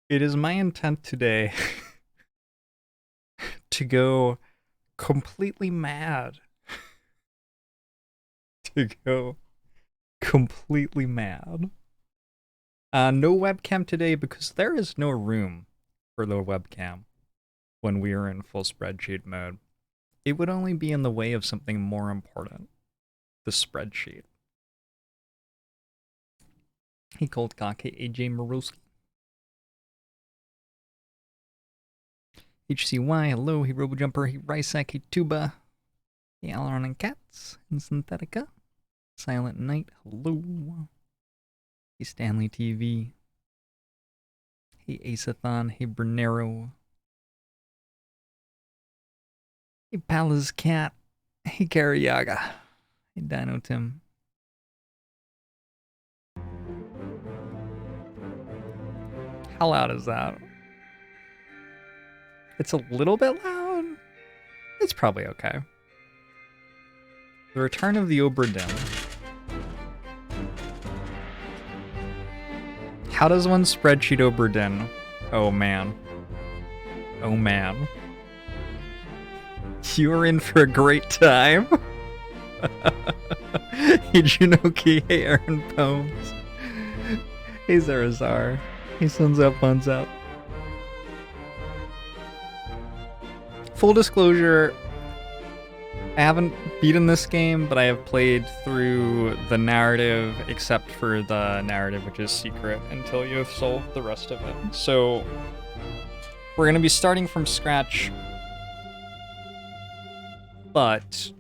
It is my intent today to go completely mad. To go completely mad. No webcam today because there is no room for the webcam when we are in full spreadsheet mode. It would only be in the way of something more important, the spreadsheet. He called Kake AJ Morosky. HCY, hello, he Robojumper, he Rysak, he Tuba, he Alaron and Cats, and Synthetica, Silent Night, hello, he Stanley TV, hey Aceathon, hey Bernero, hey Pala's Cat, hey Karayaga, hey Dino Tim. How loud is that? It's a little bit loud. It's probably okay. The Return of the Obra Dinn. How does one spreadsheet Obra Dinn? Oh man. Oh man. You're in for a great time. Hey Junoki, hey Aaron Pomes. Hey Zarazar. Hey Suns Up, Buns Up. Full disclosure, I haven't beaten this game, but I have played through the narrative, except for the narrative, which is secret, until you have solved the rest of it. So, we're going to be starting from scratch, but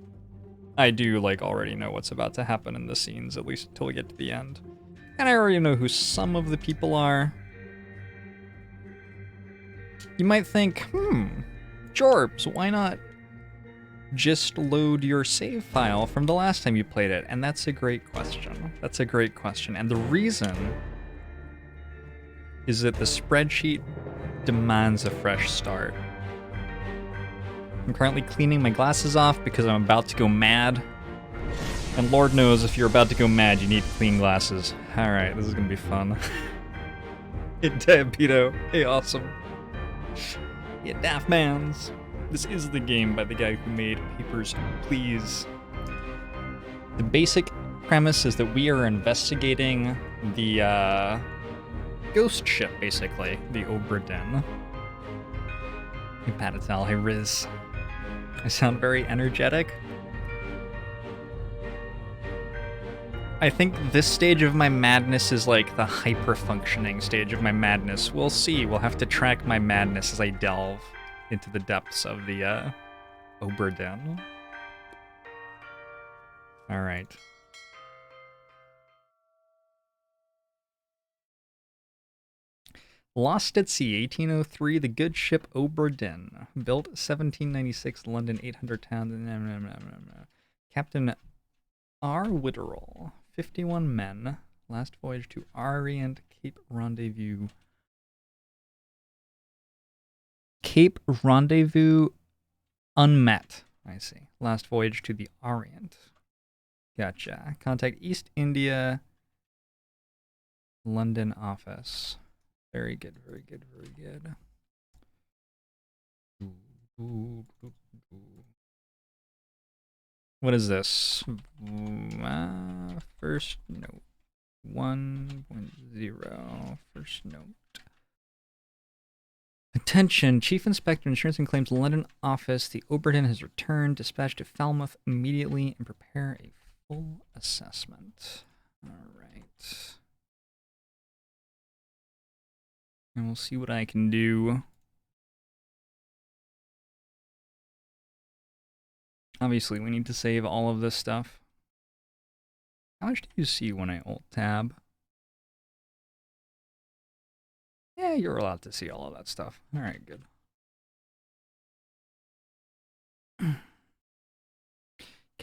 I do, already know what's about to happen in the scenes, at least until we get to the end. And I already know who some of the people are. You might think, Jorbs, why not just load your save file from the last time you played it? And that's a great question. That's a great question. And the reason is that the spreadsheet demands a fresh start. I'm currently cleaning my glasses off because I'm about to go mad. And Lord knows if you're about to go mad, you need clean glasses. Alright, this is gonna be fun. Hey, Diabeto. Hey, awesome. Yeah, Daft Mans. This is the game by the guy who made Papers, Please. The basic premise is that we are investigating the ghost ship, basically, the Obra Dinn. Hey, Patatel. Hey, Riz. I sound very energetic. I think this stage of my madness is like the hyper-functioning stage of my madness. We'll see. We'll have to track my madness as I delve into the depths of the Obra Dinn. All right. Lost at Sea, 1803, the good ship Obra Dinn. Built 1796, London, 800 towns. Captain R. Witterall, 51 men. Last voyage to Orient, Cape Rendezvous. Cape Rendezvous unmet. I see. Last voyage to the Orient. Gotcha. Contact East India London office. Very good, very good, very good. What is this? First note. 1.0. First note. Attention, Chief Inspector Insurance and Claims London Office. The Obra Dinn has returned. Dispatch to Falmouth immediately and prepare a full assessment. Alright. And we'll see what I can do. Obviously, we need to save all of this stuff. How much do you see when I Alt-Tab? Yeah, you're allowed to see all of that stuff. Alright, good. Can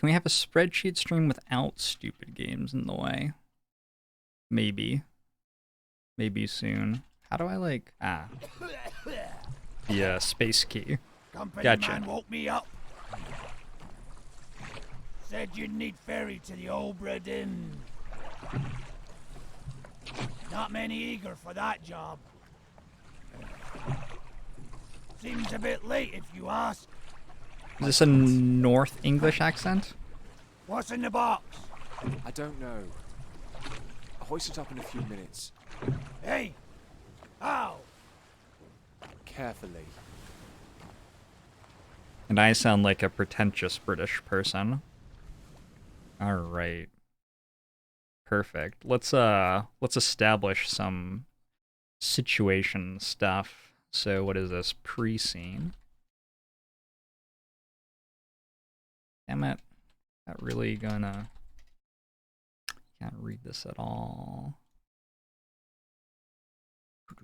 we have a spreadsheet stream without stupid games in the way? Maybe. Maybe soon. How do I the space key. Gotcha. Man woke me up. Said you'd need ferry to the Obra Dinn. Not many eager for that job. Seems a bit late if you ask. Is this a North English accent? What's in the box? I don't know. I'll hoist it up in a few minutes. Hey! How? Carefully. And I sound like a pretentious British person. All right. Perfect. Let's establish some situation stuff. So what is this? Pre-scene. Damn it. Not really gonna... Can't read this at all. I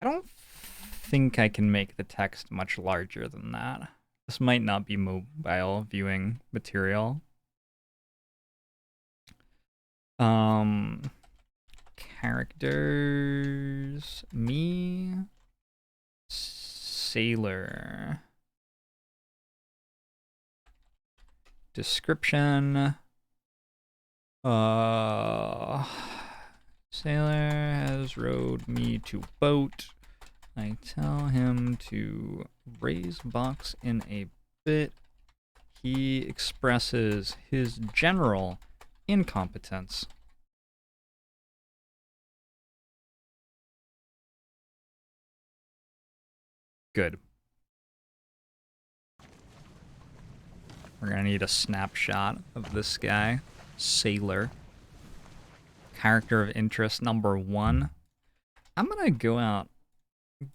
don't think I can make the text much larger than that. This might not be mobile viewing material. Characters, me, sailor. Description. Sailor has rowed me to boat. I tell him to raise box in a bit. He expresses his general incompetence. Good. We're gonna need a snapshot of this guy. Sailor. Character of interest number 1. I'm gonna go out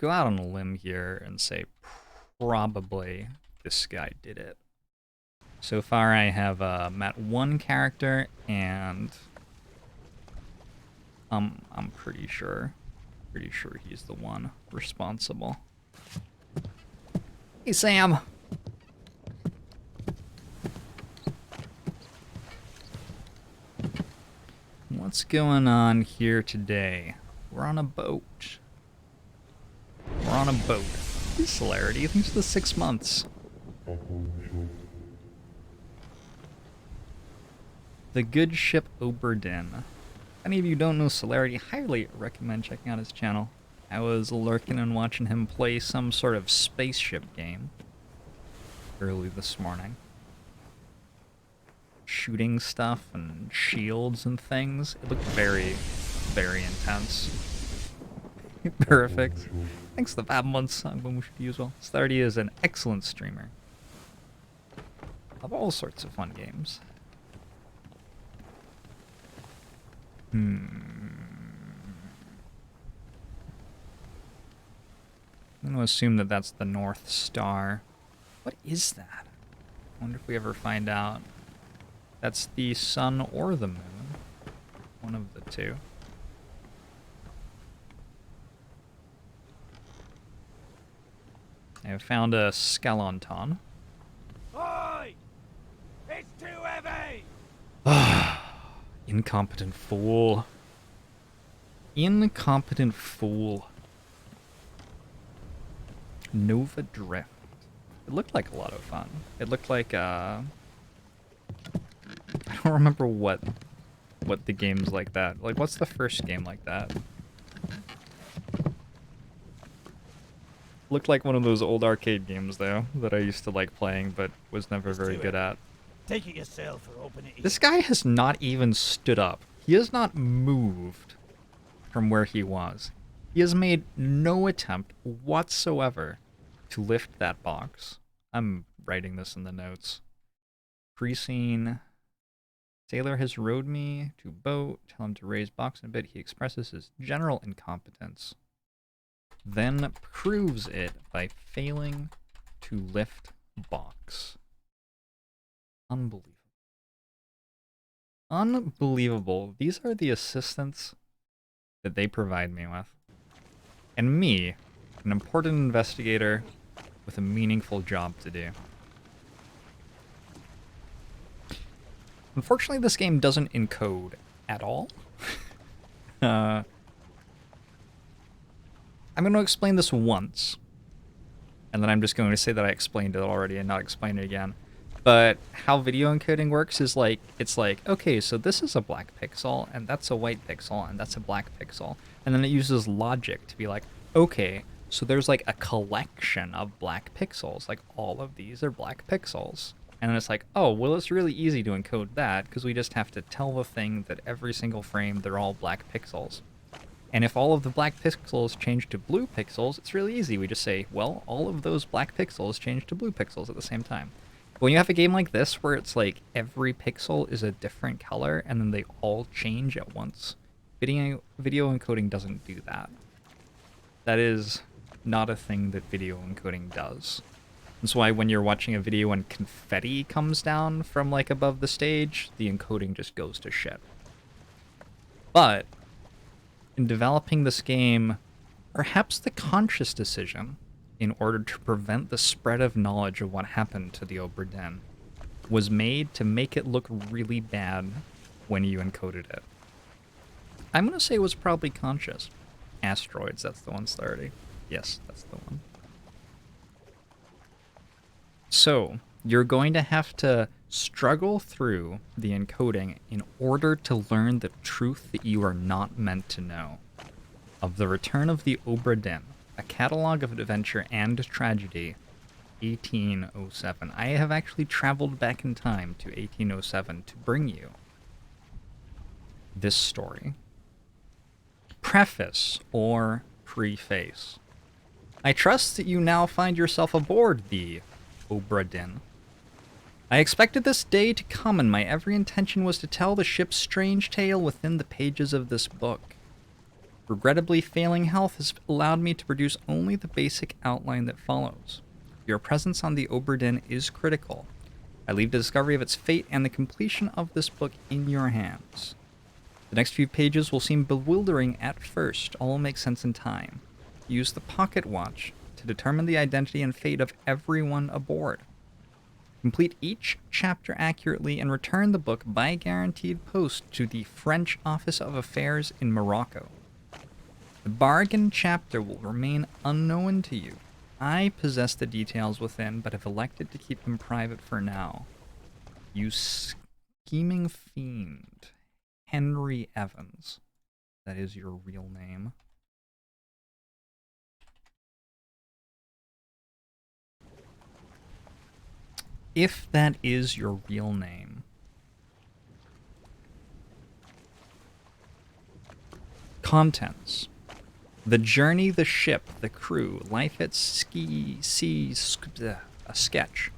on a limb here and say probably this guy did it. So far I have met one character and I'm pretty sure he's the one responsible. Hey Sam. What's going on here today? We're on a boat. Celerity, thanks for the 6 months. The good ship Obra Dinn. If any of you don't know Celerity, highly recommend checking out his channel. I was lurking and watching him play some sort of spaceship game early this morning. Shooting stuff and shields and things. It looked very, very intense. Perfect. Thanks to the 5 months on when we should use well. Celerity is an excellent streamer of all sorts of fun games. I'm gonna assume that that's the North Star. What is that? I wonder if we ever find out. That's the sun or the moon. One of the two. I have found a skeleton. Oi! It's too heavy! Incompetent fool. Incompetent fool. Nova Drift. It looked like a lot of fun. It looked like, I don't remember what the game's like that. Like, what's the first game like that? Looked like one of those old arcade games, though, that I used to like playing, but was never very good at. Take it yourself or open it. This guy has not even stood up. He has not moved from where he was. He has made no attempt whatsoever to lift that box. I'm writing this in the notes. Pre-scene. Sailor has rowed me to boat. Tell him to raise box in a bit. He expresses his general incompetence. Then proves it by failing to lift box. Unbelievable. Unbelievable. These are the assistants that they provide me with. And me, an important investigator with a meaningful job to do. Unfortunately, this game doesn't encode at all. I'm going to explain this once. And then I'm just going to say that I explained it already and not explain it again. But how video encoding works is like, it's like, okay, so this is a black pixel, and that's a white pixel, and that's a black pixel. And then it uses logic to be like, okay, so there's like a collection of black pixels. Like all of these are black pixels. And then it's like, oh, well, it's really easy to encode that because we just have to tell the thing that every single frame, they're all black pixels. And if all of the black pixels change to blue pixels, it's really easy. We just say, well, all of those black pixels change to blue pixels at the same time. But when you have a game like this where it's like every pixel is a different color and then they all change at once, video encoding doesn't do that. That is not a thing that video encoding does. That's why when you're watching a video and confetti comes down from like above the stage, the encoding just goes to shit. But in developing this game, perhaps the conscious decision, in order to prevent the spread of knowledge of what happened to the Obra Dinn, was made to make it look really bad when you encoded it. I'm going to say it was probably conscious. Asteroids, that's the 130. Yes, that's the one. So, you're going to have to struggle through the encoding in order to learn the truth that you are not meant to know. Of the Return of the Obra Dinn, a catalog of adventure and tragedy, 1807. I have actually traveled back in time to 1807 to bring you this story. Preface or preface. I trust that you now find yourself aboard the Obra Dinn. I expected this day to come, and my every intention was to tell the ship's strange tale within the pages of this book. Regrettably, failing health has allowed me to produce only the basic outline that follows. Your presence on the Obra Dinn is critical. I leave the discovery of its fate and the completion of this book in your hands. The next few pages will seem bewildering at first, all will make sense in time. Use the pocket watch to determine the identity and fate of everyone aboard. Complete each chapter accurately and return the book by guaranteed post to the French Office of Affairs in Morocco. The bargain chapter will remain unknown to you. I possess the details within, but have elected to keep them private for now. You scheming fiend. Henry Evans. That is your real name. If that is your real name, contents: the journey, the ship, the crew, life at sea, a sketch.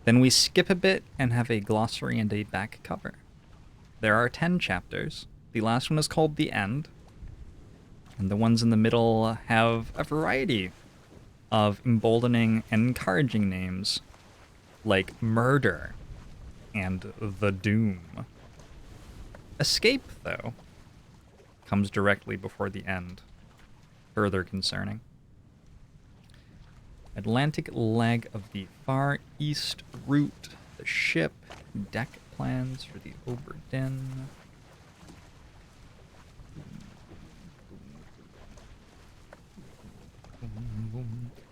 Then we skip a bit and have a glossary and a back cover. There are 10 chapters. The last one is called The End, and the ones in the middle have a variety of emboldening and encouraging names, like Murder and The Doom. Escape, though, comes directly before the end. Further concerning. Atlantic leg of the Far East route. The ship. Deck plans for the Obra Dinn.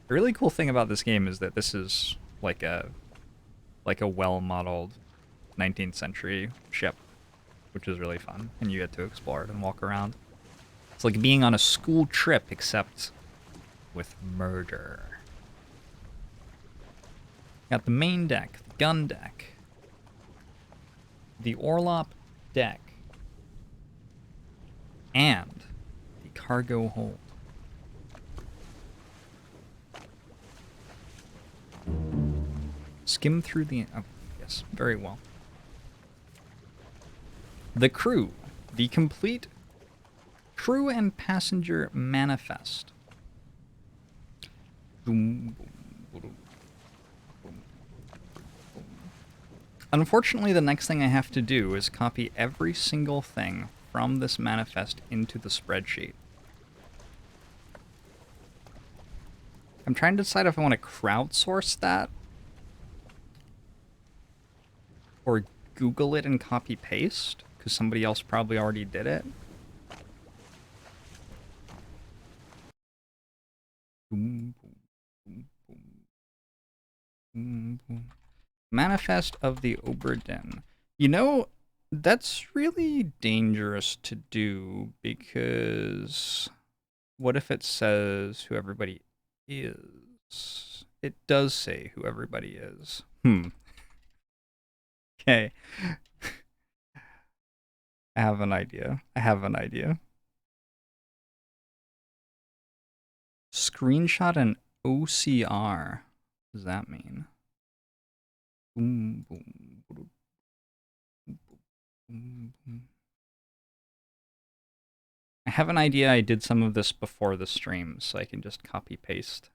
The really cool thing about this game is that this is like a well-modeled 19th century ship, which is really fun, and you get to explore it and walk around. It's like being on a school trip, except with murder. Got the main deck, the gun deck, the orlop deck, and the cargo hold. Skim through the... Oh, yes, very well. The crew. The complete crew and passenger manifest. Unfortunately, the next thing I have to do is copy every single thing from this manifest into the spreadsheet. I'm trying to decide if I want to crowdsource that or Google it and copy paste, because somebody else probably already did it. Manifest of the Obra Dinn. You know, that's really dangerous to do because what if it says who everybody is? It does say who everybody is. Okay. I have an idea. Screenshot an OCR. What does that mean? Boom, boom, boom, boom, boom. I have an idea. I did some of this before the stream, so I can just copy paste.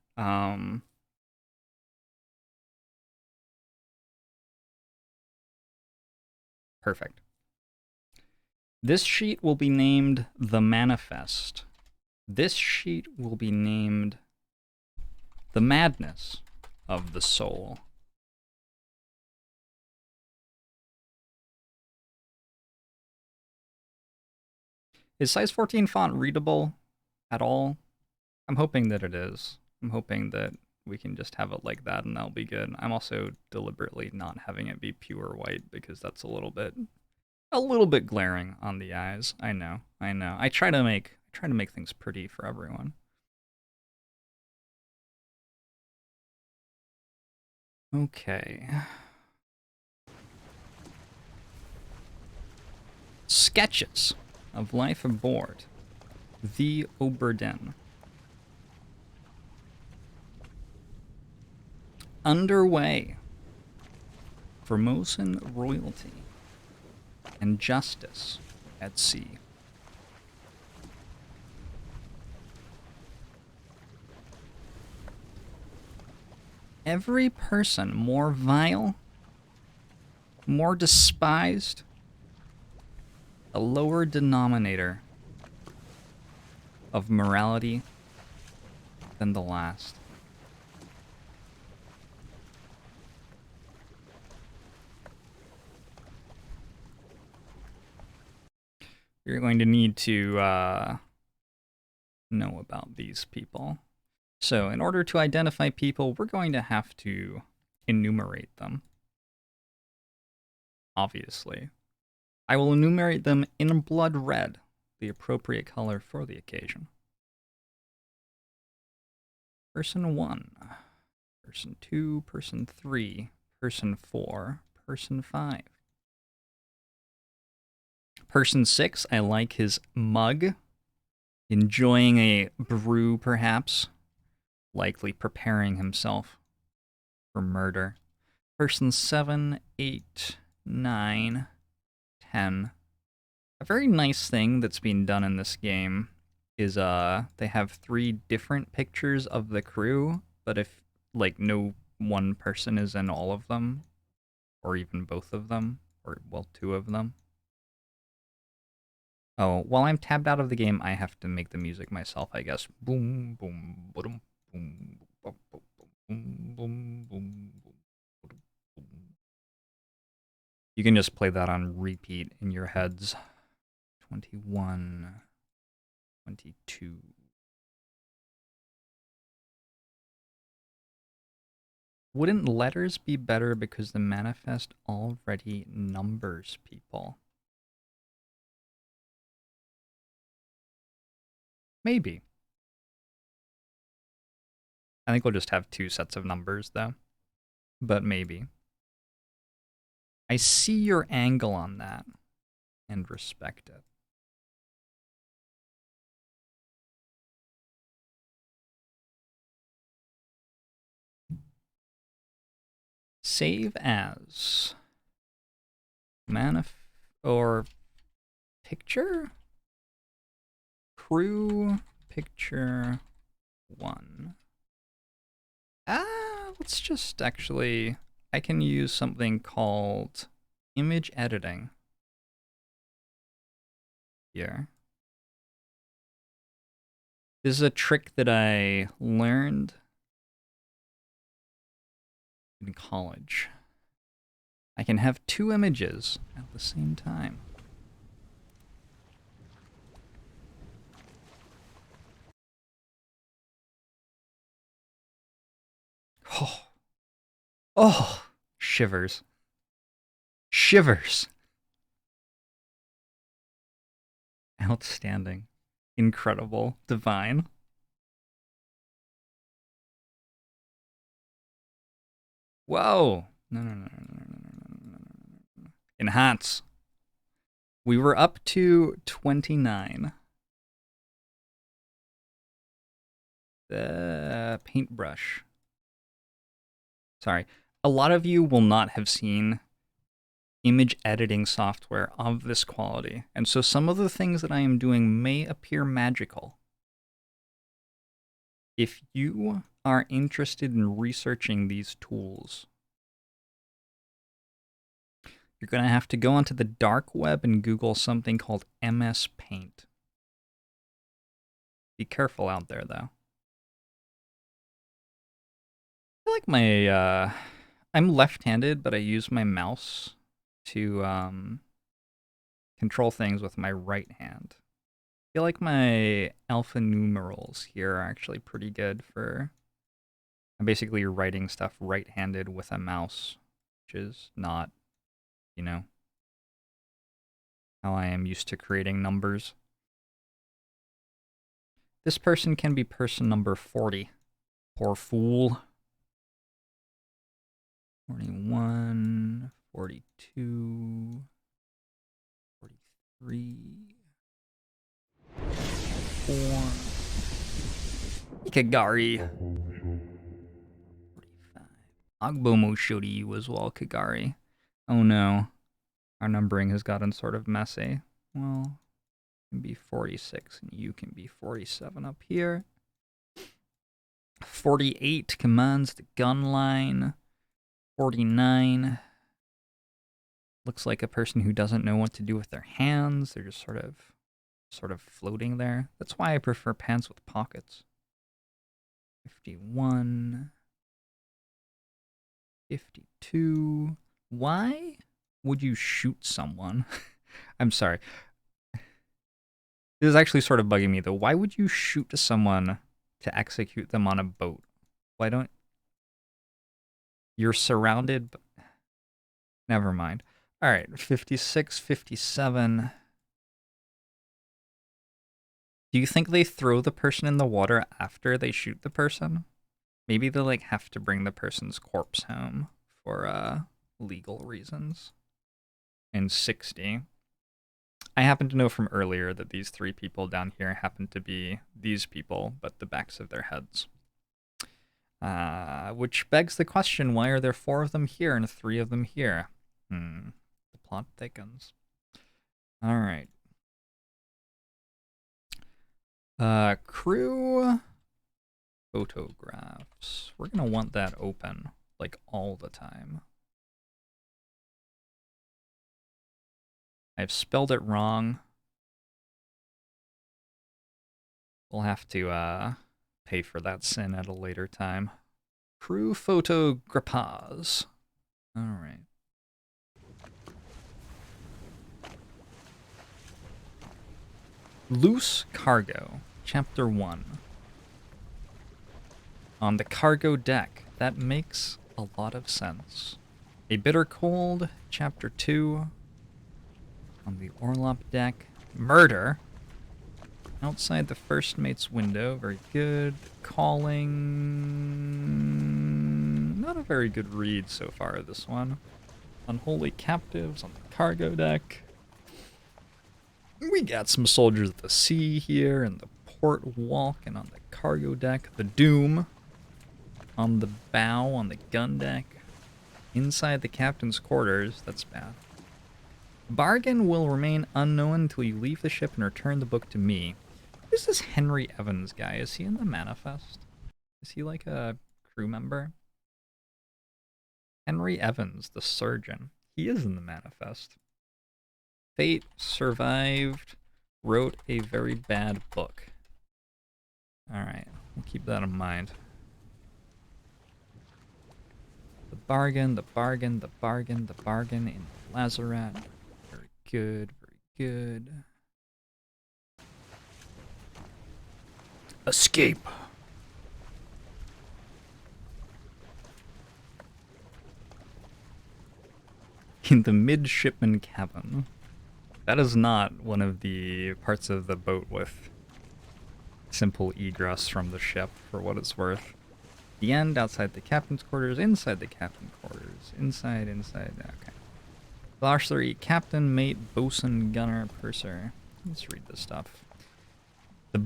Perfect. This sheet will be named The Manifest. This sheet will be named The Madness of the Soul. Is size 14 font readable at all? I'm hoping that it is. I'm hoping that we can just have it like that and that'll be good. I'm also deliberately not having it be pure white because that's a little bit glaring on the eyes. I know. I try to make things pretty for everyone. Okay. Sketches of life aboard the Obra Dinn. Underway. Formosan royalty and justice at sea. Every person more vile, more despised, a lower denominator of morality than the last. You're going to need to know about these people. So in order to identify people, we're going to have to enumerate them. Obviously. I will enumerate them in blood red, the appropriate color for the occasion. Person 1, person 2, person 3, person 4, person 5. Person 6, I like his mug. Enjoying a brew, perhaps. Likely preparing himself for murder. Person 7, 8, 9, 10. A very nice thing that's being done in this game is they have 3 different pictures of the crew, but if like no one person is in all of them, or even both of them, or well 2 of them. Oh, while I'm tabbed out of the game, I have to make the music myself, I guess. Boom, boom, boom, boom, boom, boom, boom, boom, boom, boom. You can just play that on repeat in your heads. 21, 22. Wouldn't letters be better because the manifest already numbers people? Maybe. I think we'll just have 2 sets of numbers, though. But maybe. I see your angle on that and respect it. Save as or picture? Crew picture 1. Let's just actually, I can use something called image editing here. This is a trick that I learned in college. I can have 2 images at the same time. Oh, Shivers. Shivers! Outstanding. Incredible. Divine. Whoa! No. Enhance. We were up to 29. The paintbrush. Sorry. A lot of you will not have seen image editing software of this quality, and so some of the things that I am doing may appear magical. If you are interested in researching these tools, you're going to have to go onto the dark web and Google something called MS Paint. Be careful out there, though. I feel like my, I'm left-handed, but I use my mouse to control things with my right hand. I feel like my alpha numerals here are actually pretty good for... I'm basically writing stuff right-handed with a mouse, which is not, you know, how I am used to creating numbers. This person can be person number 40. Poor fool. 41, 42, 43, 4. Kagari. 45. Agbomo showed you as well, Kagari. Oh no. Our numbering has gotten sort of messy. Well, you can be 46 and you can be 47 up here. 48 commands the gun line. 49 looks like a person who doesn't know what to do with their hands. They're just sort of floating there. That's why I prefer pants with pockets. 51, 52. Why would you shoot someone? I'm sorry. This is actually sort of bugging me though. Why would you shoot someone to execute them on a boat? Why don't... You're surrounded... Never mind. Alright, 56, 57. Do you think they throw the person in the water after they shoot the person? Maybe they like have to bring the person's corpse home for legal reasons. And 60. I happen to know from earlier that these 3 people down here happen to be these people, but the backs of their heads. Which begs the question, why are there 4 of them here and 3 of them here? The plot thickens. Alright. Crew photographs. We're gonna want that open, like, all the time. I've spelled it wrong. We'll have to, pay for that sin at a later time. Crew photographs. Alright. Loose cargo, chapter 1. On the cargo deck, that makes a lot of sense. A bitter cold, chapter 2. On the orlop deck, murder. Outside the first mate's window, very good. Calling... Not a very good read so far, this one. Unholy captives on the cargo deck. We got some soldiers at the sea here, and the port walk, and on the cargo deck. The Doom. On the bow, on the gun deck. Inside the captain's quarters. That's bad. Bargain will remain unknown until you leave the ship and return the book to me. Who's this Henry Evans guy? Is he in the manifest? Is he like a crew member? Henry Evans, the surgeon. He is in the manifest. Fate survived, wrote a very bad book. Alright, we'll keep that in mind. The bargain, the bargain, the bargain, the bargain in the lazaret. Very good, very good. Escape! in the midshipman cabin. That is not one of the parts of the boat with simple egress from the ship, for what it's worth. The end, outside the captain's quarters, inside the captain's quarters, inside, okay. Lars 3, captain, mate, bosun, gunner, purser. Let's read this stuff. The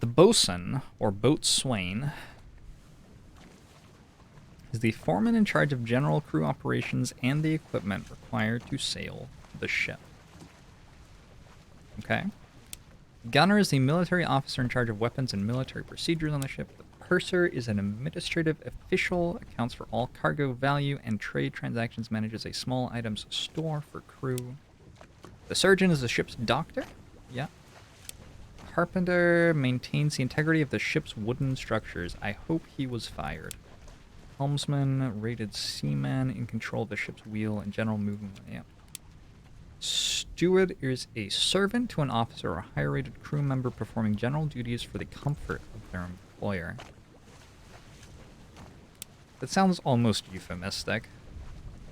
bosun, or boatswain, is the foreman in charge of general crew operations and the equipment required to sail the ship. Okay. Gunner is the military officer in charge of weapons and military procedures on the ship. The purser is an administrative official, accounts for all cargo value and trade transactions, manages a small items store for crew. The surgeon is the ship's doctor. Yeah. Carpenter maintains the integrity of the ship's wooden structures. I hope he was fired. Helmsman, rated seaman, in control of the ship's wheel and general movement. Yeah. Steward is a servant to an officer or higher rated crew member performing general duties for the comfort of their employer. That sounds almost euphemistic.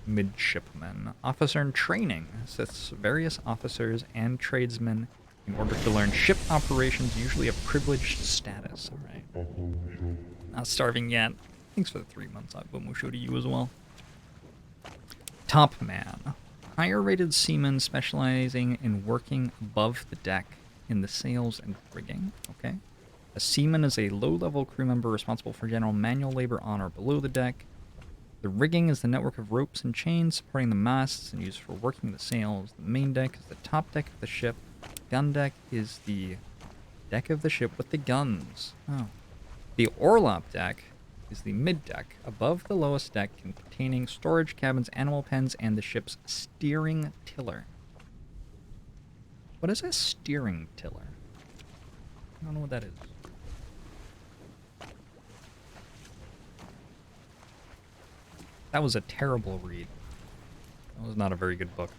Midshipman. Officer in training assists various officers and tradesmen in order to learn ship operations, usually a privileged status. Alright. Not starving yet. Thanks for the 3 months, Agbomusho, to you as well. Top man. Higher rated seaman specializing in working above the deck in the sails and rigging. Okay. A seaman is a low-level crew member responsible for general manual labor on or below the deck. The rigging is the network of ropes and chains supporting the masts and used for working the sails. The main deck is the top deck of the ship. Gun deck is the deck of the ship with the guns. Oh. The orlop deck is the mid deck, above the lowest deck, containing storage cabins, animal pens, and the ship's steering tiller. What is a steering tiller? I don't know what that is. That was a terrible read. That was not a very good book.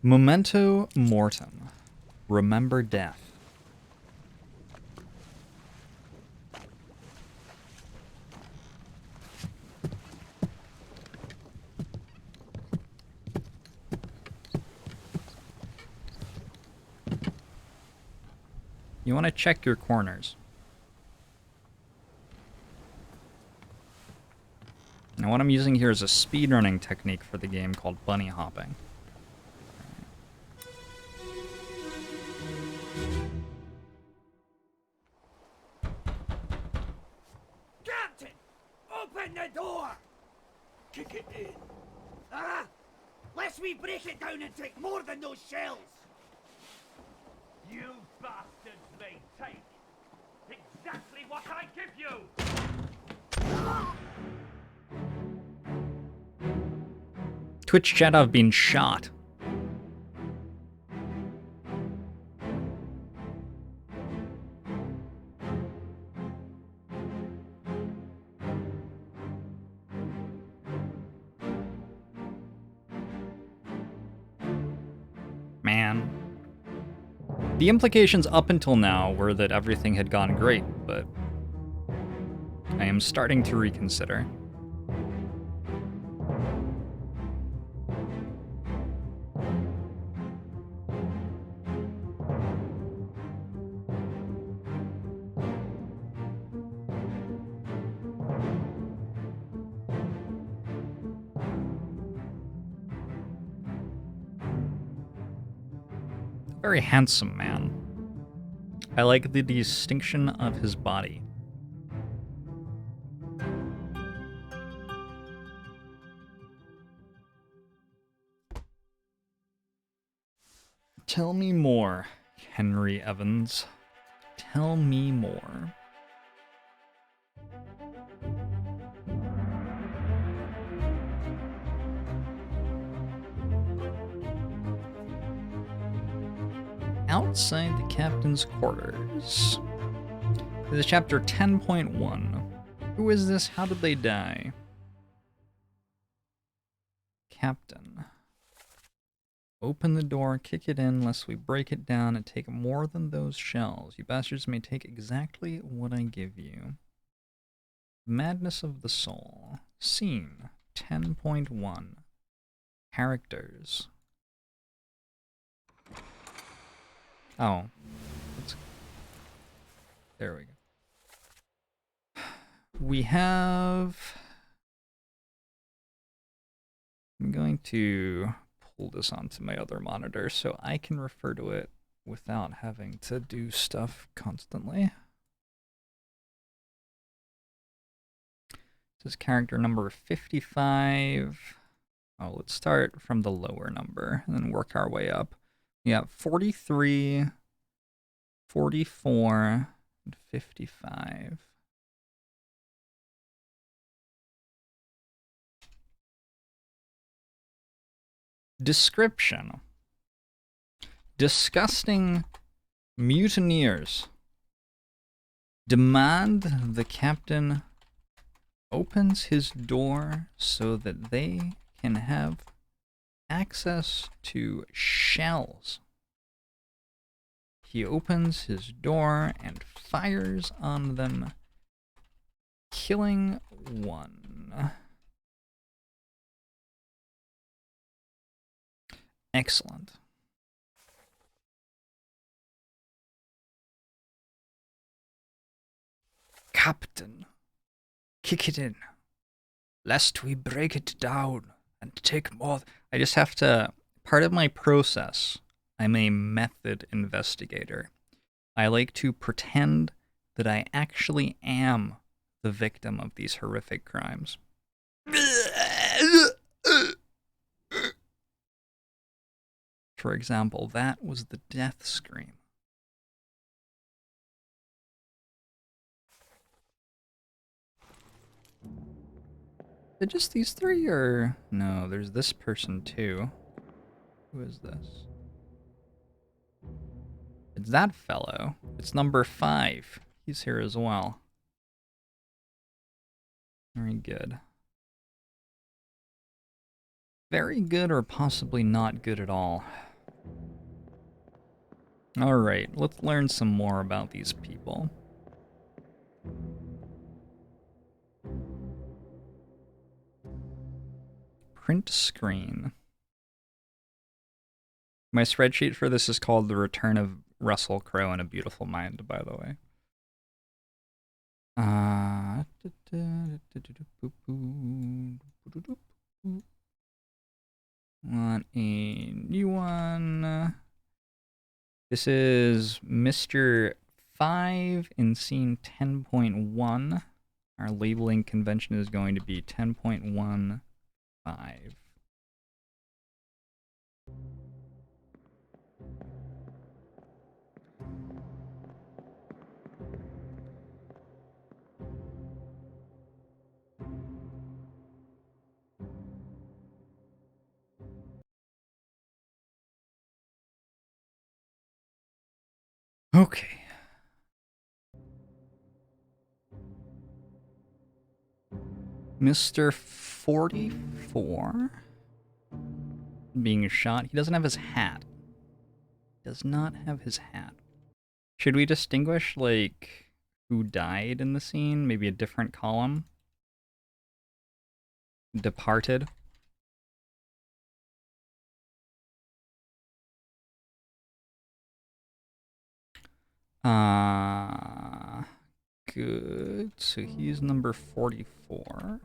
Memento mortem. Remember death. You want to check your corners. Now what I'm using here is a speedrunning technique for the game called bunny hopping. Captain! Open the door! Kick it in. Ah! Lest we break it down and take more than those shells! You bastards may take exactly what I give you! Twitch chat, I've been shot. Man. The implications up until now were that everything had gone great, but I am starting to reconsider. Very handsome man. I like the distinction of his body. Tell me more, Henry Evans. Tell me more. Outside the captain's quarters. This is chapter 10.1. Who is this? How did they die? Captain. Open the door, kick it in, lest we break it down and take more than those shells. You bastards may take exactly what I give you. Madness of the Soul. Scene 10.1. Characters. Oh. There we go. We have... I'm going to pull this onto my other monitor so I can refer to it without having to do stuff constantly. This is character number 55. Oh, let's start from the lower number and then work our way up. We got 43, 44, and 55. Description. Disgusting mutineers demand the captain opens his door so that they can have access to shells. He opens his door and fires on them, killing one. Excellent. Captain, kick it in, lest we break it down and take more. I just have to, part of my process, I'm a method investigator. I like to pretend that I actually am the victim of these horrific crimes. For example, that was the death scream. Is it just these three, or... No, there's this person too. Who is this? It's that fellow. It's number 5. He's here as well. Very good. Very good, or possibly not good at all. Alright, let's learn some more about these people. Print screen. My spreadsheet for this is called The Return of Russell Crowe in a Beautiful Mind, by the way. Want a new one. This is Mr. 5 in scene 10.1. Our labeling convention is going to be 10.15. Okay. Mr. 44 being shot. He doesn't have his hat. Does not have his hat. Should we distinguish, like, who died in the scene? Maybe a different column? Departed. Good. So he's number 44.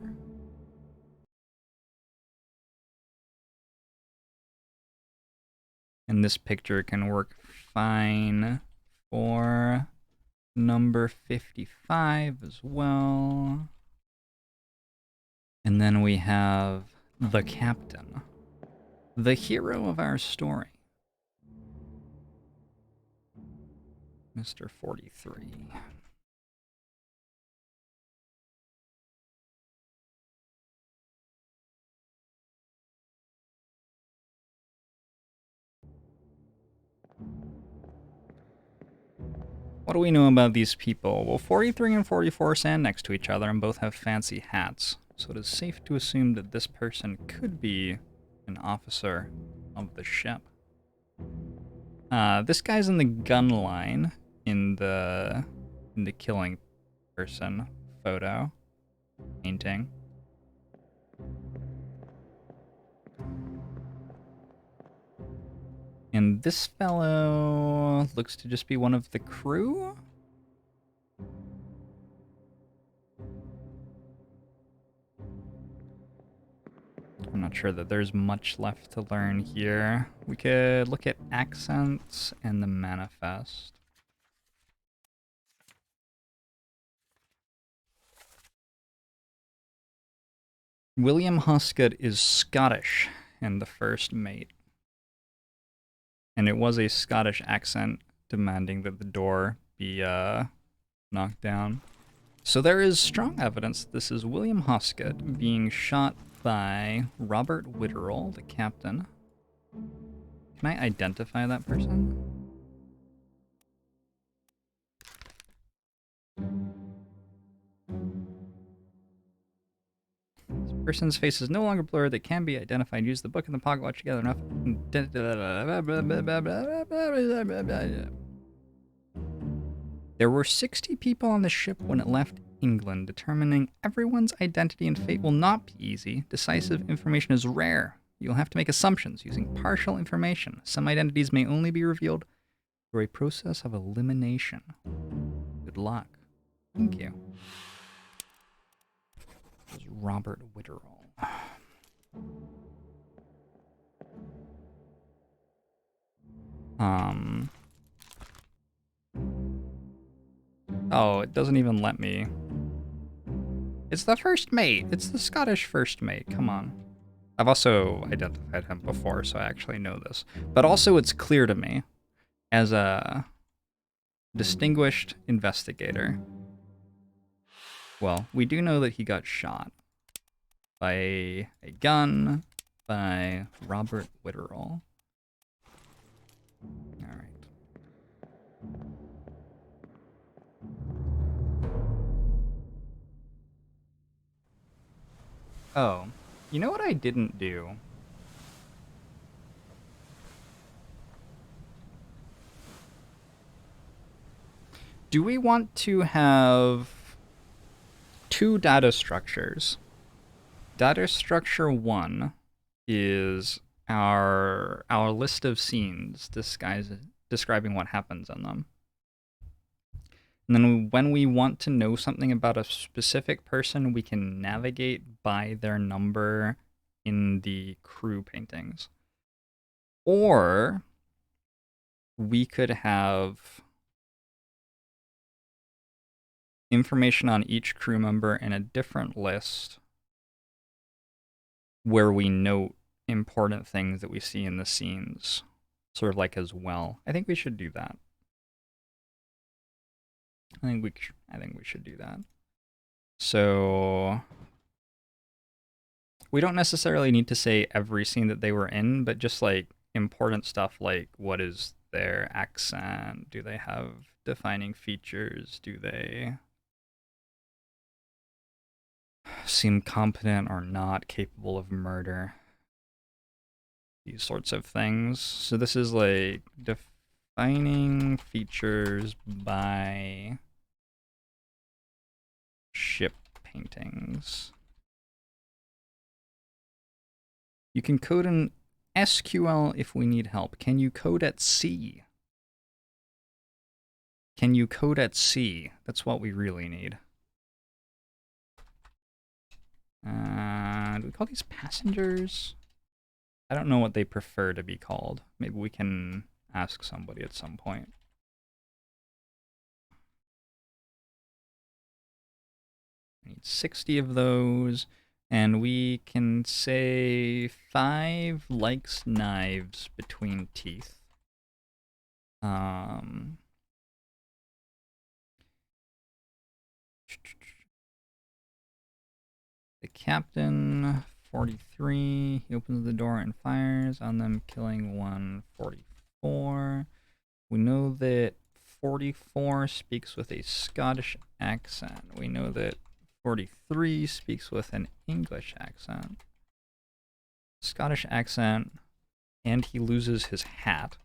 And this picture can work fine for number 55 as well. And then we have the captain, the hero of our story, Mr. 43. What do we know about these people? Well, 43 and 44 stand next to each other and both have fancy hats, so it is safe to assume that this person could be an officer of the ship. This guy's in the gun line in the killing person photo. painting. And this fellow looks to just be one of the crew? I'm not sure that there's much left to learn here. We could look at accents and the manifest. William Huscott is Scottish and the first mate. And it was a Scottish accent demanding that the door be knocked down. So there is strong evidence that this is William Huscott being shot by Robert Witterell, the captain. Can I identify that person? This person's face is no longer blurred. They can be identified. Use the book and the pocket watch together enough. There were 60 people on the ship when it left England. Determining everyone's identity and fate will not be easy. Decisive information is rare. You'll have to make assumptions using partial information. Some identities may only be revealed through a process of elimination. Good luck. Thank you. This is Robert Witterell. Oh, it doesn't even let me. It's the first mate. It's the Scottish first mate. Come on. I've also identified him before, so I actually know this. But also it's clear to me, as a distinguished investigator, well, we do know that he got shot by a gun by Robert Witterell. All right. Oh, you know what I didn't do? Do we want to have two data structures? Data structure 1 is our list of scenes describing what happens in them. And then when we want to know something about a specific person, we can navigate by their number in the crew paintings. Or we could have information on each crew member in a different list where we note important things that we see in the scenes, sort of like as well. I think we should do that. I think we should do that. So we don't necessarily need to say every scene that they were in, but just like important stuff like what is their accent? Do they have defining features? Do they seem competent or not capable of murder? These sorts of things. So this is like defining features by ship paintings. You can code in SQL if we need help. Can you code at C? Can you code at C? That's what we really need. Do we call these passengers? I don't know what they prefer to be called. Maybe we can ask somebody at some point. We need 60 of those, and we can say 5 likes knives between teeth. The captain, 43, he opens the door and fires on them, killing 144. We know that 44 speaks with a Scottish accent. We know that 43 speaks with an English accent. Scottish accent, and he loses his hat.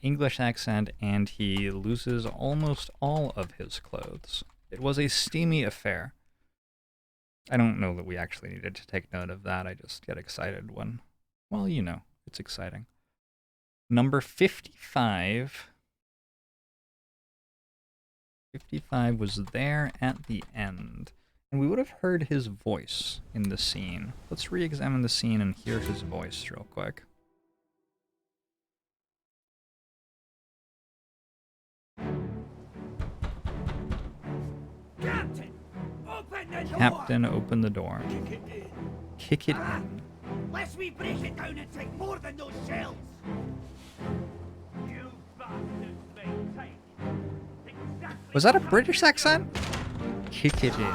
English accent, and he loses almost all of his clothes. It was a steamy affair. I don't know that we actually needed to take note of that. I just get excited when, well, you know, it's exciting. Number 55. 55 was there at the end. And we would have heard his voice in the scene. Let's re-examine the scene and hear his voice real quick. Captain, open the door! Captain, open the door. Kick it in. Kick it in. Lest we break it down and take more than those shells! You bastards may take exactly. Was that a British accent? Kick it in.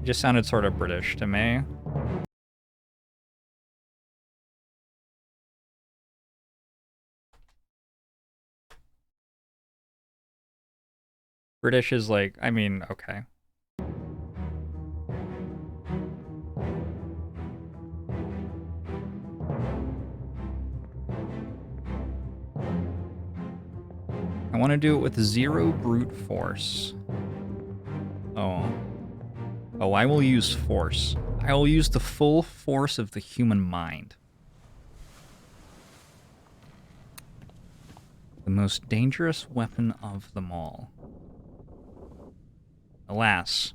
It just sounded sort of British to me. British is like, I mean, okay. I want to do it with 0 brute force. Oh. Oh, I will use force. I will use the full force of the human mind. The most dangerous weapon of them all. Alas.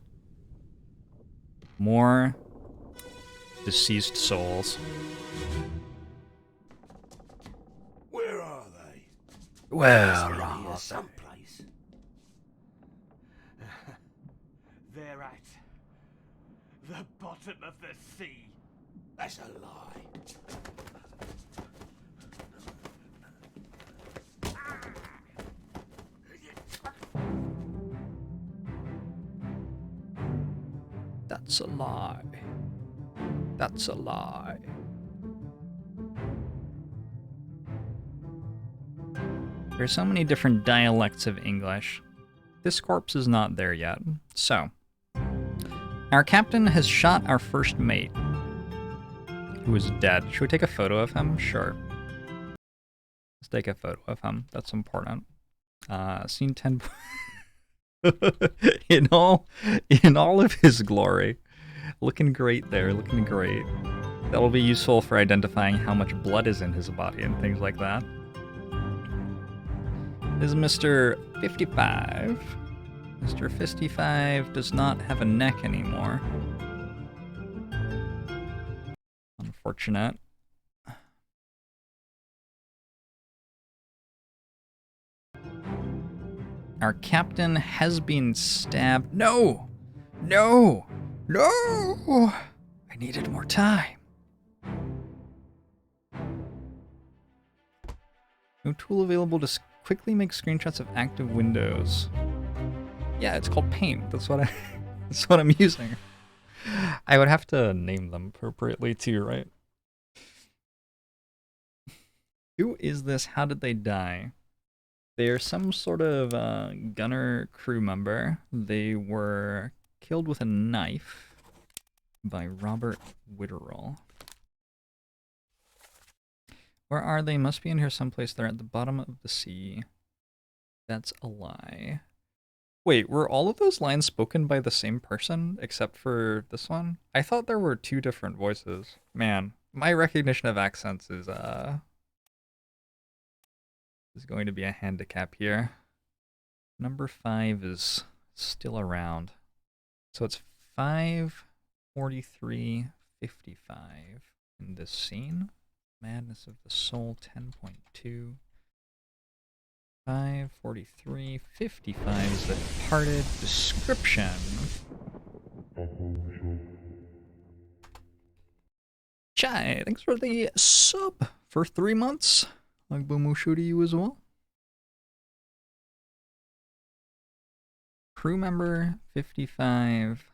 More deceased souls. Where are they? Where Here are someplace. They're at the bottom of the sea. That's a lie. That's a lie. That's a lie. There's so many different dialects of English. This corpse is not there yet. So, our captain has shot our first mate, who is dead. Should we take a photo of him? Sure. Let's take a photo of him. That's important. Scene 10. in all of his glory. Looking great there, looking great. That'll be useful for identifying how much blood is in his body and things like that. This is Mr. 55. Mr. 55 does not have a neck anymore. Unfortunate. Our captain has been stabbed. No! No! No! I needed more time. No tool available to quickly make screenshots of active windows. Yeah, it's called Paint. That's what that's what I'm using. I would have to name them appropriately too, right? Who is this? How did they die? They're some sort of gunner crew member. They were killed with a knife by Robert Witterall. Where are they? Must be in here someplace. They're at the bottom of the sea. That's a lie. Wait, were all of those lines spoken by the same person except for this one? I thought there were 2 different voices. Man, my recognition of accents is going to be a handicap here. Number 5 is still around. So it's 5:43:55 in this scene. Madness of the Soul 10.2. 5:43:55 is the departed description. Chai, thanks for the sub for 3 months. Agbomushu to you as well. Crew member 55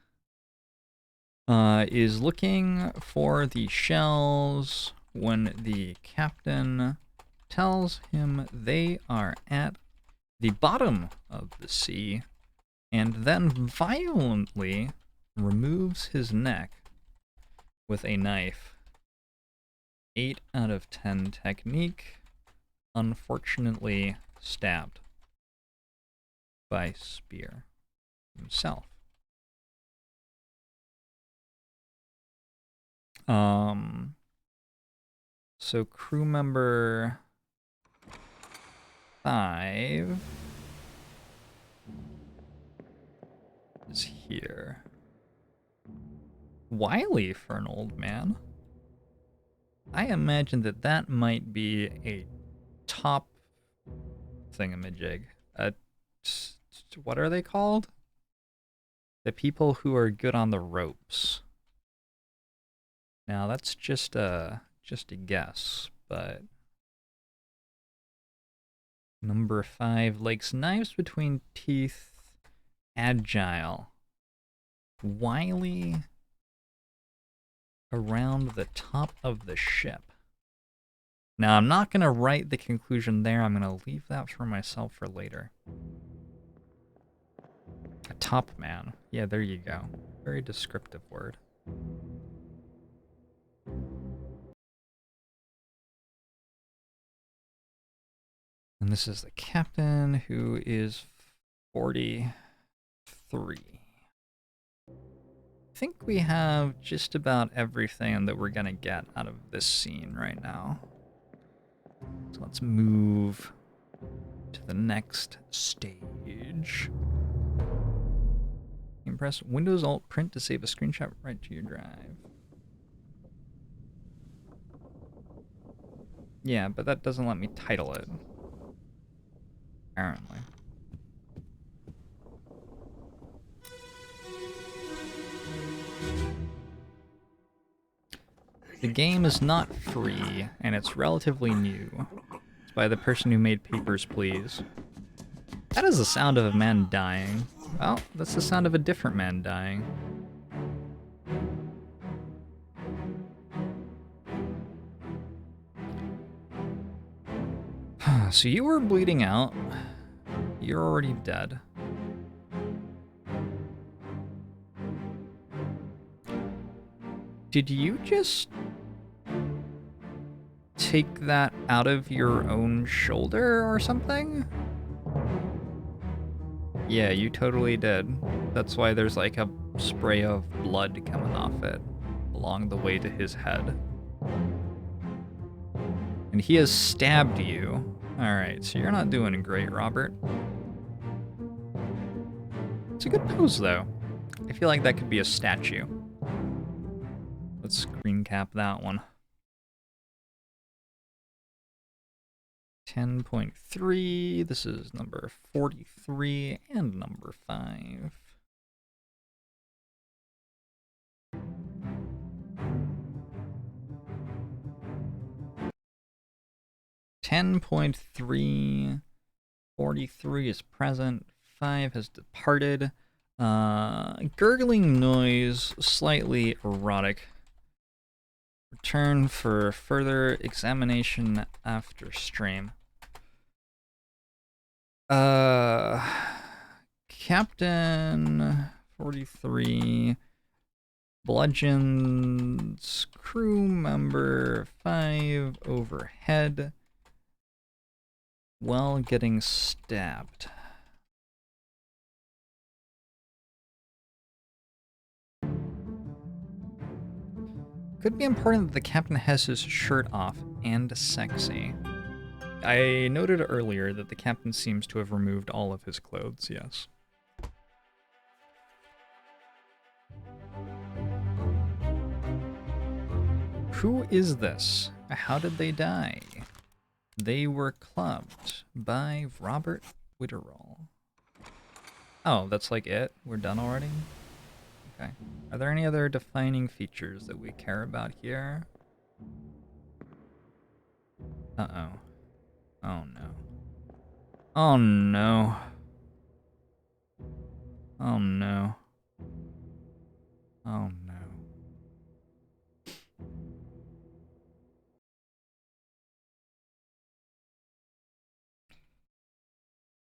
is looking for the shells when the captain tells him they are at the bottom of the sea, and then violently removes his neck with a knife. 8 out of 10 technique. Unfortunately, stabbed. by spear himself. So crew member 5 is here. Wily for an old man. I imagine that that might be a top thingamajig. What are they called? The people who are good on the ropes. Now that's just a guess, but number 5 likes knives between teeth, agile, wily, around the top of the ship. Now I'm not gonna write the conclusion there. I'm gonna leave that for myself for later. A top man. Yeah, there you go. Very descriptive word. And this is the captain, who is 43. I think we have just about everything that we're gonna get out of this scene right now. So let's move to the next stage. You can press Windows Alt Print to save a screenshot right to your drive. Yeah, but that doesn't let me title it. Apparently. The game is not free, and it's relatively new. It's by the person who made Papers, Please. That is the sound of a man dying. Well, that's the sound of a different man dying. So you were bleeding out. You're already dead. Did you just take that out of your own shoulder or something? Yeah, you totally did. That's why there's like a spray of blood coming off it along the way to his head. And he has stabbed you. Alright, so you're not doing great, Robert. It's a good pose, though. I feel like that could be a statue. Let's screen cap that one. 10.3, this is number 43 and number 5. .3, 43 is present, 5 has departed. Gurgling noise, slightly erotic. Return for further examination after stream. Captain 43 bludgeons crew member 5 overhead while getting stabbed. Could be important that the captain has his shirt off and sexy. I noted earlier that the captain seems to have removed all of his clothes, yes. Who is this? How did they die? They were clubbed by Robert Witterall. Oh, that's like it? We're done already? Okay. Are there any other defining features that we care about here? Uh-oh. Oh no. Oh no. Oh no. Oh no.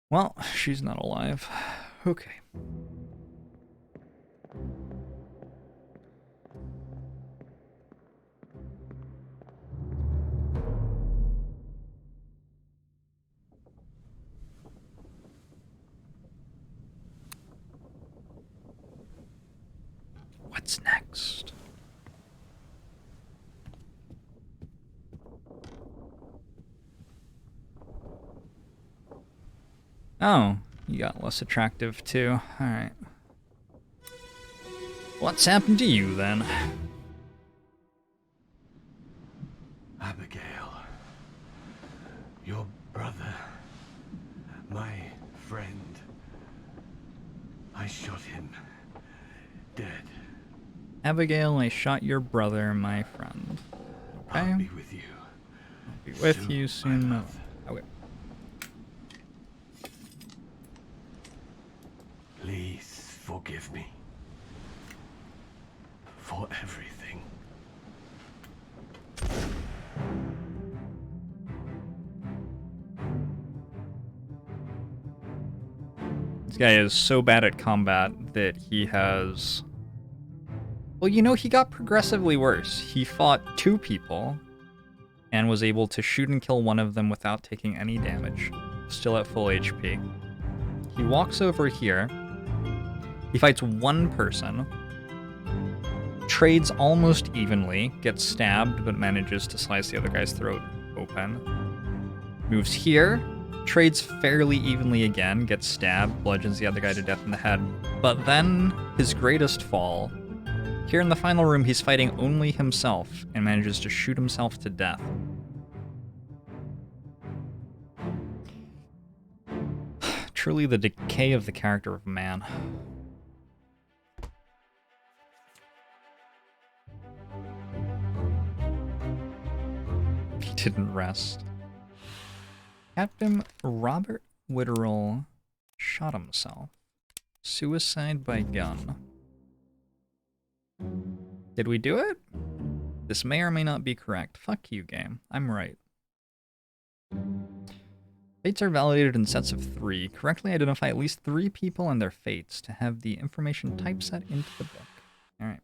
Well, she's not alive. Okay. What's next? Oh, you got less attractive too. Alright. What's happened to you then? Abigail, your brother, my friend. I shot him dead. Abigail, I shot your brother, my friend. Okay. I'll be with you. I'll be with you soon. my love. Okay. Please forgive me for everything. This guy is so bad at combat that he has... Well, you know, he got progressively worse. He fought 2 people and was able to shoot and kill one of them without taking any damage. Still at full HP. He walks over here. He fights 1 person. Trades almost evenly. Gets stabbed, but manages to slice the other guy's throat open. Moves here. Trades fairly evenly again. Gets stabbed. Bludgeons the other guy to death in the head. But then, his greatest fall. Here in the final room, he's fighting only himself and manages to shoot himself to death. Truly the decay of the character of man. He didn't rest. Captain Robert Witterell shot himself. Suicide by gun. Did we do it? This may or may not be correct. Fuck you, game. I'm right. Fates are validated in sets of 3. Correctly identify at least 3 people and their fates to have the information typeset into the book. Alright.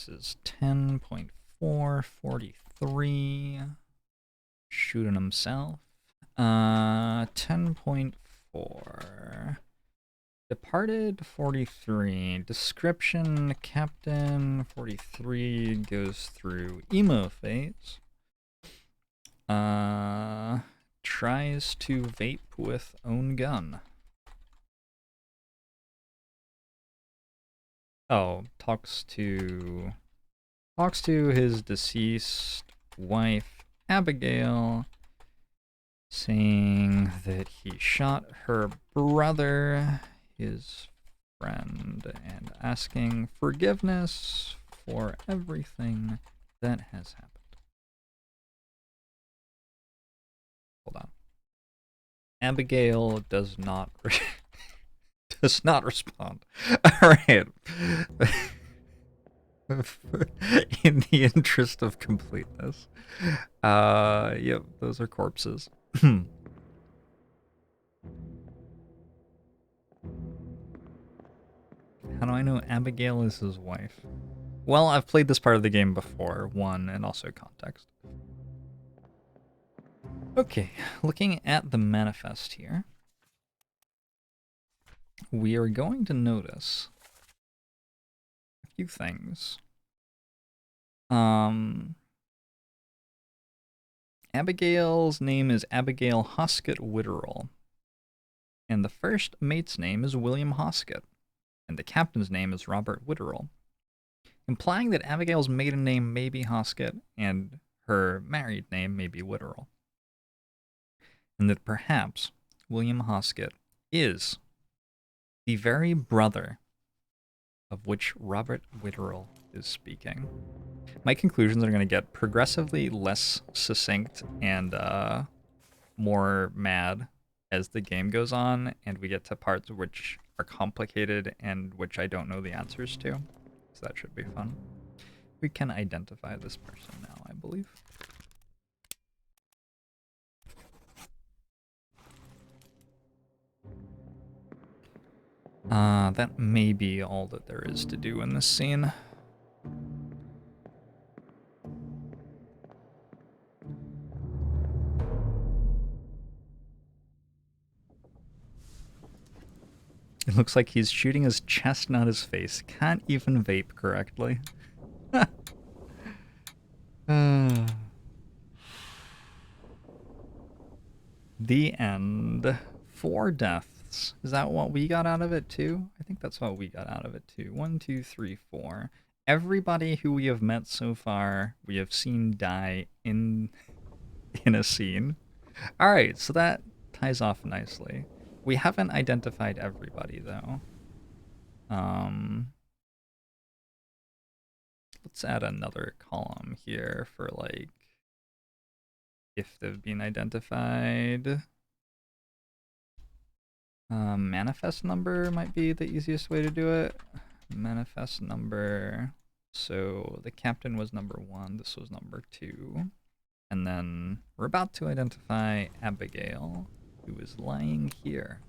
This is 10.443. Shooting himself. 10.4. Departed 43. Description Captain 43 goes through emo phase. Tries to vape with own gun. Oh, talks to his deceased wife, Abigail, saying that he shot her brother, his friend, and asking forgiveness for everything that has happened. Hold on. Abigail does not does not respond. All right. In the interest of completeness. Yep, those are corpses. How do I know Abigail is his wife? Well, I've played this part of the game before, 1, and also context. Okay, looking at the manifest here, we are going to notice a few things. Abigail's name is Abigail Hoskett Witterell, and the first mate's name is William Hoskett, and the captain's name is Robert Witterell, implying that Abigail's maiden name may be Hoskett and her married name may be Witterell, and that perhaps William Hoskett is the very brother of which Robert Witterell is speaking. My conclusions are going to get progressively less succinct and more mad as the game goes on, and we get to parts which are complicated and which I don't know the answers to. So that should be fun. We can identify this person now, I believe. That may be all that there is to do in this scene. It looks like he's shooting his chest, not his face. Can't even vape correctly. The end. 4 deaths. Is that what we got out of it too? I think that's what we got out of it too. 1, 2, 3, 4. Everybody who we have met so far, we have seen die in a scene. Alright, so that ties off nicely. We haven't identified everybody though. Let's add another column here for like if they've been identified. Manifest number might be the easiest way to do it. Manifest number. So the captain was number 1, this was number 2. And then we're about to identify Abigail, who is lying here.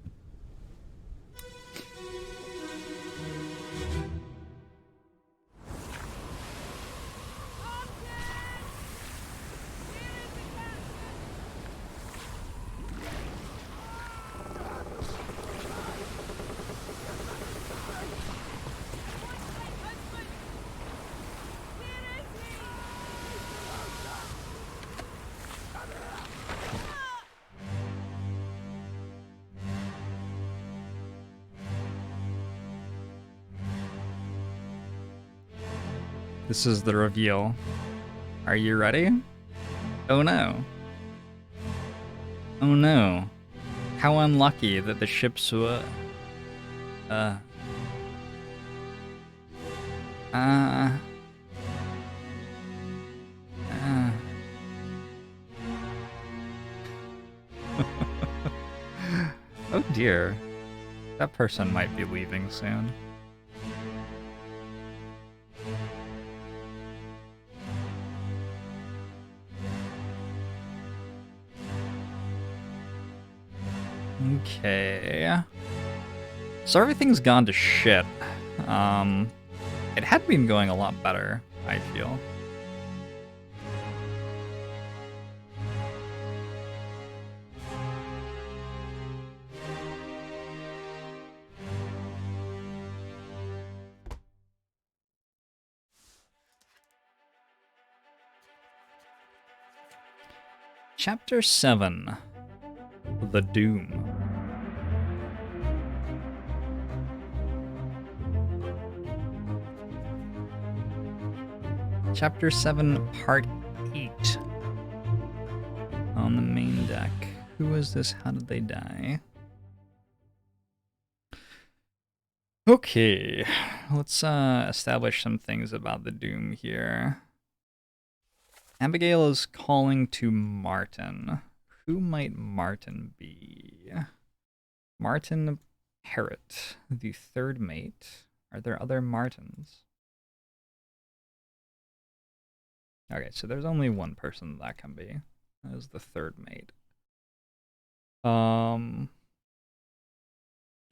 This is the reveal. Are you ready? Oh no. Oh no. How unlucky that the ships were... Oh dear. That person might be leaving soon. Okay. So everything's gone to shit. It had been going a lot better, I feel. Chapter 7. The Doom. Chapter 7, Part 8. On the main deck. Who is this? How did they die? Okay, let's establish some things about the Doom here. Abigail is calling to Martin. Who might Martin be? Martin Parrott, the third mate. Are there other Martins? Okay, so there's only one person that can be. That is the third mate.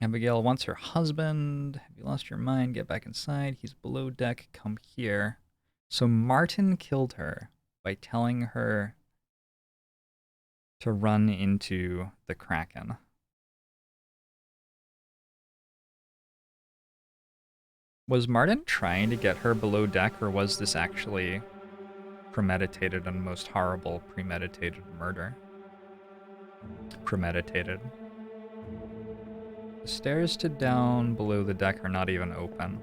Abigail wants her husband. Have you lost your mind? Get back inside. He's below deck. Come here. So Martin killed her by telling her to run into the kraken. Was Martin trying to get her below deck, or was this actually premeditated and most horrible premeditated murder? Premeditated. The stairs to down below the deck are not even open.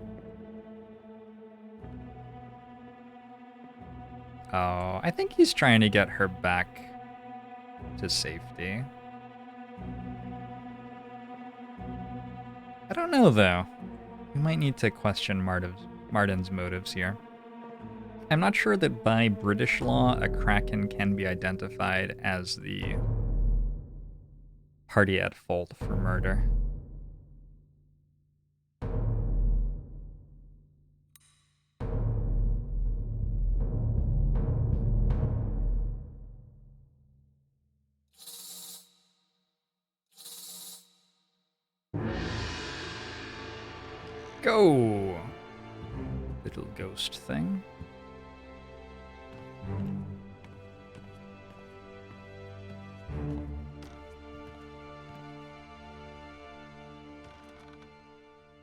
Oh, I think he's trying to get her back to safety. I don't know, though. We might need to question Martin's motives here. I'm not sure that by British law, a kraken can be identified as the party at fault for murder. Go! Little ghost thing.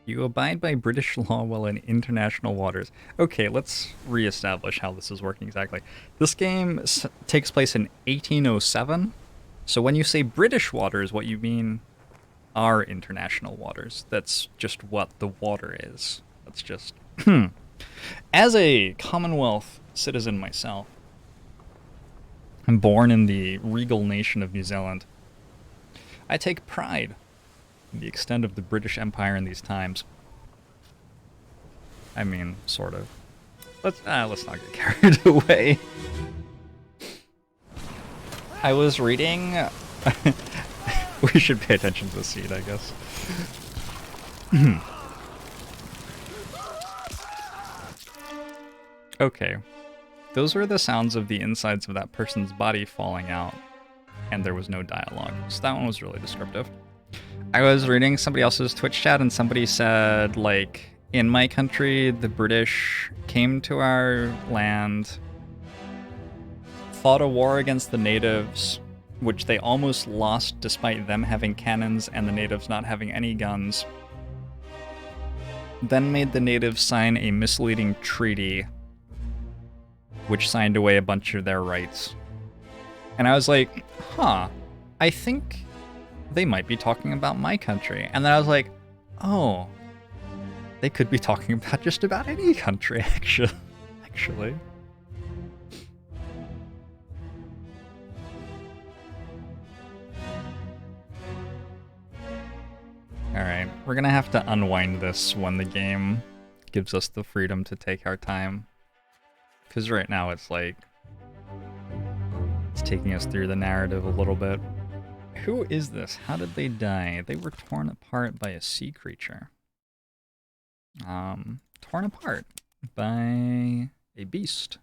You abide by British law while in international waters. Okay, let's reestablish how this is working exactly. This game takes place in 1807. So when you say British waters, what you mean are international waters. That's just what the water is. That's just... As a Commonwealth citizen myself, I'm born in the regal nation of New Zealand. I take pride the extent of the British Empire in these times. I mean, sort of. Let's not get carried away. I was reading... We should pay attention to the seed, I guess. Okay. Those were the sounds of the insides of that person's body falling out, and there was no dialogue. So that one was really descriptive. I was reading somebody else's Twitch chat, and somebody said, like, in my country, the British came to our land, fought a war against the natives, which they almost lost despite them having cannons and the natives not having any guns, then made the natives sign a misleading treaty, which signed away a bunch of their rights. And I was like, huh, I think they might be talking about my country. And then I was like, oh, they could be talking about just about any country, actually. Alright, we're gonna have to unwind this when the game gives us the freedom to take our time. Because right now it's like... it's taking us through the narrative a little bit. Who is this? How did they die? They were torn apart by a sea creature. Torn apart by a beast.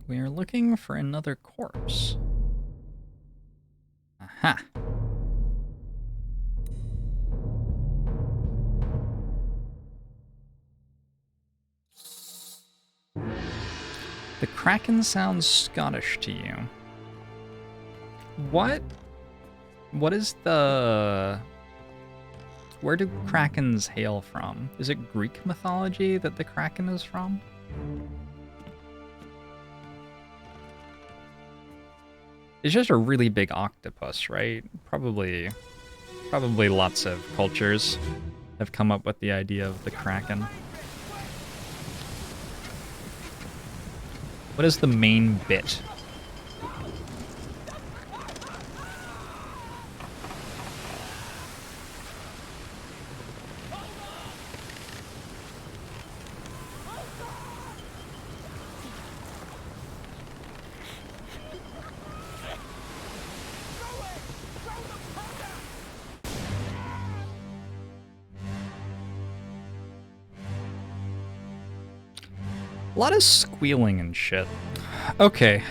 We are looking for another corpse. Aha. The kraken sounds Scottish to you. What is the... where do krakens hail from? Is it Greek mythology that the kraken is from? It's just a really big octopus, right? Probably lots of cultures have come up with the idea of the kraken. What is the main bit? A lot of squealing and shit. Okay.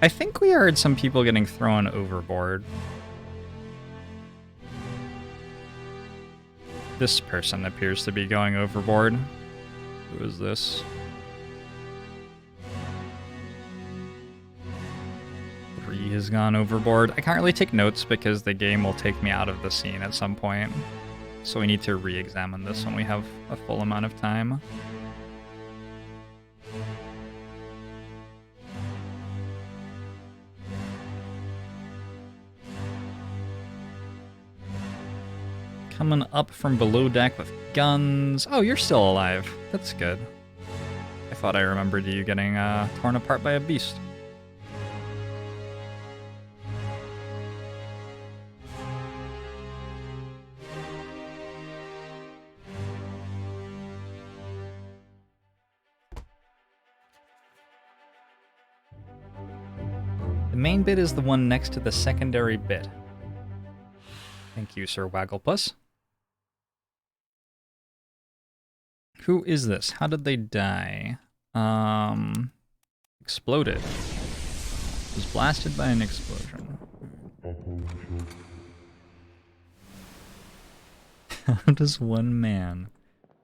I think we heard some people getting thrown overboard. This person appears to be going overboard. Who is this? Three has gone overboard. I can't really take notes because the game will take me out of the scene at some point. So we need to re-examine this when we have a full amount of time. Coming up from below deck with guns. Oh, you're still alive. That's good. I thought I remembered you getting torn apart by a beast. The main bit is the one next to the secondary bit. Thank you, Sir Wagglepuss. Who is this? How did they die? exploded. Was blasted by an explosion. How does one man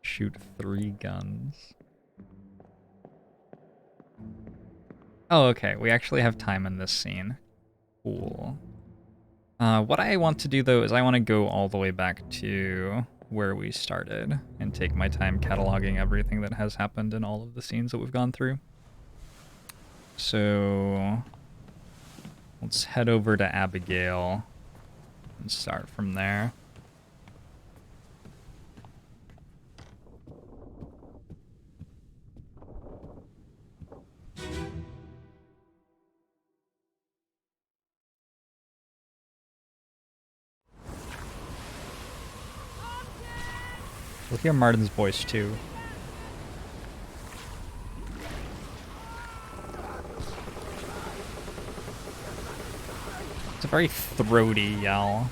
shoot 3 guns? Oh, okay. We actually have time in this scene. Cool. What I want to do, though, is I want to go all the way back to where we started and take my time cataloging everything that has happened in all of the scenes that we've gone through. So let's head over to Abigail and start from there. We'll hear Martin's voice too. It's a very throaty yell.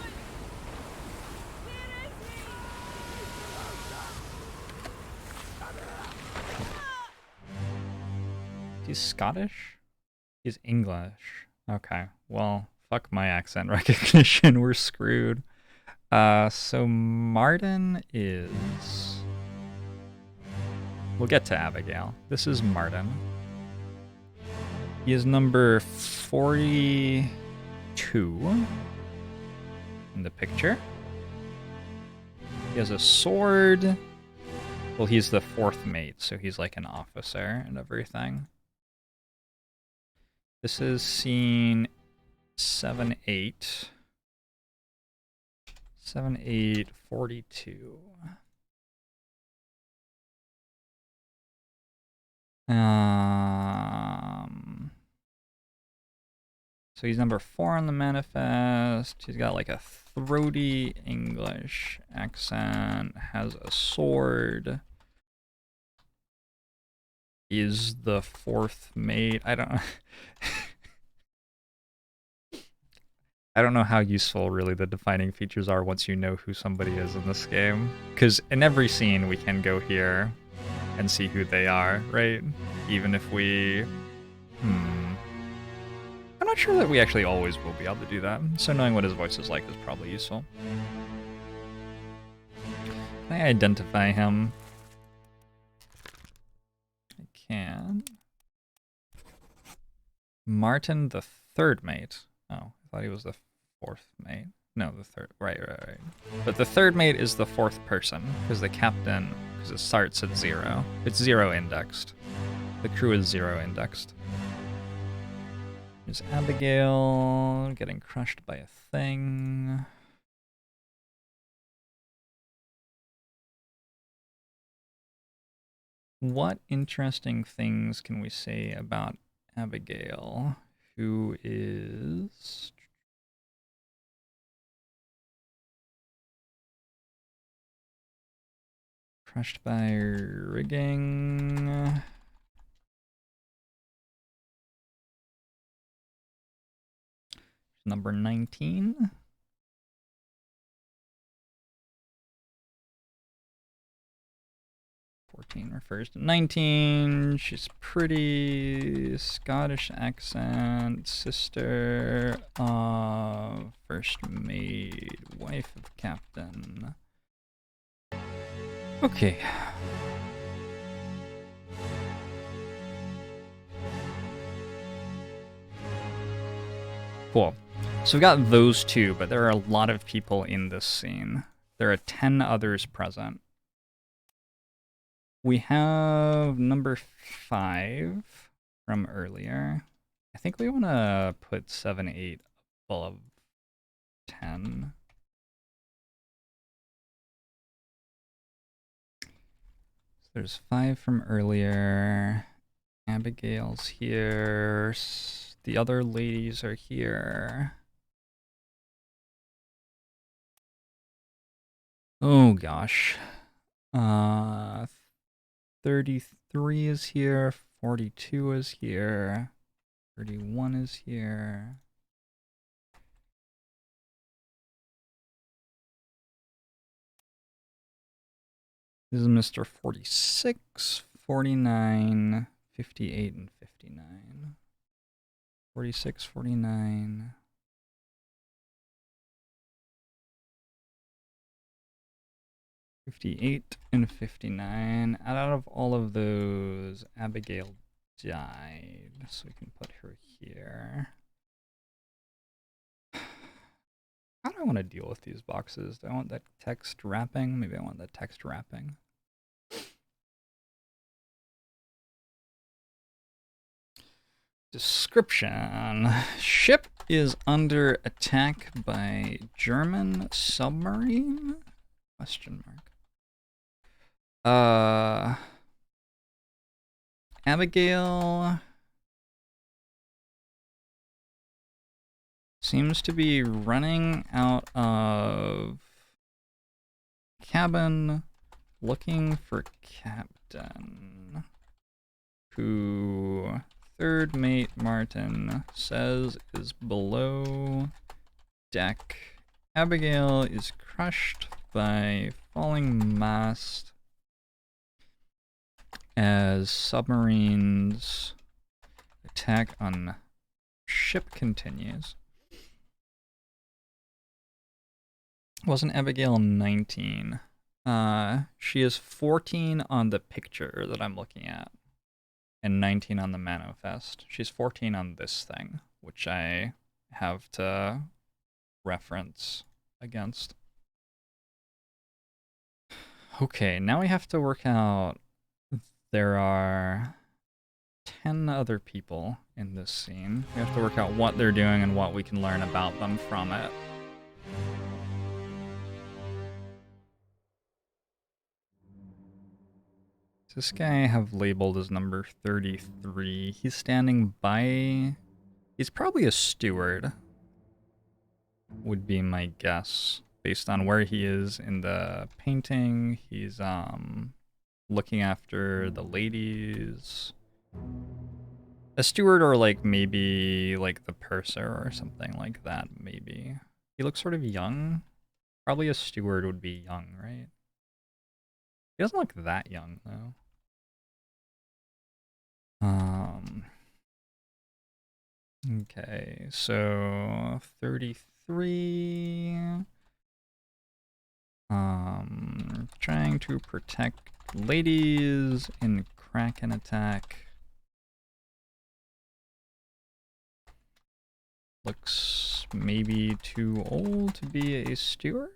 He's Scottish? He's English. Okay, well, fuck my accent recognition. We're screwed. So Martin is... We'll get to Abigail. This is Martin. He is number 42 in the picture. He has a sword. Well, he's the 4th mate, so he's like an officer and everything. This is scene 7-8. 7-8-42. So he's number 4 on the manifest. He's got like a throaty English accent, has a sword. Is the 4th mate. I don't I don't know how useful really the defining features are once you know who somebody is in this game. Because in every scene we can go here and see who they are, right? Even if we... I'm not sure that we actually always will be able to do that. So knowing what his voice is like is probably useful. Can I identify him? I can. Martin, the 3rd mate. Oh, I thought he was the 4th mate. No, the 3rd. Right. But the 3rd mate is the 4th person, because the captain, because it starts at 0. It's 0 indexed. The crew is 0 indexed. There's Abigail getting crushed by a thing. What interesting things can we say about Abigail, who is... crushed by rigging. Number 19. 14 refers to 19. She's pretty. Scottish accent. Sister of first maid. Wife of captain. Okay. Cool. So we've got those two, but there are a lot of people in this scene. There are 10 others present. We have number 5 from earlier. I think we want to put 7, 8 above 10. So there's 5 from earlier. Abigail's here. The other ladies are here. Oh gosh. 33 is here, 42 is here, 31 is here. This is Mr. 46, 49, 58, and 59. 46, 49. $58 and $59. Out of all of those, Abigail died. So we can put her here. How do I want to deal with these boxes? Do I want that text wrapping? Maybe I want that text wrapping. Description. Ship is under attack by German submarine? Question mark. Abigail seems to be running out of cabin looking for captain, who third mate Martin says is below deck. Abigail is crushed by falling mast as submarines attack on ship continues. Wasn't Abigail 19? She is 14 on the picture that I'm looking at, and 19 on the manifest. She's 14 on this thing, which I have to reference against. Okay, now we have to work out. There are 10 other people in this scene. We have to work out what they're doing and what we can learn about them from it. This guy I have labeled as number 33. He's standing by... He's probably a steward, would be my guess. Based on where he is in the painting, he's looking after the ladies. A steward, or like maybe like the purser or something like that, maybe. He looks sort of young. Probably a steward would be young, right? He doesn't look that young, though. Okay, so 33. Trying to protect ladies in kraken attack. Looks maybe too old to be a steward?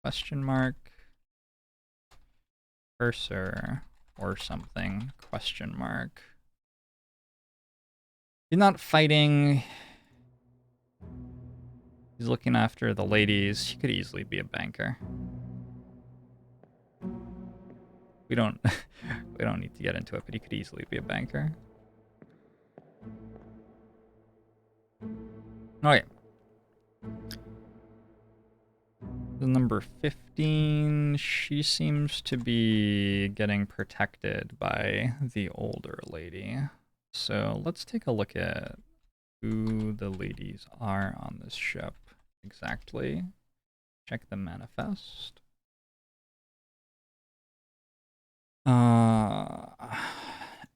Question mark. Purser or something? Question mark. He's not fighting. He's looking after the ladies. He could easily be a banker. We don't we don't need to get into it, but he could easily be a banker. Okay. Number 15, she seems to be getting protected by the older lady. So let's take a look at who the ladies are on this ship exactly. Check the manifest.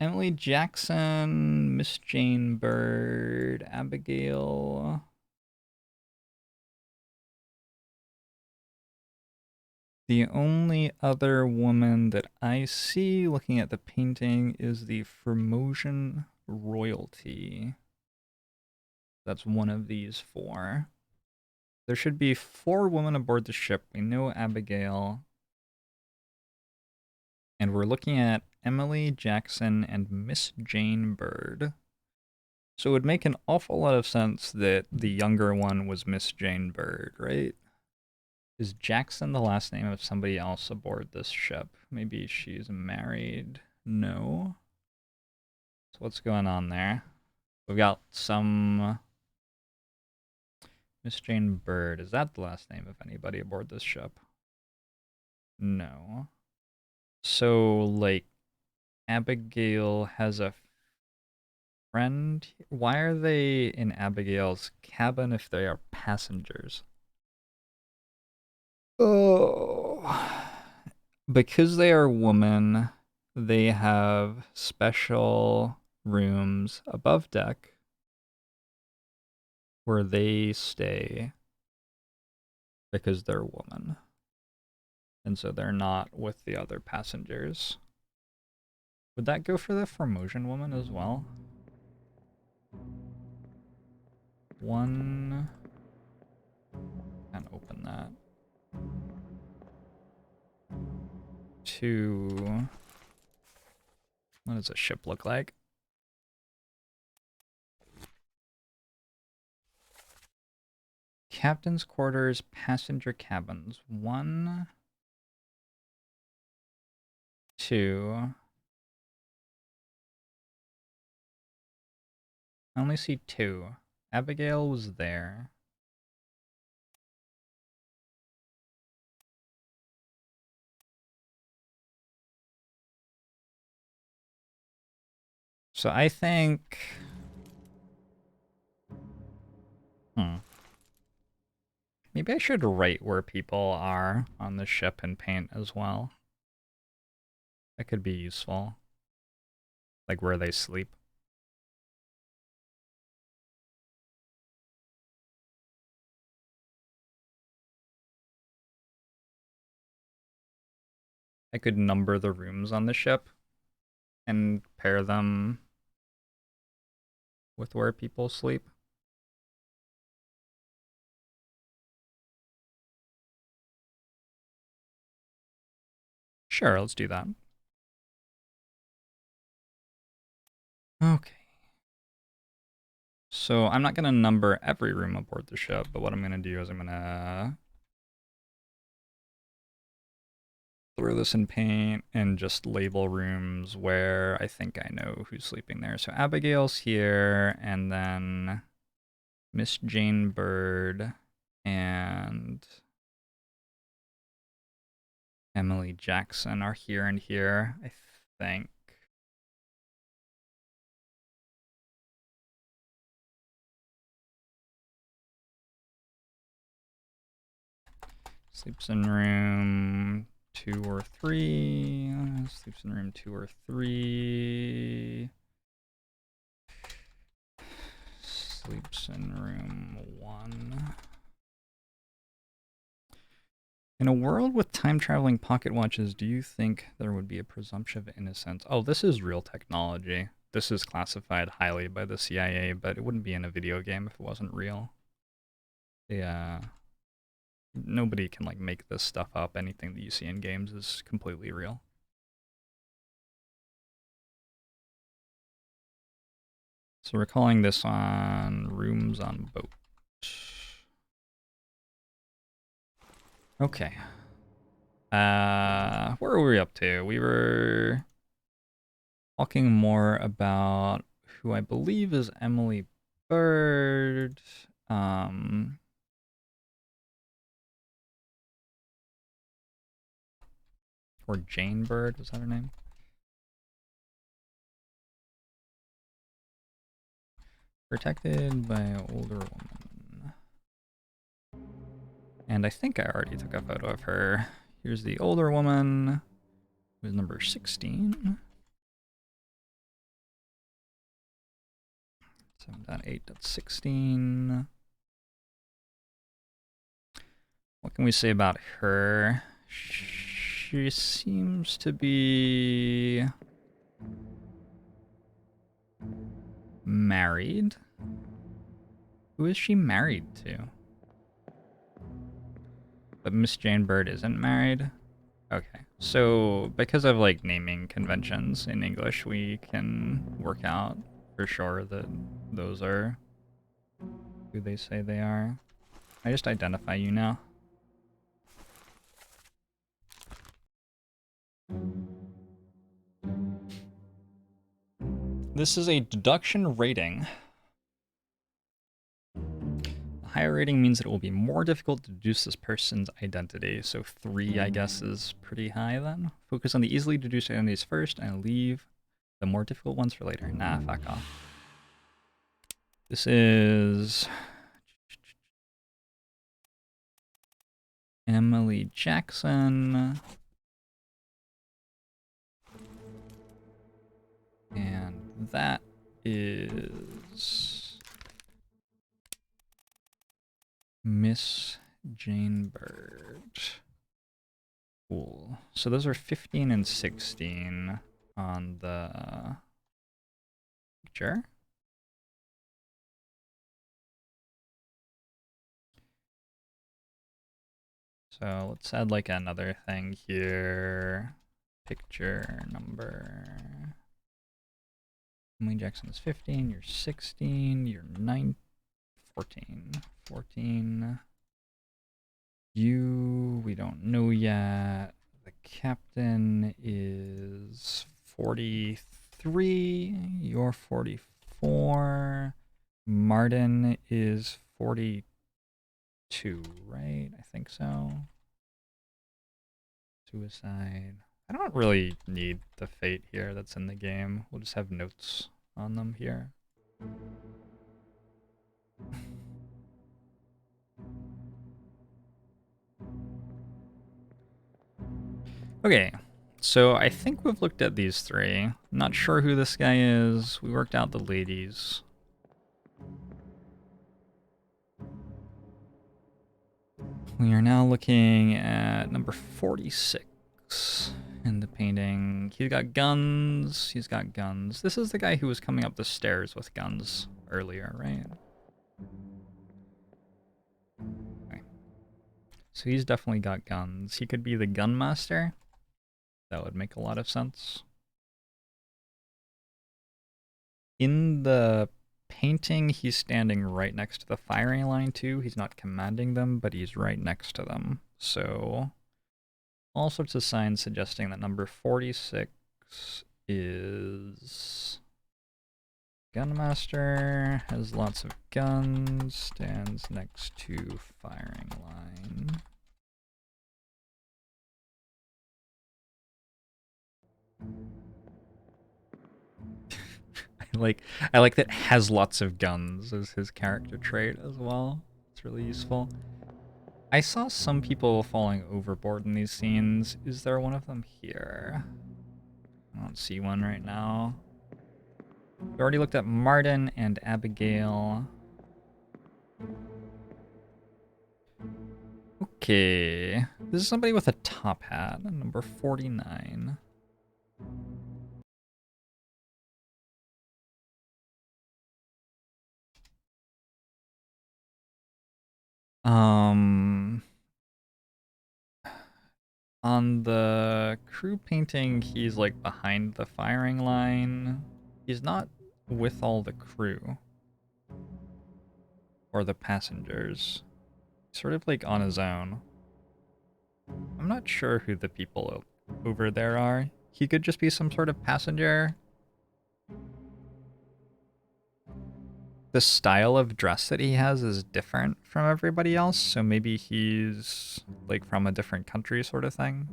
Emily Jackson, Miss Jane Bird, Abigail. The only other woman that I see looking at the painting is the Formosan royalty. That's one of these four. There should be 4 women aboard the ship. We know Abigail. And we're looking at Emily Jackson and Miss Jane Bird. So it would make an awful lot of sense that the younger one was Miss Jane Bird, right? Is Jackson the last name of somebody else aboard this ship? Maybe she's married? No. So what's going on there? We've got some... Miss Jane Bird. Is that the last name of anybody aboard this ship? No. So, like, Abigail has a friend? Why are they in Abigail's cabin if they are passengers? Oh. Because they are women, they have special rooms above deck where they stay because they're a woman. And so they're not with the other passengers. Would that go for the Formosan woman as well? One... Can't open that. Two... What does a ship look like? Captain's quarters, passenger cabins. 1, 2... I only see 2. Abigail was there. So I think... Maybe I should write where people are on the ship and paint as well. That could be useful. Like where they sleep. I could number the rooms on the ship and pair them with where people sleep. Sure, let's do that. Okay. So I'm not going to number every room aboard the ship, but what I'm going to do is I'm going to throw this in paint and just label rooms where I think I know who's sleeping there. So Abigail's here, and then Miss Jane Bird and Emily Jackson are here and here, I think. Sleeps in room 2 or 3. Sleeps in room 2 or 3. Sleeps in room 1. In a world with time-traveling pocket watches, do you think there would be a presumption of innocence? Oh, this is real technology. This is classified highly by the CIA, but it wouldn't be in a video game if it wasn't real. Yeah. Nobody can, like, make this stuff up. Anything that you see in games is completely real. So we're calling this on rooms on boat. Okay. Where were we up to? We were talking more about who I believe is Emily Bird. Or Jane Bird, was that her name? Protected by an older woman. And I think I already took a photo of her. Here's the older woman, who's number 16. 7.8.16. What can we say about her? She seems to be married. Who is she married to? But Miss Jane Bird isn't married? Okay. So, because of, like, naming conventions in English, we can work out for sure that those are who they say they are. I just identify you now. This is a deduction rating. A higher rating means that it will be more difficult to deduce this person's identity. So 3, I guess, is pretty high then. Focus on the easily deduced identities first and leave the more difficult ones for later. Nah, fuck off. This is Emily Jackson. And that is Miss Jane Bird. Cool. So those are 15 and 16 on the picture. So let's add like another thing here. Picture number. Emily Jackson is 15, you're 16, you're 9, 14. 14. You, we don't know yet. The captain is 43, you're 44. Martin is 42, right? I think so. Suicide. I don't really need the fate here that's in the game. We'll just have notes on them here. Okay, so I think we've looked at these three. Not sure who this guy is. We worked out the ladies. We are now looking at number 46 in the painting. He's got guns. He's got guns. This is the guy who was coming up the stairs with guns earlier, right? Okay. So he's definitely got guns. He could be the gun master. That would make a lot of sense. In the painting, he's standing right next to the firing line too. He's not commanding them, but he's right next to them. So all sorts of signs suggesting that number 46 is gunmaster, has lots of guns, stands next to firing line. I like that has lots of guns as his character trait as well. It's really useful. I saw some people falling overboard in these scenes. Is there one of them here? I don't see one right now. We already looked at Martin and Abigail. Okay. This is somebody with a top hat, number 49. On the crew painting, he's like behind the firing line. He's not with all the crew or the passengers. He's sort of like on his own. I'm not sure who the people over there are. He could just be some sort of passenger. The style of dress that he has is different from everybody else, so maybe he's like from a different country sort of thing.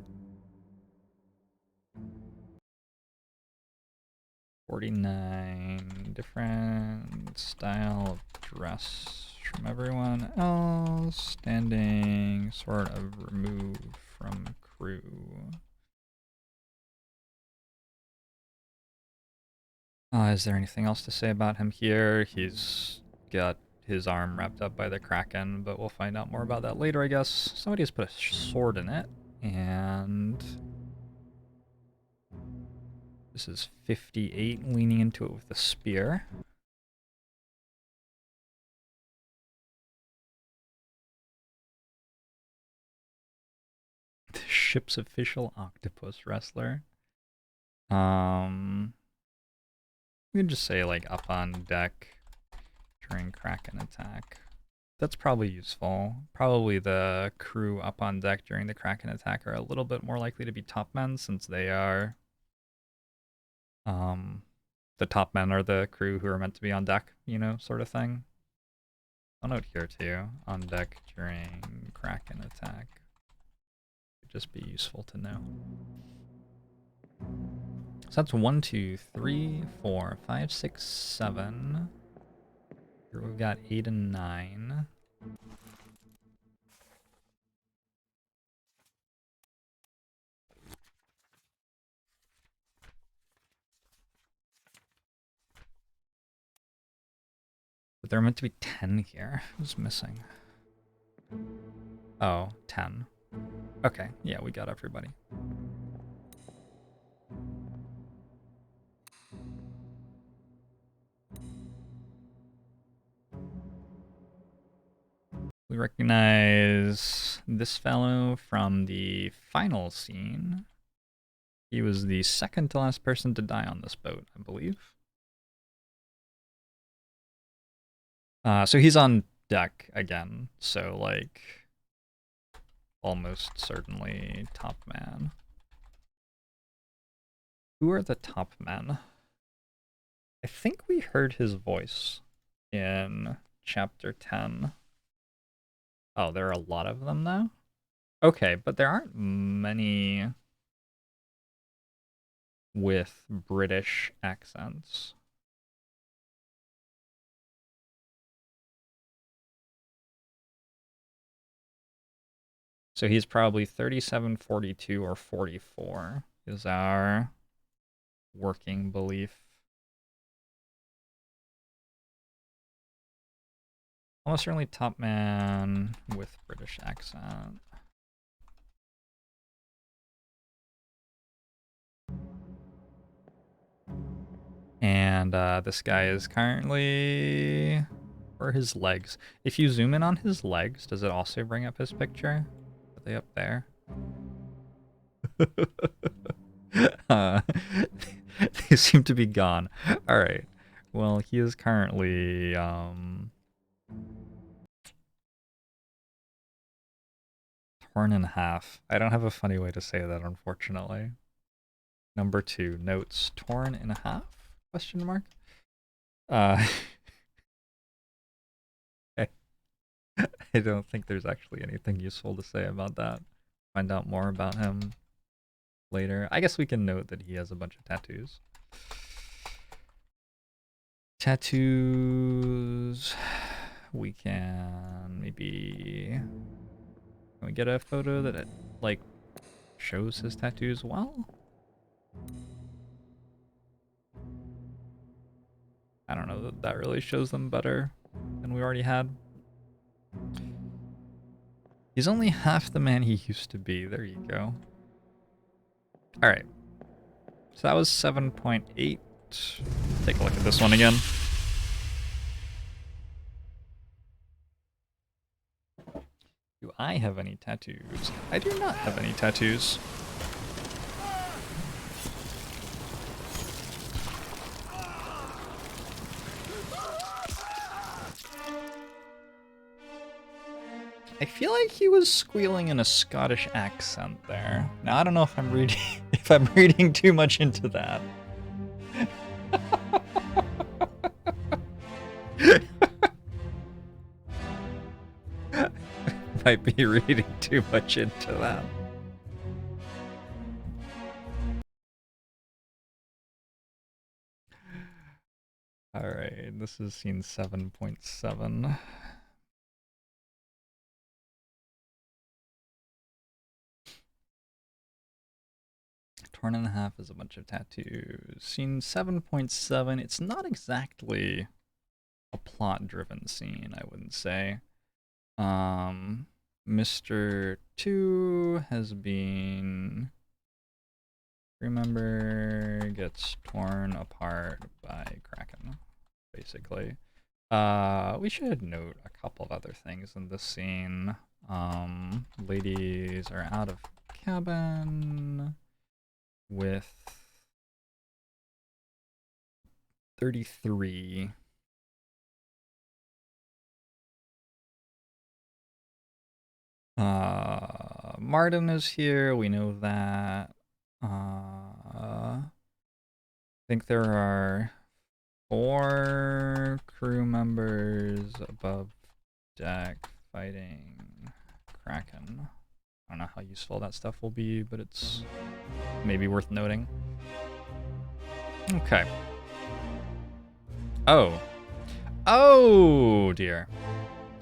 49, different style of dress from everyone else, standing sort of removed from crew. Is there anything else to say about him here? He's got his arm wrapped up by the kraken, but we'll find out more about that later, I guess. Somebody has put a sword in it, and this is 58, leaning into it with a spear. The ship's official octopus wrestler. We can just say like up on deck during kraken attack. That's probably useful. Probably the crew up on deck during the kraken attack are a little bit more likely to be top men, since they are the top men are the crew who are meant to be on deck, you know, sort of thing. I'll note here too, on deck during kraken attack. Would just be useful to know. So that's 1, 2, 3, 4, 5, 6, 7. Here we've got 8 and 9. But there are meant to be 10 here. Who's missing? Oh, 10. Okay, yeah, we got everybody. We recognize this fellow from the final scene. He was the second to last person to die on this boat, I believe. So he's on deck again, so like almost certainly top man. Who are the top men? I think we heard his voice in chapter 10. Oh, there are a lot of them now? Okay, but there aren't many with British accents. So he's probably 37, 42, or 44 is our working belief. Almost certainly top man with British accent. And this guy is currently... Or his legs. If you zoom in on his legs, does it also bring up his picture? Are they up there? They seem to be gone. Alright. Well, he is currently... torn in half. I don't have a funny way to say that, unfortunately. Number 2, notes torn in half? Question mark. I don't think there's actually anything useful to say about that. Find out more about him later. I guess we can note that he has a bunch of tattoos. Tattoos. We can maybe... Can we get a photo that, like, shows his tattoos well? I don't know that that really shows them better than we already had. He's only half the man he used to be. There you go. Alright. So that was 7.8. Take a look at this one again. Do I have any tattoos? I do not have any tattoos. I feel like he was squealing in a Scottish accent there. Now I don't know if I'm reading if I'm reading too much into that. Might be reading too much into that. Alright, this is scene 7.7. Torn in half is a bunch of tattoos. Scene 7.7, it's not exactly a plot-driven scene, I wouldn't say. Mr. 2 has been... Remember, gets torn apart by Kraken, basically. We should note a couple of other things in this scene. Ladies are out of cabin with 33. Martin is here, we know that. I think there are 4 crew members above deck fighting Kraken. I don't know how useful that stuff will be, but it's maybe worth noting. Okay. Oh. Oh dear.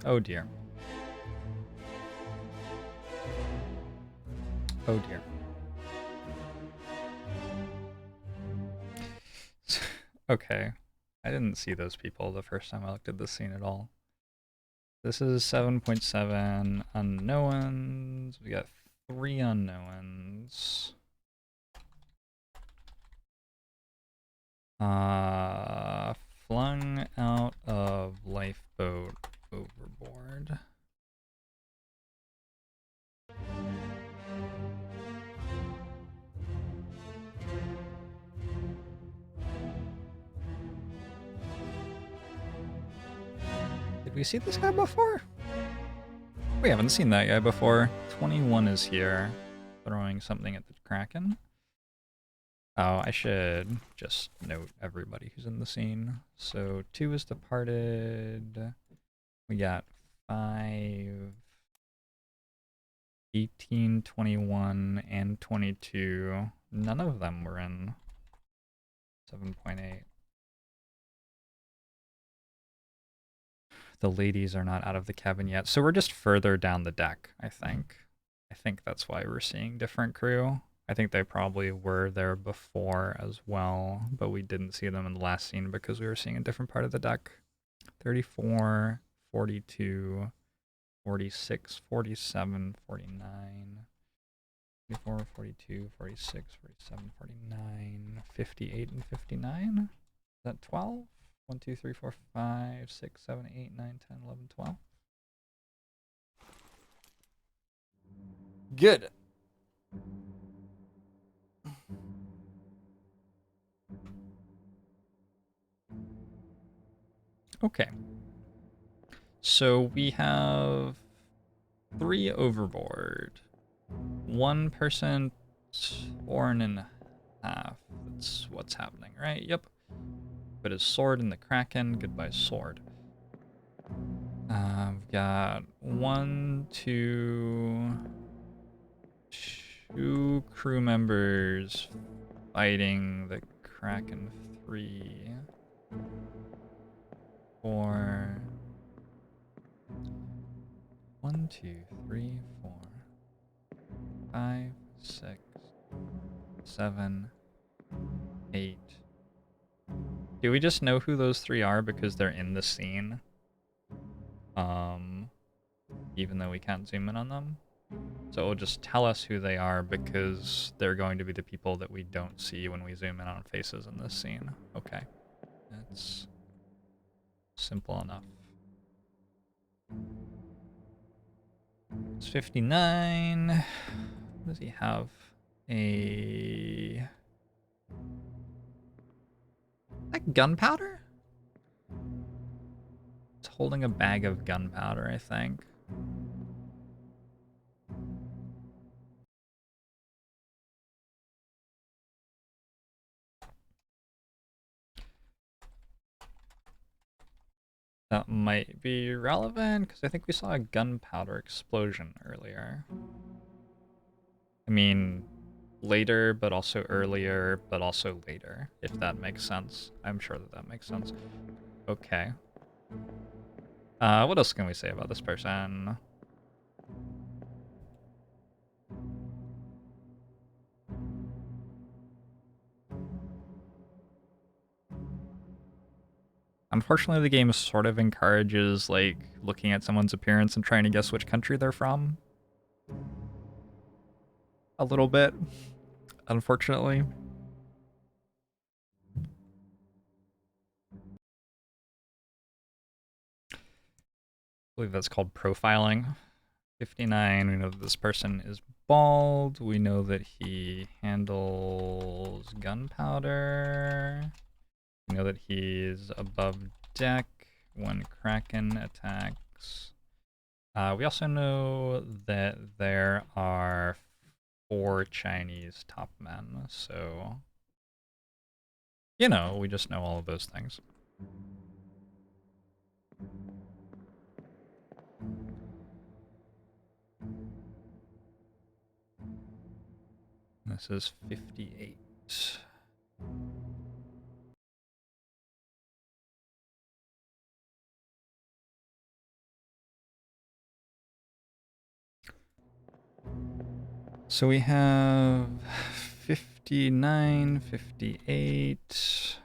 Oh dear. Oh dear. Okay. I didn't see those people the first time I looked at this scene at all. This is 7.7 unknowns. We got 3 unknowns. Flung out of lifeboat overboard. Did we see this guy before? We haven't seen that guy before. 21 is here, throwing something at the kraken. Oh, I should just note everybody who's in the scene. So 2 is departed. We got 5, 18, 21, and 22. None of them were in 7.8. The ladies are not out of the cabin yet. So we're just further down the deck, I think. I think that's why we're seeing different crew. I think they probably were there before as well, but we didn't see them in the last scene because we were seeing a different part of the deck. 34, 42, 46, 47, 49, 44, 42, 46, 47, 49, 58, and 59? Is that 12? 1, 2, 3, 4, 5, 6, 7, 8, 9, 10, 11, 12. Good. Okay. So we have 3 overboard. 1 person, 4.5. That's what's happening, right? Yep. Put his sword in the kraken. Goodbye, sword. We've got 1, 2 crew members fighting the kraken. 3, 4. 1, 2, 3, 4, 5, 6, 7, 8. Do we just know who those 3 are because they're in the scene? Even though we can't zoom in on them? So it'll just tell us who they are because they're going to be the people that we don't see when we zoom in on faces in this scene. Okay. That's simple enough. It's 59. What does he have? Like gunpowder? It's holding a bag of gunpowder, I think. That might be relevant, because I think we saw a gunpowder explosion earlier. I mean, later, but also earlier, but also later, if that makes sense. I'm sure that that makes sense. Okay. What else can we say about this person? Unfortunately, the game sort of encourages, like, looking at someone's appearance and trying to guess which country they're from. A little bit, unfortunately. I believe that's called profiling. 59, we know that this person is bald. We know that he handles gunpowder. We know that he's above deck when Kraken attacks. We also know that there are 4 Chinese top men, so, you know, we just know all of those things. This is 58. So we have 59, 58.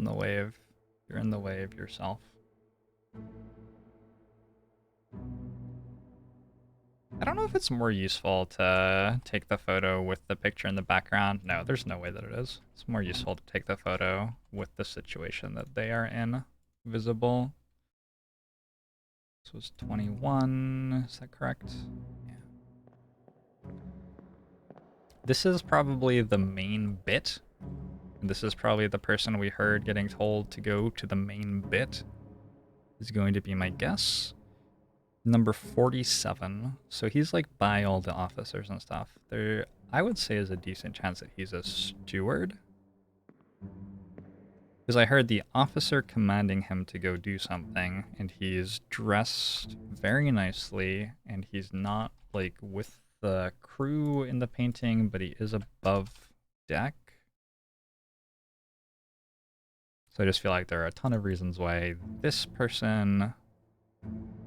in the way of yourself. I don't know if it's more useful to take the photo with the picture in the background. No, there's no way that it is. It's more useful to take the photo with the situation that they are in visible. This was 21, is that correct? Yeah. This is probably the main bit. This is probably the person we heard getting told to go to the main bit, is going to be my guess. Number 47. So he's like by all the officers and stuff. There, I would say, is a decent chance that he's a steward. Because I heard the officer commanding him to go do something, and he's dressed very nicely, and he's not like with the crew in the painting, but he is above deck. So I just feel like there are a ton of reasons why this person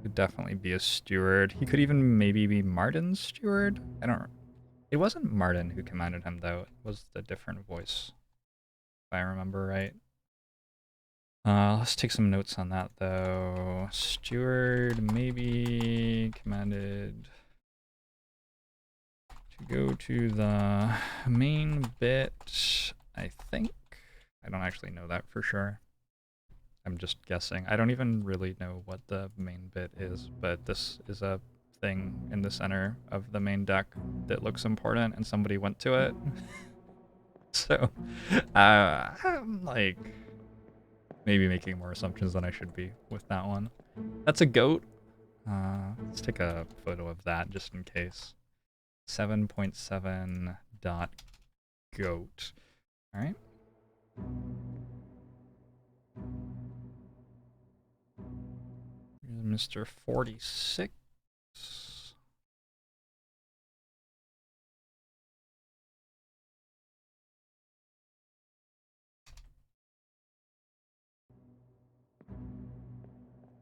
could definitely be a steward. He could even maybe be Martin's steward. I don't... It wasn't Martin who commanded him, though. It was the different voice, if I remember right. Let's take some notes on that, though. Steward maybe commanded to go to the main bit, I think. I don't actually know that for sure. I'm just guessing. I don't even really know what the main bit is, but this is a thing in the center of the main deck that looks important, and somebody went to it. So, I'm like maybe making more assumptions than I should be with that one. That's a goat. Let's take a photo of that just in case. 7.7 dot goat. All right. Mr. 46.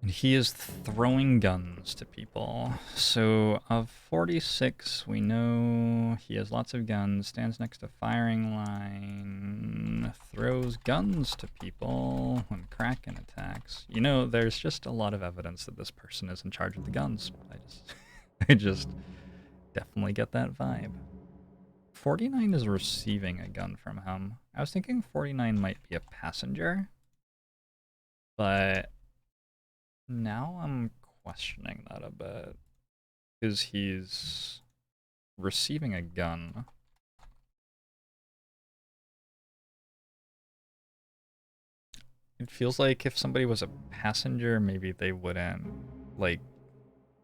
And he is throwing guns to people. So of 46, we know he has lots of guns, stands next to firing line, throws guns to people when Kraken attacks. You know, there's just a lot of evidence that this person is in charge of the guns. I just definitely get that vibe. 49 is receiving a gun from him. I was thinking 49 might be a passenger, but now I'm questioning that a bit, because he's receiving a gun. It feels like if somebody was a passenger, maybe they wouldn't, like,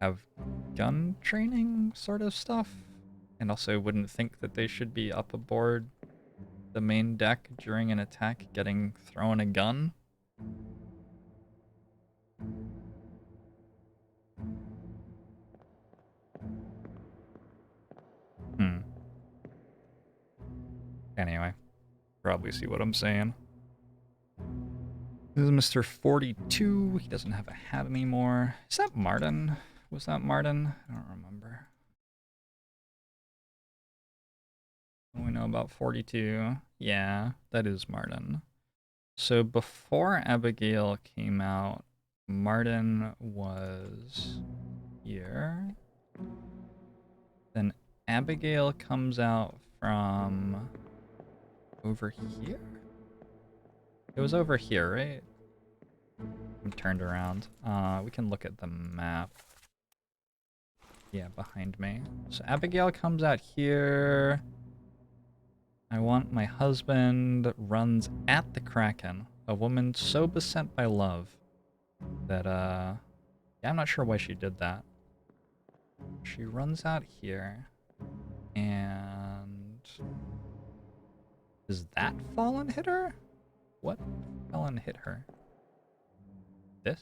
have gun training sort of stuff, and also wouldn't think that they should be up aboard the main deck during an attack getting thrown a gun. Anyway, probably see what I'm saying. This is Mr. 42. He doesn't have a hat anymore. Is that Martin? Was that Martin? I don't remember. What do we know about 42? Yeah, that is Martin. So before Abigail came out, Martin was here. Then Abigail comes out from over here? It was over here, right? I'm turned around. We can look at the map. Yeah, behind me. So Abigail comes out here. I want my husband runs at the Kraken. A woman so beset by love that, yeah, I'm not sure why she did that. She runs out here. And does that fall and hit her? What fell and hit her? This?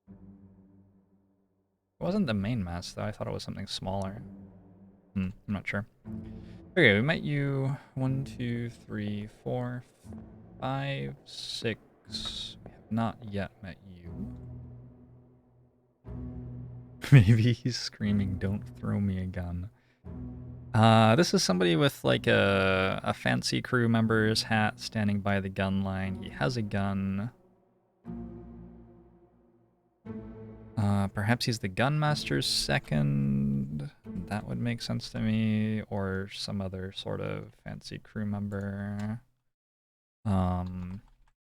It wasn't the main mast, though. I thought it was something smaller. I'm not sure. Okay, we met you 1, 2, 3, 4, 5, 6. We have not yet met you. Maybe he's screaming, "Don't throw me a gun." This is somebody with like a fancy crew member's hat standing by the gun line. He has a gun. Perhaps he's the gunmaster's second. That would make sense to me. Or some other sort of fancy crew member.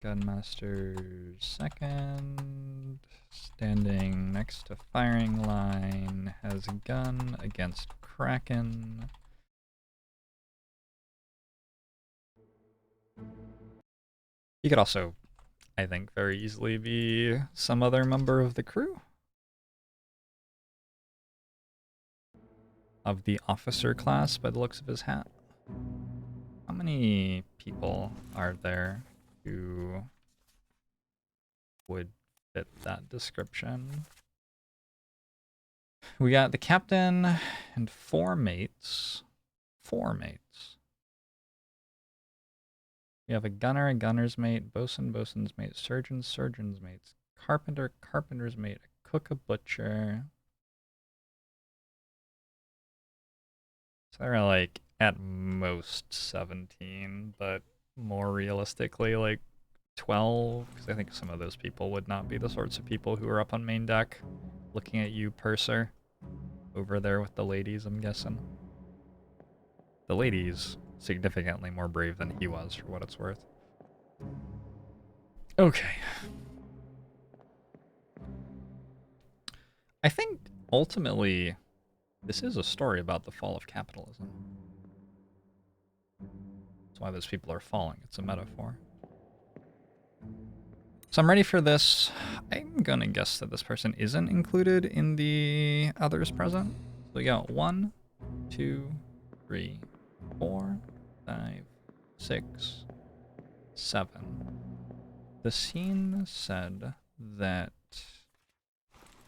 Gunmaster's second. Standing next to firing line. Has a gun against kraken. He could also, I think, very easily be some other member of the crew. Of the officer class, by the looks of his hat. How many people are there who would fit that description? We got the captain and 4 mates. 4 mates. We have a gunner, a gunner's mate, bosun, bosun's mate, surgeon, surgeon's mates, carpenter, carpenter's mate, a cook, a butcher. So there are like at most 17, but more realistically like 12, because I think some of those people would not be the sorts of people who are up on main deck looking at you, purser, over there with the ladies, I'm guessing. The ladies significantly more brave than he was, for what it's worth. Okay. I think ultimately this is a story about the fall of capitalism. That's why those people are falling. It's a metaphor. So I'm ready for this. I'm gonna guess that this person isn't included in the others present. So we got 1, 2, 3, 4, 5, 6, 7. The scene said that...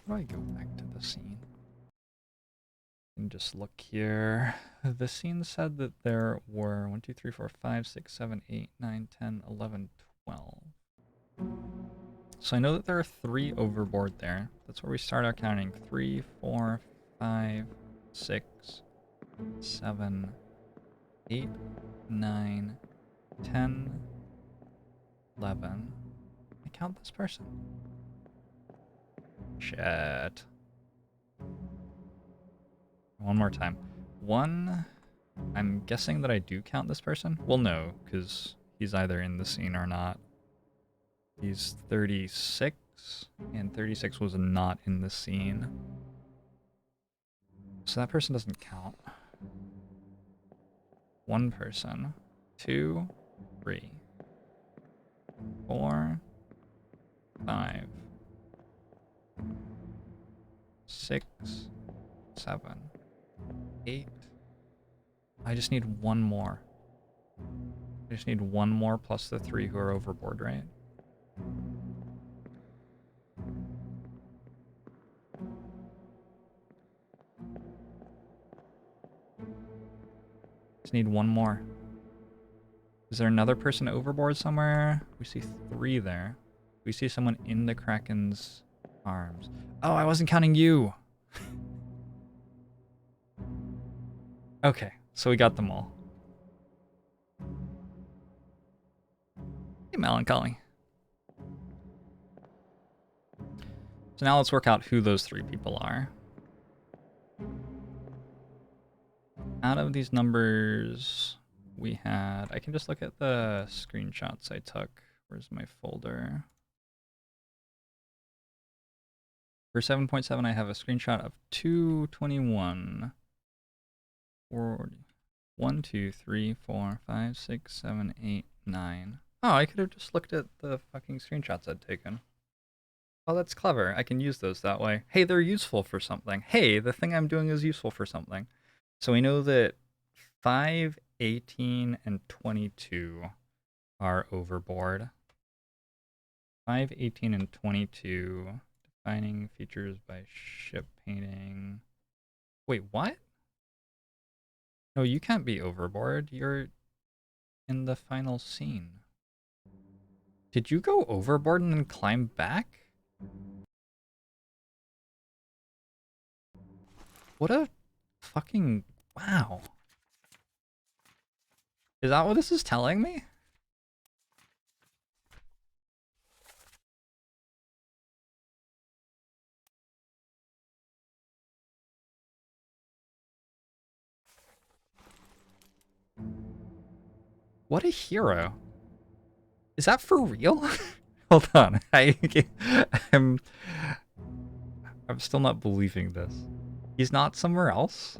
How do I go back to the scene? And just look here. The scene said that there were 1, 2, 3, 4, 5, 6, 7, 8, 9, 10, 11, 12. So I know that there are 3 overboard there. That's where we start our counting. 3, 4, 5, 6, 7, 8, 9, 10, 11. I count this person. Shit. One more time. 1, I'm guessing that I do count this person. Well, no, because he's either in the scene or not. He's 36, and 36 was not in the scene. So that person doesn't count. 1 person. 2, 3, 4, 5, 6, 7, 8. I just need 1 more. I just need 1 more plus the 3 who are overboard, right? Just need 1 more. Is there another person overboard somewhere? We see 3 there. We see someone in the Kraken's arms. Oh, I wasn't counting you! Okay, so we got them all. Hey, Melancholy. So now let's work out who those 3 people are. Out of these numbers we had... I can just look at the screenshots I took. Where's my folder? For 7.7, I have a screenshot of 221. 40. 1, 2, 3, 4, 5, 6, 7, 8, 9. Oh, I could have just looked at the fucking screenshots I'd taken. Oh, that's clever. I can use those that way. Hey, they're useful for something. Hey, the thing I'm doing is useful for something. So we know that 5, 18, and 22 are overboard. 5, 18, and 22. Defining features by ship painting. Wait, what? No, you can't be overboard. You're in the final scene. Did you go overboard and then climb back? What a fucking... Wow. Is that what this is telling me? What a hero. Is that for real? Hold on. I'm still not believing this. He's not somewhere else?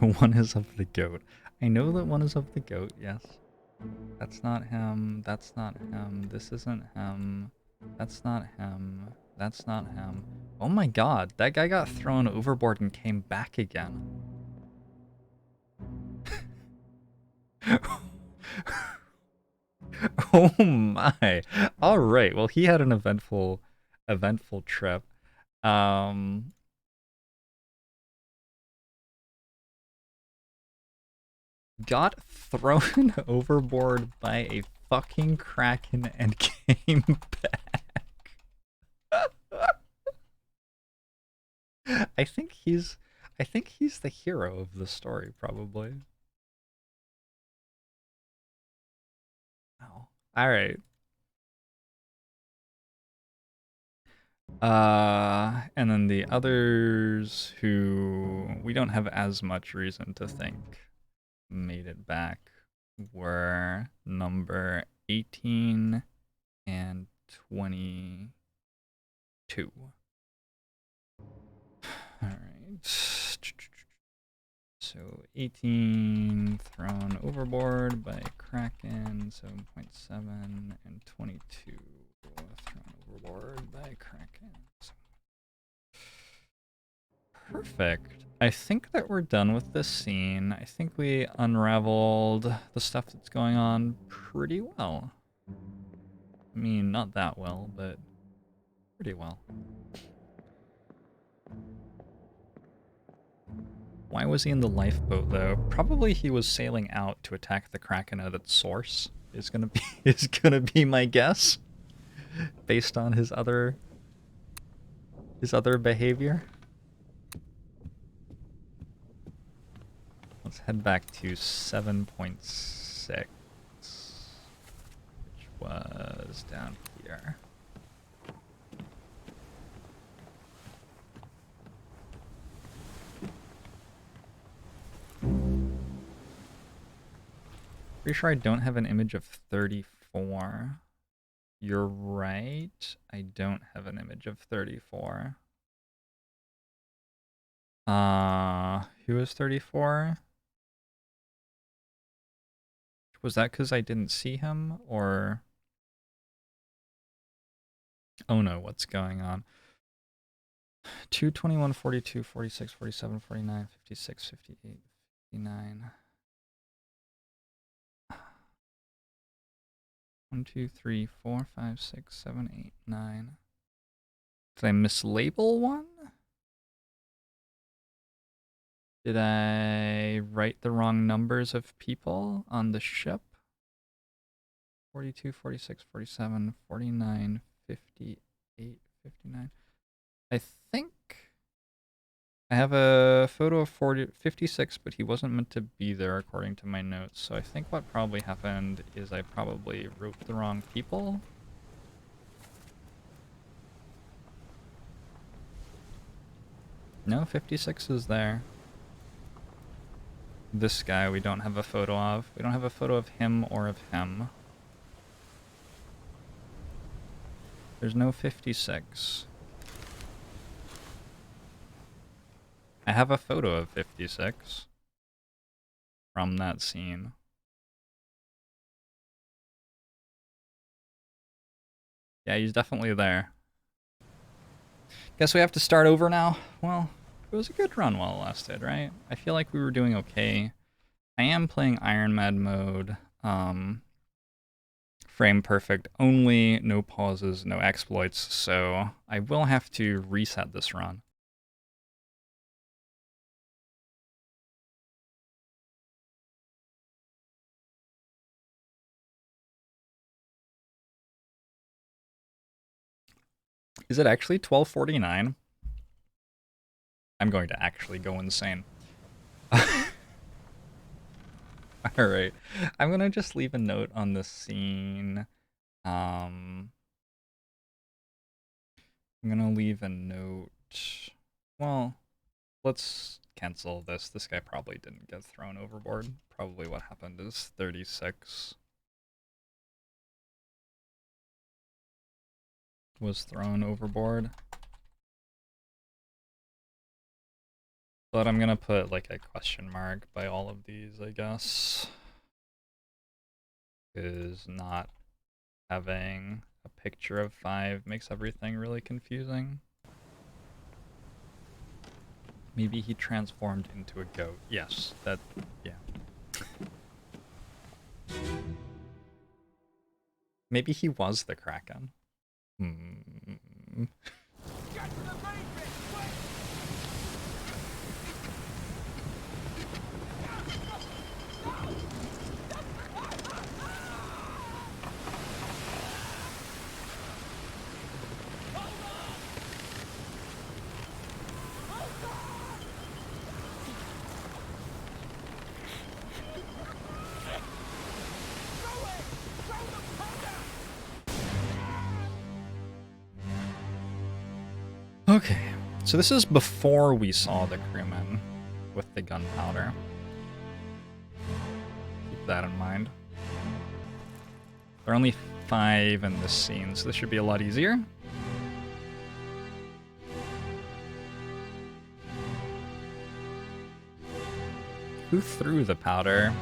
One is of the goat. I know that one is of the goat, yes. That's not him. That's not him. This isn't him. That's not him. That's not him. Oh my god, that guy got thrown overboard and came back again. Oh my. All right. Well, he had an eventful trip. Got thrown overboard by a fucking kraken and came back. I think he's the hero of the story, probably. Oh. All right. And then the others who we don't have as much reason to think made it back were number 18 and 22. All right. So 18 thrown overboard by kraken, 7.7, and 22 thrown overboard by kraken. Perfect. I think that we're done with this scene. I think we unraveled the stuff that's going on pretty well. I mean, not that well, but pretty well. Why was he in the lifeboat though? Probably he was sailing out to attack the kraken at its source. Is gonna be my guess, based on his other behavior. Let's head back to 7.6, which was down here. Pretty sure I don't have an image of 34. You're right. I don't have an image of 34. Who is 34? Was that because I didn't see him, or... Oh no, what's going on? 2, 21, 42, 46, 47, 49, 56, 58, 59. 1, 2, 3, 4, 5, 6, 7, 8, 9. Did I mislabel one? Did I write the wrong numbers of people on the ship? 42, 46, 47, 49, 58, 59. I think I have a photo of 56, but he wasn't meant to be there according to my notes. So I think what probably happened is I probably wrote the wrong people. No, 56 is there. This guy we don't have a photo of. We don't have a photo of him or of him. There's no 56. I have a photo of 56 from that scene. Yeah, he's definitely there. Guess we have to start over now. Well, it was a good run while it lasted, right? I feel like we were doing okay. I am playing Iron Mad mode. Frame perfect only, no pauses, no exploits, so I will have to reset this run. Is it actually 12:49? I'm going to actually go insane. Alright. I'm gonna just leave a note on the scene. I'm gonna leave a note. Well, let's cancel this. This guy probably didn't get thrown overboard. Probably what happened is 36 was thrown overboard. But I'm gonna put like a question mark by all of these, I guess. Because not having a picture of 5 makes everything really confusing. Maybe he transformed into a goat. Yes, that, yeah. Maybe he was the Kraken. Okay, so this is before we saw the crewmen with the gunpowder. Keep that in mind. There are only 5 in this scene, so this should be a lot easier. Who threw the powder?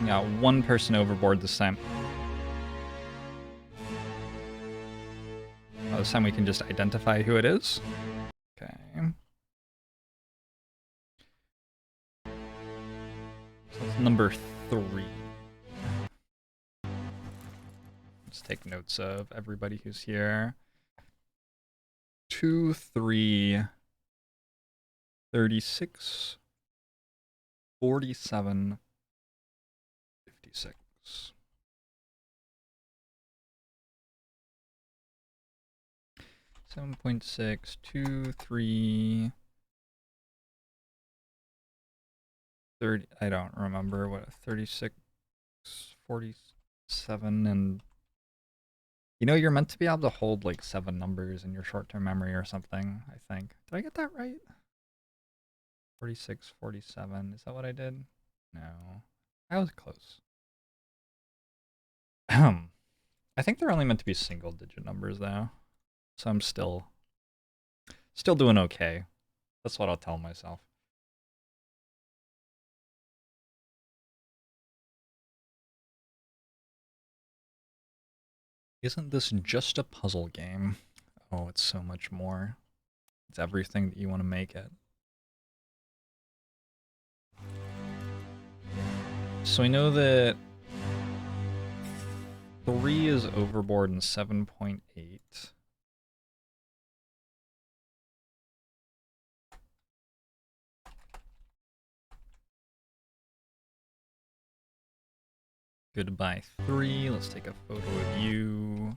Yeah, 1 person overboard this time. Oh, this time we can just identify who it is. Okay. So it's number 3. Let's take notes of everybody who's here. 2, 3, 36, 47, 56. 7.6, 2, 3, 30. I don't remember what 36, 47, and you know you're meant to be able to hold like 7 numbers in your short-term memory or something. I think. Did I get that right? 46, 47. Is that what I did? No, I was close. I think they're only meant to be single-digit numbers though. So I'm still doing okay. That's what I'll tell myself. Isn't this just a puzzle game? Oh, it's so much more. It's everything that you want to make it. So we know that 3 is overboard in 7.8. Goodbye 3. Let's take a photo of you.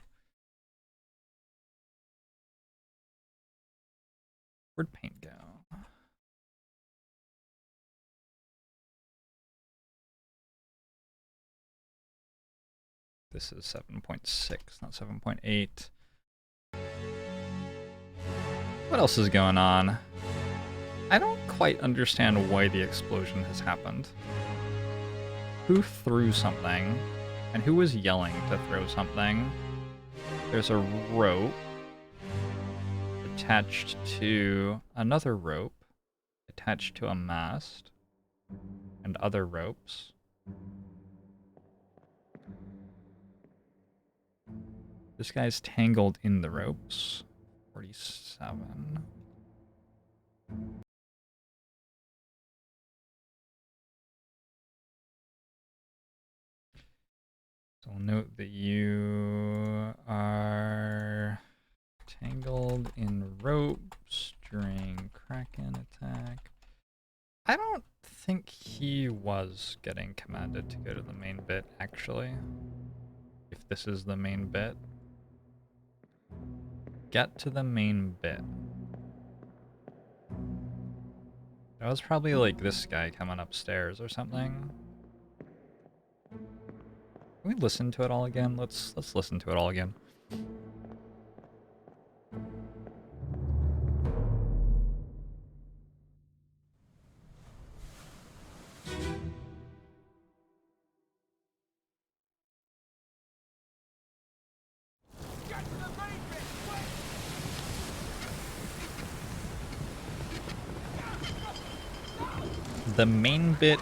Where'd paint go? This is 7.6, not 7.8. What else is going on? I don't quite understand why the explosion has happened. Who threw something? And who was yelling to throw something? There's a rope attached to another rope attached to a mast and other ropes. This guy's tangled in the ropes. 47. So note that you are tangled in ropes during kraken attack. I don't think he was getting commanded to go to the main bit, actually. If this is the main bit. Get to the main bit. That was probably like this guy coming upstairs or something. Can we listen to it all again? Let's listen to it all again. The main bit.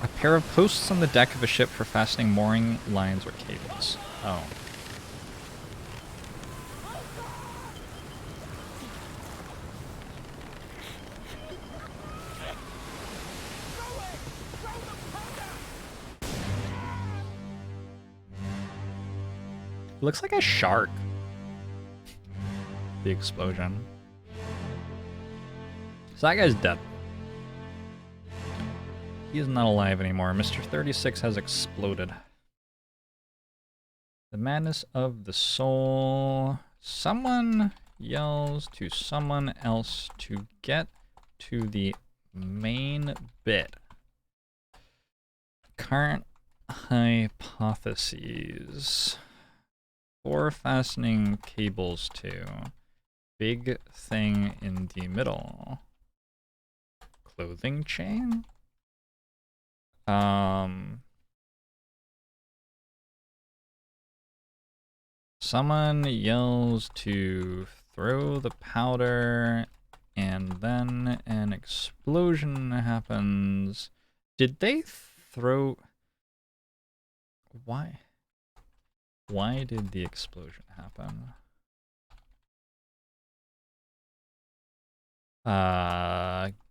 A pair of posts on the deck of a ship for fastening mooring lines or cables. Oh. It looks like a shark. The explosion. So that guy's dead. He is not alive anymore. Mr. 36 has exploded. The madness of the soul. Someone yells to someone else to get to the main bit. Current hypotheses. 4 fastening cables to. Big thing in the middle. Clothing chain? Someone yells to throw the powder, and then an explosion happens. Did they throw... Why? Why did the explosion happen?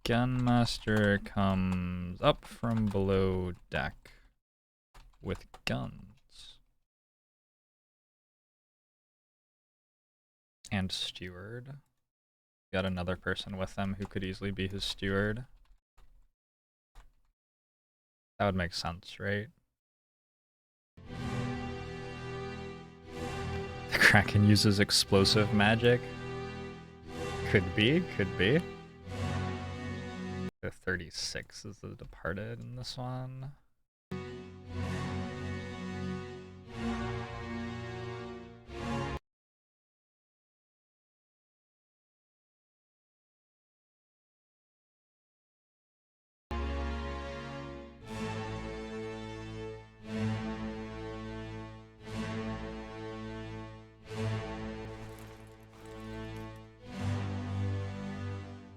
Gunmaster comes up from below deck with guns. And steward. Got another person with them who could easily be his steward. That would make sense, right? The Kraken uses explosive magic. Could be, could be. The 36 is the departed in this one.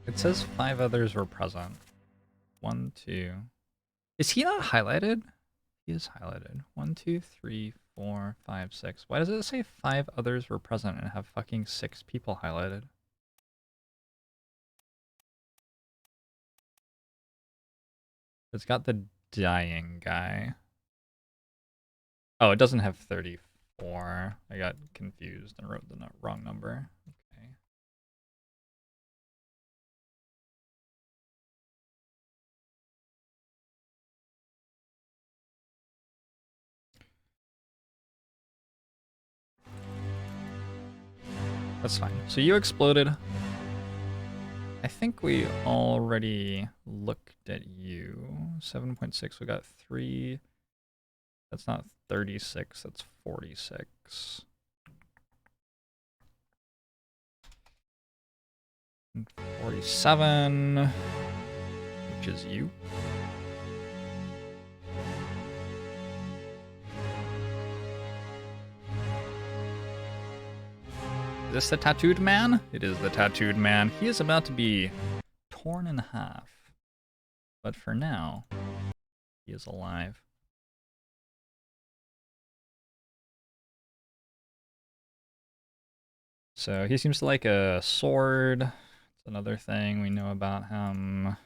It says 5 others were present. 1, 2. Is he not highlighted? He is highlighted. 1, 2, 3, 4, 5, 6. Why does it say 5 others were present and have fucking 6 people highlighted? It's got the dying guy. Oh, it doesn't have 34. I got confused and wrote the wrong number. Okay. That's fine. So you exploded. I think we already looked at you. 7.6, we got 3. That's not 36, that's 46. And 47, which is you. Is this the tattooed man? It is the tattooed man. He is about to be torn in half. But for now, he is alive. So he seems to like a sword. It's another thing we know about him.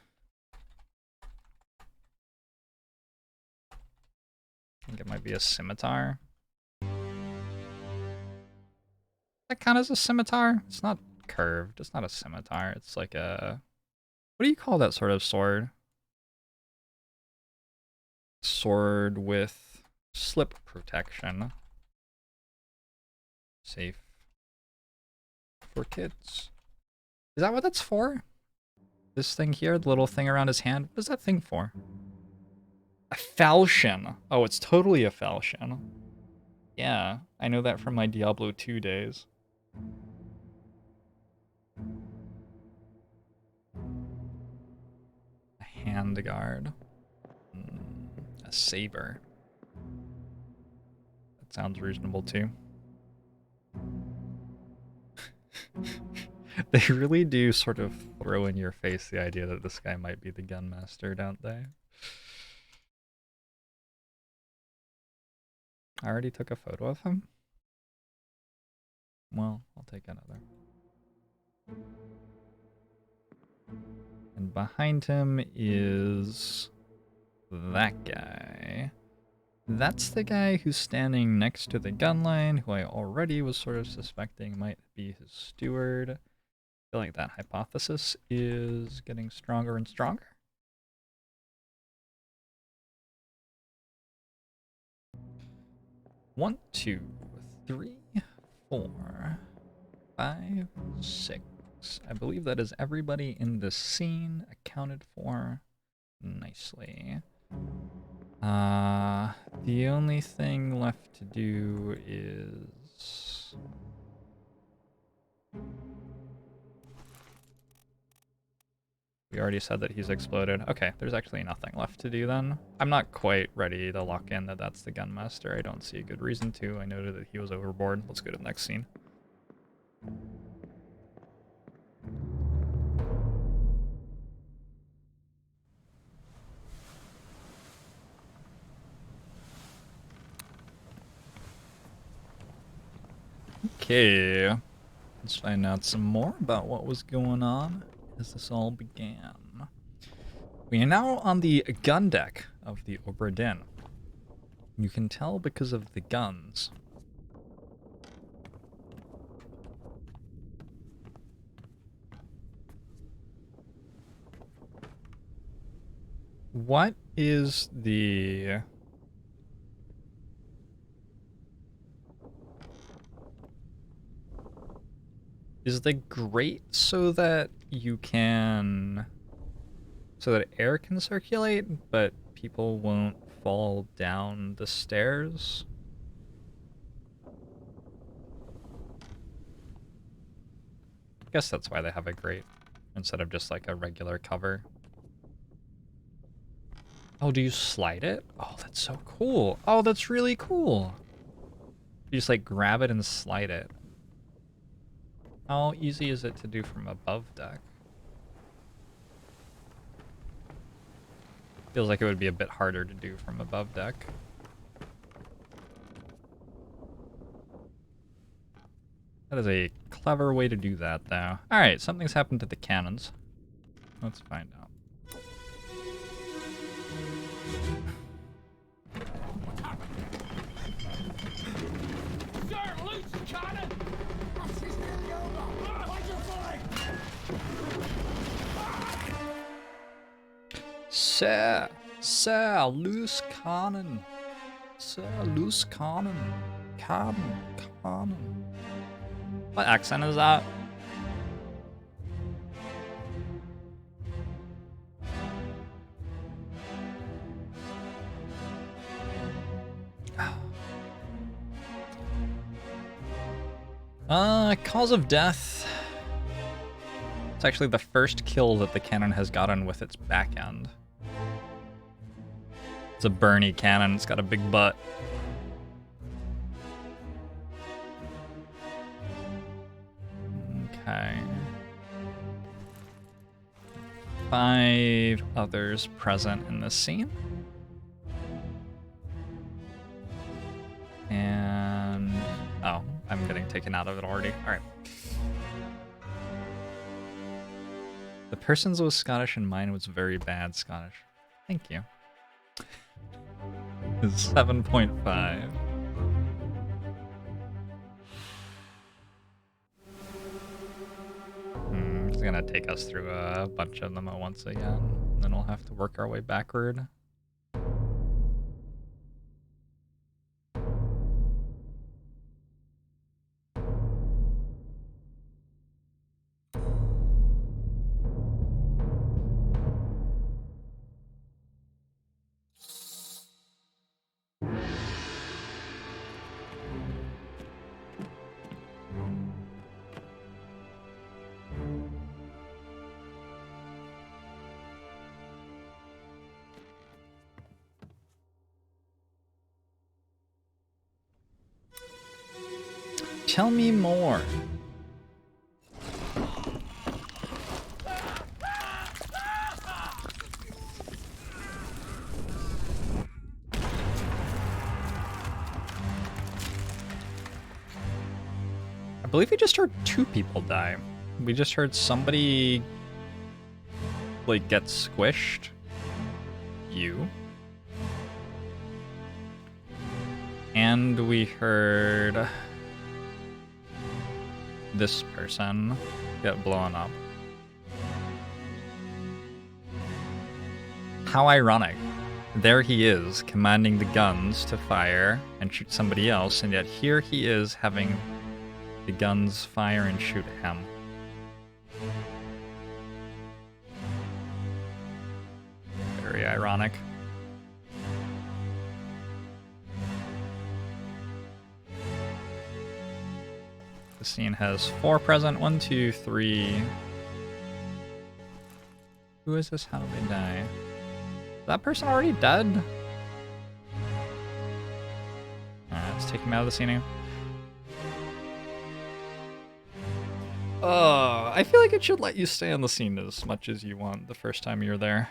I think it might be a scimitar. That count as a scimitar? It's not curved. It's not a scimitar. It's like a... What do you call that sort of sword? Sword with slip protection. Safe for kids. Is that what that's for? This thing here, the little thing around his hand, what is that thing for? A falchion. Oh, it's totally a falchion. Yeah, I know that from my Diablo 2 days. A handguard. A saber. That sounds reasonable too. They really do sort of throw in your face the idea that this guy might be the gunmaster, don't they? I already took a photo of him. Well, I'll take another. And behind him is that guy. That's the guy who's standing next to the gun line, who I already was sort of suspecting might be his steward. I feel like that hypothesis is getting stronger and stronger. One, two, three, 4, 5, 6. I believe that is everybody in this scene accounted for nicely. The only thing left to do is... We already said that he's exploded. Okay, there's actually nothing left to do then. I'm not quite ready to lock in that that's the gunmaster. I don't see a good reason to. I noted that he was overboard. Let's go to the next scene. Okay, let's find out some more about what was going on as this all began. We are now on the gun deck of the Obra Dinn. You can tell because of the guns. What is the... Is the grate so that you can... so that air can circulate, but people won't fall down the stairs? I guess that's why they have a grate, instead of just like a regular cover. Oh, do you slide it? Oh, that's so cool. Oh, that's really cool. You just like grab it and slide it. How easy is it to do from above deck? Feels like it would be a bit harder to do from above deck. That is a clever way to do that, though. Alright, something's happened to the cannons. Let's find out. Sir, loose cannon! This is nearly over! Hold your fire! Sir, loose cannon. Sir, loose cannon. Cannon. What accent is that? Cause of death. It's actually the first kill that the cannon has gotten with its back end. It's a Bernie cannon, it's got a big butt. Okay. 5 others present in this scene. And... oh, I'm getting taken out of it already. Alright. The person's was Scottish and mine was very bad Scottish. Thank you. 7.5. It's gonna take us through a bunch of them at once again. Then we'll have to work our way backward. Tell me more. I believe we just heard 2 people die. We just heard somebody, like, get squished. You. And we heard this person get blown up. How ironic. There he is, commanding the guns to fire and shoot somebody else, and yet here he is having the guns fire and shoot him. Very ironic. The scene has 4 present. 1, 2, 3. Who is this? How did they die? Is that person already dead? Alright, let's take him out of the scene now. I feel like it should let you stay on the scene as much as you want the first time you're there.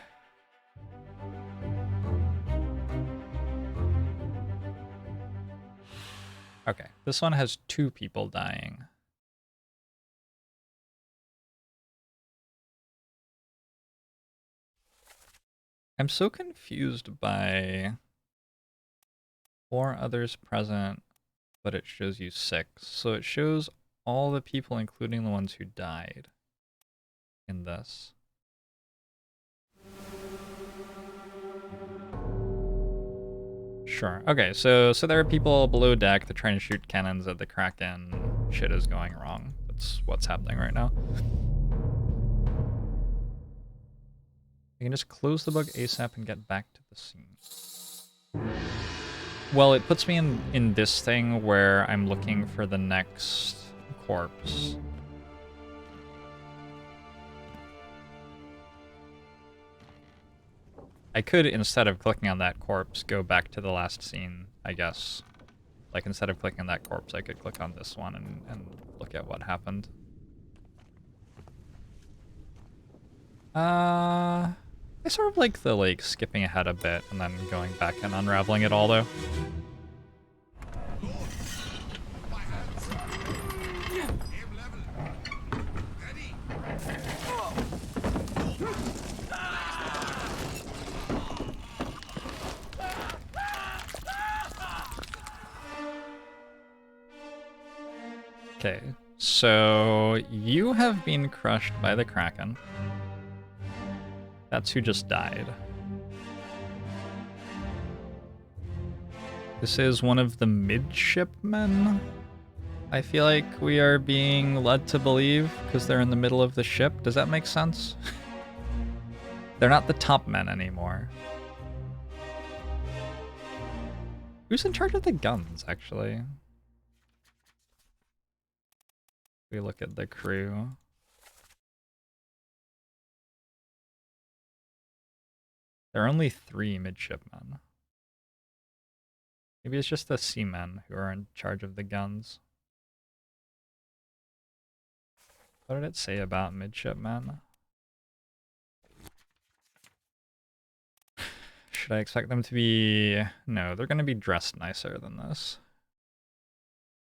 Okay, this one has 2 people dying. I'm so confused by 4 others present, but it shows you 6. So it shows all the people, including the ones who died in this. Sure. Okay, so there are people below deck. They're trying to shoot cannons at the kraken. Shit is going wrong. That's what's happening right now. I can just close the book ASAP and get back to the scene. Well, it puts me in this thing where I'm looking for the next corpse. I could, instead of clicking on that corpse, go back to the last scene, I guess. Like, instead of clicking on that corpse, I could click on this one and look at what happened. I sort of like the, like, skipping ahead a bit and then going back and unraveling it all, though. Okay, so you have been crushed by the kraken. That's who just died. This is one of the midshipmen, I feel like we are being led to believe, because they're in the middle of the ship. Does that make sense? They're not the top men anymore. Who's in charge of the guns, actually? We look at the crew. There are only 3 midshipmen. Maybe it's just the seamen who are in charge of the guns. What did it say about midshipmen? Should I expect them to be... No, they're going to be dressed nicer than this.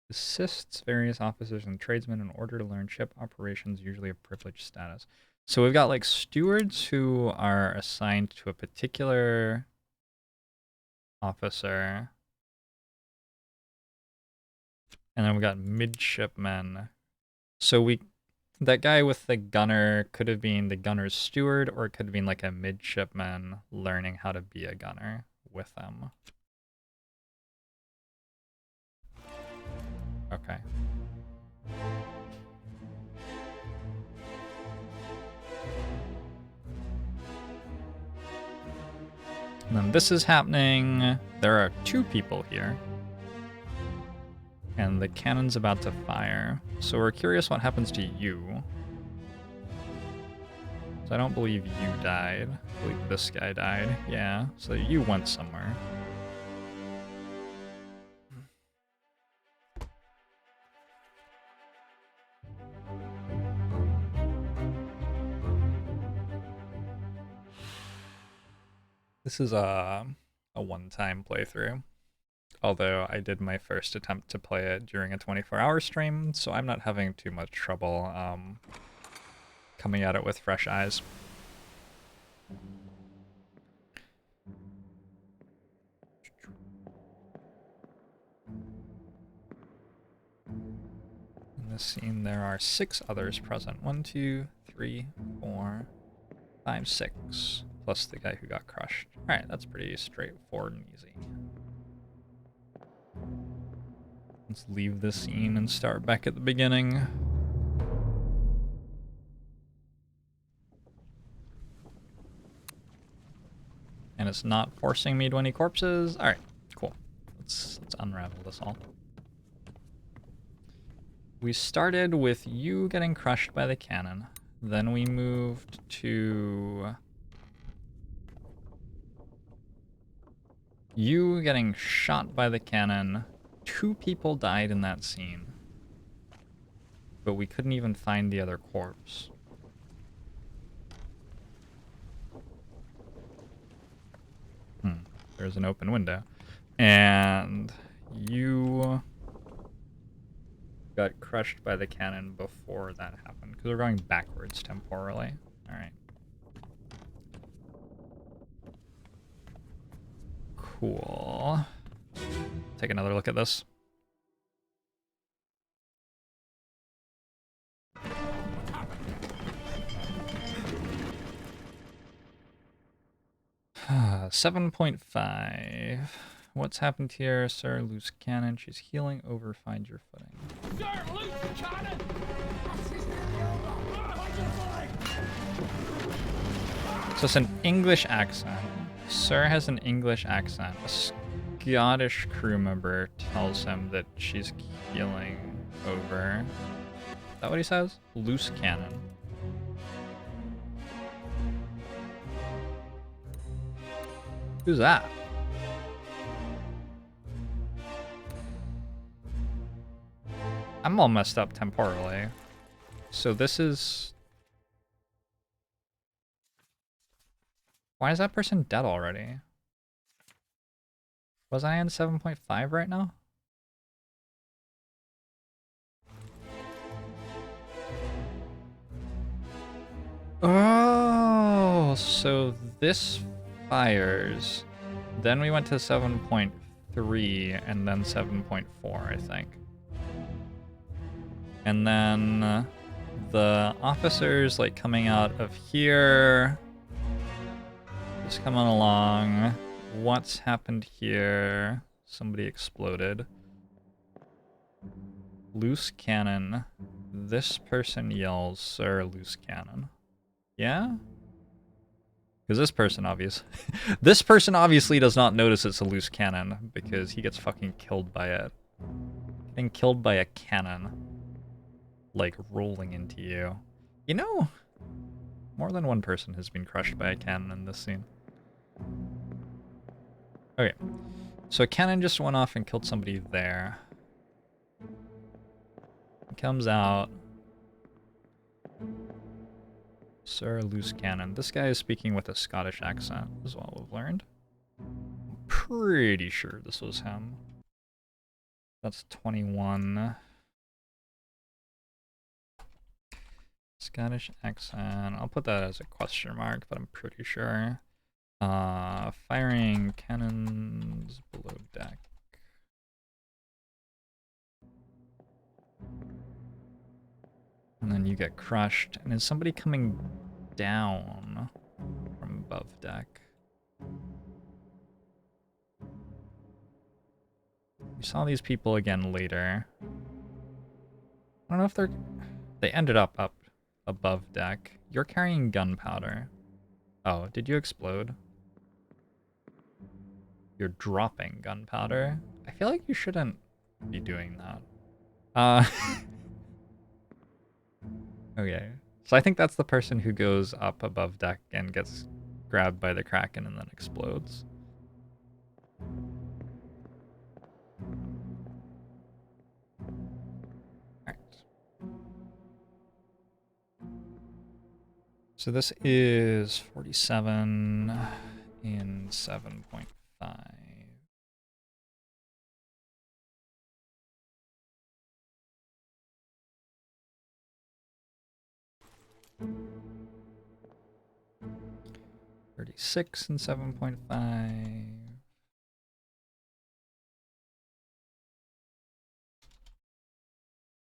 Assists various officers and tradesmen in order to learn ship operations, usually a privileged status. So we've got like stewards who are assigned to a particular officer. And then we got midshipmen. So that guy with the gunner could have been the gunner's steward, or it could have been like a midshipman learning how to be a gunner with them. Okay. And then this is happening. There are 2 people here. And the cannon's about to fire. So we're curious what happens to you. So I don't believe you died. I believe this guy died. Yeah, so you went somewhere. This is a one-time playthrough. Although I did my first attempt to play it during a 24-hour stream, so I'm not having too much trouble coming at it with fresh eyes. In this scene, there are 6 others present. 1, 2, 3, 4, 5, 6, plus the guy who got crushed. Alright, that's pretty straightforward and easy. Let's leave this scene and start back at the beginning. And it's not forcing me to any corpses. Alright, cool. Let's unravel this all. We started with you getting crushed by the cannon. Then we moved to you getting shot by the cannon. 2 people died in that scene. But we couldn't even find the other corpse. There's an open window. And you got crushed by the cannon before that happened, because we're going backwards temporally. Alright. Cool. Take another look at this. Ah, 7.5. What's happened here, sir? Loose cannon. She's healing over. Find your footing. Sir, loose cannon! So it's an English accent. Sir has an English accent. A Scottish crew member tells him that she's healing over. Is that what he says? Loose cannon. Who's that? I'm all messed up temporally. So this is... Why is that person dead already? Was I in 7.5 right now? Oh, so this fires. Then we went to 7.3 and then 7.4, I think. And then the officers like coming out of here. Just coming along. What's happened here? Somebody exploded. Loose cannon. This person yells, "Sir, loose cannon." Yeah? Because this person obviously does not notice it's a loose cannon because he gets fucking killed by it. Getting killed by a cannon. Like rolling into you. You know, more than one person has been crushed by a cannon in this scene. Okay, so a cannon just went off and killed somebody there. He comes out. Sir, loose cannon. This guy is speaking with a Scottish accent, is what we've learned. I'm pretty sure this was him. That's 21. Scottish accent. I'll put that as a question mark, but I'm pretty sure. Firing cannons below deck. And then you get crushed. And is somebody coming down from above deck? We saw these people again later. I don't know if they ended up above deck. You're carrying gunpowder. Oh, did you explode? You're dropping gunpowder. I feel like you shouldn't be doing that. Okay. So I think that's the person who goes up above deck and gets grabbed by the kraken and then explodes. Alright. So this is 47 in 7.5. $36 and 7.5.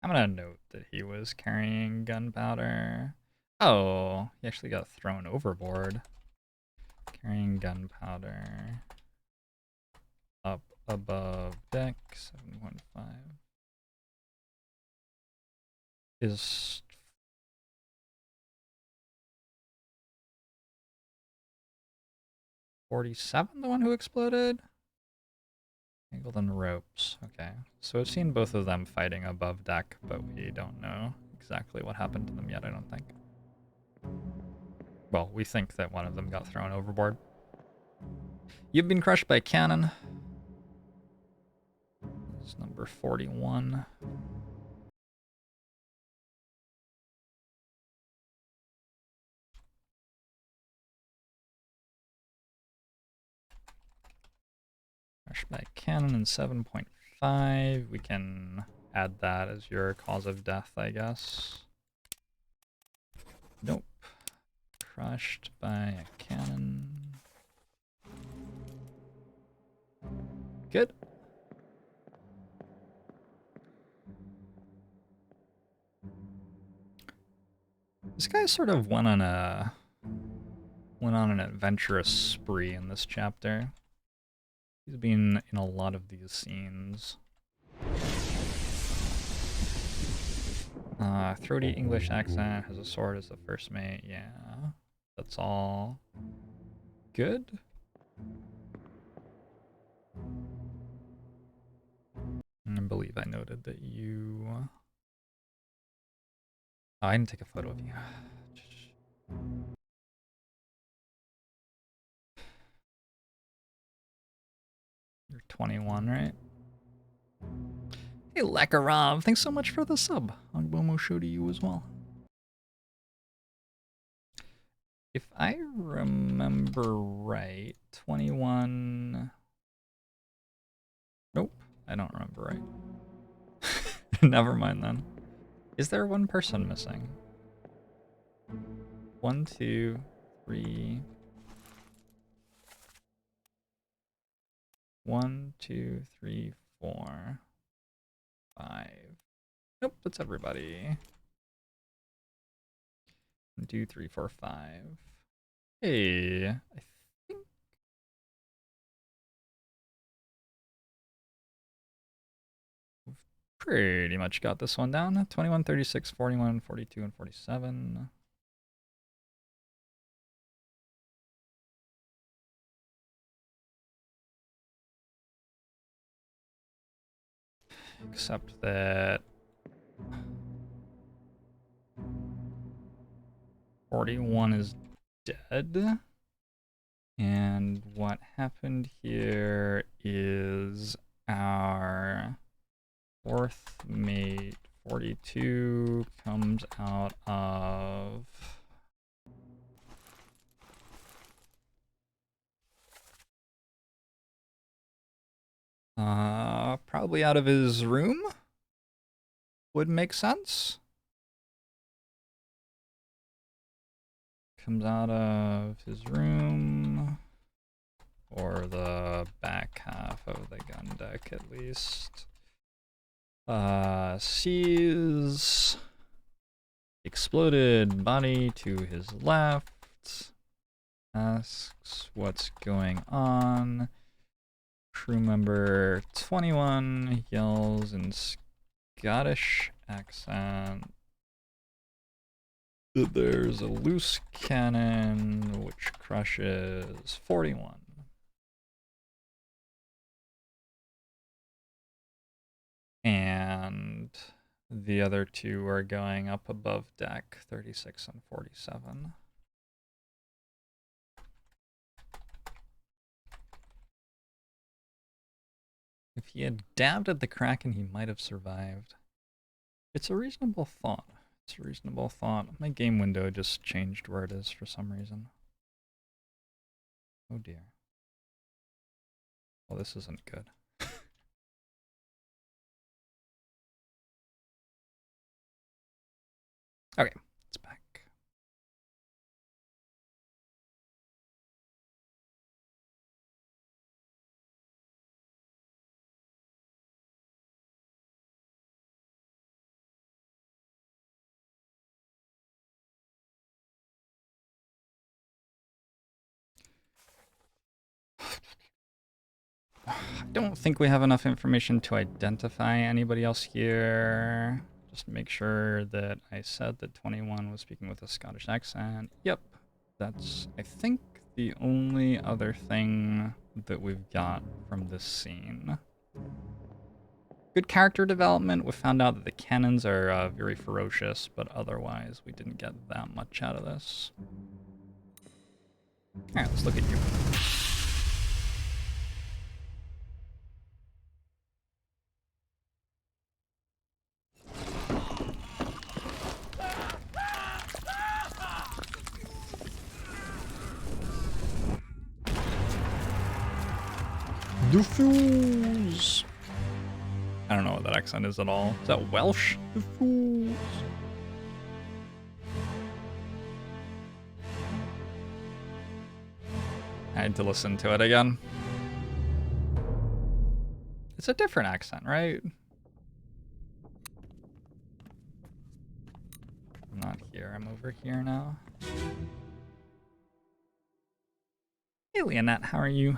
I'm gonna note that he was carrying gunpowder. Oh, he actually got thrown overboard. Carrying gunpowder. Up above deck, 7.5. Is 47 the one who exploded? Tangled in ropes. Okay. So I've seen both of them fighting above deck, but we don't know exactly what happened to them yet, I don't think. Well, we think that one of them got thrown overboard. You've been crushed by a cannon. It's number 41. Crushed by a cannon in 7.5. We can add that as your cause of death, I guess. Nope. Crushed by a cannon. Good. This guy sort of went on an adventurous spree in this chapter. He's been in a lot of these scenes. Throaty English accent, has a sword as the first mate. Yeah, that's all good. I believe I noted that you... Oh, I didn't take a photo of you. You're 21, right? Hey, Lakarov, thanks so much for the sub. Agbomo show to you as well. If I remember right, 21... Nope, I don't remember right. Never mind then. Is there one person missing? 1, 2, 3... 1, 2, 3, 4, 5. Nope, that's everybody. 1, 2, 3, 4, 5. Hey, I think we've pretty much got this one down. 21, 36, 41, 42, and 47. Except that 41 is dead. And what happened here is our fourth mate, 42, comes out of... probably out of his room? Would make sense. Comes out of his room, or the back half of the gun deck at least. Sees exploded body to his left. Asks what's going on. Crew member 21 yells in Scottish accent that there's a loose cannon which crushes 41. And the other two are going up above deck, 36 and 47. If he had dabbed at the kraken, he might have survived. It's a reasonable thought. It's a reasonable thought. My game window just changed where it is for some reason. Oh dear. Well, this isn't good. Okay, it's back. I don't think we have enough information to identify anybody else here. Just make sure that I said that 21 was speaking with a Scottish accent. Yep, that's, I think, the only other thing that we've got from this scene. Good character development. We found out that the cannons are very ferocious, but otherwise we didn't get that much out of this. Alright, let's look at you. Diffuse. I don't know what that accent is at all. Is that Welsh? Diffuse. I had to listen to it again. It's a different accent, right? I'm not here. I'm over here now. Hey, Leonette, how are you?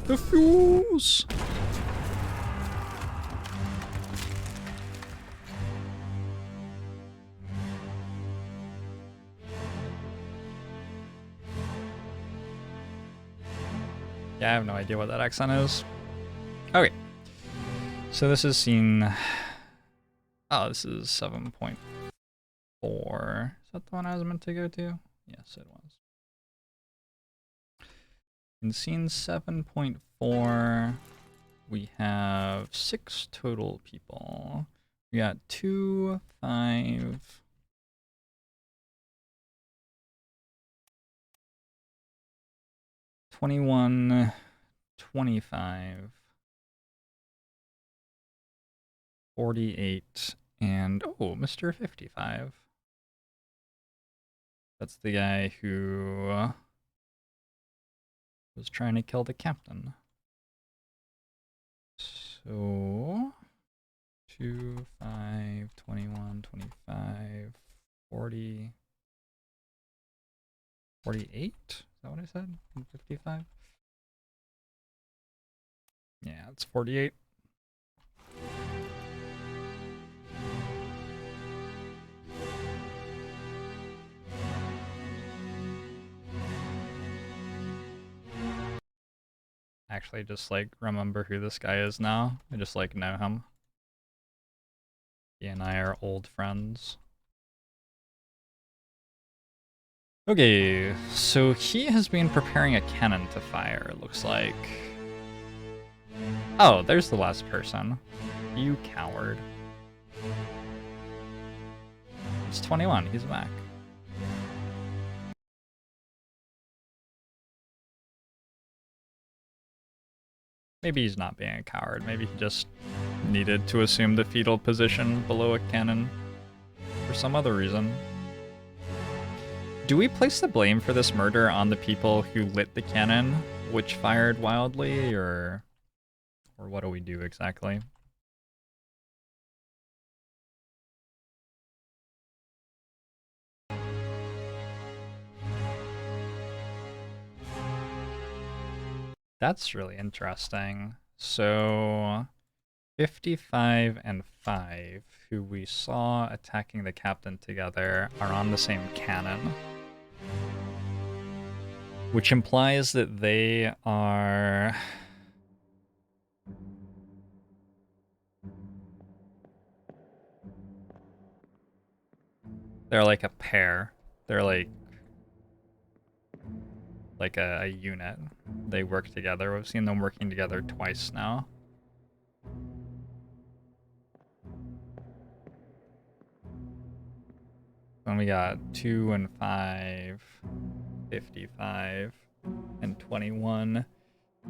The fuse! Yeah, I have no idea what that accent is. Okay. So this is scene... Oh, this is 7.4. Is that the one I was meant to go to? Yes, it was. In scene 7.4, we have 6 total people. We got 2, 5... 21, 25, 48, and oh, Mr. 55. That's the guy who was trying to kill the captain. So 2, 5, 21, 25, 40, 48? Is that what I said? 55? Yeah, it's 48. Actually, just like remember who this guy is now. I just like know him. He and I are old friends. Okay, so he has been preparing a cannon to fire, it looks like. Oh, there's the last person. You coward. It's 21, he's back. Maybe he's not being a coward, maybe he just needed to assume the fetal position below a cannon for some other reason. Do we place the blame for this murder on the people who lit the cannon, which fired wildly, or what do we do exactly? That's really interesting. So 55 and 5, who we saw attacking the captain together, are on the same cannon. Which implies that they are... They're like a pair. They're like a unit. They work together. We've seen them working together twice now. Then we got 2 and 5, 55, and 21,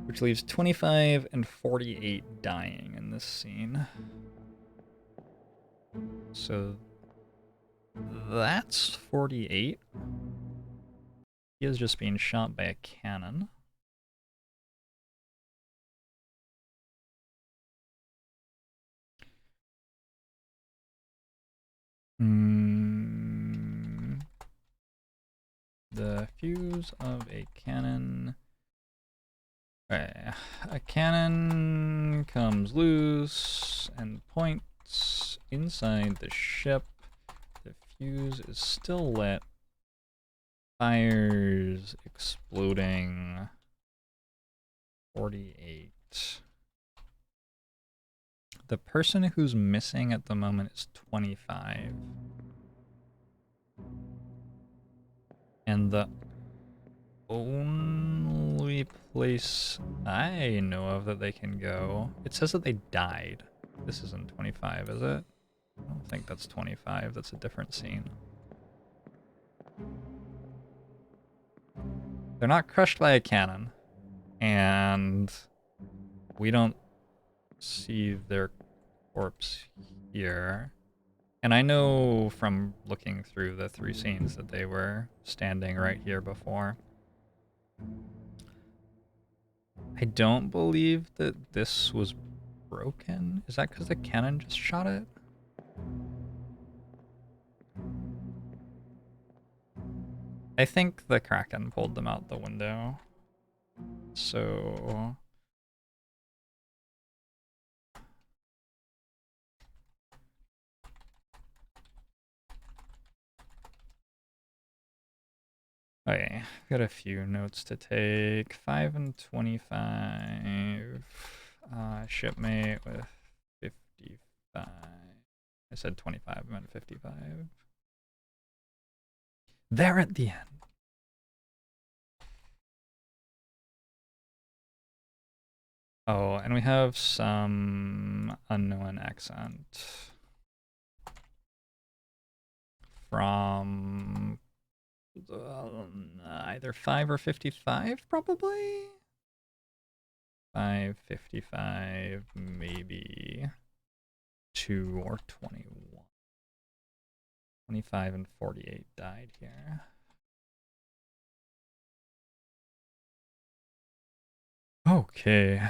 which leaves 25 and 48 dying in this scene. So that's 48. He is just being shot by a cannon. The fuse of a cannon. Okay. A cannon comes loose and points inside the ship. The fuse is still lit. Fires exploding. 48. The person who's missing at the moment is 25. And the only place I know of that they can go, it says that they died. This isn't 25, is it? I don't think that's 25. That's a different scene. They're not crushed by a cannon. And we don't see their corpse here. And I know from looking through the 3 scenes that they were standing right here before. I don't believe that this was broken. Is that because the cannon just shot it? I think the kraken pulled them out the window. So... okay, got a few notes to take. 5 and 25. Shipmate with 55. I said 25, I meant 55. There at the end. Oh, and we have some unknown accent from either 5 or 55, probably? 5, 55, maybe 2 or 21. 25 and 48 died here. Okay.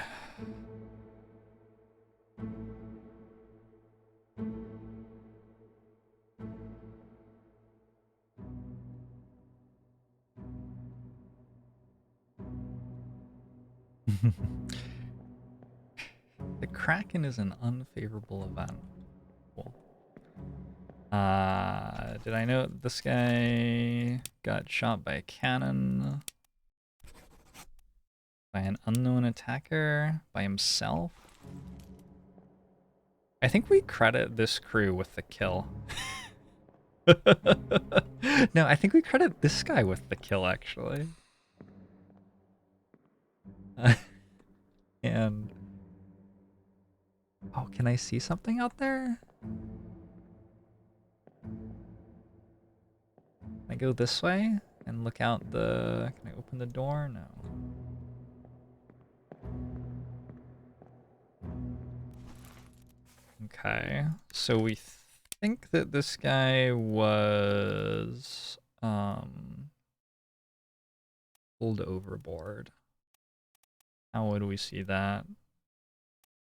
The kraken is an unfavorable event. Cool. Did I know this guy got shot by a cannon? By an unknown attacker? By himself? I think we credit this crew with the kill. No, I think we credit this guy with the kill, actually. And... oh, can I see something out there? Can I go this way and look out the... can I open the door? No. Okay, so we think that this guy was pulled overboard. How would we see that?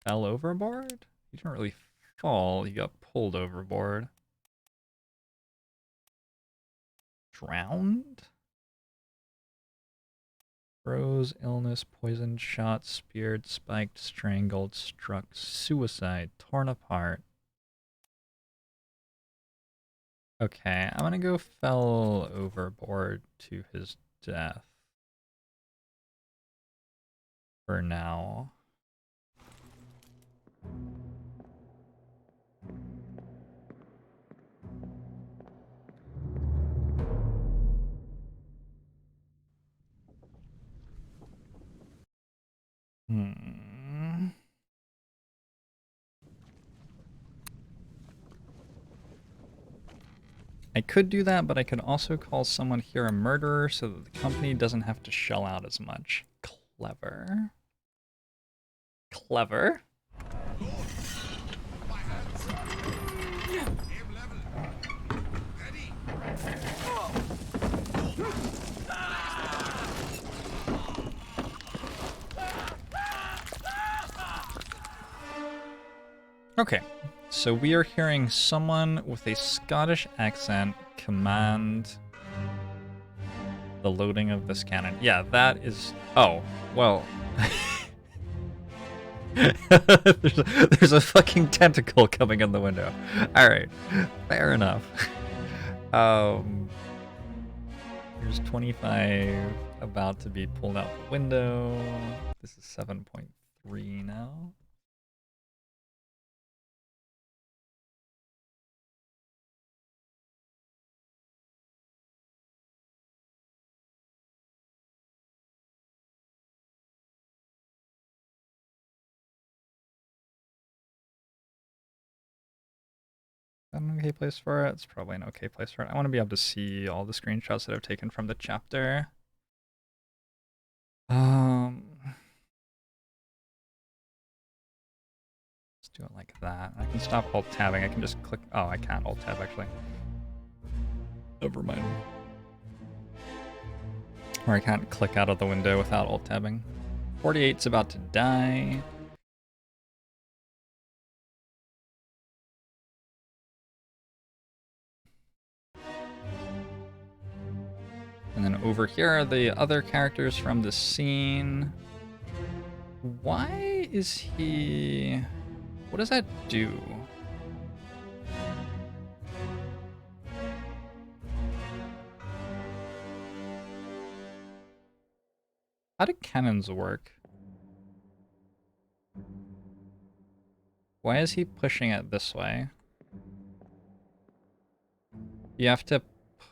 Fell overboard? He didn't really fall, he got pulled overboard. Drowned? Froze, illness, poisoned, shot, speared, spiked, strangled, struck, suicide, torn apart. Okay, I'm gonna go fell overboard to his death. For now. I could do that, but I could also call someone here a murderer so that the company doesn't have to shell out as much. Clever. Clever. Okay, so we are hearing someone with a Scottish accent command the loading of this cannon. Yeah, that is... Oh, well... there's a fucking tentacle coming in the window. Alright, fair enough. There's 25 about to be pulled out the window. This is 7.3 now. An okay place for it? It's probably an okay place for it. I want to be able to see all the screenshots that I've taken from the chapter. Let's do it like that. I can stop alt-tabbing. I can just click... Oh, I can't alt-tab, actually. Never mind. Or I can't click out of the window without alt-tabbing. 48's about to die. And then over here are the other characters from the scene. Why is he... What does that do? How do cannons work? Why is he pushing it this way? You have to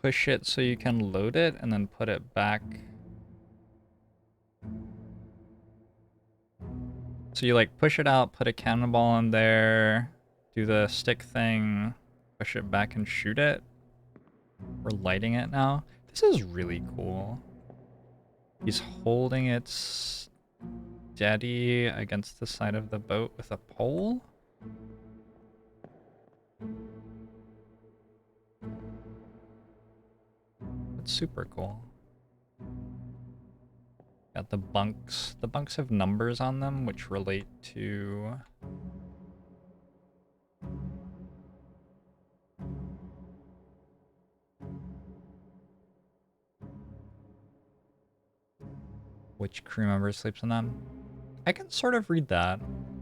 push it so you can load it and then put it back. So you like push it out, put a cannonball in there, do the stick thing, push it back and shoot it. We're lighting it now. This is really cool. He's holding it steady against the side of the boat with a pole. It's super cool. Got the bunks. The bunks have numbers on them which relate to... which crew member sleeps in them. I can sort of read that.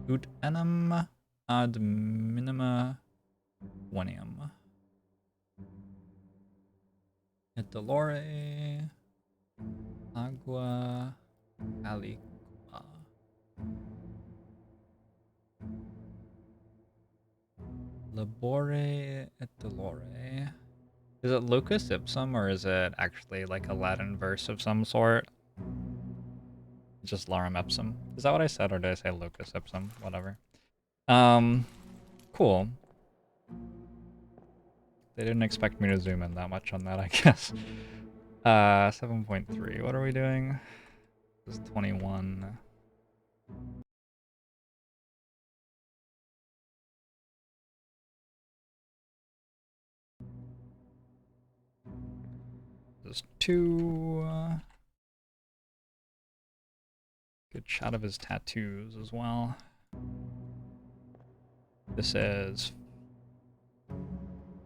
Ut enim ad minima veniam. Et dolore agua aliqua. Labore et dolore. Is it locus ipsum or is it actually like a Latin verse of some sort? Just Lorem ipsum. Is that what I said, or did I say locus ipsum? Whatever. Cool. They didn't expect me to zoom in that much on that, I guess. 7.3. What are we doing? This is 21. This is 2. Good shot of his tattoos as well. This is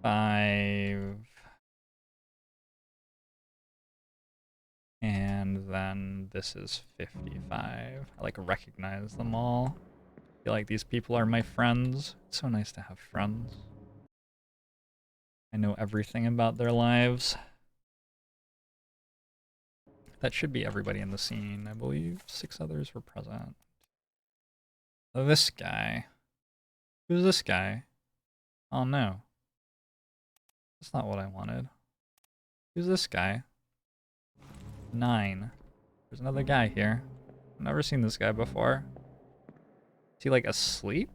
5. And then this is 55. I like recognize them all. I feel like these people are my friends. It's so nice to have friends. I know everything about their lives. That should be everybody in the scene. I believe 6 others were present. Oh, this guy. Who's this guy? Oh no. That's not what I wanted. Who's this guy? 9. There's another guy here. I've never seen this guy before. Is he like asleep?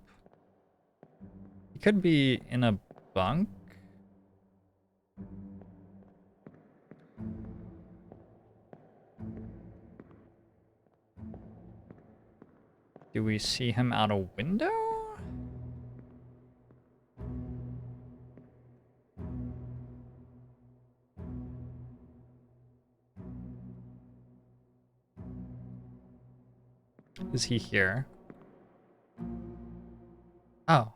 He could be in a bunk. Do we see him out a window? Is he here? Oh,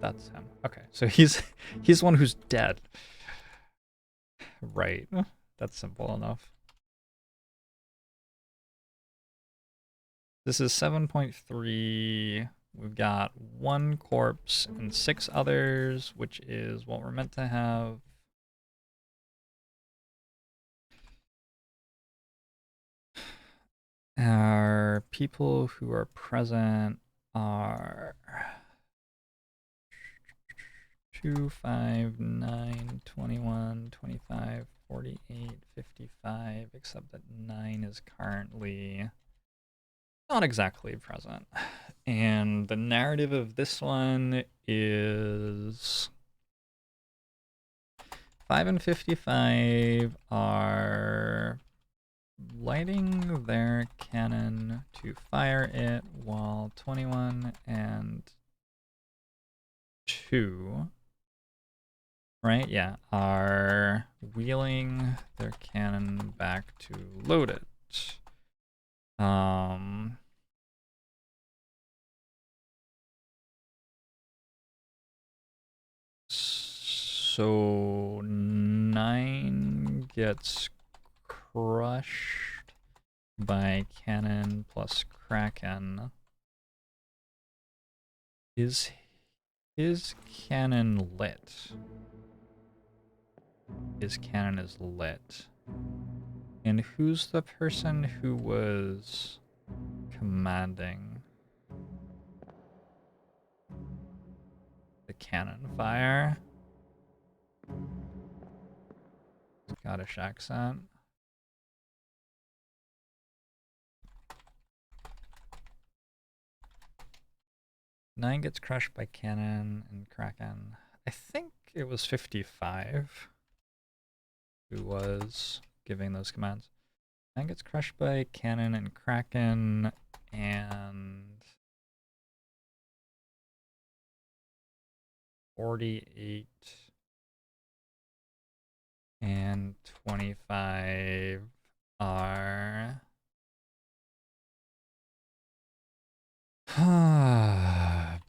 that's him. Okay, so he's the one who's dead. Right. That's simple enough. This is 7.3. We've got 1 corpse and 6 others, which is what we're meant to have. Our people who are present are 2, 5, 9, 21, 25, 48, 55, except that 9 is currently not exactly present. And the narrative of this one is 5 and 55 are lighting their cannon to fire it, while 21 and 2, right? Yeah, are wheeling their cannon back to load it. So 9 gets crushed by cannon plus kraken. Is his cannon lit? His cannon is lit. And who's the person who was commanding the cannon fire? Scottish accent. Nine gets crushed by cannon and kraken. I think it was 55 who was giving those commands. 9 gets crushed by cannon and kraken, and 48 and 25 are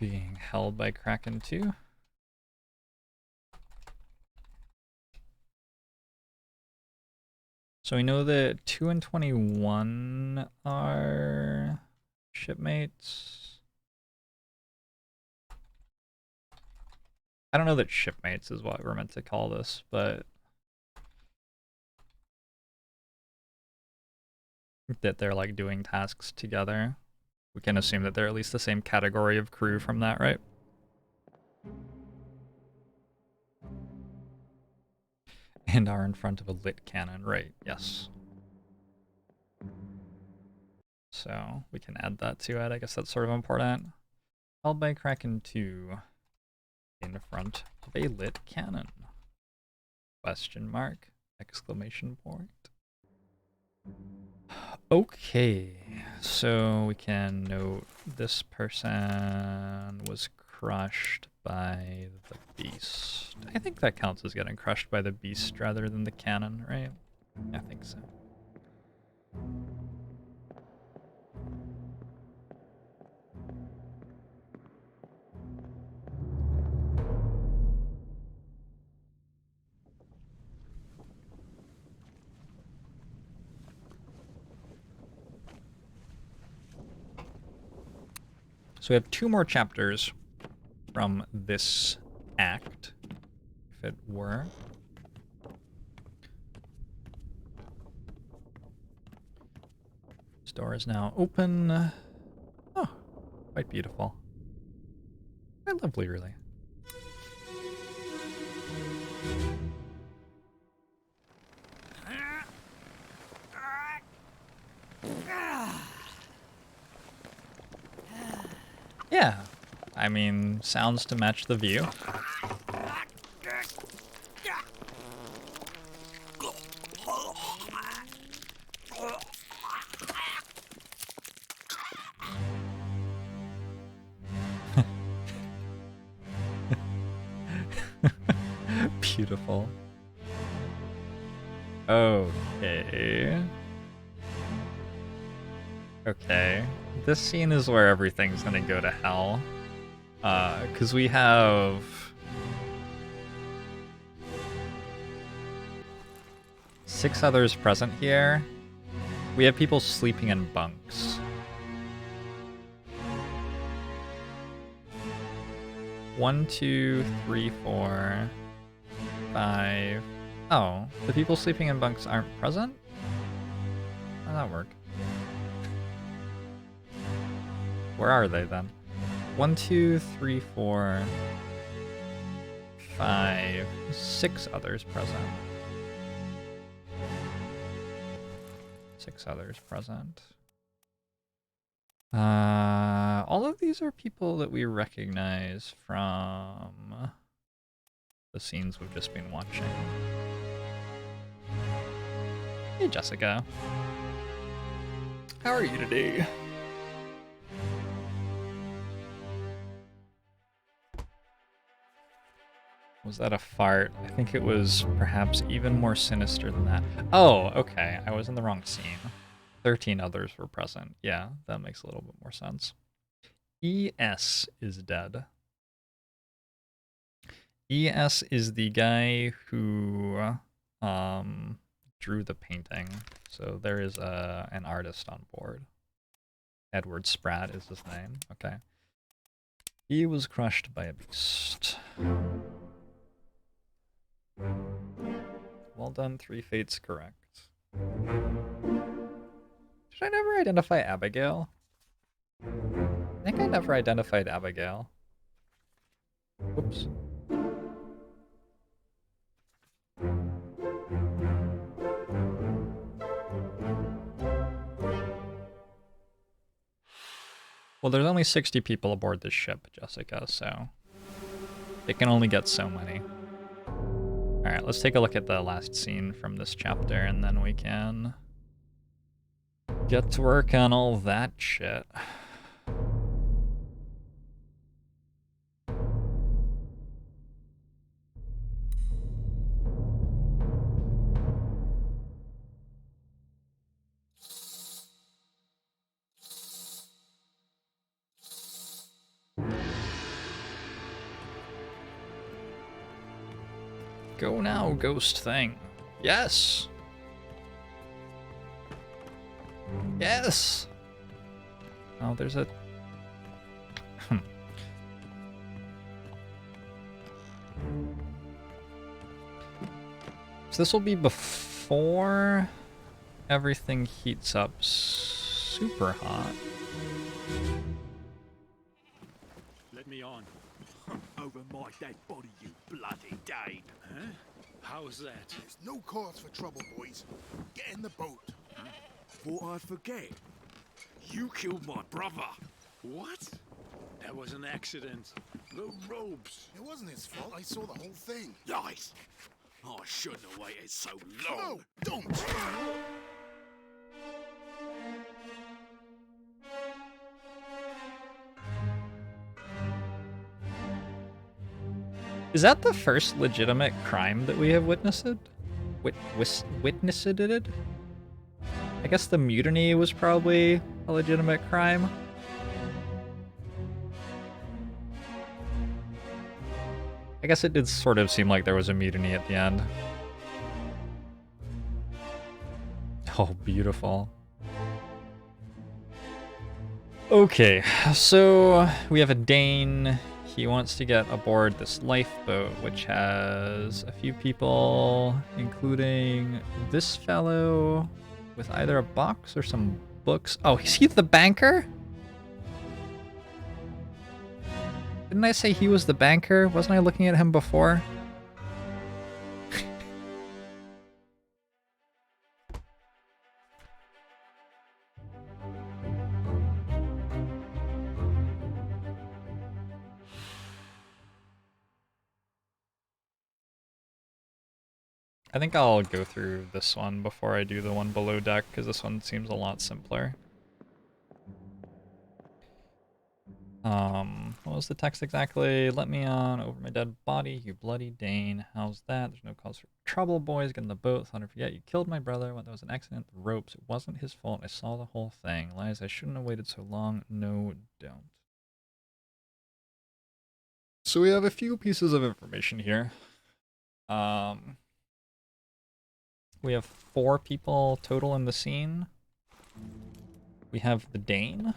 being held by Kraken 2. So we know that 2 and 21 are shipmates. I don't know that shipmates is what we're meant to call this, but that they're like doing tasks together. We can assume that they're at least the same category of crew from that, right? And are in front of a lit cannon, right? Yes. So we can add that to it. I guess that's sort of important. Held by Kraken 2 in front of a lit cannon. Question mark, exclamation point. Okay, so we can note this person was crushed by the beast. I think that counts as getting crushed by the beast rather than the cannon, right? I think so. So we have 2 more chapters from this act, if it were. This door is now open. Oh, quite beautiful. Quite lovely, really. Yeah, I mean, sounds to match the view. Beautiful. Okay. Okay. This scene is where everything's gonna go to hell. Because we have... 6 others present here. We have people sleeping in bunks. 1, 2, 3, 4, 5. Oh, the people sleeping in bunks aren't present? How'd that work? Where are they then? 1, 2, 3, 4, 5, 6 others present. 6 others present. All of these are people that we recognize from the scenes we've just been watching. Hey, Jessica. How are you today? Was that a fart? I think it was perhaps even more sinister than that. Oh, okay. I was in the wrong scene. 13 others were present. Yeah, that makes a little bit more sense. ES is dead. ES is the guy who drew the painting. So there is an artist on board. Edward Spratt is his name. Okay. He was crushed by a beast. Well done, 3 fates correct. Did I never identify Abigail? I think I never identified Abigail. Whoops. Well, there's only 60 people aboard this ship, Jessica, so it can only get so many. Alright, let's take a look at the last scene from this chapter, and then we can get to work on all that shit. Go now, ghost thing. Yes! Yes! Oh, there's a... So this will be before everything heats up super hot. Let me on. Over my dead body, you bloody Dane. Huh? How's that? There's no cause for trouble, boys. Get in the boat. Thought I'd forget. You killed my brother. What? That was an accident. The ropes. It wasn't his fault. I saw the whole thing. Lies. I shouldn't have waited so long. No, don't. Is that the first legitimate crime that we have witnessed? Witnessed it? I guess the mutiny was probably a legitimate crime. I guess it did sort of seem like there was a mutiny at the end. Oh, beautiful. Okay, so we have a Dane. He wants to get aboard this lifeboat, which has a few people, including this fellow with either a box or some books. Oh, is he the banker? Didn't I say he was the banker? Wasn't I looking at him before? I think I'll go through this one before I do the one below deck, because this one seems a lot simpler. What was the text exactly? Let me on over my dead body, you bloody Dane. How's that? There's no cause for trouble, boys. Get in the boat. Thought I forget you killed my brother when there was an accident. The ropes. It wasn't his fault. I saw the whole thing. Lies. I shouldn't have waited so long. No, don't. So we have a few pieces of information here. We have 4 people total in the scene. We have the Dane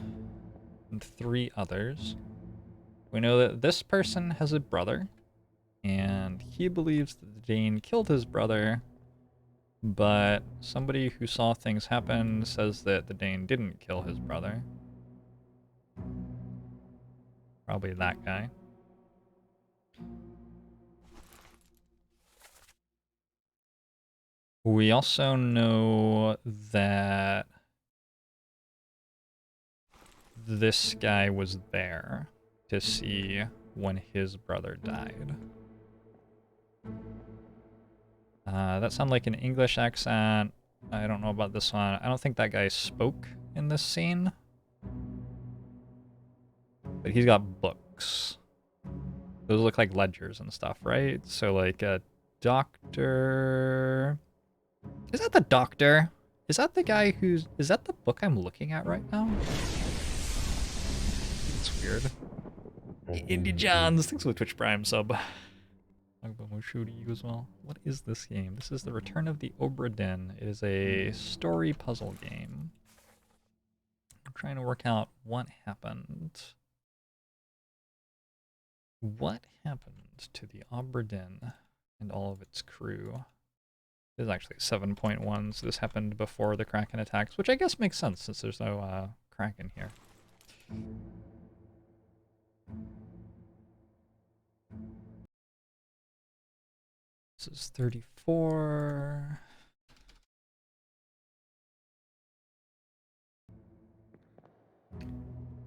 and 3 others. We know that this person has a brother, and he believes that the Dane killed his brother, but somebody who saw things happen says that the Dane didn't kill his brother. Probably that guy. We also know that this guy was there to see when his brother died. That sounded like an English accent. I don't know about this one. I don't think that guy spoke in this scene. But he's got books. Those look like ledgers and stuff, right? So like a doctor... Is that the doctor? Is that the guy who's... Is that the book I'm looking at right now? It's weird. Indie Johns, thanks for the Twitch Prime sub. I'm going to show to you as well. What is this game? This is the Return of the Obra Dinn. It is a story puzzle game. I'm trying to work out what happened. What happened to the Obra Dinn and all of its crew? This is actually 7.1, so this happened before the Kraken attacks, which I guess makes sense since there's no Kraken here. This is 34.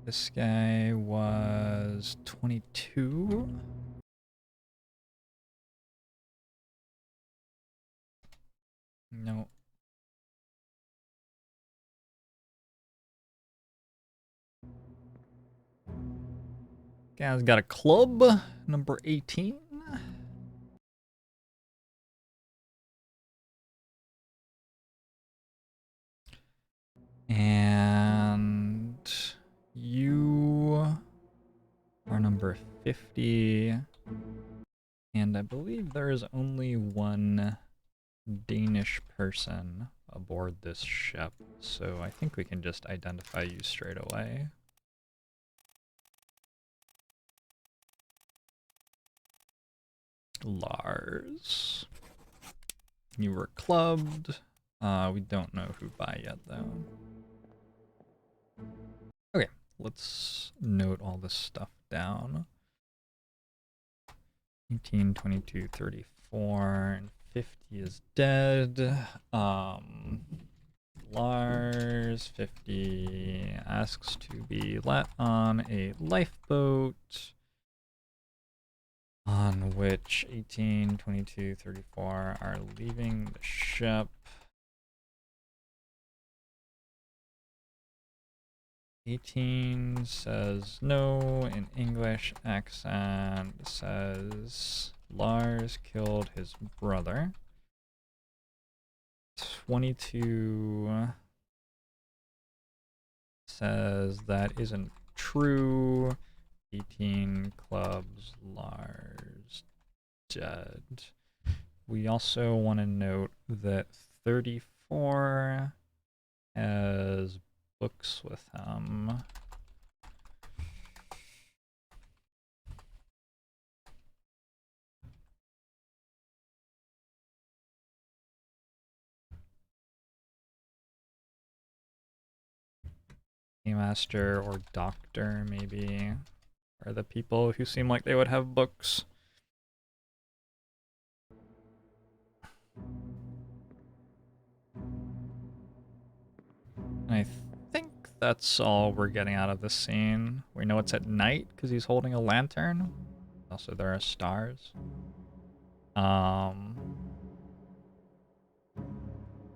This guy was 22. No. Guy's got a club, number 18. And you are number 50. And I believe there is only one Danish person aboard this ship, so I think we can just identify you straight away. Lars. You were clubbed. We don't know who by yet, though. Okay, let's note all this stuff down. 18, 22, 34, and 50 is dead. Lars, 50, asks to be let on a lifeboat, on which 18, 22, 34 are leaving the ship. 18 says no in English accent, says Lars killed his brother. 22 says that isn't true. 18 clubs Lars dead. We also want to note that 34 has books with him. Master or doctor, maybe, are the people who seem like they would have books. I think that's all we're getting out of this scene. We know it's at night because he's holding a lantern. Also, there are stars. And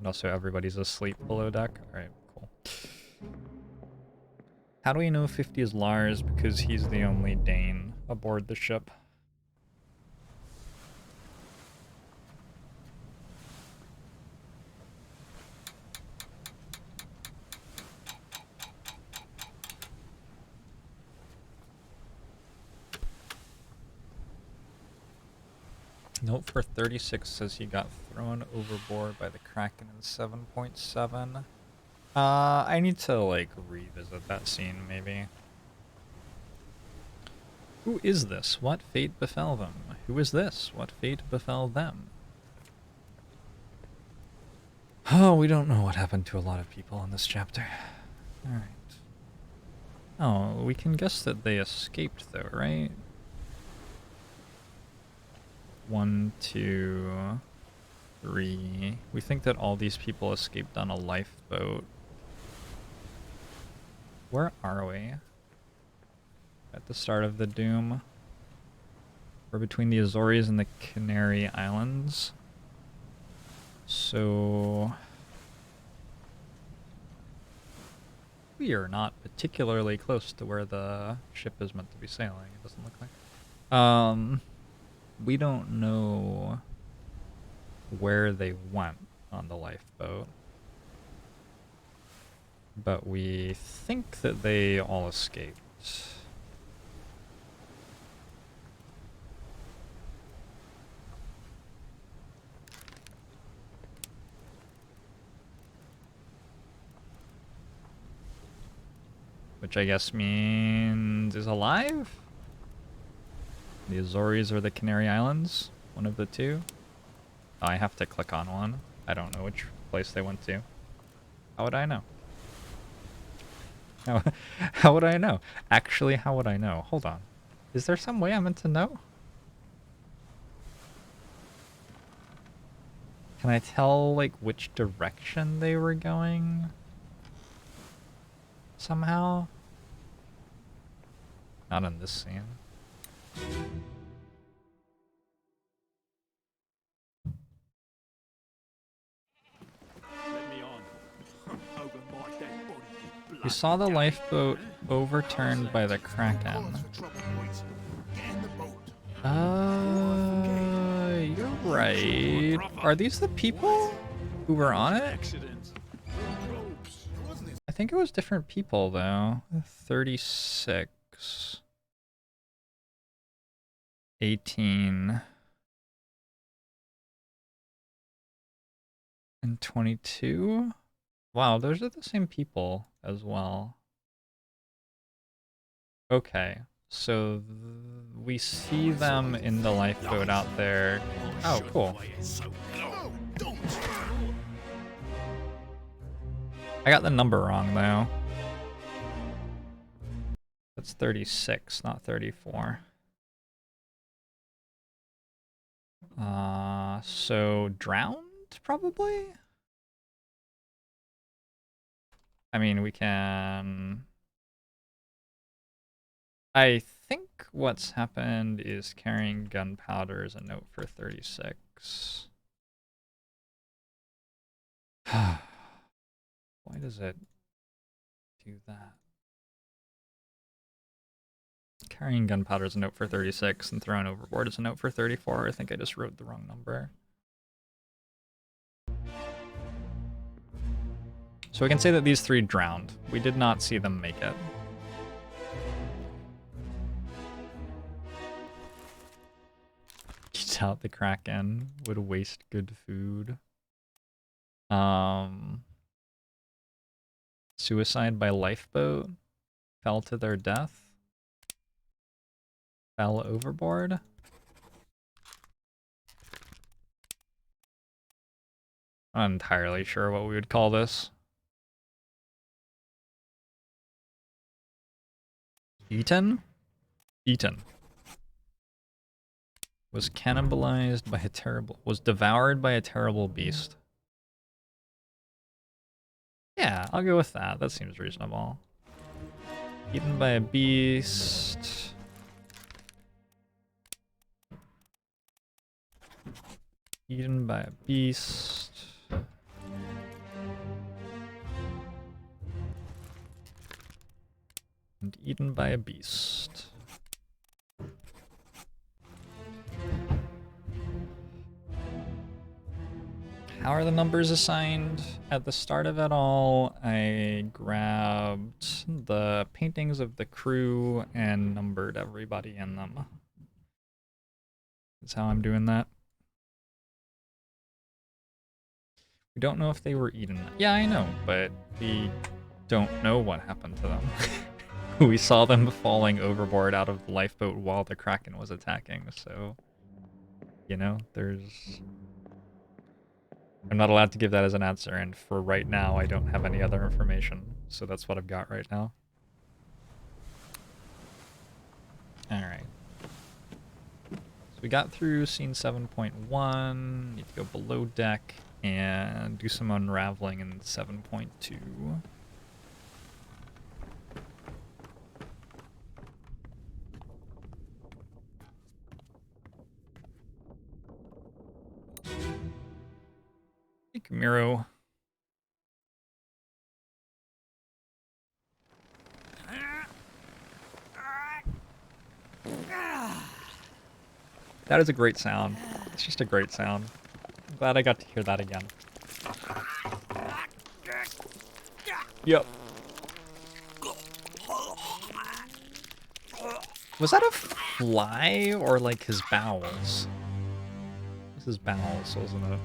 also everybody's asleep below deck. All right, cool. How do we know 50 is Lars? Because he's the only Dane aboard the ship. Note for 36 says he got thrown overboard by the Kraken in 7.7. I need to, like, revisit that scene, maybe. Who is this? What fate befell them? Who is this? What fate befell them? Oh, we don't know what happened to a lot of people in this chapter. Alright. Oh, we can guess that they escaped, though, right? 1, 2, 3. We think that all these people escaped on a lifeboat. Where are we? At the start of the Doom. We're between the Azores and the Canary Islands. So we are not particularly close to where the ship is meant to be sailing, it doesn't look like. We don't know where they went on the lifeboat, but we think that they all escaped. Which I guess means is alive? The Azores or the Canary Islands? One of the two? Oh, I have to click on one. I don't know which place they went to. How would I know? How would I know? Actually, how would I know? Hold on. Is there some way I'm meant to know? Can I tell, like, which direction they were going? Somehow? Not in this scene. Let me on. Over my dead body, you We saw the lifeboat overturned by the Kraken. Cause for trouble, boys. Get in the boat. You're right. Are these the people who were on it? accident. The ropes. It wasn't his I think it was different people, though. 36. 18. And 22? Wow, those are the same people as well. Okay, so we see them in the lifeboat out there. Oh, cool. No, don't. I got the number wrong, though. That's 36, not 34. So drowned, probably? I mean, we can... I think what's happened is carrying gunpowder is a note for 36. Why does it do that? Carrying gunpowder is a note for 36, and thrown overboard is a note for 34. I think I just wrote the wrong number. So we can say that these three drowned. We did not see them make it. Eat out the Kraken. Would waste good food. Suicide by lifeboat. Fell to their death. Fell overboard. I'm not entirely sure what we would call this. Eaten? Eaten. Was cannibalized by a terrible... Was devoured by a terrible beast. Yeah, I'll go with that. That seems reasonable. Eaten by a beast. Eaten by a beast. And eaten by a beast. How are the numbers assigned? At the start of it all, I grabbed the paintings of the crew and numbered everybody in them. That's how I'm doing that. We don't know if they were eaten. Yeah, I know, but we don't know what happened to them. We saw them falling overboard out of the lifeboat while the kraken was attacking, so... You know, there's... I'm not allowed to give that as an answer, and for right now, I don't have any other information, so that's what I've got right now. Alright. So we got through scene 7.1, need to go below deck, and do some unraveling in 7.2. Hey, Camiro. That is a great sound. It's just a great sound. I'm glad I got to hear that again. Yep. Was that a fly or like his bowels? It was his bowels, wasn't it?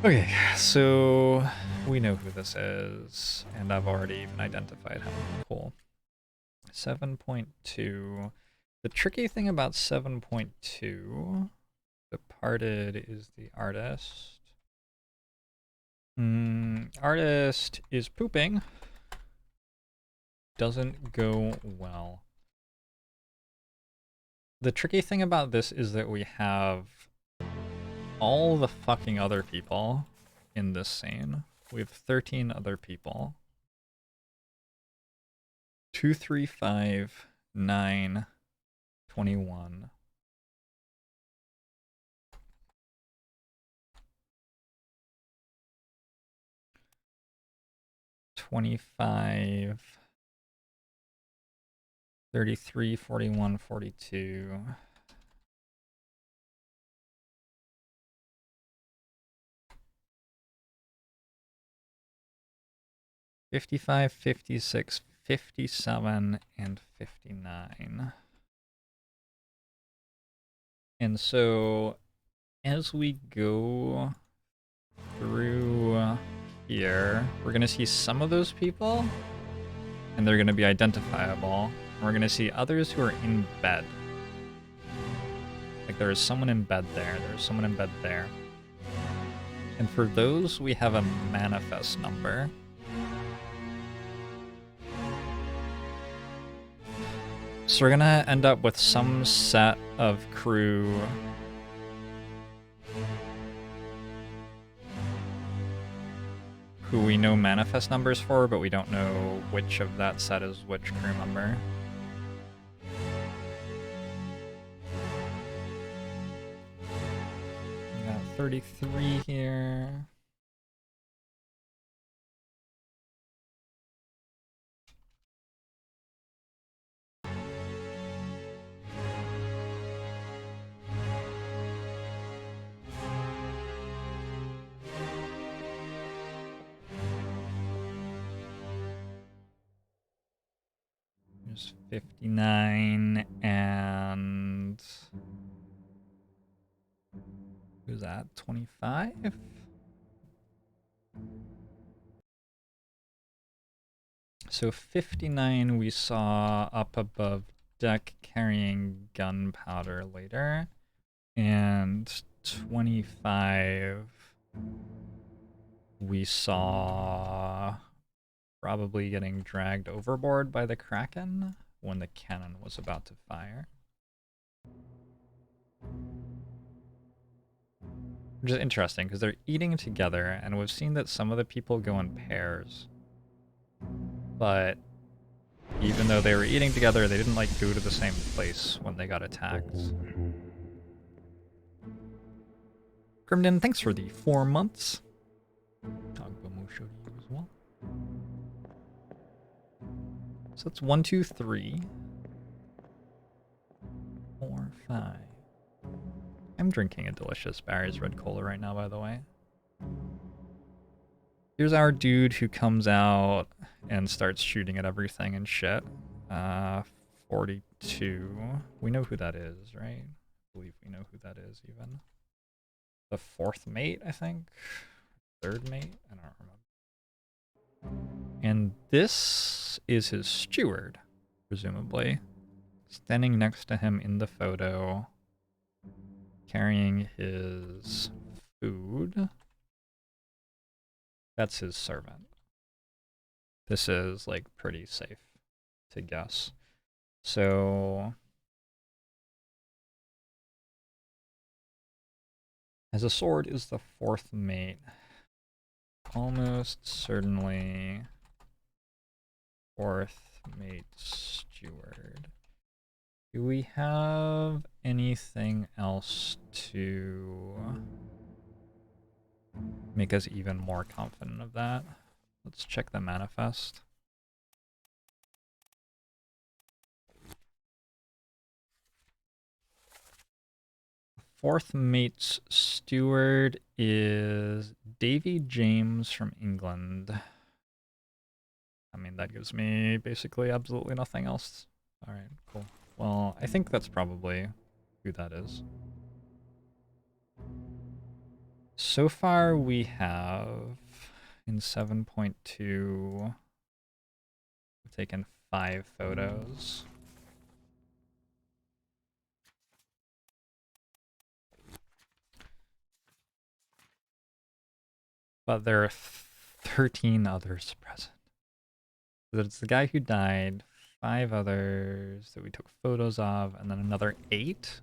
Okay, so we know who this is, and I've already even identified him. Cool. 7.2. The tricky thing about 7.2, Departed is the artist. Artist is pooping. Doesn't go well. The tricky thing about this is that we have all the fucking other people in this scene. We have 13 other people. 2, 3, 5, 9, 21. $25, 33, 41, 42. $55, 56, 57, and 59. And so, as we go through here, we're going to see some of those people, and they're going to be identifiable. And we're going to see others who are in bed. Like there is someone in bed there, there's someone in bed there. And for those, we have a manifest number. So we're gonna end up with some set of crew who we know manifest numbers for, but we don't know which of that set is which crew member. We got 33 here. There's 59 and who's that? 25? So 59 we saw up above deck carrying gunpowder later. And 25 we saw probably getting dragged overboard by the kraken when the cannon was about to fire. Which is interesting because they're eating together, and we've seen that some of the people go in pairs. But even though they were eating together, they didn't like go to the same place when they got attacked. Grimden, thanks for the 4 months. Togbomo show to you as well. So that's 1, 2, 3, 4, 5. I'm drinking a delicious Barry's Red Cola right now, by the way. Here's our dude who comes out and starts shooting at everything and shit. 42. We know who that is, right? I believe we know who that is, even. The fourth mate, I think? Third mate? I don't remember. And this is his steward, presumably. Standing next to him in the photo, carrying his food. That's his servant. This is, like, pretty safe to guess. So, as a sword is the fourth mate. Almost certainly fourth mate steward. Do we have anything else to make us even more confident of that? Let's check the manifest. Fourth mate's steward is Davy James from England. I mean, that gives me basically absolutely nothing else. All right, cool. Well, I think that's probably who that is. So far we have, in 7.2, we've taken 5 photos. But there are 13 others present. So it's the guy who died, 5 others that we took photos of, and then another 8.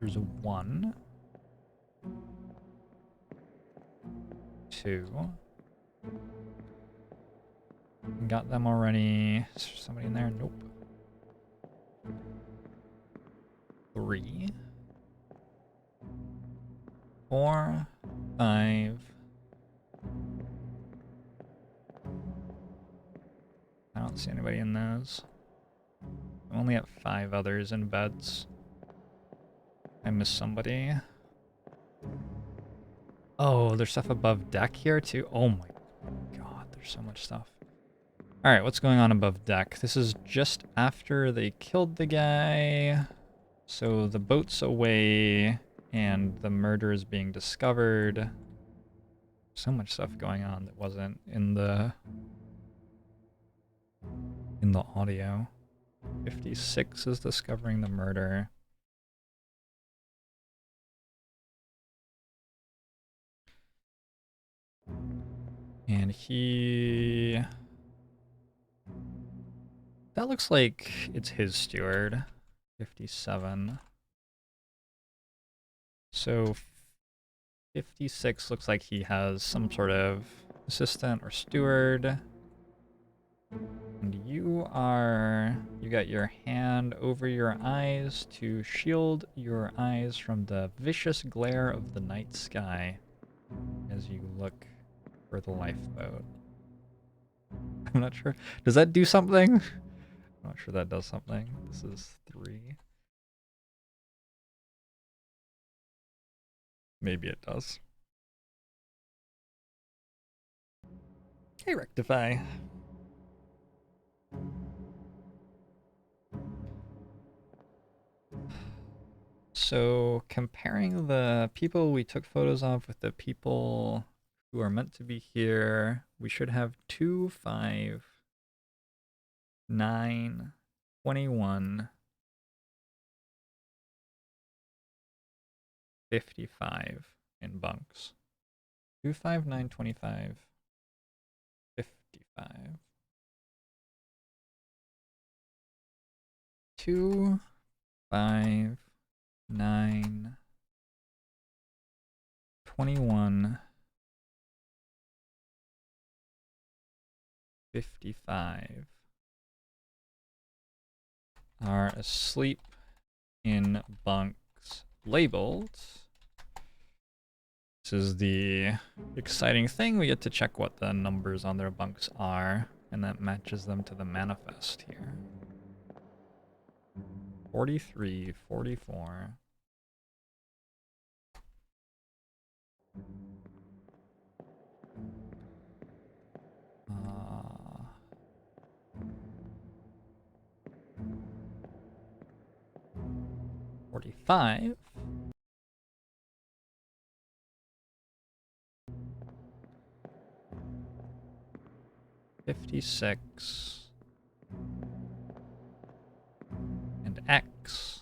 There's 1, 2. Got them already. Is there somebody in there? Nope. 3, 4, 5. I don't see anybody in those. I'm only at 5 others in beds. I missed somebody. Oh, there's stuff above deck here too? Oh my god, there's so much stuff. Alright, what's going on above deck? This is just after they killed the guy. So the boat's away and the murder is being discovered. So much stuff going on that wasn't in the audio. 56 is discovering the murder. And that looks like it's his steward. 57. So 56 looks like he has some sort of assistant or steward. And you got your hand over your eyes to shield your eyes from the vicious glare of the night sky as you look for the lifeboat. I'm not sure. Does that do something? I'm not sure that does something. This is 3. Maybe it does. Hey, rectify. So, comparing the people we took photos of with the people who are meant to be here, we should have 2, 5, 9, 21, 55 in bunks. 2, 5, 9, 25, 55. 2, 5, 9, 21, 55 are asleep in bunks labeled. This is the exciting thing. We get to check what the numbers on their bunks are. And that matches them to the manifest here. 43, 44. Uh, 45. 56. And X.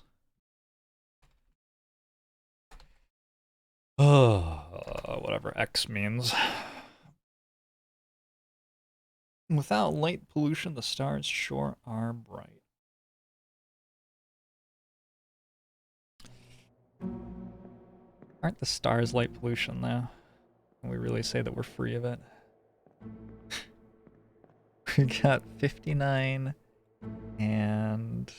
Whatever X means. Without light pollution, the stars sure are bright. Aren't the stars light pollution, though? Can we really say that we're free of it? We got 59 and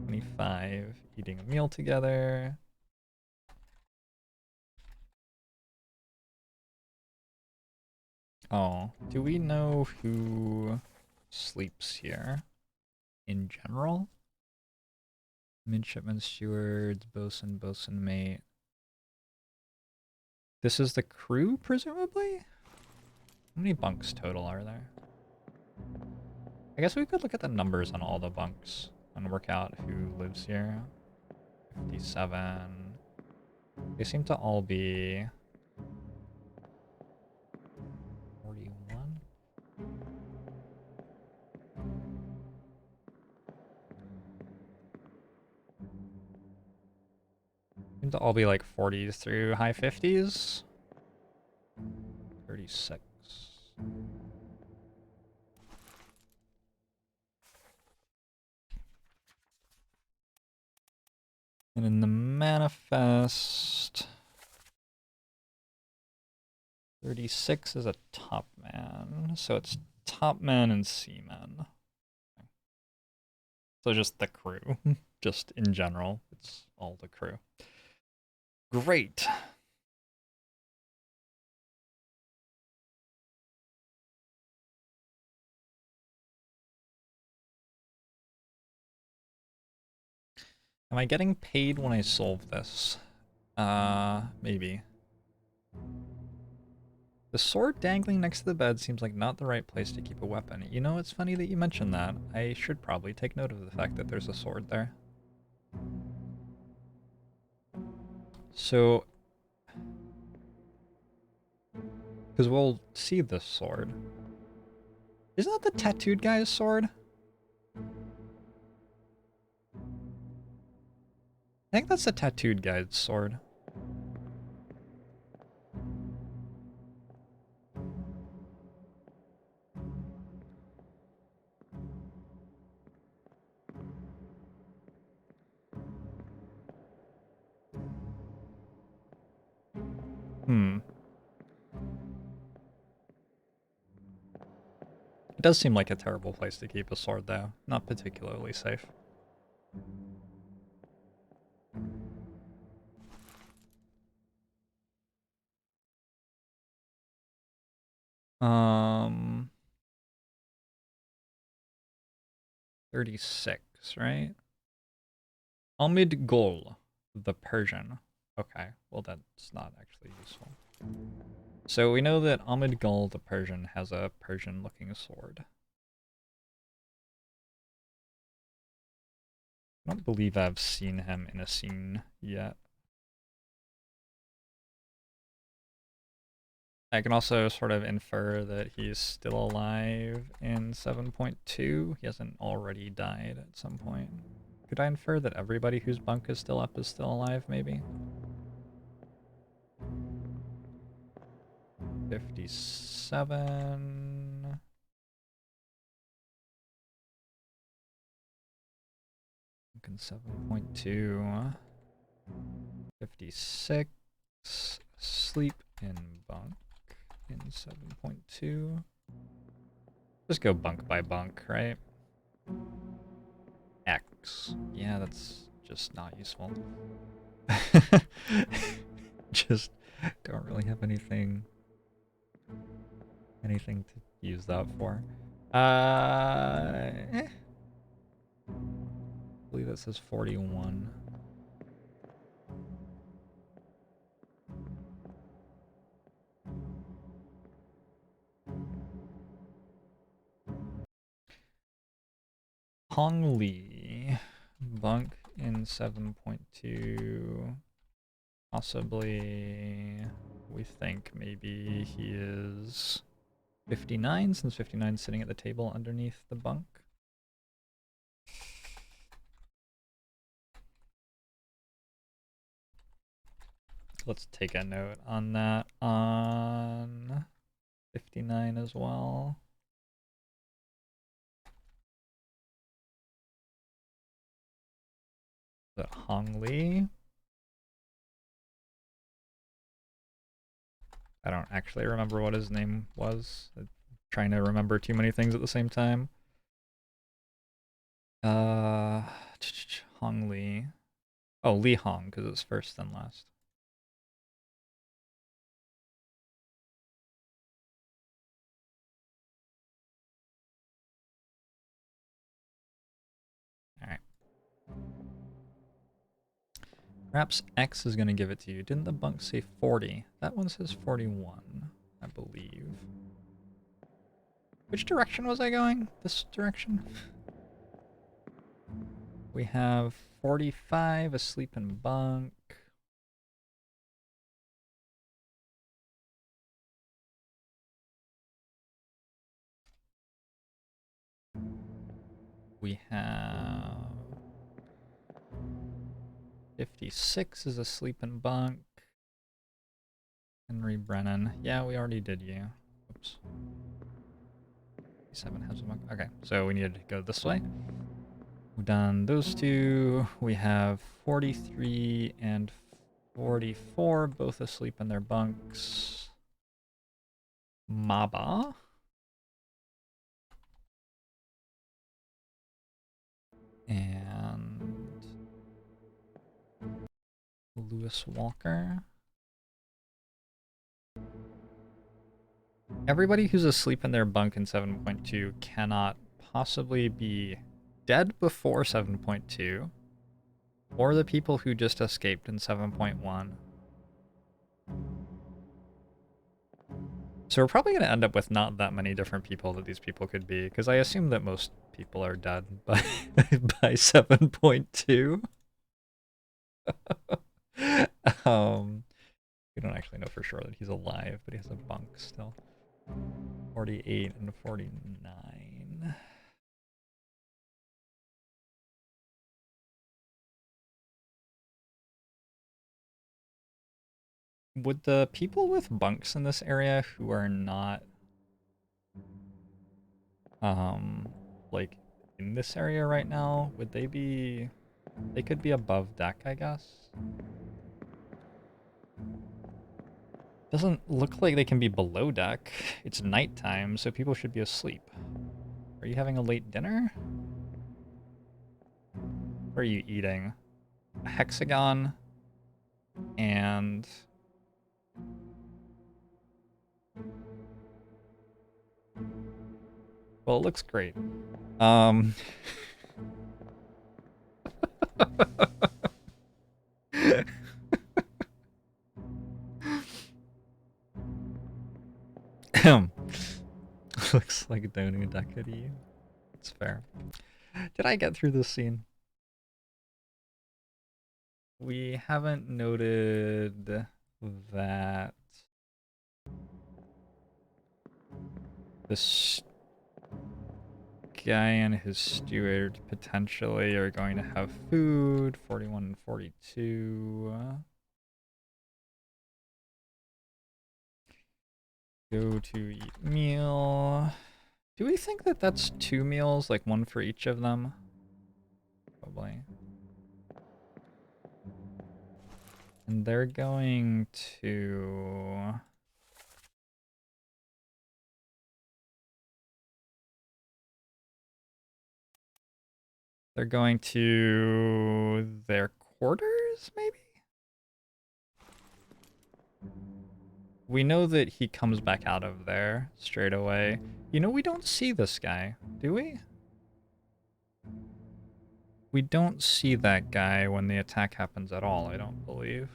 25 eating a meal together. Oh, do we know who sleeps here in general? Midshipman, stewards, bosun, bosun mate. This is the crew, presumably? How many bunks total are there? I guess we could look at the numbers on all the bunks and work out who lives here. 57. They seem to all be 41. Seem to all be like 40s through high 50s. 36. And in the manifest, 36 is a top man, so it's top men and seamen. So just the crew, just in general, it's all the crew. Great. Am I getting paid when I solve this? Maybe. The sword dangling next to the bed seems like not the right place to keep a weapon. You know, it's funny that you mentioned that. I should probably take note of the fact that there's a sword there. So... because we'll see this sword. Isn't that the tattooed guy's sword? I think that's the tattooed guy's sword. It does seem like a terrible place to keep a sword, though. Not particularly safe. Um... 36, right? Amid Gol, the Persian. Okay, well that's not actually useful. So we know that Amid Gul, the Persian, has a Persian-looking sword. I don't believe I've seen him in a scene yet. I can also sort of infer that he's still alive in 7.2. He hasn't already died at some point. Could I infer that everybody whose bunk is still up is still alive, maybe? 57... in 7.2... 56... sleep in bunk in 7.2... Just go bunk by bunk, right? X. Yeah, that's just not useful. Just don't really have anything to use that for. I believe it says 41. Hong Lee, bunk in 7.2. Possibly, we think maybe he is 59, since 59 is sitting at the table underneath the bunk. Let's take a note on that on 59 as well. Is that Hong Lee? I don't actually remember what his name was. I'm trying to remember too many things at the same time. Hong Lee. Oh, Lee Hong, because it was first then last. Alright. Perhaps X is going to give it to you. Didn't the bunk say 40? That one says 41, I believe. Which direction was I going? This direction? We have 45 asleep in bunk. We have 56 is asleep in bunk. Henry Brennan. Yeah, we already did you. Oops. 7 has a bunk. Okay, so we need to go this way. We've done those two. We have 43 and 44, both asleep in their bunks. Maba. And Lewis Walker. Everybody who's asleep in their bunk in 7.2 cannot possibly be dead before 7.2, or the people who just escaped in 7.1. So we're probably going to end up with not that many different people that these people could be, because I assume that most people are dead by, by 7.2. We don't actually know for sure that he's alive, but he has a bunk still. 48 and 49. Would the people with bunks in this area who are not, like, in this area right now, would they be, they could be above deck, I guess? Doesn't look like they can be below deck. It's nighttime, so people should be asleep. Are you having a late dinner? What are you eating? A hexagon and... Well, it looks great. Looks like Donu Dakari. It's fair. Did I get through this scene? We haven't noted that this guy and his steward potentially are going to have food. 41 and 42. Go to eat meal. Do we think that that's 2 meals, like one for each of them? Probably. And they're going to... They're going to their quarters, maybe? We know that he comes back out of there straight away. You know, we don't see this guy, do we? We don't see that guy when the attack happens at all, I don't believe.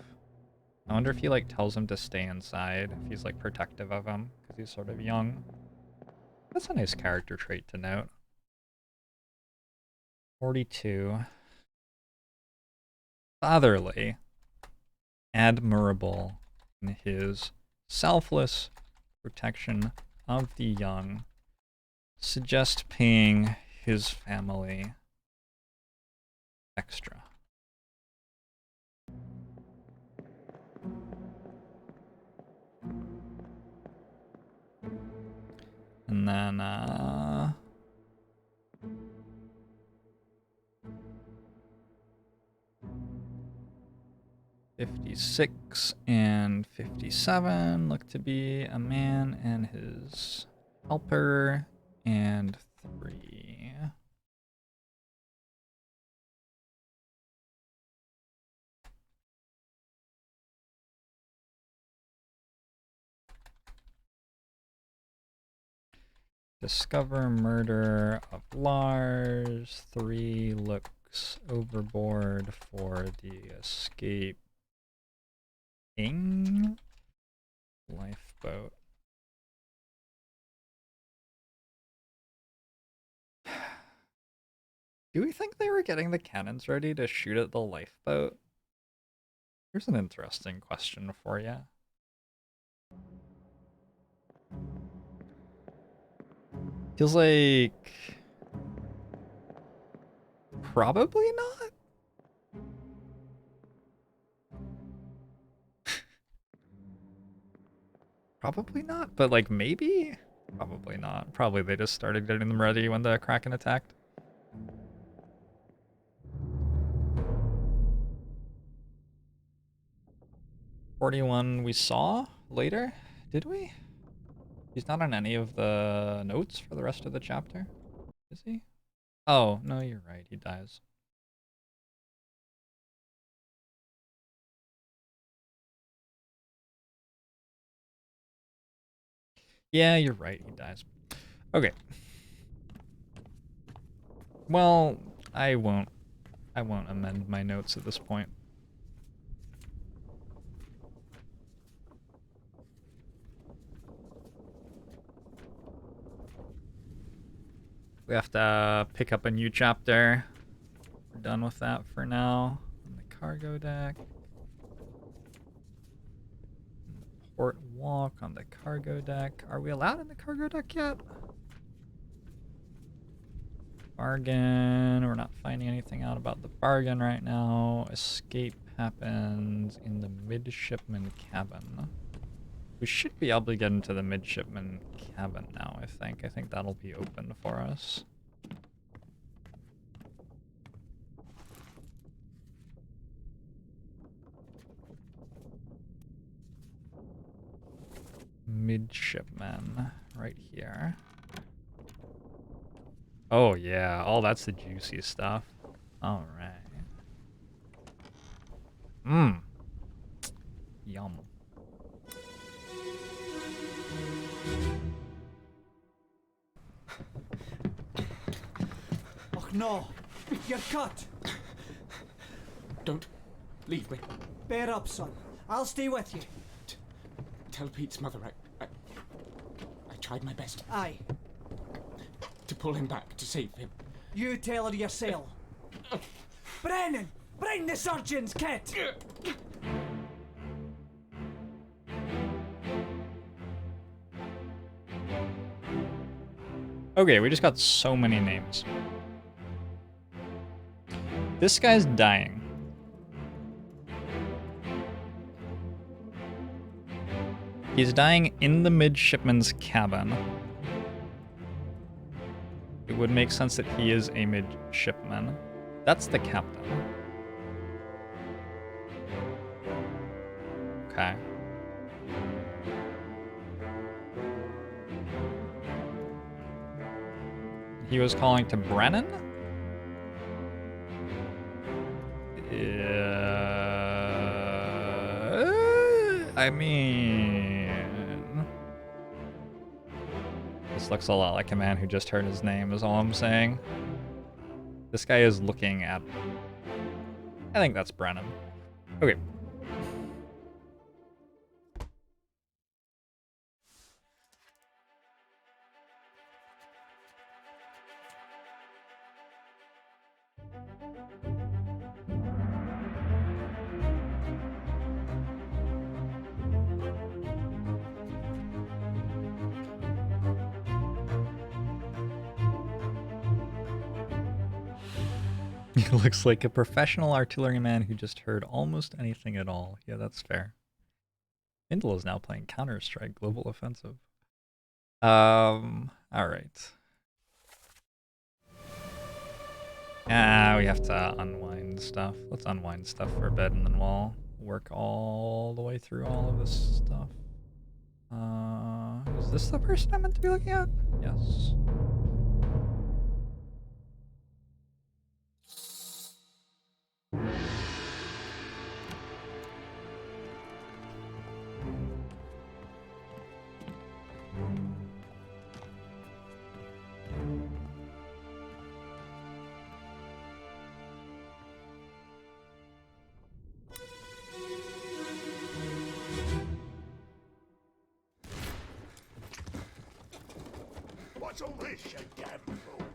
I wonder if he, like, tells him to stay inside, if he's, like, protective of him, because he's sort of young. That's a nice character trait to note. 42. Fatherly. Admirable in his selfless protection of the young. Suggest paying his family extra. And then, 56 and 57 look to be a man and his helper, and 3. Discover murder of Lars. 3 looks overboard for the escaping lifeboat. Do we think they were getting the cannons ready to shoot at the lifeboat? Here's an interesting question for you. Feels like... probably not? Probably not, but like maybe? Probably not. Probably they just started getting them ready when the Kraken attacked. "41 we saw later, did we? He's not on any of the notes for the rest of the chapter, is he? Oh, no, you're right, he dies. Yeah, you're right, he dies. Okay. Well, I won't amend my notes at this point. We have to pick up a new chapter. We're done with that for now. On the cargo deck. Port walk on the cargo deck. Are we allowed in the cargo deck yet? Bargain. We're not finding anything out about the bargain right now. Escape happens in the midshipman cabin. We should be able to get into the midshipman cabin now, I think. I think that'll be open for us. Midshipman, right here. Oh yeah, oh that's the juicy stuff. All right. Mmm. Yum. Oh no, you're cut. Don't leave me. Bear up, son. I'll stay with you. Tell Pete's mother I tried my best Aye. to pull him back, to save him. You tell her yourself. Brennan, bring the surgeon's kit. Okay, we just got so many names. This guy's dying. He's dying in the midshipman's cabin. It would make sense that he is a midshipman. That's the captain. Okay. He was calling to Brennan? I mean... This looks a lot like a man who just heard his name, is all I'm saying. This guy is looking at... I think that's Brennan. Okay. He looks like a professional artilleryman who just heard almost anything at all. Yeah, that's fair. Indel is now playing Counter-Strike Global Offensive. Alright. We have to unwind stuff. Let's unwind stuff for a bit and then we'll work all the way through all of this stuff. Is this the person I'm meant to be looking at? Yes. What's all this, you damn fool?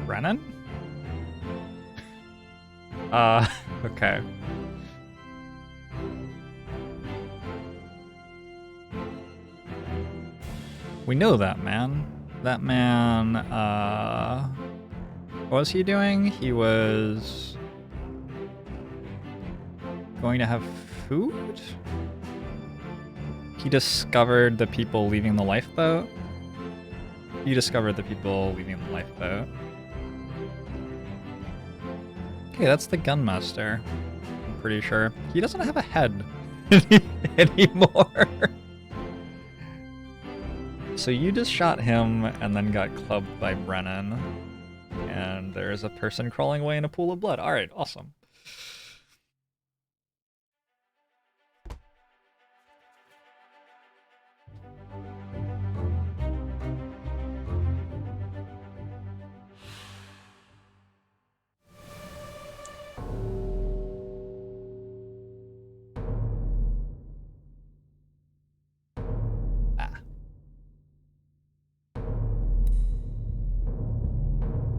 Brennan? Okay. We know that man. That man, what was he doing? He was going to have food? He discovered the people leaving the lifeboat? He discovered the people leaving the lifeboat. Okay, that's the gunmaster. I'm pretty sure. He doesn't have a head anymore. So you just shot him and then got clubbed by Brennan. And there's a person crawling away in a pool of blood. Alright, awesome.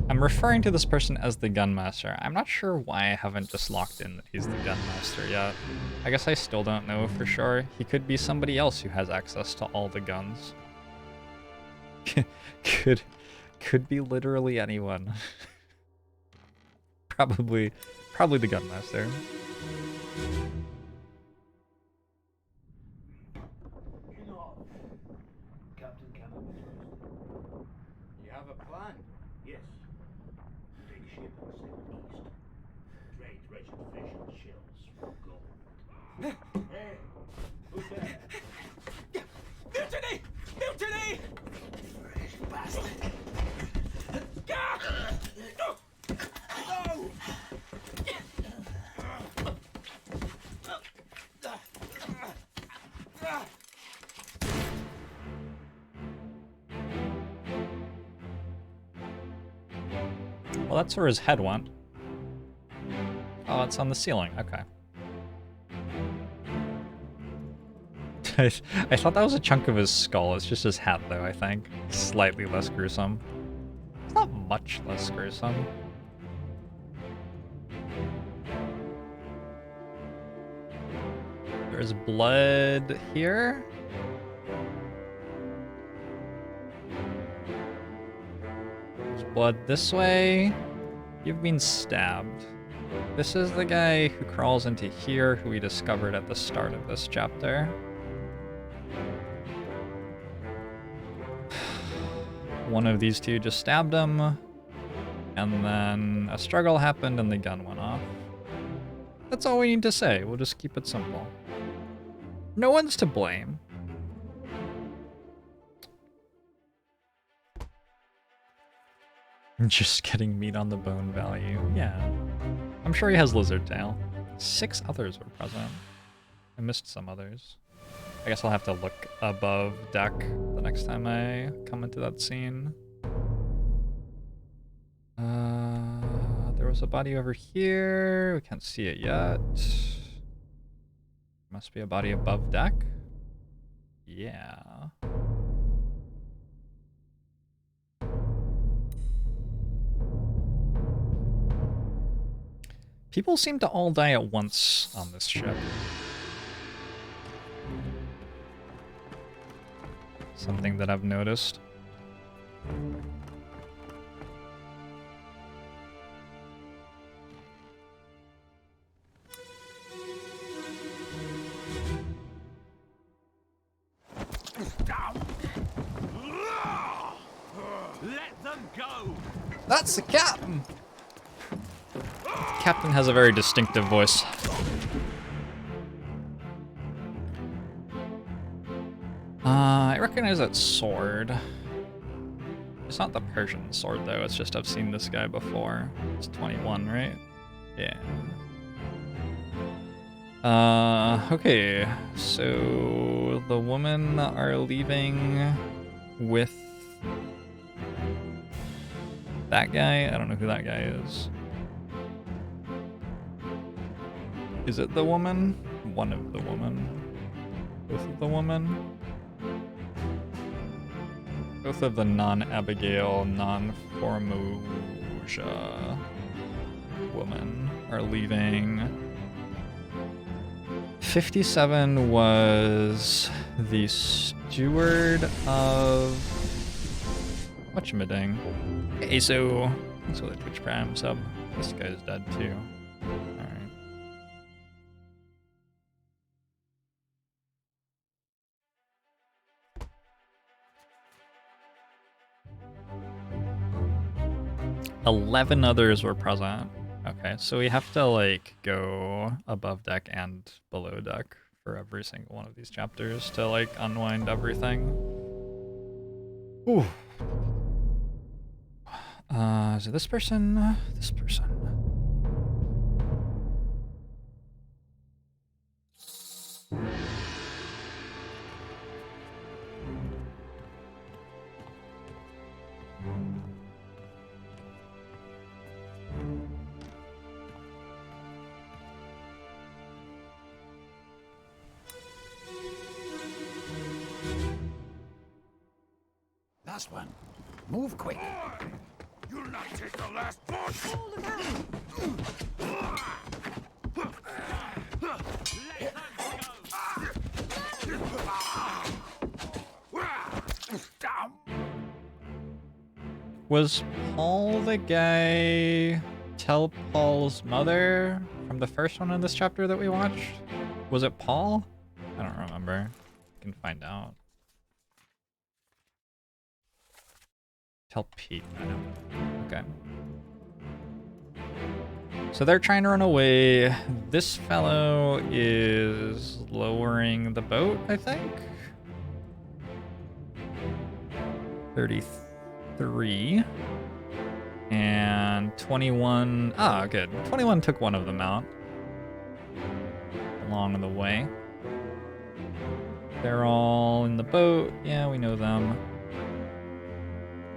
I'm referring to this person as the gunmaster. I'm not sure why I haven't just locked in that he's the gunmaster yet. I guess I still don't know for sure. He could be somebody else who has access to all the guns. could be literally anyone. probably the gunmaster. Captain Cannon. You have a plan? Yes. Take ship and sail east. Trade wretched fish and shells for gold. Hey, who's there? Mutiny! Mutiny! Fresh bastard. No! Well, that's where his head went. Oh, it's on the ceiling. Okay. I thought that was a chunk of his skull. It's just his hat, though, I think. Slightly less gruesome. It's not much less gruesome. There's blood here. There's blood this way. You've been stabbed. This is the guy who crawls into here, who we discovered at the start of this chapter. One of these two just stabbed him, and then a struggle happened and the gun went off. That's all we need to say. We'll just keep it simple. No one's to blame. Just getting meat on the bone value. Yeah. I'm sure he has lizard tail. 6 others were present. I missed some others. I guess I'll have to look above deck the next time I come into that scene. There was a body over here. We can't see it yet. Must be a body above deck. Yeah. People seem to all die at once on this ship. Something that I've noticed. Let them go! That's the captain! Captain has a very distinctive voice. I recognize that sword. It's not the Persian sword though, it's just I've seen this guy before. It's 21, right? Yeah. Okay, so the women are leaving with that guy. I don't know who that guy is. Is it the woman? One of the women. Both of the women? Both of the non-Abigail, non-Formosia women are leaving. 57 was the steward of whatchamading. Hey, so thanks for the Twitch Prime sub. This guy's dead too. Alright. "11 others were present." Okay, so we have to like go above deck and below deck for every single one of these chapters to like unwind everything. Ooh. Is it this person? This person. Last one. Move quick. You'll not take the last boat! Was Paul the guy tell Paul's mother from the first one in this chapter that we watched? Was it Paul? I don't remember. We can find out. Tell Pete. I know. Okay. So they're trying to run away. This fellow is lowering the boat, I think. 33. And 21. Ah, good. 21 took one of them out along the way. They're all in the boat. Yeah, we know them.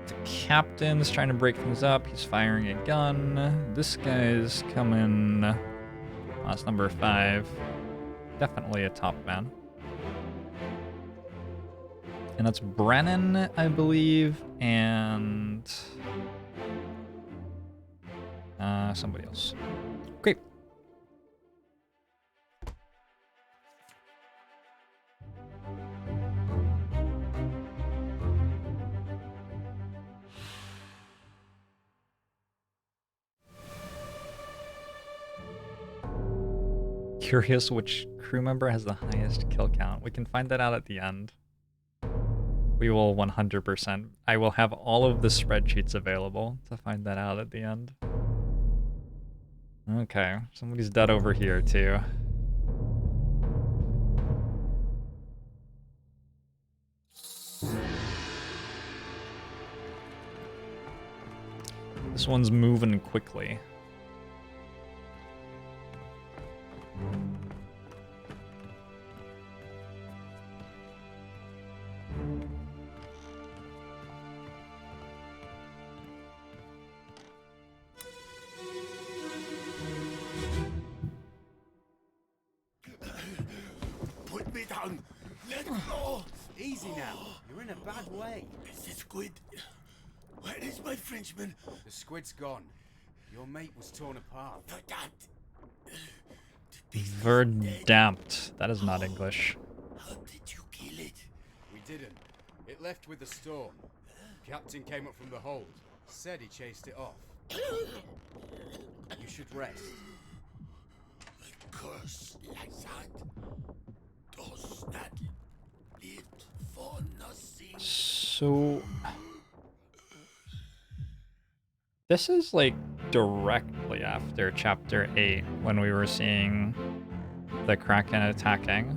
The captain's trying to break things up. He's firing a gun. This guy's coming. That's number 5. Definitely a top man. And that's Brennan, I believe, and somebody else. Great. Curious which crew member has the highest kill count. We can find that out at the end. We will 100%. I will have all of the spreadsheets available to find that out at the end. Okay, somebody's dead over here too. This one's moving quickly. Put me down. Let go. Easy now. You're in a bad way. Is the squid? Where is my Frenchman? The squid's gone. Your mate was torn apart. Verdammt. That is not English. How did you kill it? We didn't. It left with the storm. Captain came up from the hold. Said he chased it off. You should rest. A curse like that does not live for nothing. So... This is like directly after chapter 8 when we were seeing the kraken attacking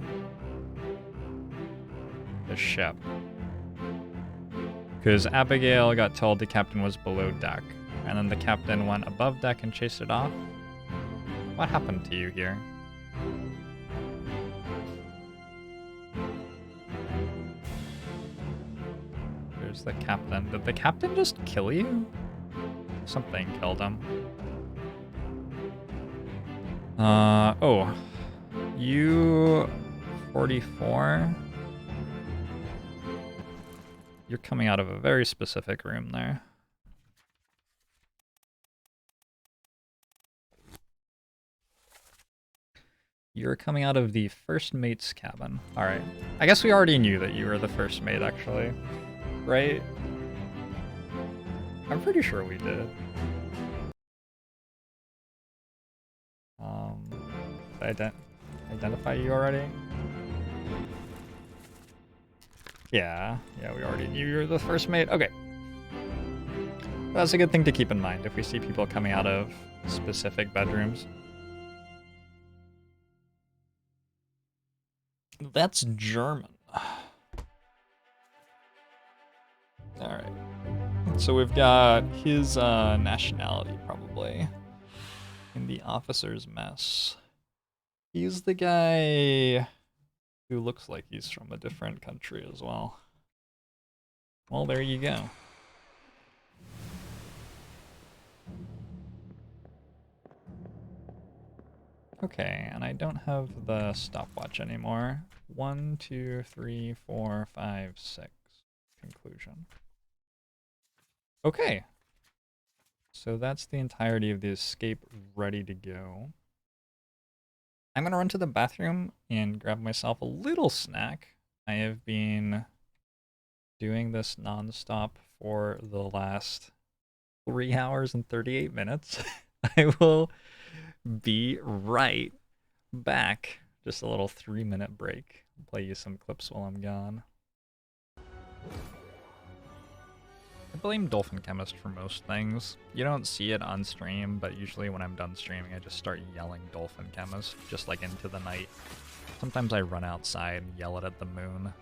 the ship. Because Abigail got told the captain was below deck, and then the captain went above deck and chased it off. What happened to you here? There's the captain. Did the captain just kill you? Something killed him. Oh. You... 44? You're coming out of a very specific room there. You're coming out of the first mate's cabin. Alright. I guess we already knew that you were the first mate, actually. Right? I'm pretty sure we did. Did I identify you already? Yeah, we already knew you were the first mate. Okay. That's a good thing to keep in mind if we see people coming out of specific bedrooms. That's German. Alright. So we've got his nationality, probably, in the officer's mess. He's the guy who looks like he's from a different country as well. Well, there you go. Okay, and I don't have the stopwatch anymore. 1, 2, 3, 4, 5, 6. Conclusion. Okay. So that's the entirety of the escape ready to go. I'm gonna run to the bathroom and grab myself a little snack. I have been doing this nonstop for the last 3 hours and 38 minutes. I will be right back. Just a little 3-minute break. I'll play you some clips while I'm gone. I blame Dolphin Chemist for most things. You don't see it on stream, but usually when I'm done streaming, I just start yelling Dolphin Chemist, just like into the night. Sometimes I run outside and yell it at the moon.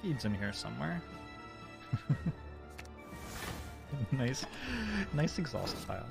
Feed's in here somewhere. Nice exhaust pile.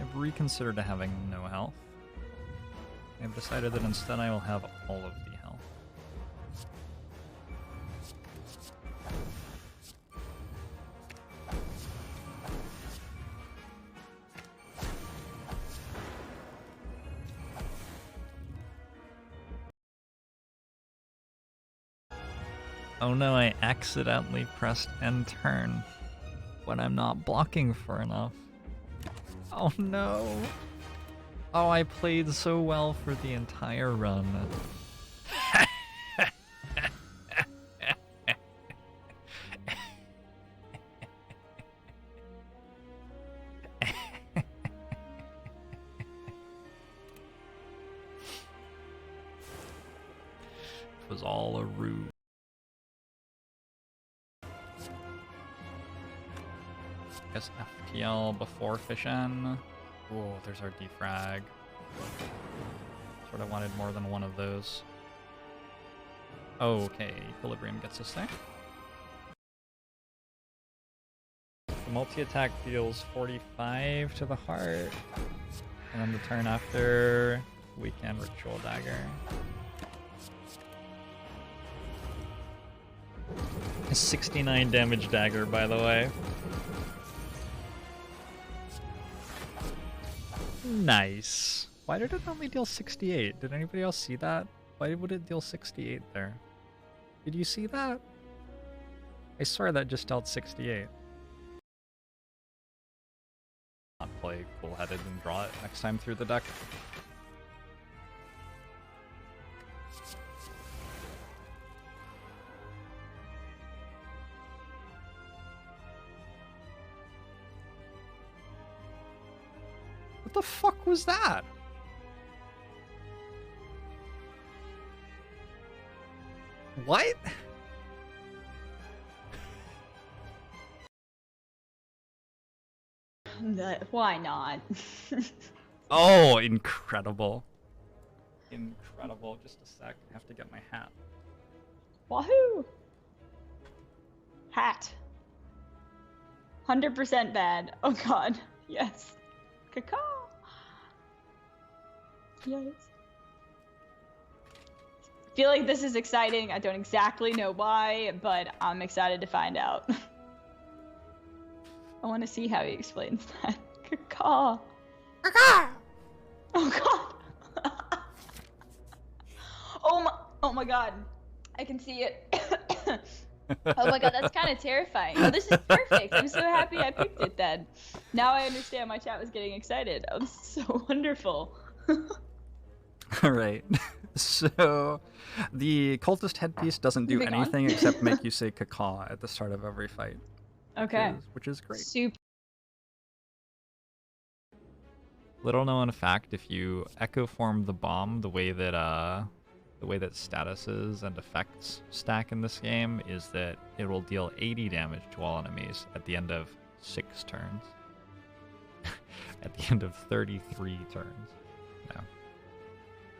I've reconsidered having no health. I've decided that instead I will have all of the health. Oh no, I accidentally pressed end turn when I'm not blocking for enough. Oh no. Oh, I played so well for the entire run. It was all a ruse. Guess FTL before Fission. Oh, there's our defrag. Sort of wanted more than one of those. Okay, Equilibrium gets us there. The multi-attack deals 45 to the heart. And then the turn after, Weekend Ritual Dagger. A 69 damage dagger, by the way. Nice. Why did it only deal 68? Did anybody else see that? Why would it deal 68 there? Did you see that? I swear that just dealt 68. Not play cool-headed and draw it next time through the deck. What the fuck was that? What? Why not? Oh, incredible. Incredible. Just a sec. I have to get my hat. Wahoo! Hat. 100% bad. Oh god. Yes. Caca. Yes. I feel like this is exciting. I don't exactly know why, but I'm excited to find out. I want to see how he explains that. Caca. Caca. Oh god. Oh my god. I can see it. Oh my god, that's kind of terrifying. Oh, this is perfect. I'm so happy I picked it then. Now I understand my chat was getting excited. Oh, this is so wonderful. Alright. So, the cultist headpiece doesn't do Moving on. anything except make you say caca at the start of every fight. Okay. Which is great. Super. Little known fact, if you echo form the bomb, the way that statuses and effects stack in this game is that it will deal 80 damage to all enemies at the end of 6 turns. At the end of 33 turns. No.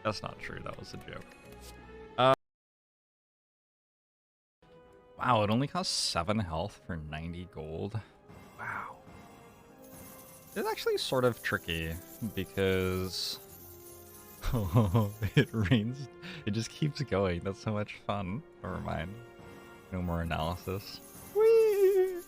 That's not true, that was a joke. Wow, it only costs 7 health for 90 gold. Wow. It's actually sort of tricky because it rains. It just keeps going. That's so much fun. Never mind. No more analysis. Whee!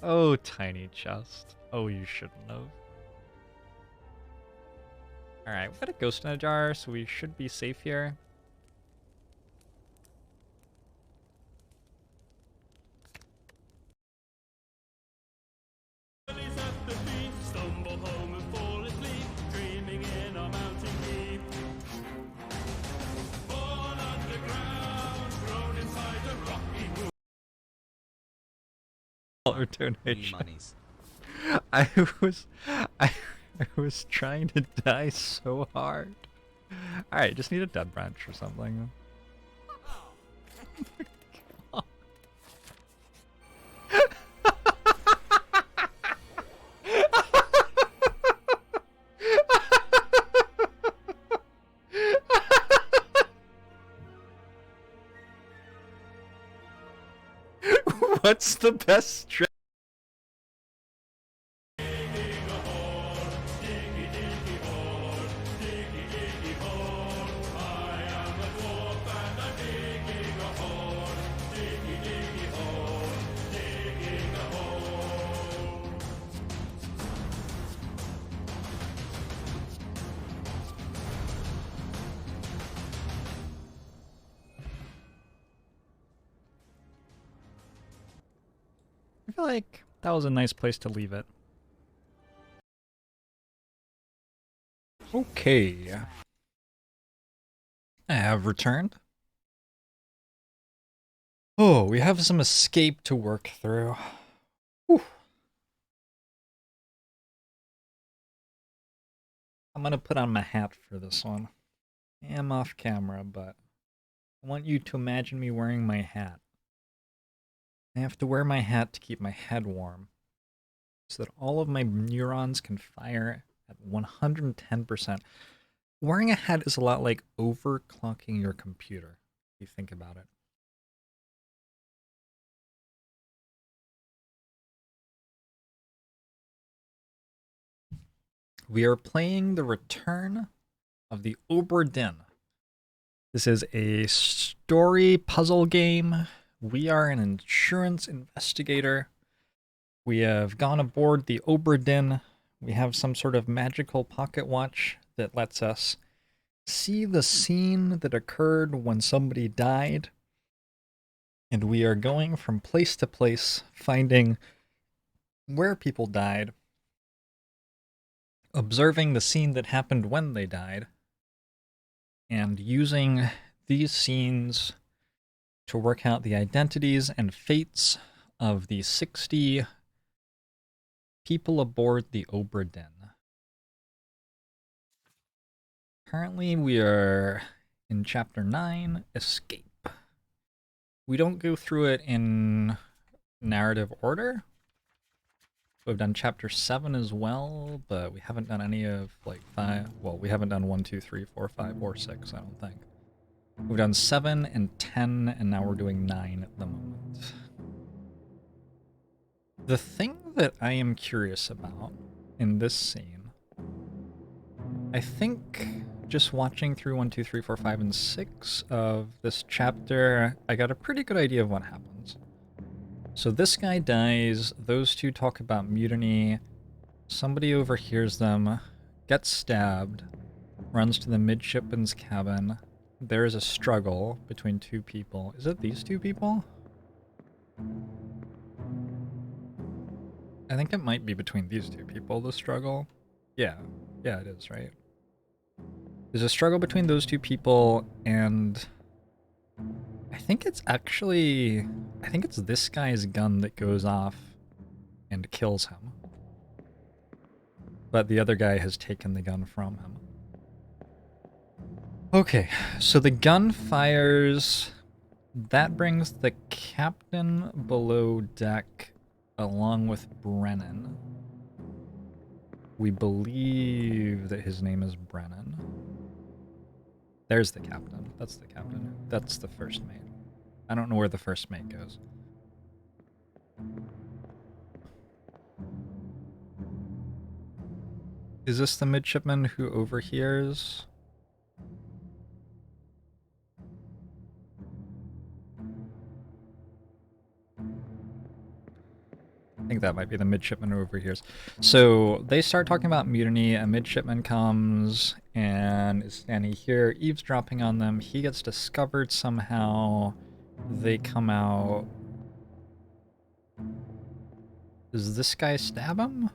Oh, tiny chest. Oh, you shouldn't have. Alright, we've got a ghost in a jar, so we should be safe here. Or donation. I was trying to die so hard. Alright, just need a dead branch or something. What's the best trick? feel like that was a nice place to leave it. Okay. I have returned. Oh, we have some escape to work through. Whew. I'm gonna put on my hat for this one. I am off camera, but I want you to imagine me wearing my hat. I have to wear my hat to keep my head warm, so that all of my neurons can fire at 110%. Wearing a hat is a lot like overclocking your computer, if you think about it. We are playing The Return of the Obra Dinn. This is a story puzzle game. We are an insurance investigator. We have gone aboard the Obra Dinn. We have some sort of magical pocket watch that lets us see the scene that occurred when somebody died. And we are going from place to place, finding where people died, observing the scene that happened when they died, and using these scenes to work out the identities and fates of the 60 people aboard the Obra Dinn. Currently, we are in Chapter 9, Escape. We don't go through it in narrative order. We've done Chapter 7 as well, but we haven't done any of, like, 5. Well, we haven't done 1, 2, 3, 4, 5, or 6, I don't think. We've done 7 and 10, and now we're doing 9 at the moment. The thing that I am curious about in this scene, I think just watching through 1, 2, 3, 4, 5, and 6 of this chapter, I got a pretty good idea of what happens. So this guy dies, those two talk about mutiny, somebody overhears them, gets stabbed, runs to the midshipman's cabin. There is a struggle between two people. Is it these two people? I think it might be between these two people, the struggle. Yeah, it is, right? There's a struggle between those two people, and I think it's this guy's gun that goes off and kills him. But the other guy has taken the gun from him. Okay, so the gun fires. That brings the captain below deck along with Brennan. We believe that his name is Brennan. There's the captain. That's the captain. That's the first mate. I don't know where the first mate goes. Is this the midshipman who overhears? I think that might be the midshipman who overhears. So they start talking about mutiny. A midshipman comes and is standing here, eavesdropping on them. He gets discovered somehow. They come out. Does this guy stab him?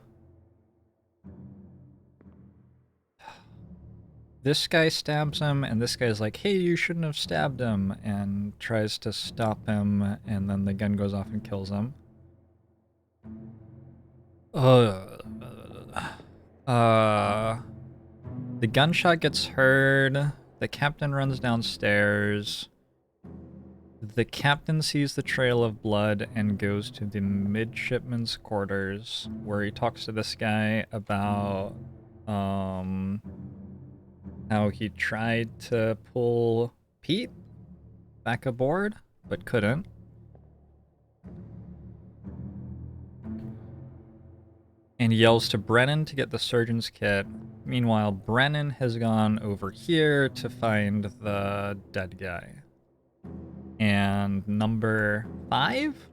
This guy stabs him, and this guy's like, hey, you shouldn't have stabbed him, and tries to stop him, and then the gun goes off and kills him. The gunshot gets heard. The captain runs downstairs. The captain sees the trail of blood and goes to the midshipman's quarters, where he talks to this guy about how he tried to pull Pete back aboard, but couldn't. And he yells to Brennan to get the surgeon's kit. Meanwhile, Brennan has gone over here to find the dead guy. And number 5,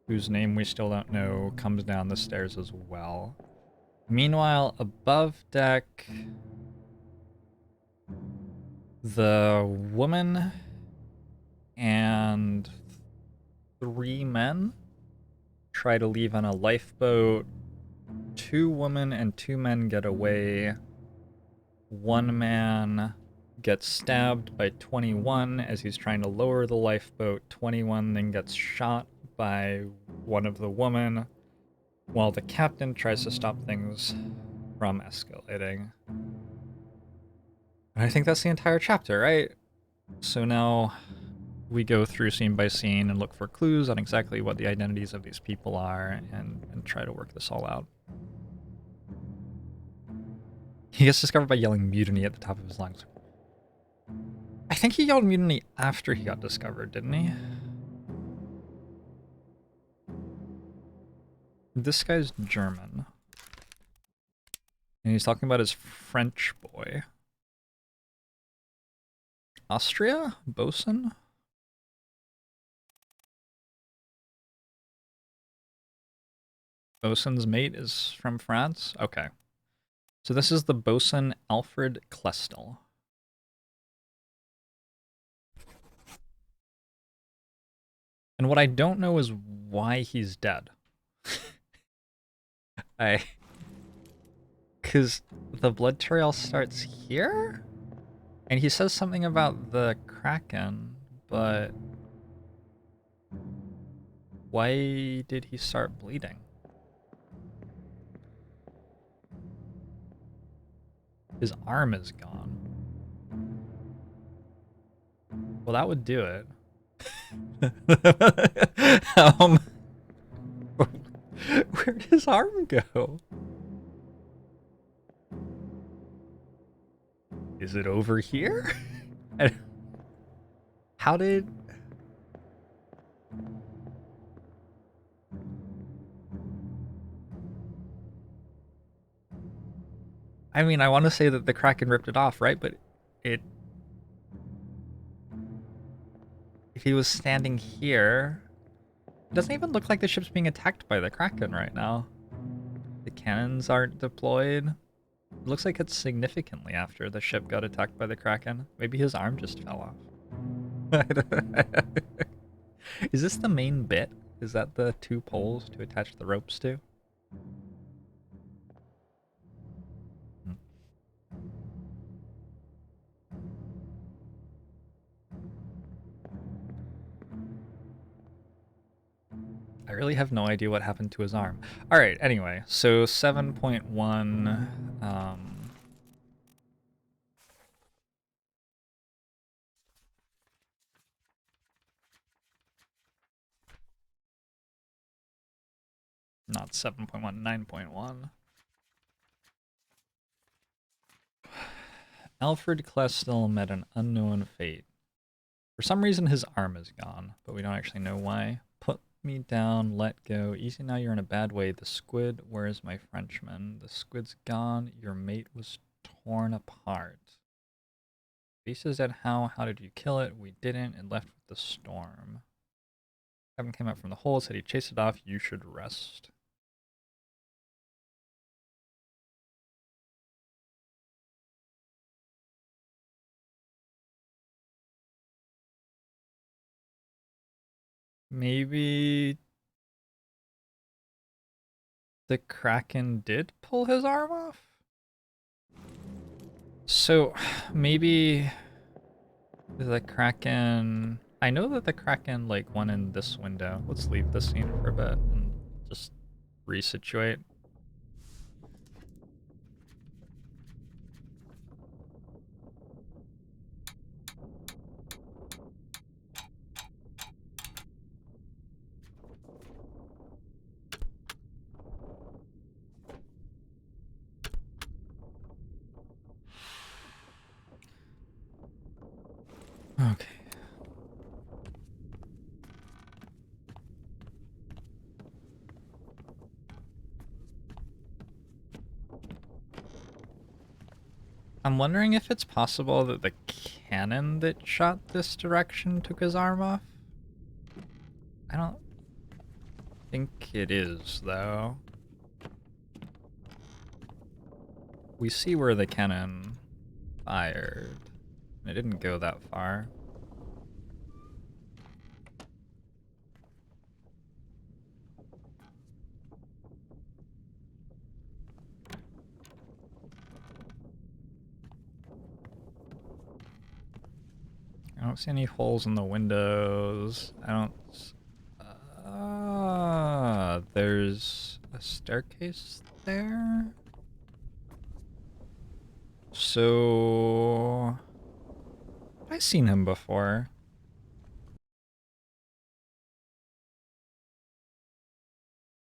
whose name we still don't know, comes down the stairs as well. Meanwhile, above deck, the woman and 3 men try to leave on a lifeboat. 2 women and 2 men get away. 1 man gets stabbed by 21 as he's trying to lower the lifeboat. 21 then gets shot by one of the women, while the captain tries to stop things from escalating. And I think that's the entire chapter, right? So now we go through scene by scene and look for clues on exactly what the identities of these people are and try to work this all out. He gets discovered by yelling mutiny at the top of his lungs. I think he yelled mutiny after he got discovered, didn't he? This guy's German. And he's talking about his French boy. Austria? Bosun? Bosun's mate is from France? Okay. So this is the bosun Alfred Klestel. And what I don't know is why he's dead. Because the blood trail starts here? And he says something about the kraken, but why did he start bleeding? His arm is gone. Well, that would do it. Where did his arm go? Is it over here? How did... I mean, I want to say that the kraken ripped it off, right? But it... If he was standing here... It doesn't even look like the ship's being attacked by the kraken right now. The cannons aren't deployed. It looks like it's significantly after the ship got attacked by the kraken. Maybe his arm just fell off. Is this the main bit? Is that the 2 poles to attach the ropes to? I really have no idea what happened to his arm. Alright, anyway, so 7.1, not 7.1, 9.1. Alfred Klestel met an unknown fate. For some reason his arm is gone, but we don't actually know why. Put me down, let go. Easy now, you're in a bad way. The squid, where is my Frenchman? The squid's gone, your mate was torn apart. Lisa said how did you kill it? We didn't, it left with the storm. Captain came out from the hole, said he chased it off, you should rest. Maybe the kraken did pull his arm off? So maybe the kraken... I know that the kraken like went in this window. Let's leave this scene for a bit and just resituate. Okay. I'm wondering if it's possible that the cannon that shot this direction took his arm off. I don't think it is, though. We see where the cannon fired. It didn't go that far. don't see any holes in the windows. I don't... there's a staircase there? So... I've seen him before.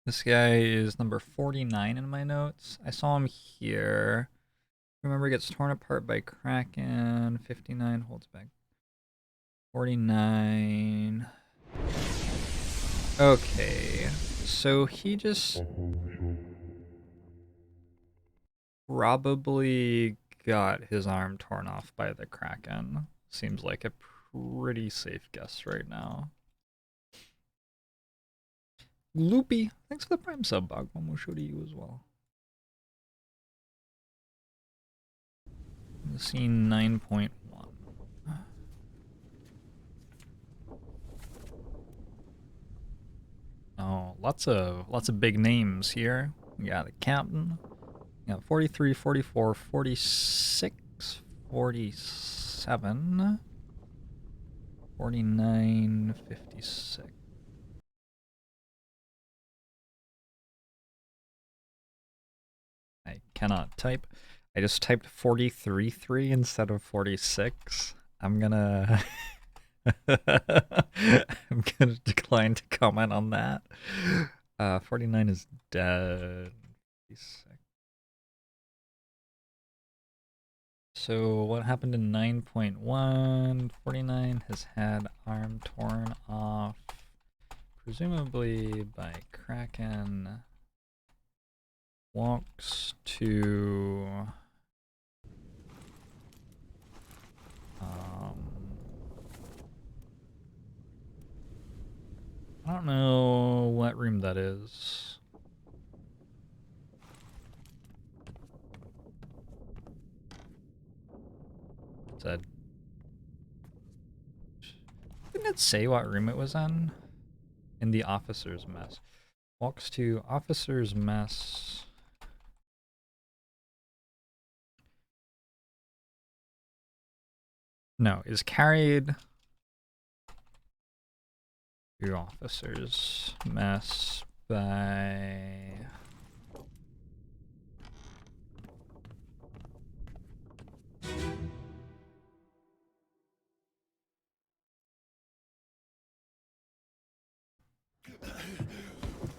This guy is number 49 in my notes. I saw him here. Remember, gets torn apart by Kraken. 59 holds back. 49. Okay. So he just probably got his arm torn off by the Kraken. Seems like a pretty safe guess right now. Loopy, thanks for the Prime sub, Bogman. We'll show to you as well. Scene 9.1. Oh, lots of big names here. We got a captain. We got 43, 44, 46, 47, 49, 56. I cannot type. I just typed 43.3 instead of 46. I'm gonna I'm gonna decline to comment on that. 49 is dead. 56. So what happened in 9.1? 49 has had arm torn off, presumably by Kraken. Walks to I don't know what room that is. Said, didn't it say what room it was in? In the officer's mess. Walks to officer's mess. No, is carried to officer's mess by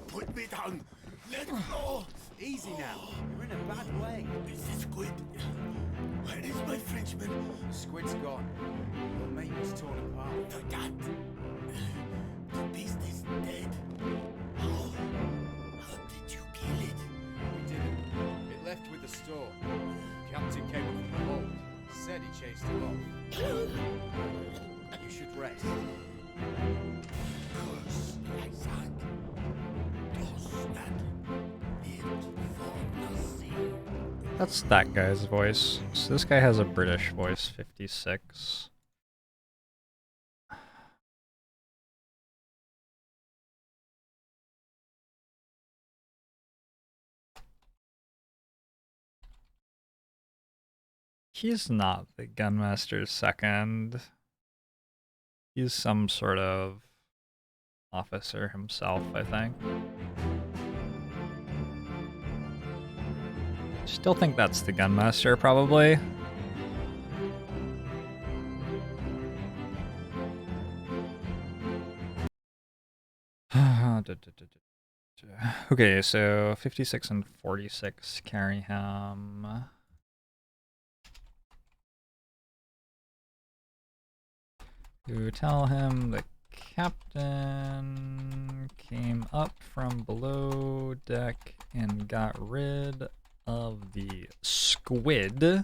Put me down. Let go. Easy now. You're in a bad way. Is this squid? Where is my Frenchman? Squid's gone. Your mate was torn apart. The cat. The beast is dead. How? How did you kill it? We didn't. It left with the store. Captain came up from the hold. Said he chased it off. You should rest. Curse Isaac. Does that need for nothing? that's that guy's voice. So this guy has a British voice, 56. He's not the gunmaster's second. He's some sort of officer himself, I think. Still think that's the gunmaster, probably. Okay, so 56 and 46 carry him. To tell him the captain came up from below deck and got rid of the squid.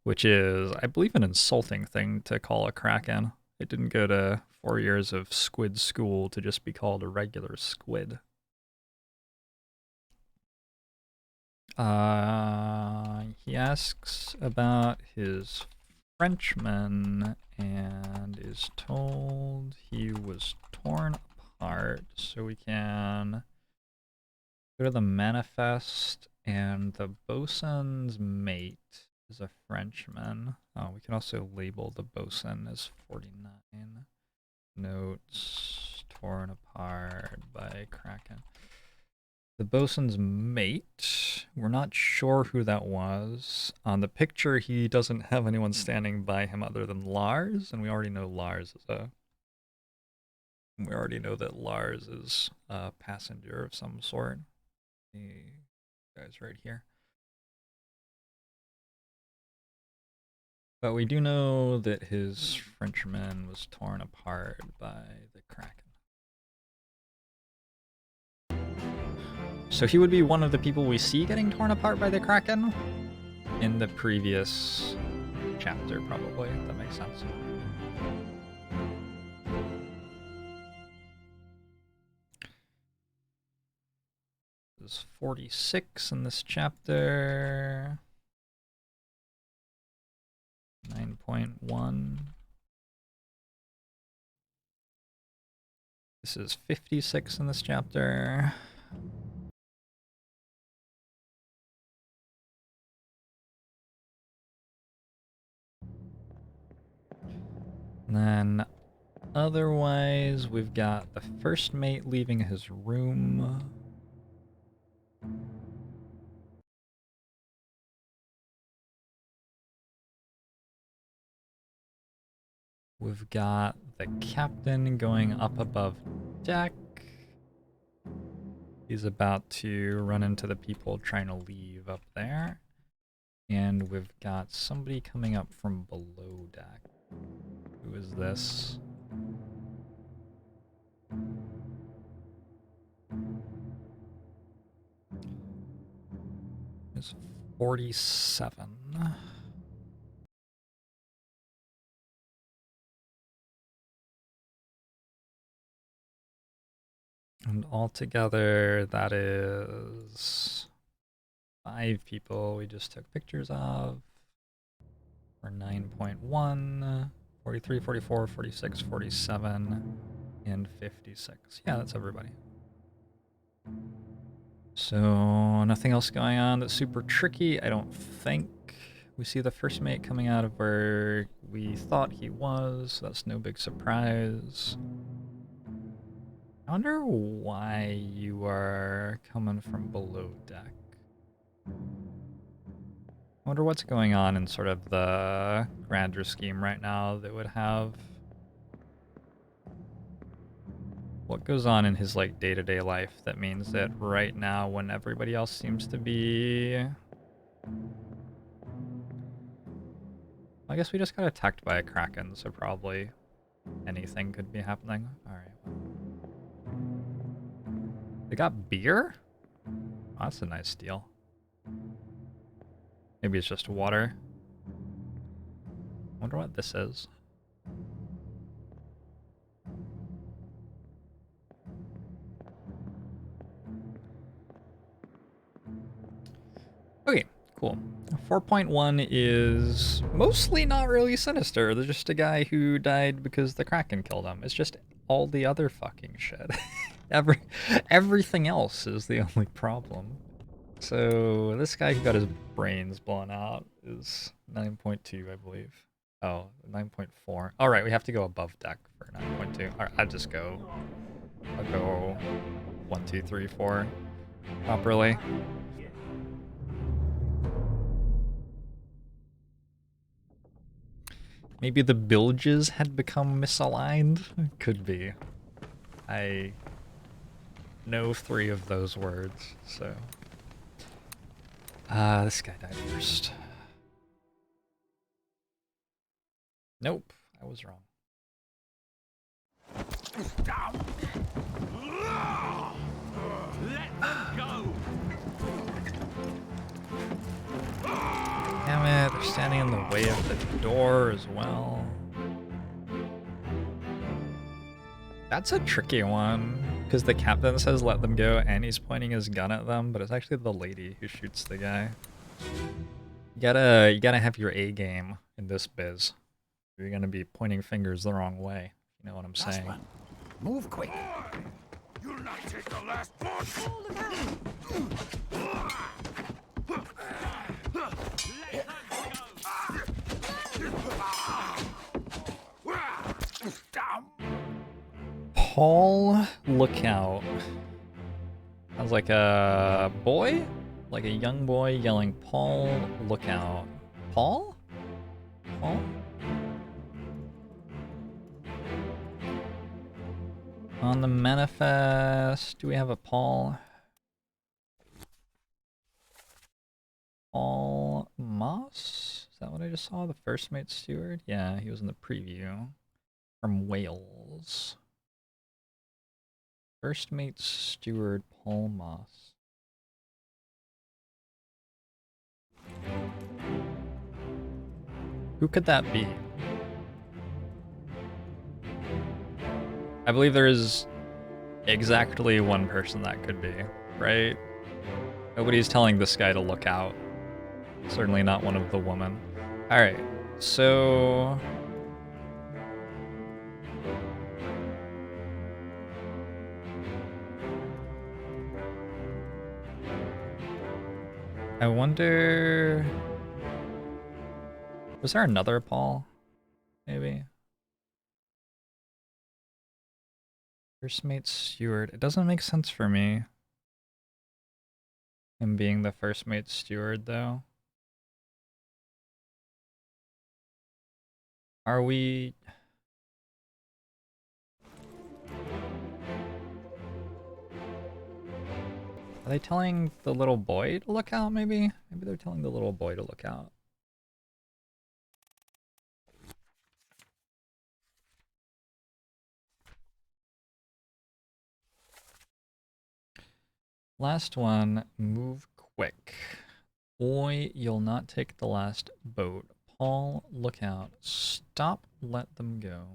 Which is, I believe, an insulting thing to call a kraken. It didn't go to 4 years of squid school to just be called a regular squid. He asks about his Frenchman and is told he was torn apart, so we can go to the manifest, and the bosun's mate is a Frenchman. Oh, we can also label the bosun as 49. Notes torn apart by kraken. The bosun's mate, we're not sure who that was. On the picture, he doesn't have anyone standing by him other than Lars, and we already know Lars is a... We already know that Lars is a passenger of some sort. The guy's right here. But we do know that his Frenchman was torn apart by the kraken. So he would be one of the people we see getting torn apart by the kraken in the previous chapter, probably, if that makes sense. There's 46 in this chapter. 9.1. This is 56 in this chapter. And then otherwise, we've got the first mate leaving his room. We've got the captain going up above deck. He's about to run into the people trying to leave up there. And we've got somebody coming up from below deck. Who is this? It's 47. And altogether, that is 5 people we just took pictures of. For 9.1, 43, 44, 46, 47, and 56. Yeah, that's everybody. So, nothing else going on that's super tricky, I don't think. We see the first mate coming out of where we thought he was, so that's no big surprise. I wonder why you are coming from below deck. I wonder what's going on in sort of the grander scheme right now that would have... What goes on in his, like, day-to-day life that means that right now, when everybody else seems to be... I guess we just got attacked by a kraken, so probably anything could be happening. Alright. They got beer? Oh, that's a nice deal. Maybe it's just water. Wonder what this is. Okay, cool. 4.1 is mostly not really sinister. There's just a guy who died because the kraken killed him. It's just all the other fucking shit. Everything else is the only problem. So this guy who got his brains blown out is 9.2, I believe. Oh, 9.4. All right, we have to go above deck for 9.2. All right, I'll go 1, 2, 3, 4 properly. Maybe the bilges had become misaligned? Could be. I know 3 of those words, so... this guy died first. Nope, I was wrong. Let them go! Damn it, they're standing in the way of the door as well. That's a tricky one, because the captain says let them go and he's pointing his gun at them, but it's actually the lady who shoots the guy. You gotta have your A game in this biz. You're gonna be pointing fingers the wrong way. You know what I'm saying? One. Move quick. You'll not take the last one! Let them go! Paul Lookout. Sounds like a boy? Like a young boy yelling, Paul Lookout. Paul? Paul? On the manifest, do we have a Paul? Paul Moss? Is that what I just saw? The first mate steward? Yeah, he was in the preview. From Wales. First mate steward Paul Moss. Who could that be? I believe there is exactly one person that could be, right? Nobody's telling this guy to look out. Certainly not one of the women. Alright, so... I wonder... Was there another Paul? Maybe? First mate steward. It doesn't make sense for me. Him being the first mate steward, though. Are we... Are they telling the little boy to look out, maybe? Maybe they're telling the little boy to look out. Last one, move quick. Boy, you'll not take the last boat. Paul, look out. Stop, let them go.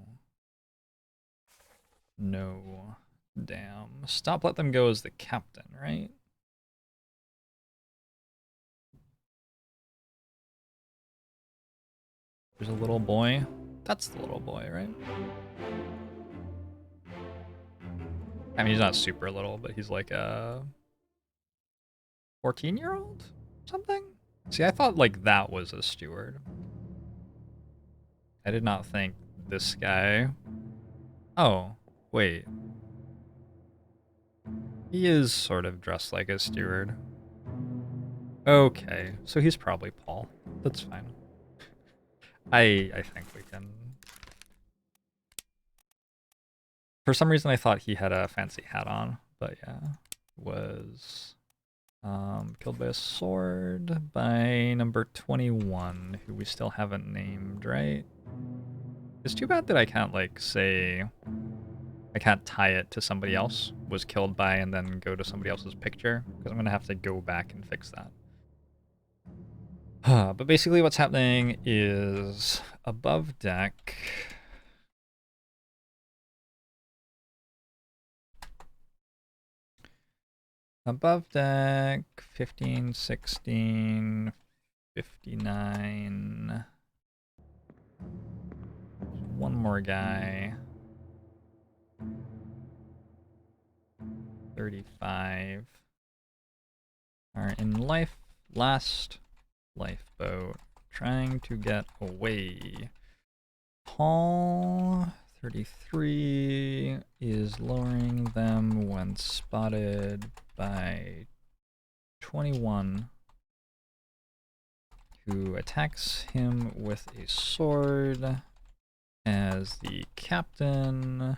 No. Damn. Stop, let them go is the captain, right? There's a little boy. That's the little boy, right? I mean, he's not super little, but he's like a 14-year-old? Something? See, I thought like that was a steward. I did not think this guy... Oh, wait. He is sort of dressed like a steward. Okay, so he's probably Paul. That's fine. I think we can... For some reason I thought he had a fancy hat on, but yeah. Was killed by a sword by number 21, who we still haven't named, right? It's too bad that I can't like say... I can't tie it to somebody else, was killed by, and then go to somebody else's picture, because I'm going to have to go back and fix that. But basically what's happening is above deck... Above deck, 15, 16, 59... One more guy. 35 are in last lifeboat, trying to get away. Paul 33 is lowering them when spotted by 21, who attacks him with a sword as the captain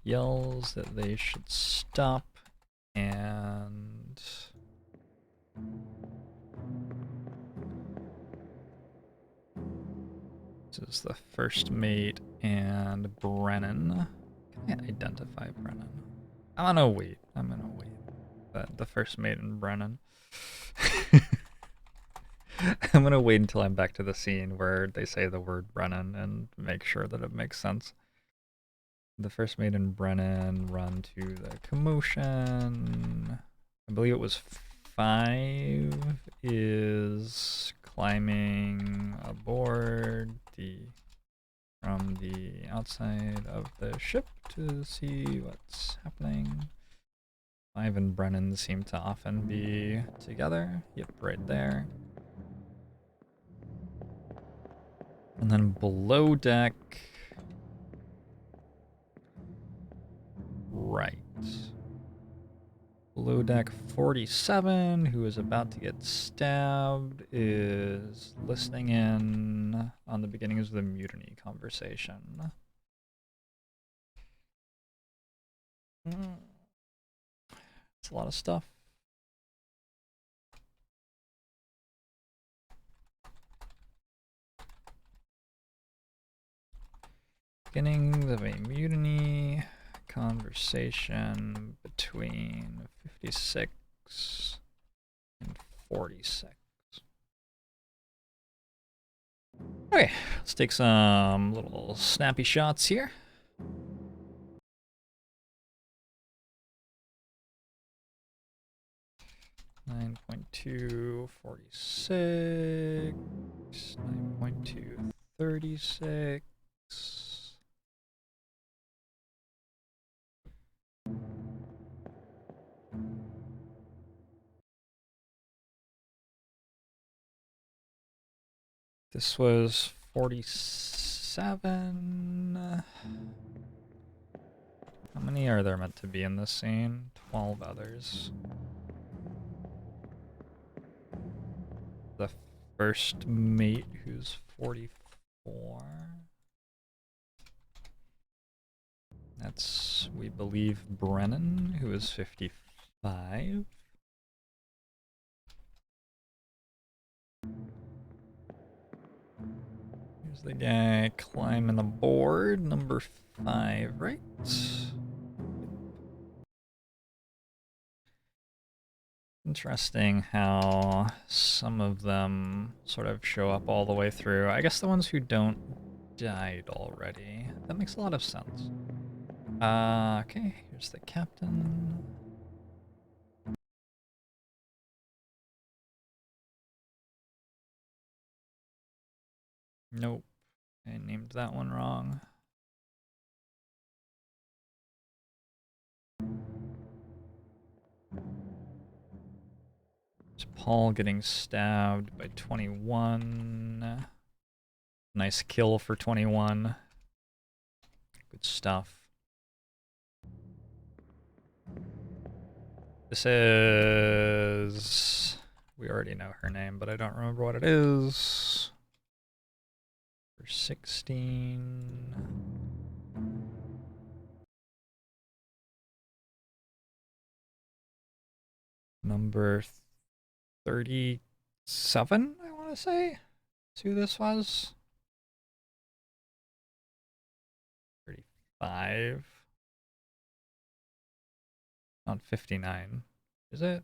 yells that they should stop, and this is the first mate and Brennan. Can I identify Brennan? I'm gonna wait. But the first mate and Brennan. I'm gonna wait until I'm back to the scene where they say the word Brennan and make sure that it makes sense. The first mate and Brennan run to the commotion. I believe it was 5 is climbing aboard from the outside of the ship to see what's happening. 5 and Brennan seem to often be together. Yep, right there. And then below deck... right. Below deck 47, who is about to get stabbed, is listening in on the beginnings of the mutiny conversation. It's a lot of stuff. Beginnings of a mutiny conversation between 56 and 46. Okay, let's take some little snappy shots here. Nine 9.246, 9.236. This was 47. How many are there meant to be in this scene? 12 others. The first mate, who's 44. That's, we believe, Brennan, who is 55. Here's the guy climbing the board, number 5, right? Interesting how some of them sort of show up all the way through. I guess the ones who don't died already. That makes a lot of sense. Okay, here's the captain. Nope, I named that one wrong. It's Paul getting stabbed by 21. Nice kill for 21. Good stuff. This is... We already know her name, but I don't remember what it is. For 16. Number 37, I want to say. That's who this was. 35. Not 59. Is it?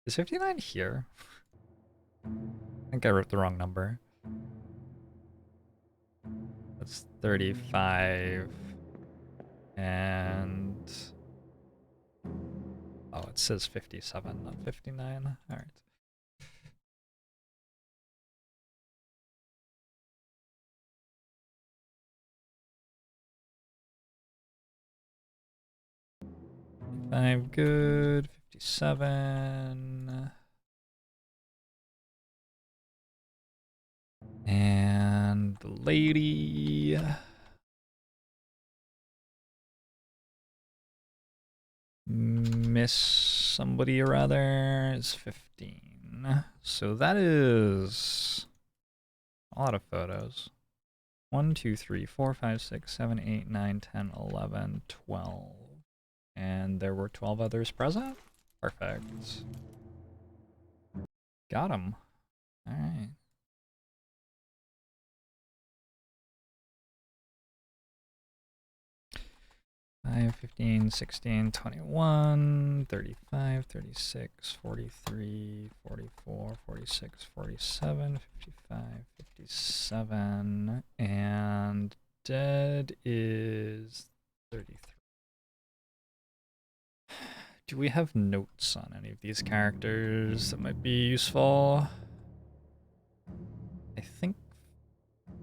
Is 59 here? I think I wrote the wrong number. That's 35. And... Oh, it says 57, not 59. Alright. I'm good. 57. And the lady. Miss somebody or other is 15. So that is a lot of photos. 1, 2, 3, 4, 5, 6, 7, 8, 9, 10, 11, 12. And there were 12 others present? Perfect. Got him. Alright. 5, 15, 16, 21, 35, 36, 43, 44, 46, 47, 55, 57, and dead is 33. Do we have notes on any of these characters that might be useful? I think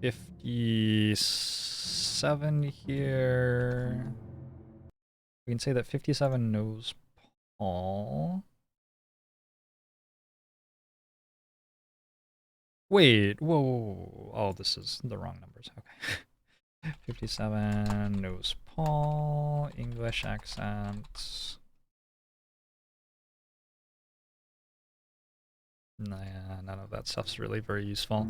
57 here. We can say that 57 knows Paul. Wait, whoa, whoa, whoa. Oh, this is the wrong numbers. Okay. 57, knows Paul, English accent. Nah, none of that stuff's really very useful.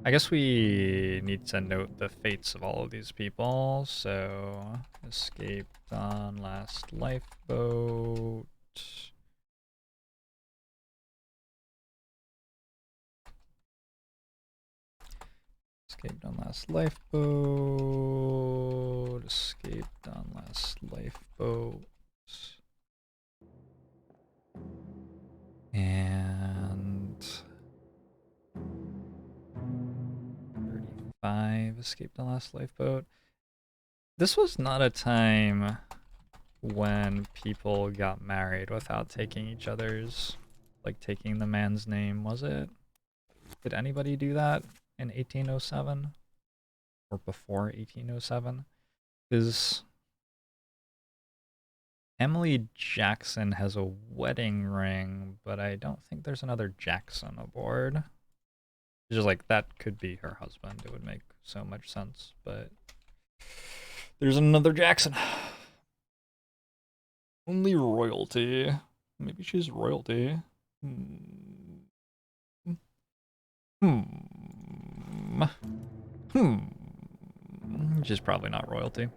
I guess we need to note the fates of all of these people. So, escaped on last lifeboat. Escaped on last lifeboat. Escaped on last lifeboat. And 35 escaped on last lifeboat. This was not a time when people got married without taking each other's, like taking the man's name, was it? Did anybody do that in 1807? Or before 1807? Because Emily Jackson has a wedding ring, but I don't think there's another Jackson aboard. It's just like, that could be her husband. It would make so much sense, but there's another Jackson. Only royalty. Maybe she's royalty. She's probably not royalty.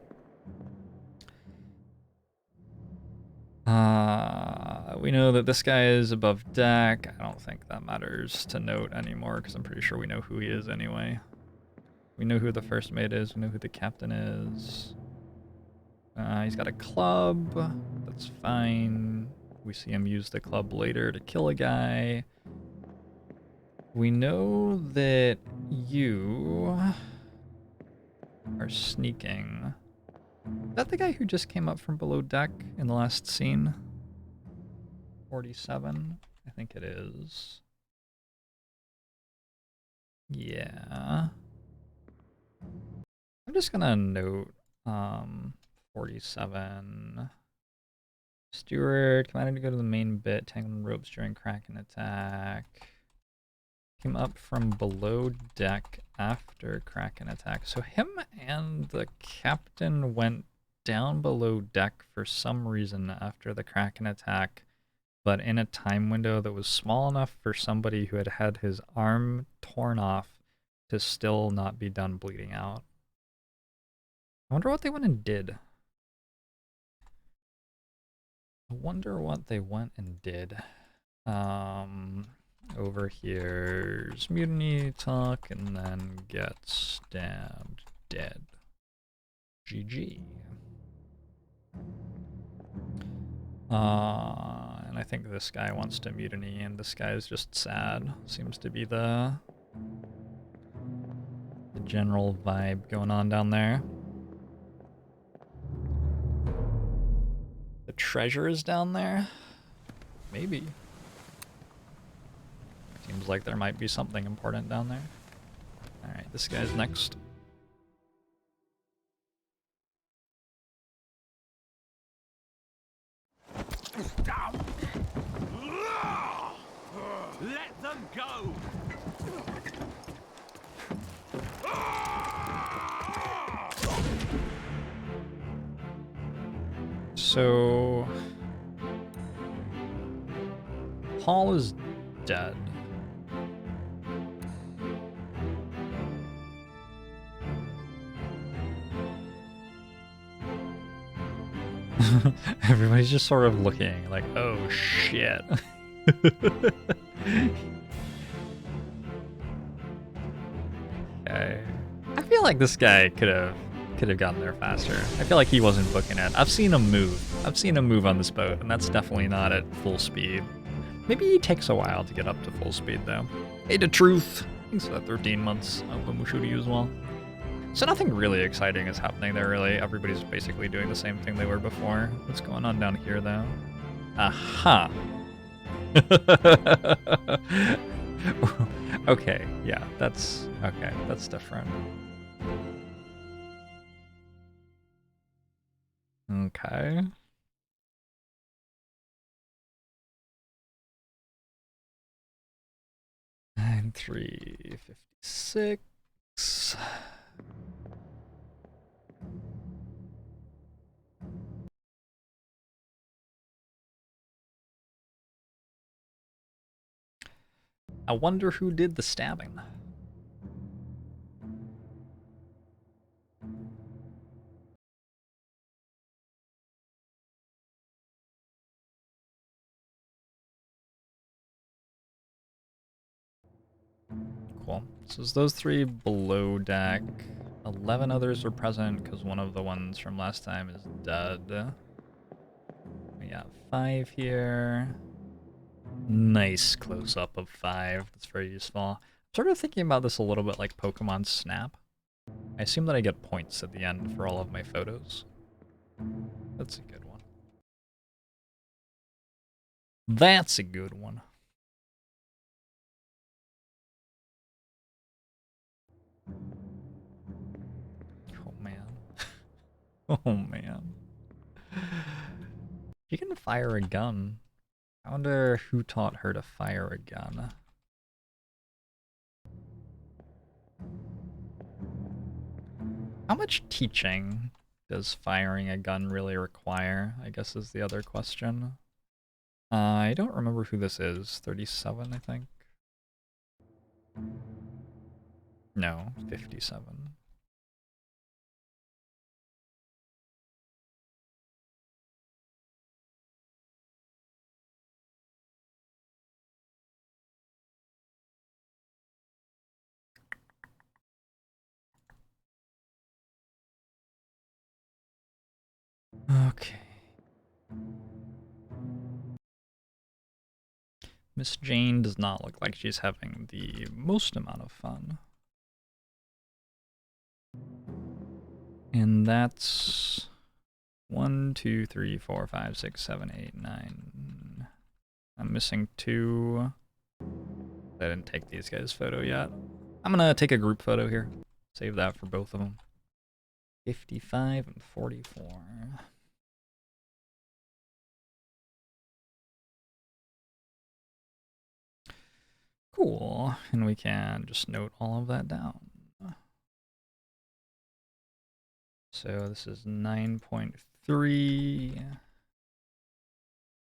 We know that this guy is above deck. I don't think that matters to note anymore because I'm pretty sure we know who he is anyway. We know who the first mate is. We know who the captain is. He's got a club. That's fine. We see him use the club later to kill a guy. We know that you are sneaking. Is that the guy who just came up from below deck in the last scene? 47? I think it is. Yeah. I'm just gonna note 47. Steward, commanded to go to the main bit, tangled in ropes during kraken attack. Came up from below deck after kraken attack. So him and the captain went down below deck for some reason after the kraken attack, but in a time window that was small enough for somebody who had had his arm torn off to still not be done bleeding out. I wonder what they went and did. I wonder what they went and did. Over here's mutiny talk and then get stabbed dead. GG. And I think this guy wants to mutiny and this guy is just sad. Seems to be the general vibe going on down there. The treasure is down there? Maybe. Seems like there might be something important down there. Alright, this guy's next. Let them go! So Paul is dead. Everybody's just sort of looking like, oh shit. Okay. I feel like this guy could have gotten there faster. I feel like he wasn't booking it. I've seen him move. I've seen him move on this boat, and that's definitely not at full speed. Maybe he takes a while to get up to full speed, though. Hey, the truth. Thanks for that 13 months of Mushu to you as well. So nothing really exciting is happening there, really. Everybody's basically doing the same thing they were before. What's going on down here, though? Aha! Okay, yeah, that's... okay, that's different. Okay. 356. I wonder who did the stabbing. Cool. So it's those three below deck. 11 others are present because one of the ones from last time is dead. We got 5 here. Nice close-up of 5. That's very useful. I'm sort of thinking about this a little bit like Pokemon Snap. I assume that I get points at the end for all of my photos. That's a good one. That's a good one. Oh man. Oh man. She can fire a gun. I wonder who taught her to fire a gun. How much teaching does firing a gun really require, I guess is the other question. I don't remember who this is. 37, I think. No, 57. Okay. Miss Jane does not look like she's having the most amount of fun. And that's 1, 2, 3, 4, 5, 6, 7, 8, 9. I'm missing 2. I didn't take these guys' photo yet. I'm gonna take a group photo here. Save that for both of them. 55 and 44. Cool. And we can just note all of that down. So this is 9.3.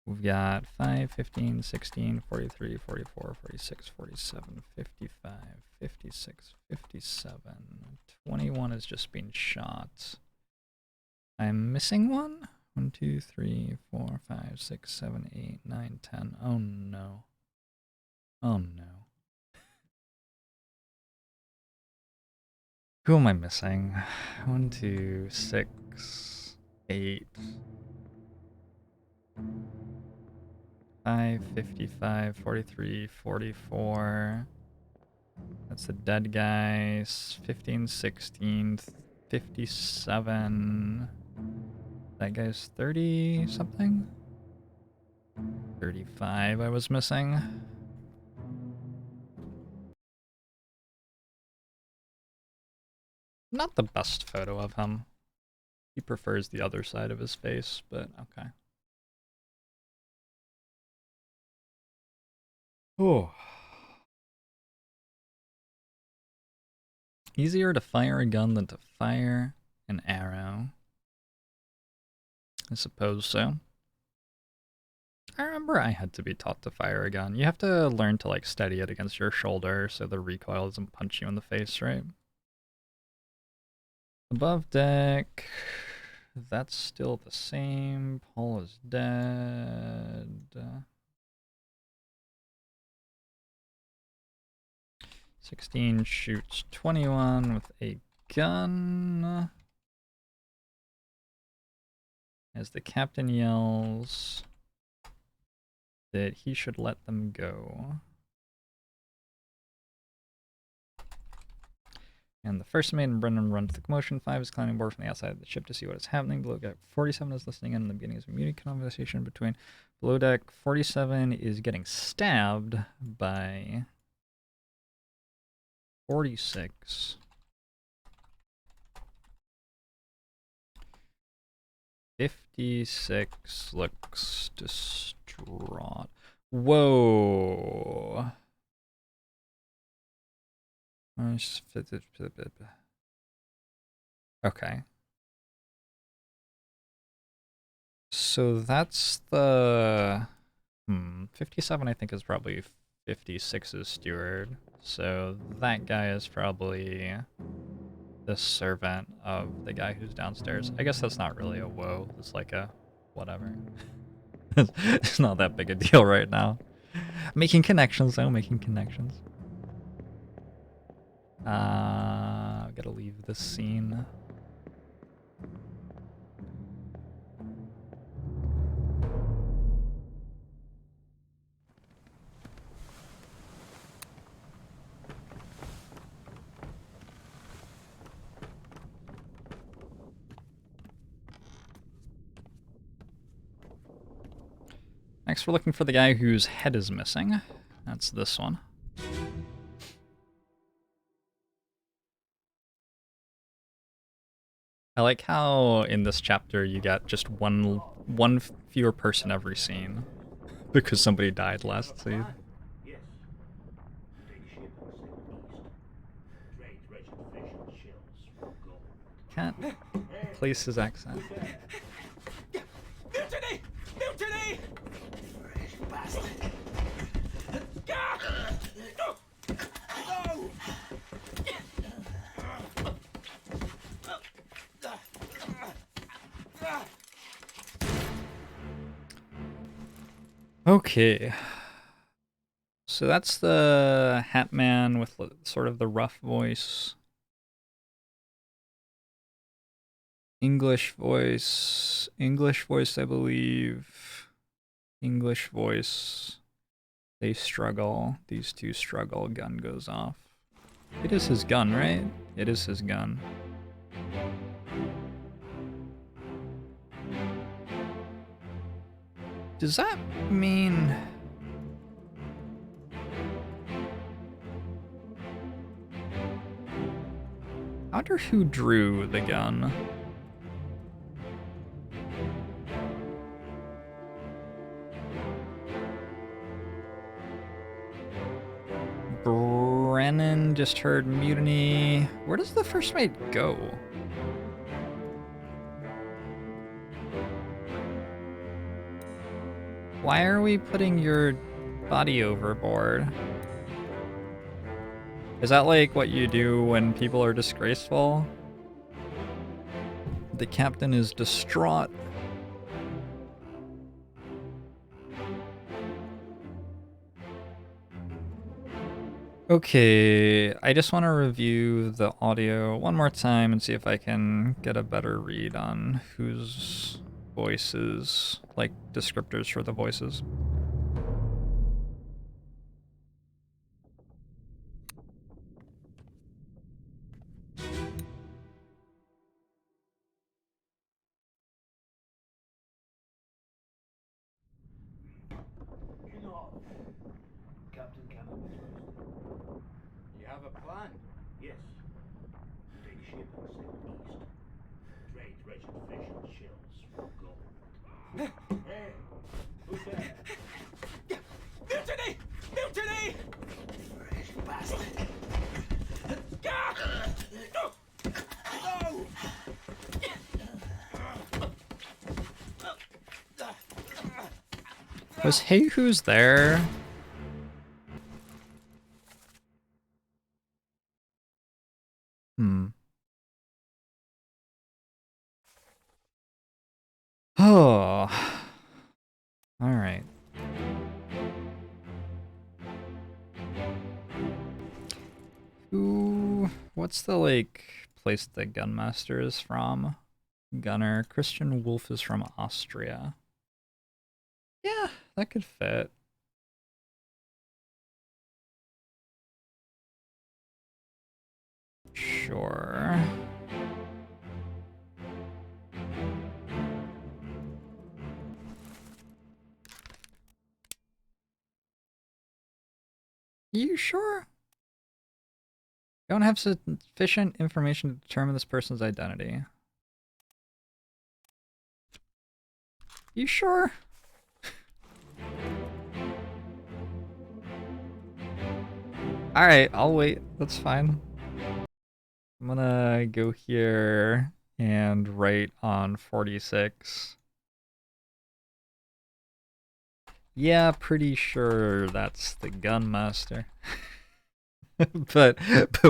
We've got 5, 15, 16, 43, 44, 46, 47, 55, 56, 57. 21 is just being shot. I'm missing one? 1, 2, 3, 4, 5, 6, 7, 8, 9, 10. Oh no. Oh no. Who am I missing? 1, 2, 6, 8. 5, 55, 43, 44. That's the dead guy. 15, 16, 57. That guy's 30 something? 35 I was missing. Not the best photo of him. He prefers the other side of his face, but okay. Oh. Easier to fire a gun than to fire an arrow. I suppose so. I remember I had to be taught to fire a gun. You have to learn to like steady it against your shoulder so the recoil doesn't punch you in the face, right? Above deck. That's still the same. Paul is dead. 16 shoots 21 with a gun. As the captain yells that he should let them go. And the first mate and Brendan run to the commotion. 5 is climbing board from the outside of the ship to see what is happening. Below deck 47 is listening in the beginning of a muted conversation between below deck 47 is getting stabbed by 46. 56 looks distraught. Whoa. Okay. So that's the 57 I think is probably 56's steward. So that guy is probably the servant of the guy who's downstairs. I guess that's not really a woe. It's like a whatever. It's not that big a deal right now. Making connections though, making connections. Gotta leave this scene. Next, we're looking for the guy whose head is missing. That's this one. I like how in this chapter you got just one fewer person every scene because somebody died last scene. Yes. Take ship and sail east. Trade wretched fish and shells for gold. Can't place his accent. Mutiny! Mutiny! Bastard! No! Okay. So that's the hat man with sort of the rough voice. English voice, I believe. English voice. They struggle. These two struggle. Gun goes off. It is his gun, right? It is his gun. Does that mean... I wonder who drew the gun. Brennan just heard mutiny. Where does the first mate go? Why are we putting your body overboard? Is that like what you do when people are disgraceful? The captain is distraught. Okay, I just want to review the audio one more time and see if I can get a better read on whose voices, like descriptors for the voices. Captain Cannon was roasted. You have a plan? Yes. Take ship and sail east. Trade wretched fish and shells for gold. Hey! Who's there? Mutiny! Mutiny! Bastard! No! Was Hey Who's there? Oh. Alright. What's the, like, place the gunmaster is from? Gunner. Christian Wolf is from Austria. Yeah, that could fit. Sure. You sure? Don't have sufficient information to determine this person's identity. You sure? Alright, I'll wait. That's fine. I'm gonna go here and write on 46. Yeah, pretty sure that's the gunmaster. but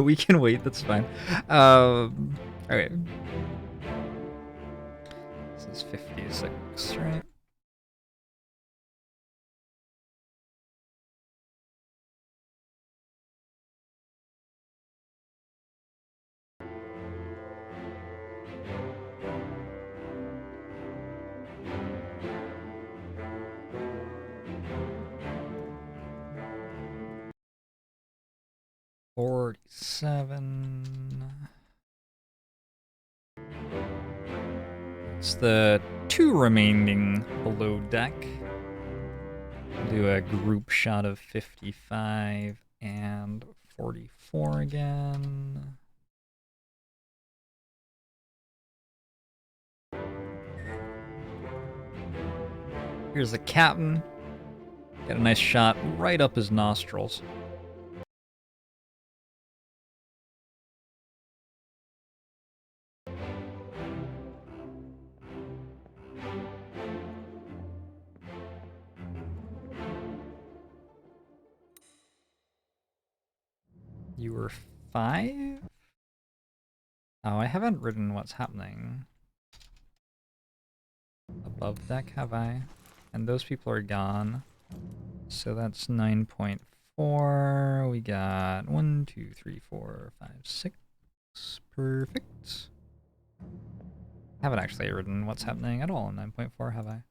we can wait, that's fine. Alright. This is 56, right? $47. It's the 2 remaining below deck. Do a group shot of 55 and 44 again. Here's the captain. Get a nice shot right up his nostrils. You were 5? Oh, I haven't written what's happening above deck, have I? And those people are gone. So that's 9.4. We got 1, 2, 3, 4, 5, 6. Perfect. Haven't actually written what's happening at all in 9.4, have I?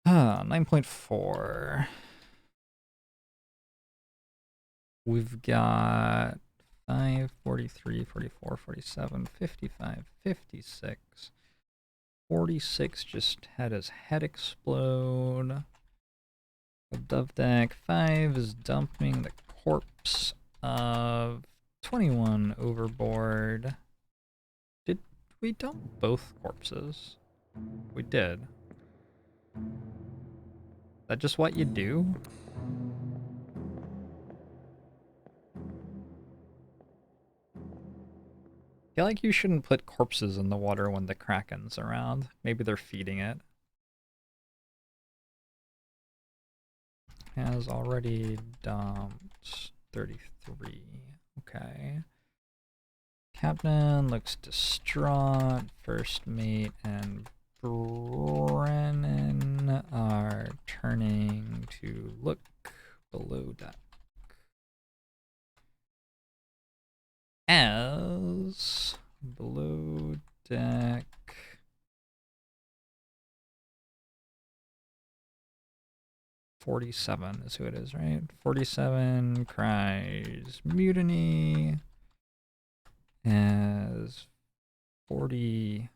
9.4. We've got 5, 43, 44, 47, 55, 56. 46 just had his head explode. Above deck, 5 is dumping the corpse of 21 overboard. Did we dump both corpses? We did. Is that just what you do? I feel like you shouldn't put corpses in the water when the kraken's around. Maybe they're feeding it. Has already dumped 33. Okay. Captain looks distraught. First mate and Brennan are turning to look below deck. As below deck 47 is who it is, right? 47 cries mutiny as 46.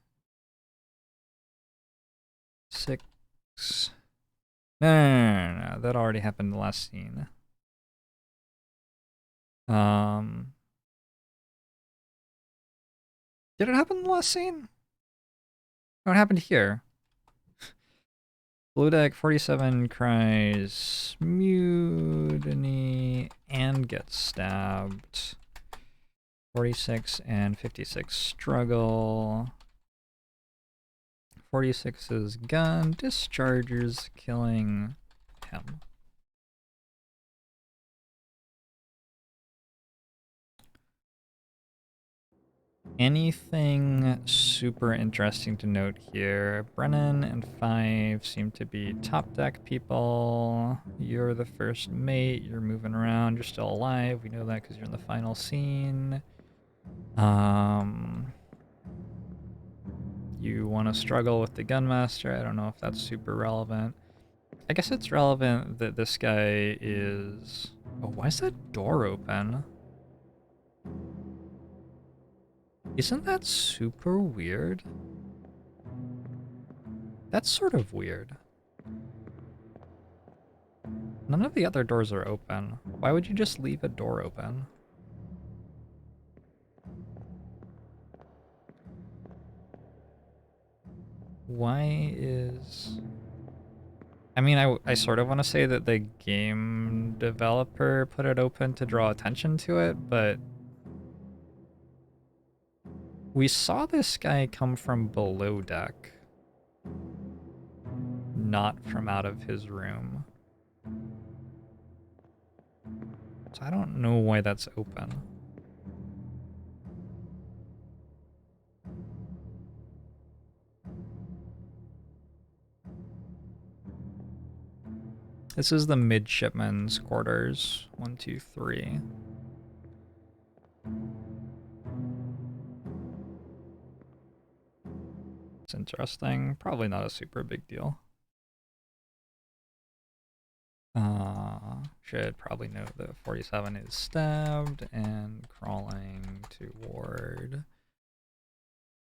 No, that already happened in the last scene. Did it happen in the last scene? No, it happened here. Below deck 47 cries mutiny and gets stabbed. 46 and 56 struggle. 46's gun discharges, killing him. Anything super interesting to note here? Brennan and 5 seem to be top deck people. You're the first mate, you're moving around, you're still alive. We know that because you're in the final scene. You want to struggle with the gunmaster. I don't know if that's super relevant. I guess it's relevant that this guy is... Oh, why is that door open? Isn't that super weird? That's sort of weird. None of the other doors are open. Why would you just leave a door open? Why is... I mean, I sort of want to say that the game developer put it open to draw attention to it, but We saw this guy come from below deck, not from out of his room. So I don't know why that's open. This is the midshipman's quarters. 1, 2, 3. It's interesting. Probably not a super big deal. Should probably note that 47 is stabbed and crawling toward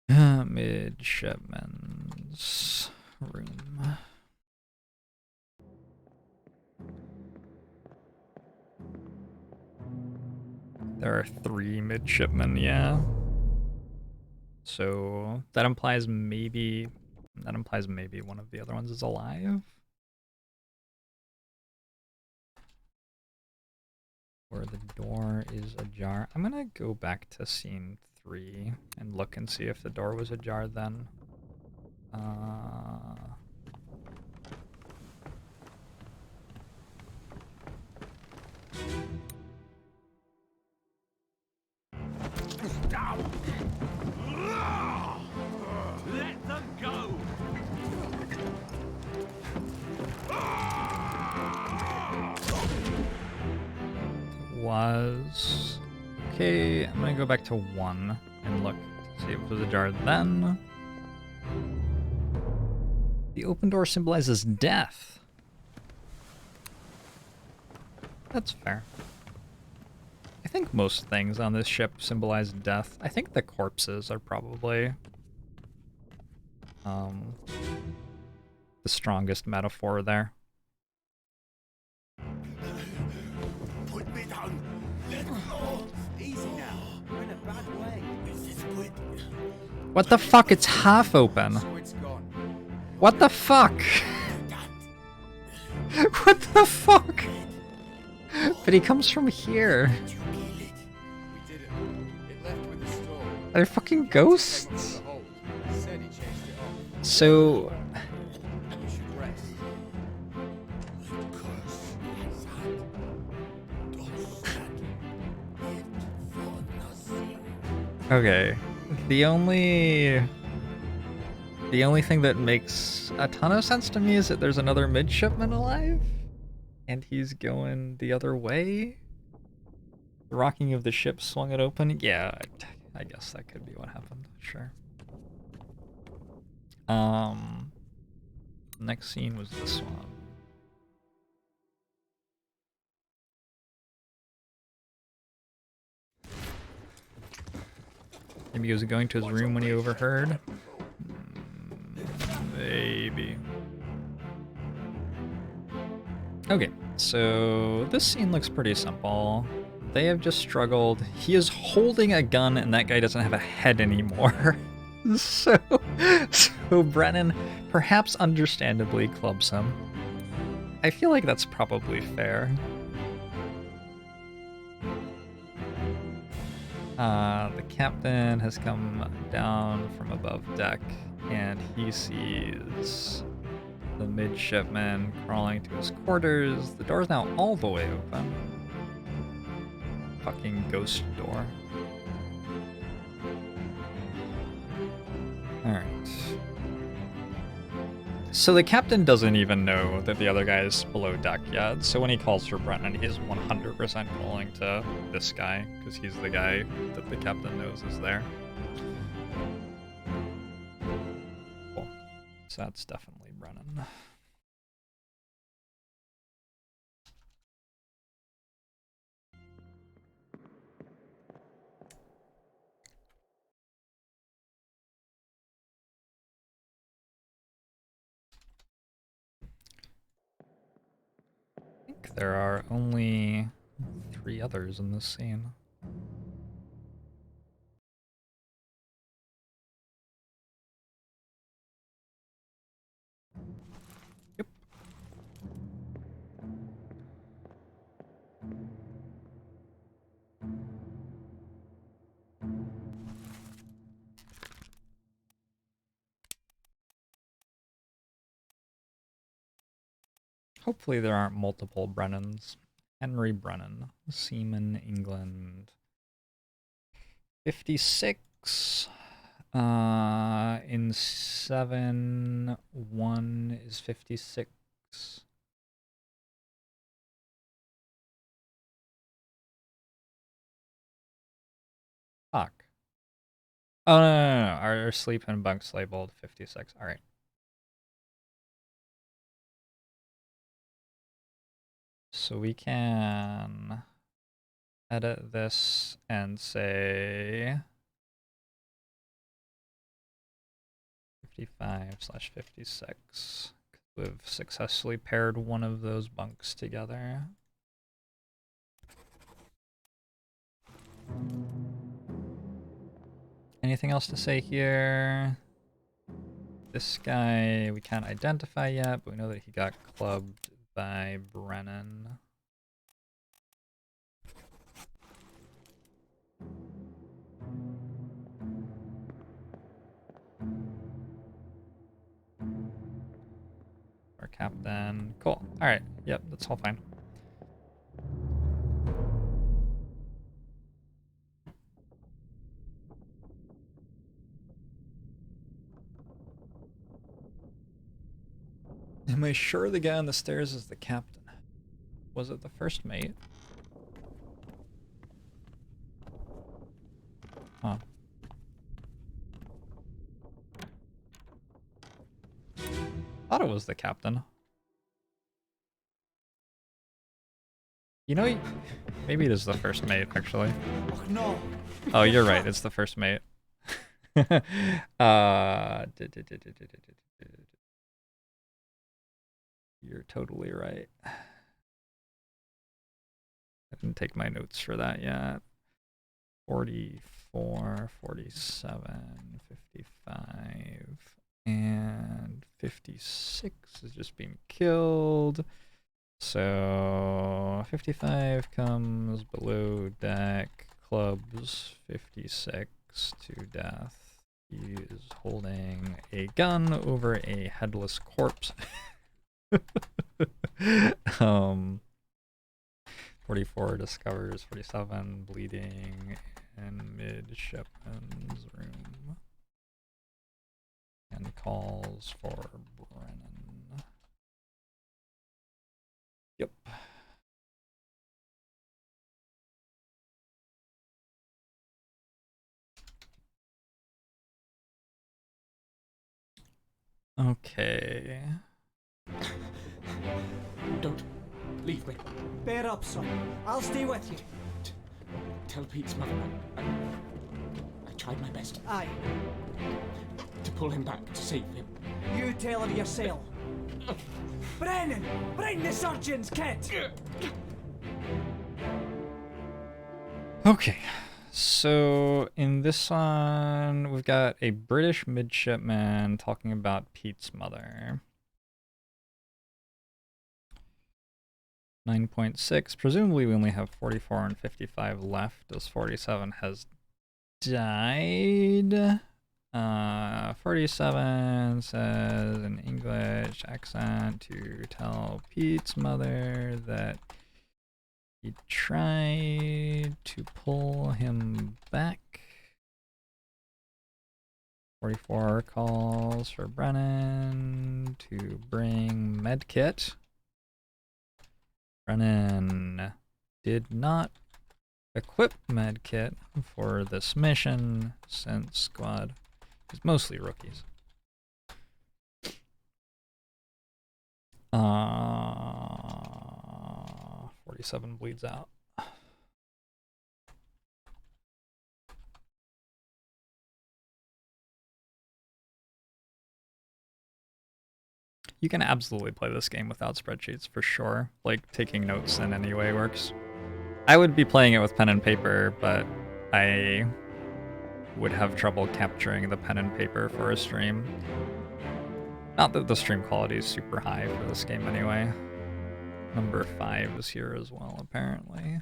midshipman's room. There are 3 midshipmen, yeah. So that implies maybe one of the other ones is alive. Or the door is ajar. I'm gonna go back to scene 3 and look and see if the door was ajar then. Let them go! Was okay. I'm gonna go back to 1 and look to see if it was ajar then. The open door symbolizes death. That's fair. I think most things on this ship symbolize death. I think the corpses are probably the strongest metaphor there. Put me down. Let go. Easy now. We're in a bad way. This is good. What the fuck? It's half open. So it's gone. What the fuck? What the fuck? But he comes from here. We did it. It left with the storm. They're fucking Came up ghosts. with the hold. Said he changed it off. So, We should rest. okay. The only thing that makes a ton of sense to me is that there's another midshipman alive, and he's going the other way. The rocking of the ship swung it open. Yeah, I guess that could be what happened. Sure. Next scene was this one. Maybe he was going to his room when he overheard. Maybe. Okay, so this scene looks pretty simple. They have just struggled. He is holding a gun and that guy doesn't have a head anymore. so Brennan, perhaps understandably, clubs him. I feel like that's probably fair. The captain has come down from above deck and he sees the midshipman crawling to his quarters. The door's now all the way open. Fucking ghost door. Alright. So the captain doesn't even know that the other guy is below deck yet, so when he calls for Brennan, he's 100% calling to this guy, because he's the guy that the captain knows is there. Cool. So that's definitely Brennan. I think there are only 3 others in this scene. Yep. Hopefully there aren't multiple Brennans. Henry Brennan, Seaman, England. 56. In 7, 1 is 56. Fuck. Oh, no. Our sleep and bunks labeled 56. All right. So we can edit this and say 55/56. We've successfully paired one of those bunks together. Anything else to say here? This guy we can't identify yet, but we know that he got clubbed by Brennan. Our captain. Cool. Alright. Yep, that's all fine. Am I sure the guy on the stairs is the captain? Was it the first mate? Huh. Thought it was the captain. You know, maybe it is the first mate, actually. Oh no! Oh, you're right. It's the first mate. You're totally right. I didn't take my notes for that yet. 44, 47, 55, and 56 is just being killed. So 55 comes below deck, clubs 56 to death. He is holding a gun over a headless corpse. 44 discovers 47 bleeding in midshipman's room and calls for Brennan. Yep. Okay. Don't leave me. Bear up, son. I'll stay with you. Tell Pete's mother I tried my best Aye, to pull him back, to save him. you tell her yourself. Brennan! Bring the surgeon's kit! Okay. So in this one, we've got a British midshipman talking about Pete's mother. 9.6. Presumably we only have 44 and 55 left, as 47 has died. 47 says in English accent to tell Pete's mother that he tried to pull him back. 44 calls for Brennan to bring medkit. Brennan did not equip medkit for this mission since squad is mostly rookies. 47 bleeds out. You can absolutely play this game without spreadsheets for sure. Like, taking notes in any way works. I would be playing it with pen and paper, but I would have trouble capturing the pen and paper for a stream. Not that the stream quality is super high for this game anyway. Number 5 is here as well, apparently.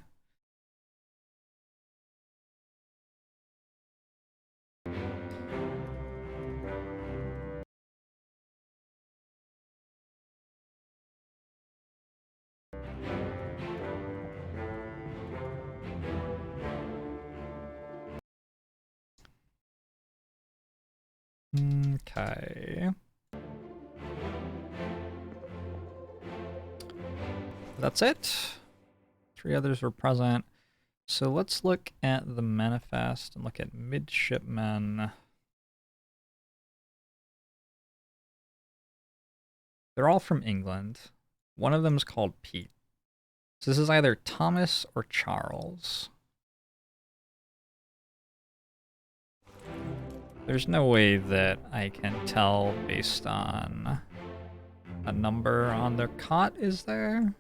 Okay. That's it. 3 others were present. So let's look at the manifest and look at midshipmen. They're all from England. One of them is called Pete. So this is either Thomas or Charles. There's no way that I can tell based on a number on their cot, is there?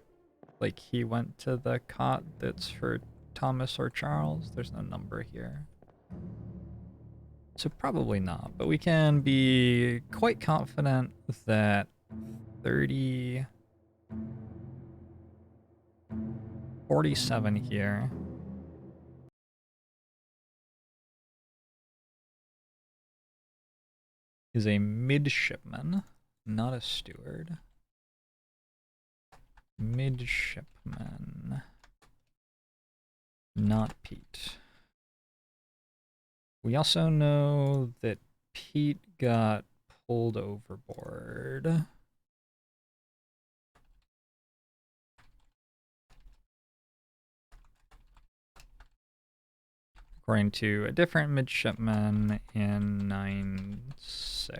Like he went to the cot that's for Thomas or Charles. There's no number here. So probably not, but we can be quite confident that 47 here. Is a midshipman, not a steward. Midshipman, not Pete. We also know that Pete got pulled overboard. According to a different midshipman in 9.6.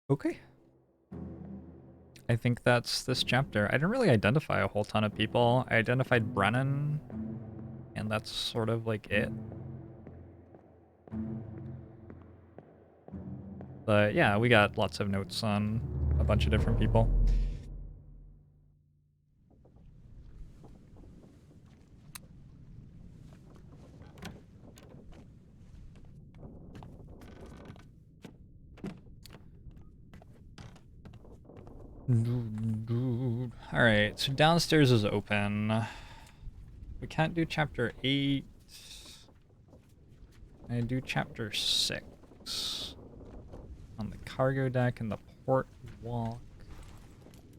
Okay. I think that's this chapter. I didn't really identify a whole ton of people. I identified Brennan, and that's sort of like it. But yeah, we got lots of notes on a bunch of different people. Alright, so downstairs is open. We can't do chapter 8. I do chapter 6. On the cargo deck and the port walk.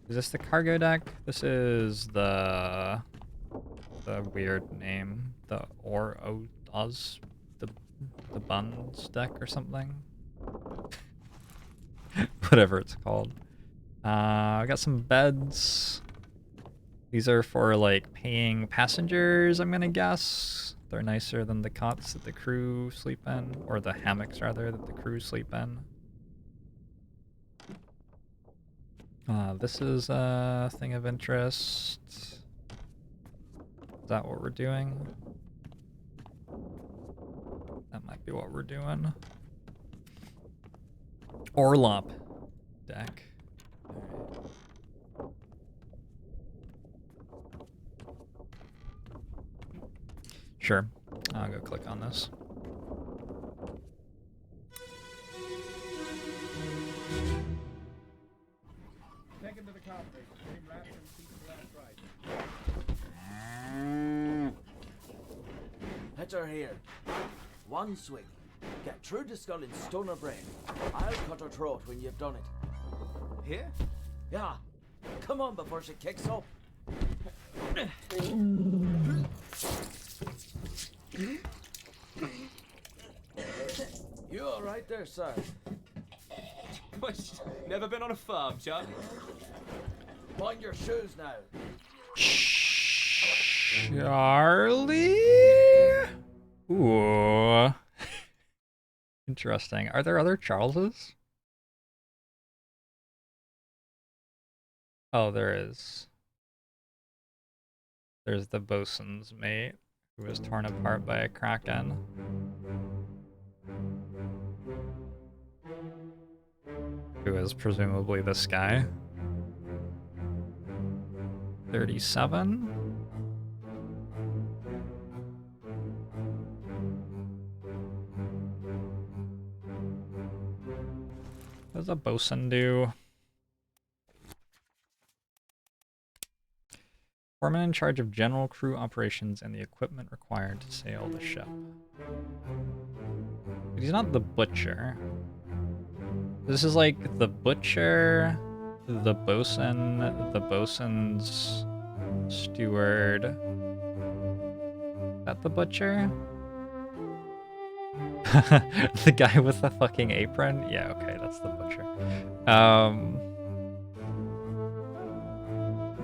Is this the cargo deck? This is the weird name. The the Buns deck or something. Whatever it's called. I got some beds. These are for like paying passengers, I'm gonna guess. They're nicer than the cots that the crew sleep in, or the hammocks rather that the crew sleep in. This is a thing of interest. Is that what we're doing? That might be what we're doing. Orlop deck. Sure, I'll go click on this. Take him to the cockpit. Name wrapped and seat left right. Hit her here. One swing. Get through the skull in stone or brain. I'll cut her throat when you've done it. Here? Yeah. Come on before she kicks up. You all right there, sir? Never been on a farm, Chuck? Mind your shoes now. Charlie? Ooh. Interesting. Are there other Charleses? Oh, there is. There's the bosun's mate, who was torn apart by a kraken. Who is presumably this guy. 37? What does a bosun do? Foreman in charge of general crew operations and the equipment required to sail the ship. But he's not the butcher. This is like the butcher, the bosun, the bosun's steward. Is that the butcher? The guy with the fucking apron? Yeah, okay, that's the butcher.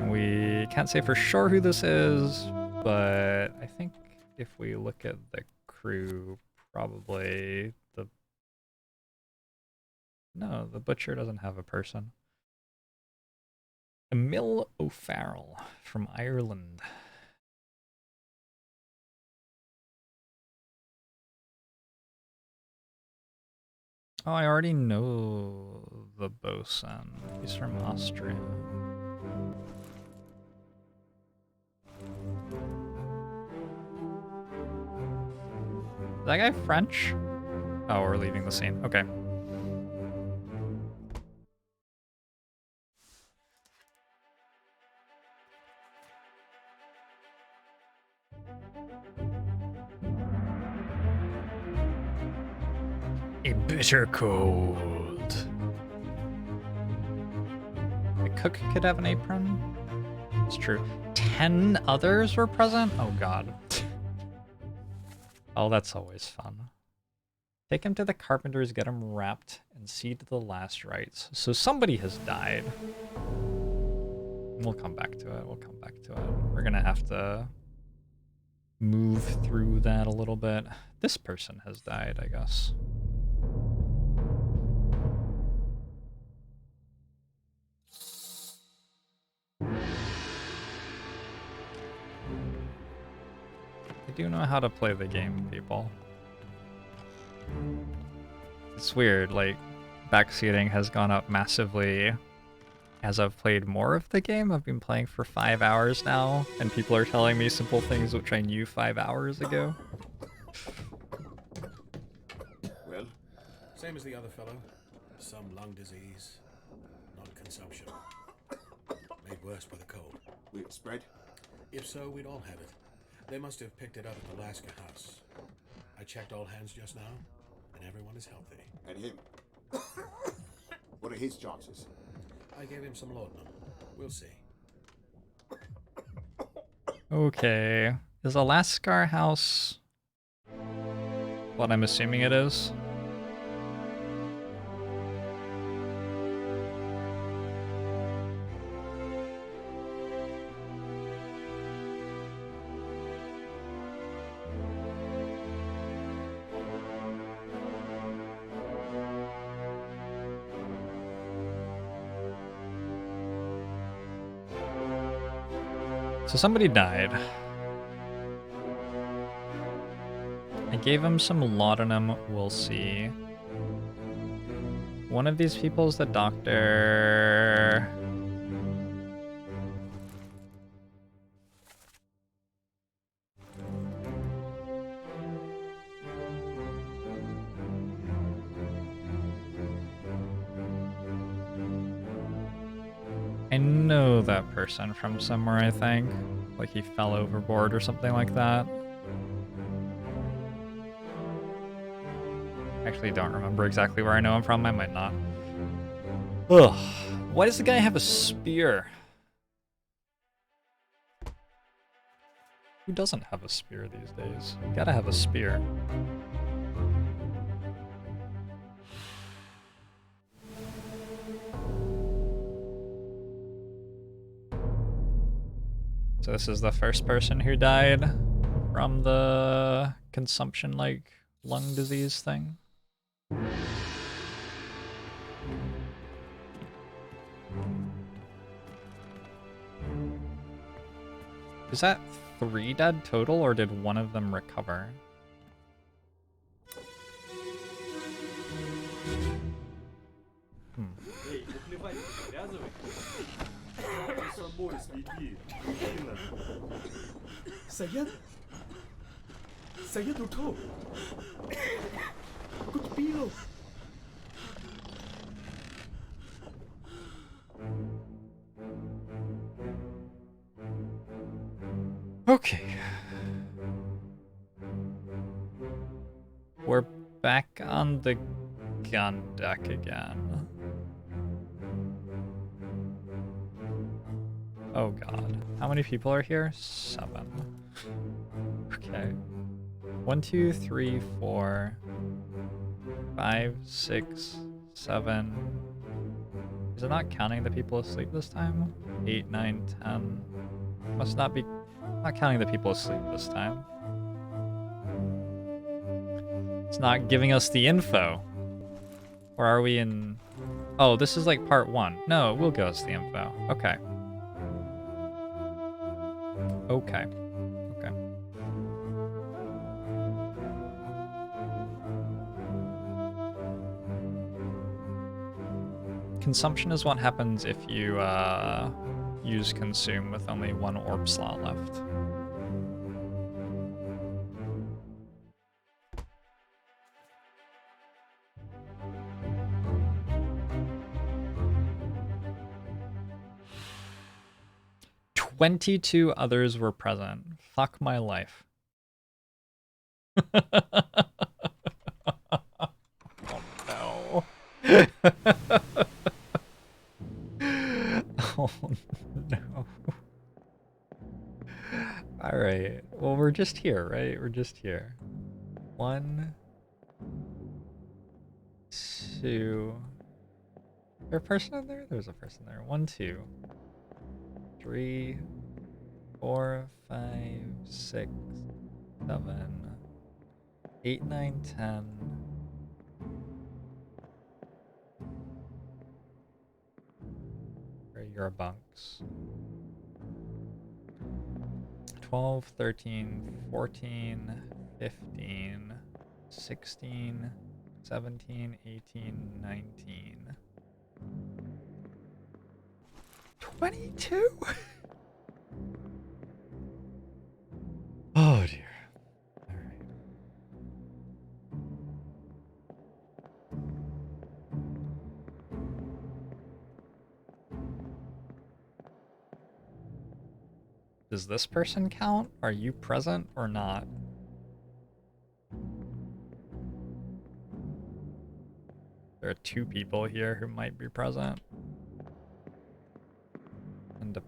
We can't say for sure who this is, but I think if we look at the crew, probably the... No, the butcher doesn't have a person. Emil O'Farrell from Ireland. Oh, I already know the bosun. He's from Austria. Is that guy French? Oh, we're leaving the scene. Okay. A bitter cold. The cook could have an apron. It's true. 10 others were present? Oh god. Oh, that's always fun. Take him to the carpenters, get him wrapped, and see to the last rites. So somebody has died. We'll come back to it. We'll come back to it. We're gonna have to move through that a little bit. This person has died, I guess. I do know how to play the game, people. It's weird, like, backseating has gone up massively as I've played more of the game. I've been playing for 5 hours now, and people are telling me simple things which I knew 5 hours ago. Well, same as the other fellow. Some lung disease, not consumption. Made worse by the cold. Will it spread? If so, we'd all have it. They must have picked it up at the Lasker house. I checked all hands just now, and everyone is healthy. And him? What are his chances? I gave him some laudanum. We'll see. Okay. Is the Lasker house what I'm assuming it is? So somebody died. I gave him some laudanum, we'll see. One of these people's the doctor. I know that person from somewhere, I think. Like he fell overboard or something like that. Actually don't remember exactly where I know him from, I might not. Ugh. Why does the guy have a spear? Who doesn't have a spear these days? You gotta have a spear. So this is the first person who died from the consumption, like, lung disease thing. Is that 3 dead total, or did one of them recover? Saya duduk. Aku terpilih. Okay. We're back on the gun deck again. Oh god. How many people are here? 7. Okay. 1, 2, 3, 4, 5, 6, 7. Is it not counting the people asleep this time? 8, 9, 10. Must not be not counting the people asleep this time. It's not giving us the info. Or are we in... Oh, this is like part 1. No, it will give us the info. Okay. Okay. Okay. Consumption is what happens if you use consume with only 1 orb slot left. "22 others were present. Fuck my life." Oh no. Oh no. Alright. Well, we're just here, right? We're just here. 1, 2. Is there a person in there? There's a person there. 1, 2, 3, 4, 5, 6, 7, 8, 9, 10. Where are your bunks? 12, 13, 14, 15, 16, 17, 18, 19. 22? Oh dear. Alright. Does this person count? Are you present or not? There are 2 people here who might be present. And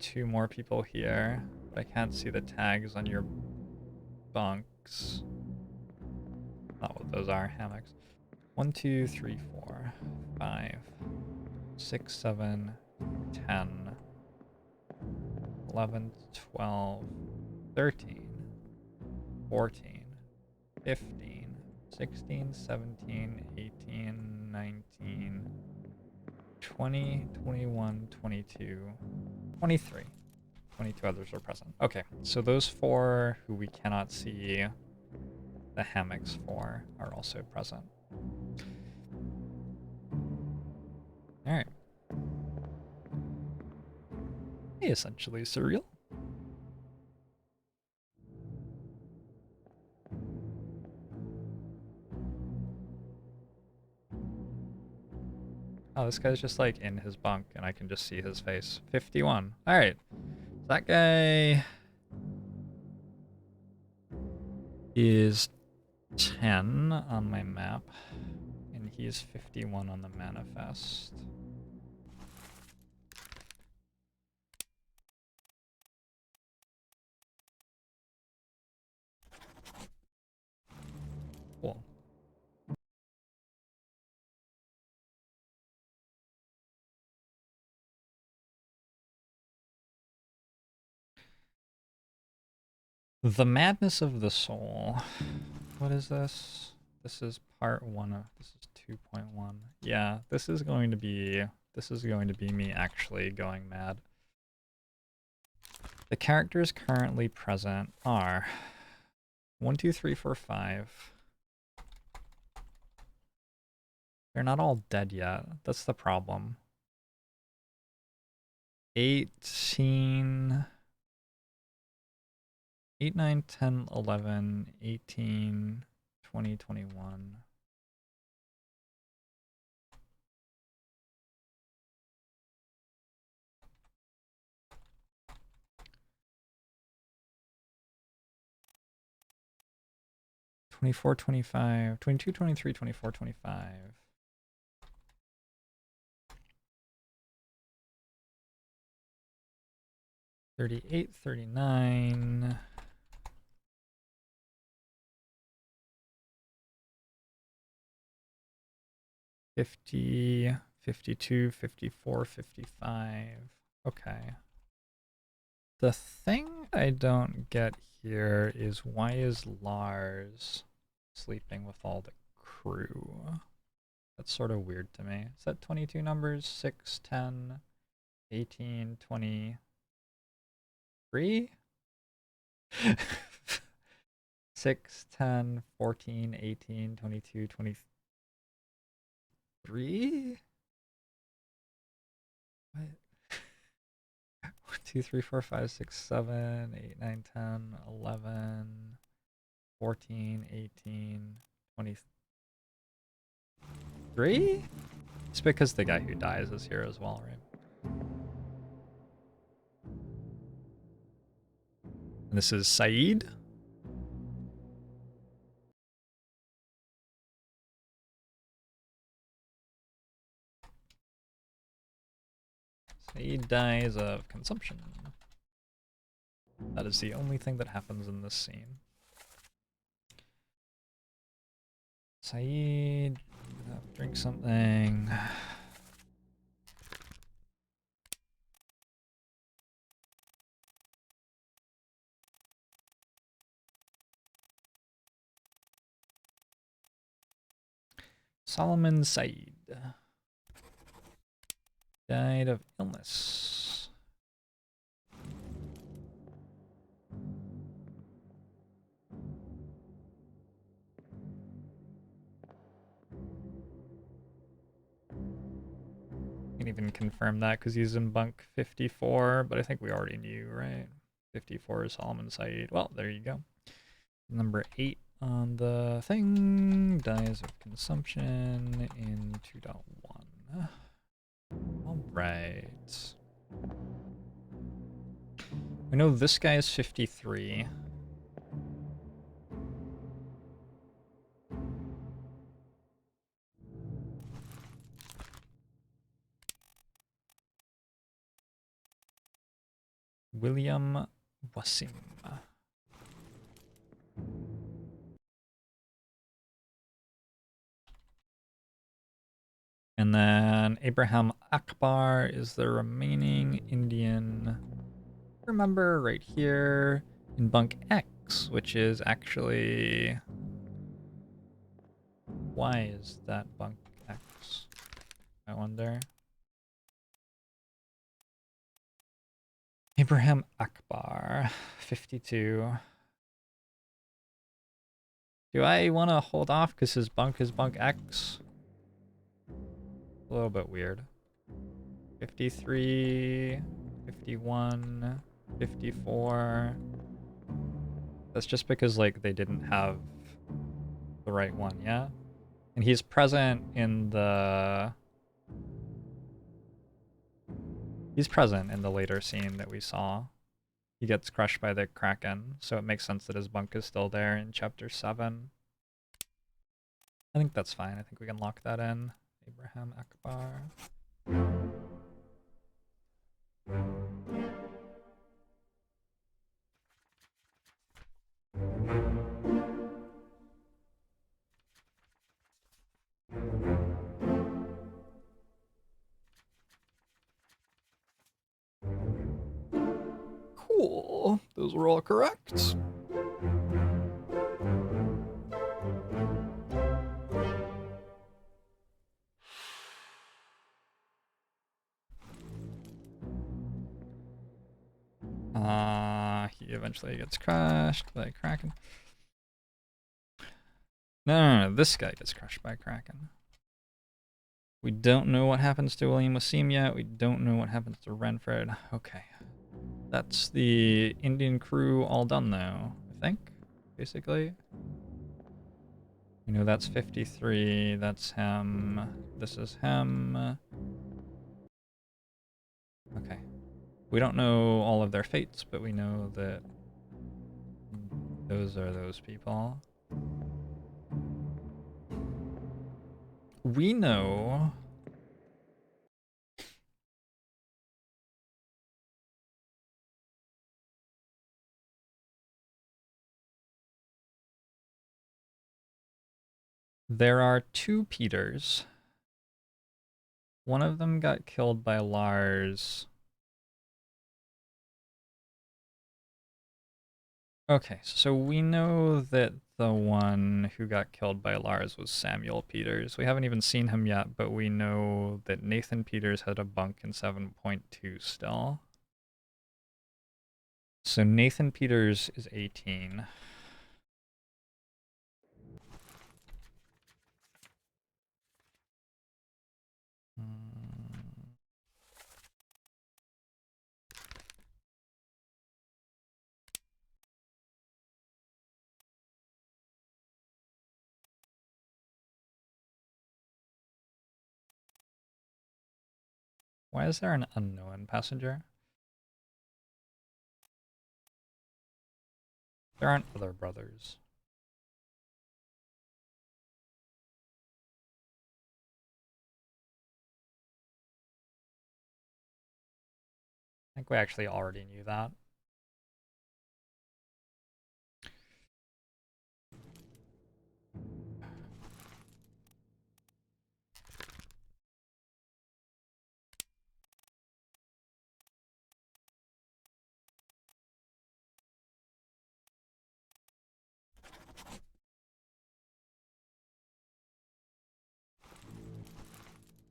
2 more people here. But I can't see the tags on your bunks. Not what those are, hammocks. 1, 2, 3, 4, 5, 6, 7, 10, 11, 12, 13, 14, 15, 16, 17, 18, 19, 20, 21, 22, 23. 22 others are present. Okay, so those 4 who we cannot see the hammocks for are also present. Alright. Essentially surreal. Oh, this guy's just like in his bunk and I can just see his face. 51. Alright. That guy is 10 on my map and he's 51 on the manifest. Cool. The Madness of the Soul. What is this? This is part 1 of, this is 2.1. Yeah, this is going to be me actually going mad. The characters currently present are 1, 2, 3, 4, 5. They're not all dead yet. That's the problem. 18, 8, 9, 10, 11, 18, 20, 21. Twenty-four, 25, 22, 23, 24, 25. 38, 39. 50, 52, 54, 55. Okay. The thing I don't get here is why is Lars sleeping with all the crew? That's sort of weird to me. Is that 22 numbers? 6, 10, 18, 23? 6, 10, 14, 18, 22, 23? What? 1, 2, 3, 4, 5, 6, 7, 8, 9, 10, 11, 14, 18, 23? It's because the guy who dies is here as well, right? And this is Saeed. Saeed dies of consumption. That is the only thing that happens in this scene. Saeed, drink something. Solomon Saeed died of illness. Can't even confirm that because he's in bunk 54, but I think we already knew, right? 54 is Solomon Saeed. Well, there you go. Number 8 on the thing dies of consumption in 2.1. All right. I know this guy is 53. William Wasim. And then Abraham Akbar is the remaining Indian. Remember right here in bunk X, which is actually... Why is that bunk X? I wonder. Abraham Akbar, 52. Do I want to hold off because his bunk is bunk X? A little bit weird. 53, 51, 54. That's just because, like, they didn't have the right one, yeah? And he's present in the... He's present in the later scene that we saw. He gets crushed by the kraken, so it makes sense that his bunk is still there in chapter 7. I think that's fine. I think we can lock that in. Abraham Akbar. Cool. Those were all correct. He eventually gets crushed by kraken. No, this guy gets crushed by kraken. We don't know what happens to William Wasim yet. We don't know what happens to Renfred. Okay. That's the Indian crew all done though, I think, basically. You know, that's 53, that's him, this is him. Okay. We don't know all of their fates, but we know that those are those people. We know... There are 2 Peters One of them got killed by Lars. Okay, so we know that the one who got killed by Lars was Samuel Peters. We haven't even seen him yet, but we know that Nathan Peters had a bunk in 7.2 still. So Nathan Peters is 18. Why is there an unknown passenger? There aren't other brothers. I think we actually already knew that.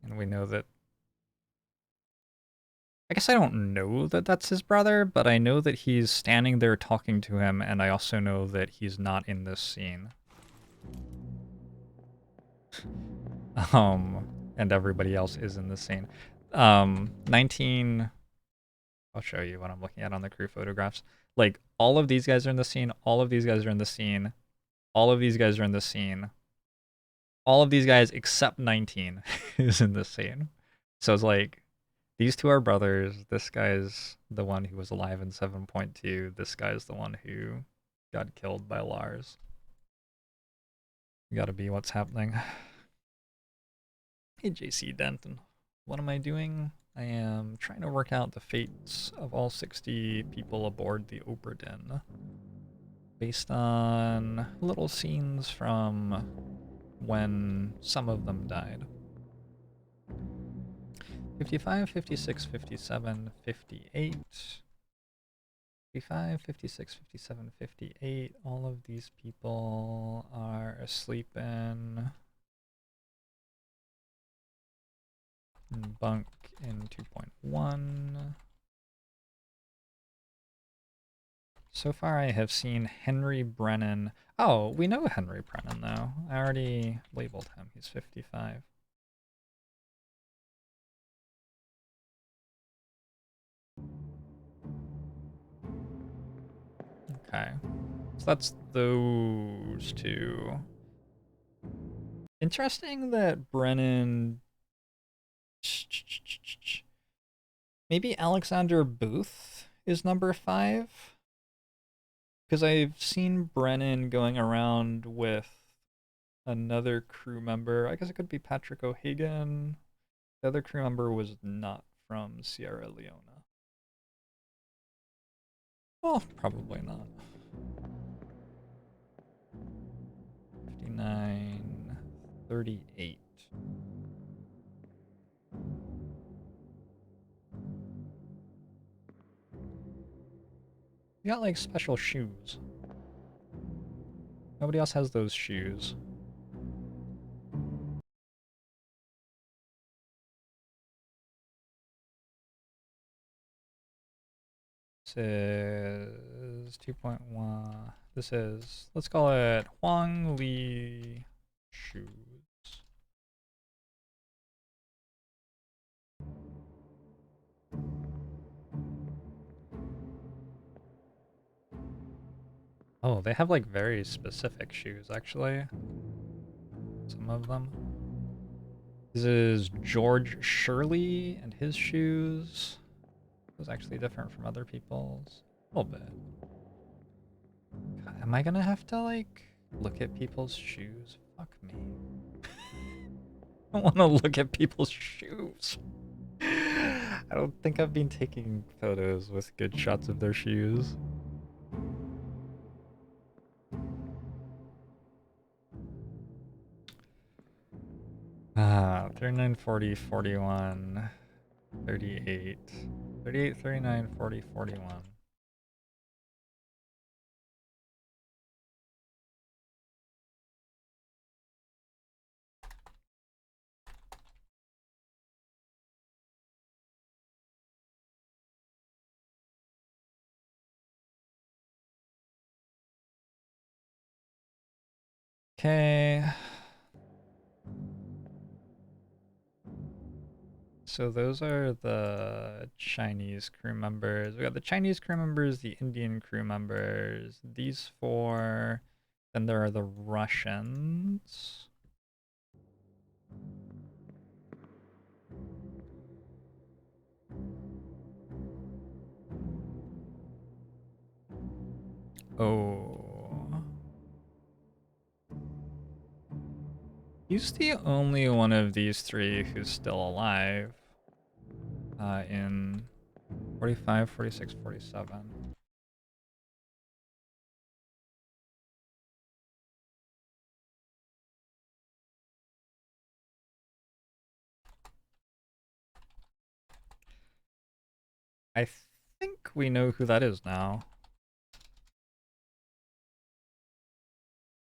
And we know that... I guess I don't know that that's his brother, but I know that he's standing there talking to him, and I also know that he's not in this scene. And everybody else is in this scene. 19... I'll show you what I'm looking at on the crew photographs. Like, all of these guys are in the scene, all of these guys are in the scene, all of these guys are in the scene. All of these guys except 19 is in this scene. So it's like, these two are brothers. This guy's the one who was alive in 7.2. This guy's the one who got killed by Lars. Gotta be what's happening. Hey, JC Denton. What am I doing? I am trying to work out the fates of all 60 people aboard the Obra Dinn, based on little scenes from when some of them died. 55, 56, 57, 58. 55, 56, 57, 58. All of these people are asleep in bunk in 2.1. So far I have seen Henry Brennan. Oh, we know Henry Brennan though. I already labeled him. He's 55. Okay. So that's those two. Interesting that Brennan... Maybe Alexander Booth is number 5? Because I've seen Brennan going around with another crew member. I guess it could be Patrick O'Hagan. The other crew member was not from Sierra Leone. Well, probably not. 59, 38. You got like special shoes. Nobody else has those shoes. This is 2.1. This is, let's call it Huang Li shoes. Oh, they have like very specific shoes actually. Some of them. This is George Shirley and his shoes. It was actually different from other people's. A little bit. God, am I gonna have to like look at people's shoes? Fuck me. I don't want to look at people's shoes. I don't think I've been taking photos with good shots of their shoes. 39, 40, 41, 38. 38, 39, 40, 41. Okay. So those are the Chinese crew members. We got the Chinese crew members, the Indian crew members, these four. Then there are the Russians. Oh. He's the only one of these three who's still alive. In 45, 46, 47. I think we know who that is now.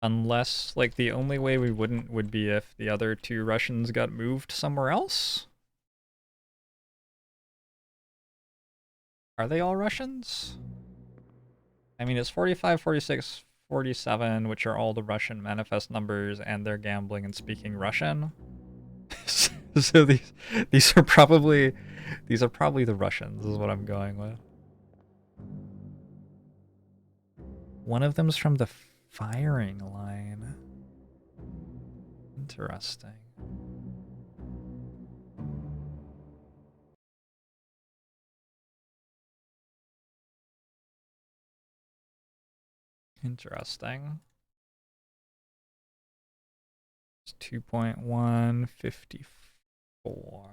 Unless, like, the only way we wouldn't would be if the other two Russians got moved somewhere else? Are they all Russians? I mean, it's 45, 46, 47, which are all the Russian manifest numbers, and they're gambling and speaking Russian. So these are probably the Russians, is what I'm going with. One of them's from the firing line. Interesting. Interesting. It's 2.154.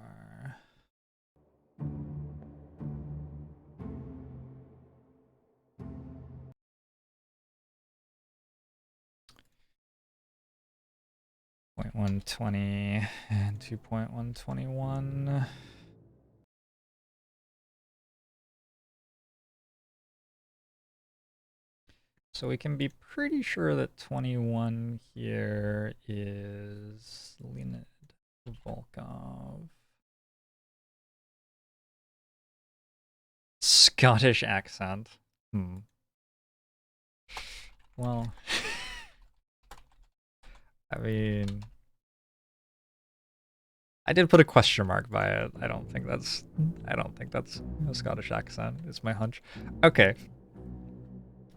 .120 and 2.121. So we can be pretty sure that 21 here is Leonid Volkov. Scottish accent. Well, I mean, I did put a question mark by it. I don't think that's a Scottish accent. It's my hunch. Okay.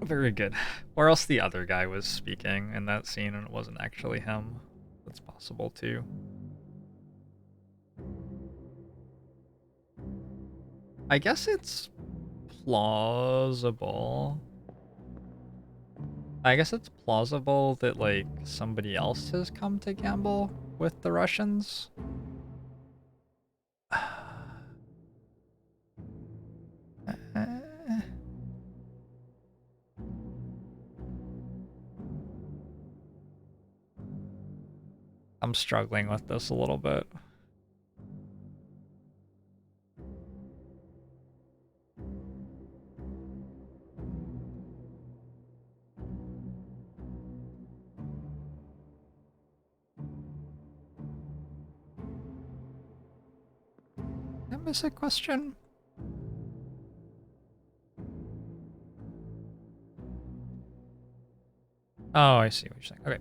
Very good. Or else the other guy was speaking in that scene and it wasn't actually him. That's possible too. I guess it's plausible. I guess it's plausible that, like, somebody else has come to gamble with the Russians. I'm struggling with this a little bit. Did I miss a question? Oh, I see what you're saying. Okay.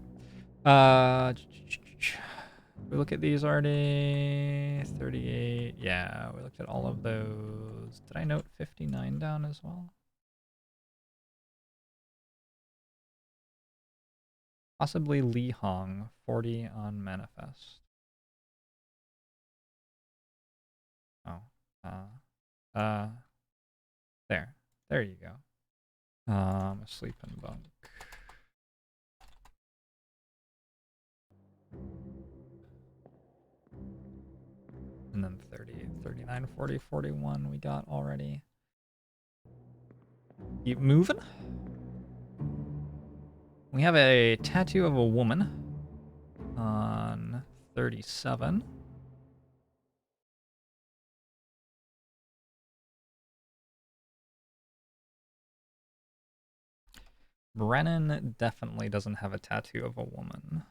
We look at these already. 38. Yeah, we looked at all of those. Did I note 59 down as well? Possibly Li Hong, 40 on manifest. Oh. There you go. Asleep in bunk. And then 30, 39, 40, 41 we got already. Keep moving. We have a tattoo of a woman on 37. Brennan definitely doesn't have a tattoo of a woman.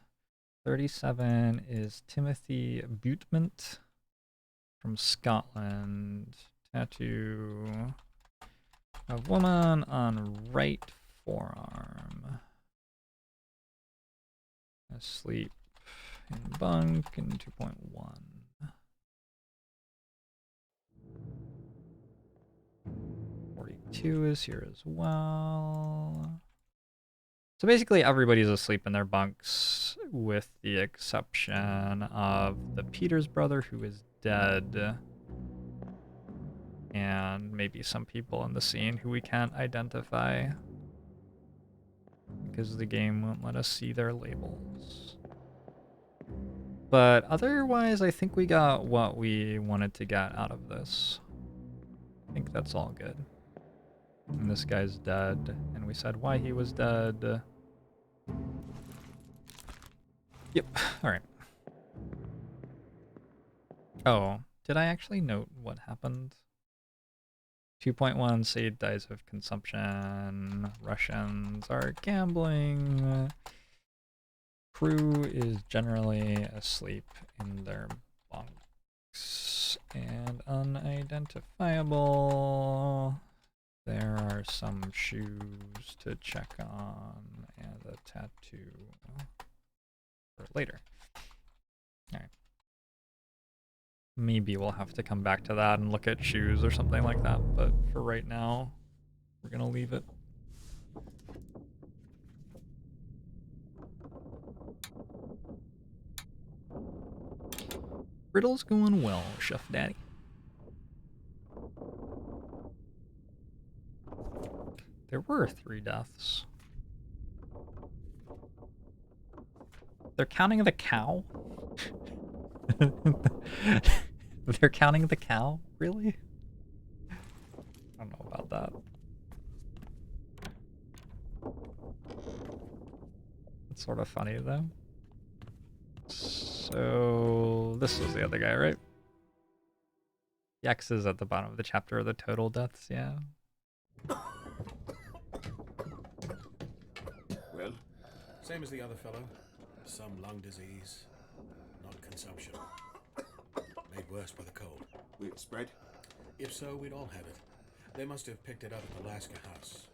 37 is Timothy Butement from Scotland. Tattoo of woman on right forearm. Asleep in bunk in 2.1. 42 is here as well. So basically everybody's asleep in their bunks with the exception of the Peters brother who is dead. And maybe some people in the scene who we can't identify because the game won't let us see their labels. But otherwise, I think we got what we wanted to get out of this. I think that's all good. And this guy's dead, and we said why he was dead. Yep, alright. Oh, did I actually note what happened? 2.1, Said dies of consumption. Russians are gambling. Crew is generally asleep in their bunks and unidentifiable. There are some shoes to check on and a tattoo for later. Alright. Maybe we'll have to come back to that and look at shoes or something like that, but for right now, we're gonna leave it. Riddle's going well, Chef Daddy. There were 3 deaths. They're counting the cow? They're counting the cow? Really? I don't know about that. It's sort of funny though. So this was the other guy, right? The X is at the bottom of the chapter of the total deaths, yeah. Well? Same as the other fellow. Some lung disease, not consumption. Made worse by the cold. Will it spread? If so, we'd all have it. They must have picked it up at the Alaska house.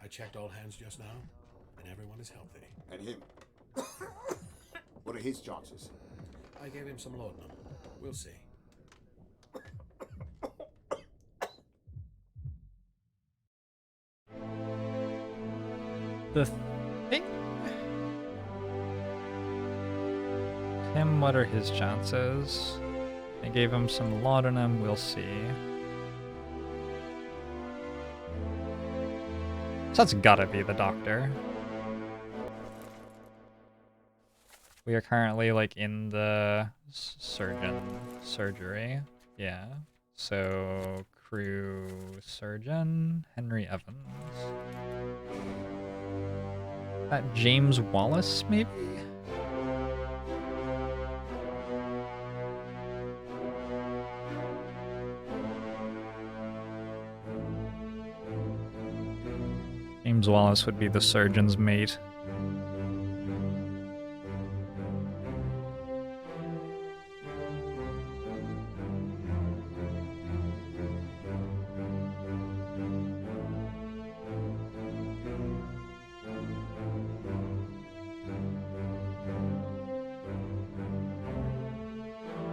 I checked all hands just now, and everyone is healthy. And him? What are his chances? I gave him some laudanum. We'll see. The thing... Tim, what are his chances? I gave him some laudanum, we'll see. So that's gotta be the doctor. We are currently like in the surgery. Yeah. So crew surgeon, Henry Evans. That James Wallace, maybe? James Wallace would be the surgeon's mate.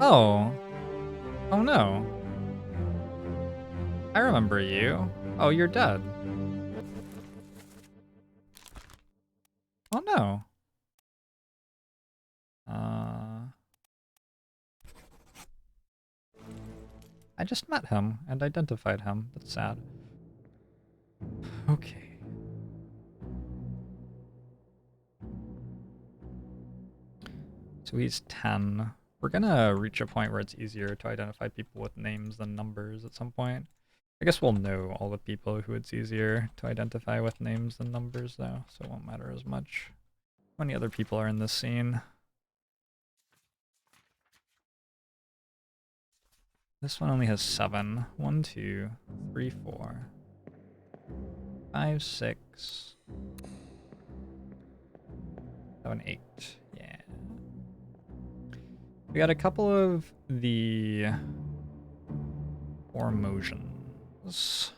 Oh. Oh no. I remember you. Oh, you're dead. Oh no. I just met him and identified him. That's sad. Okay. So he's 10. We're gonna reach a point where it's easier to identify people with names than numbers at some point. I guess we'll know all the people who it's easier to identify with names than numbers though, so it won't matter as much. How many other people are in this scene? This one only has 7. 1, 2, 3, 4, 5, 6, 7, 8. Yeah. We got a couple of the formotions.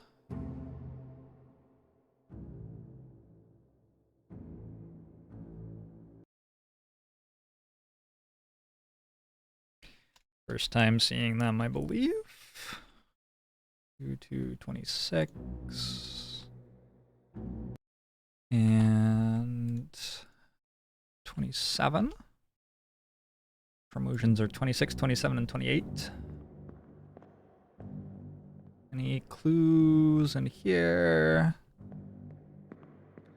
First time seeing them, I believe. 2 to 26. And 27. Promotions are 26, 27, and 28. Any clues in here?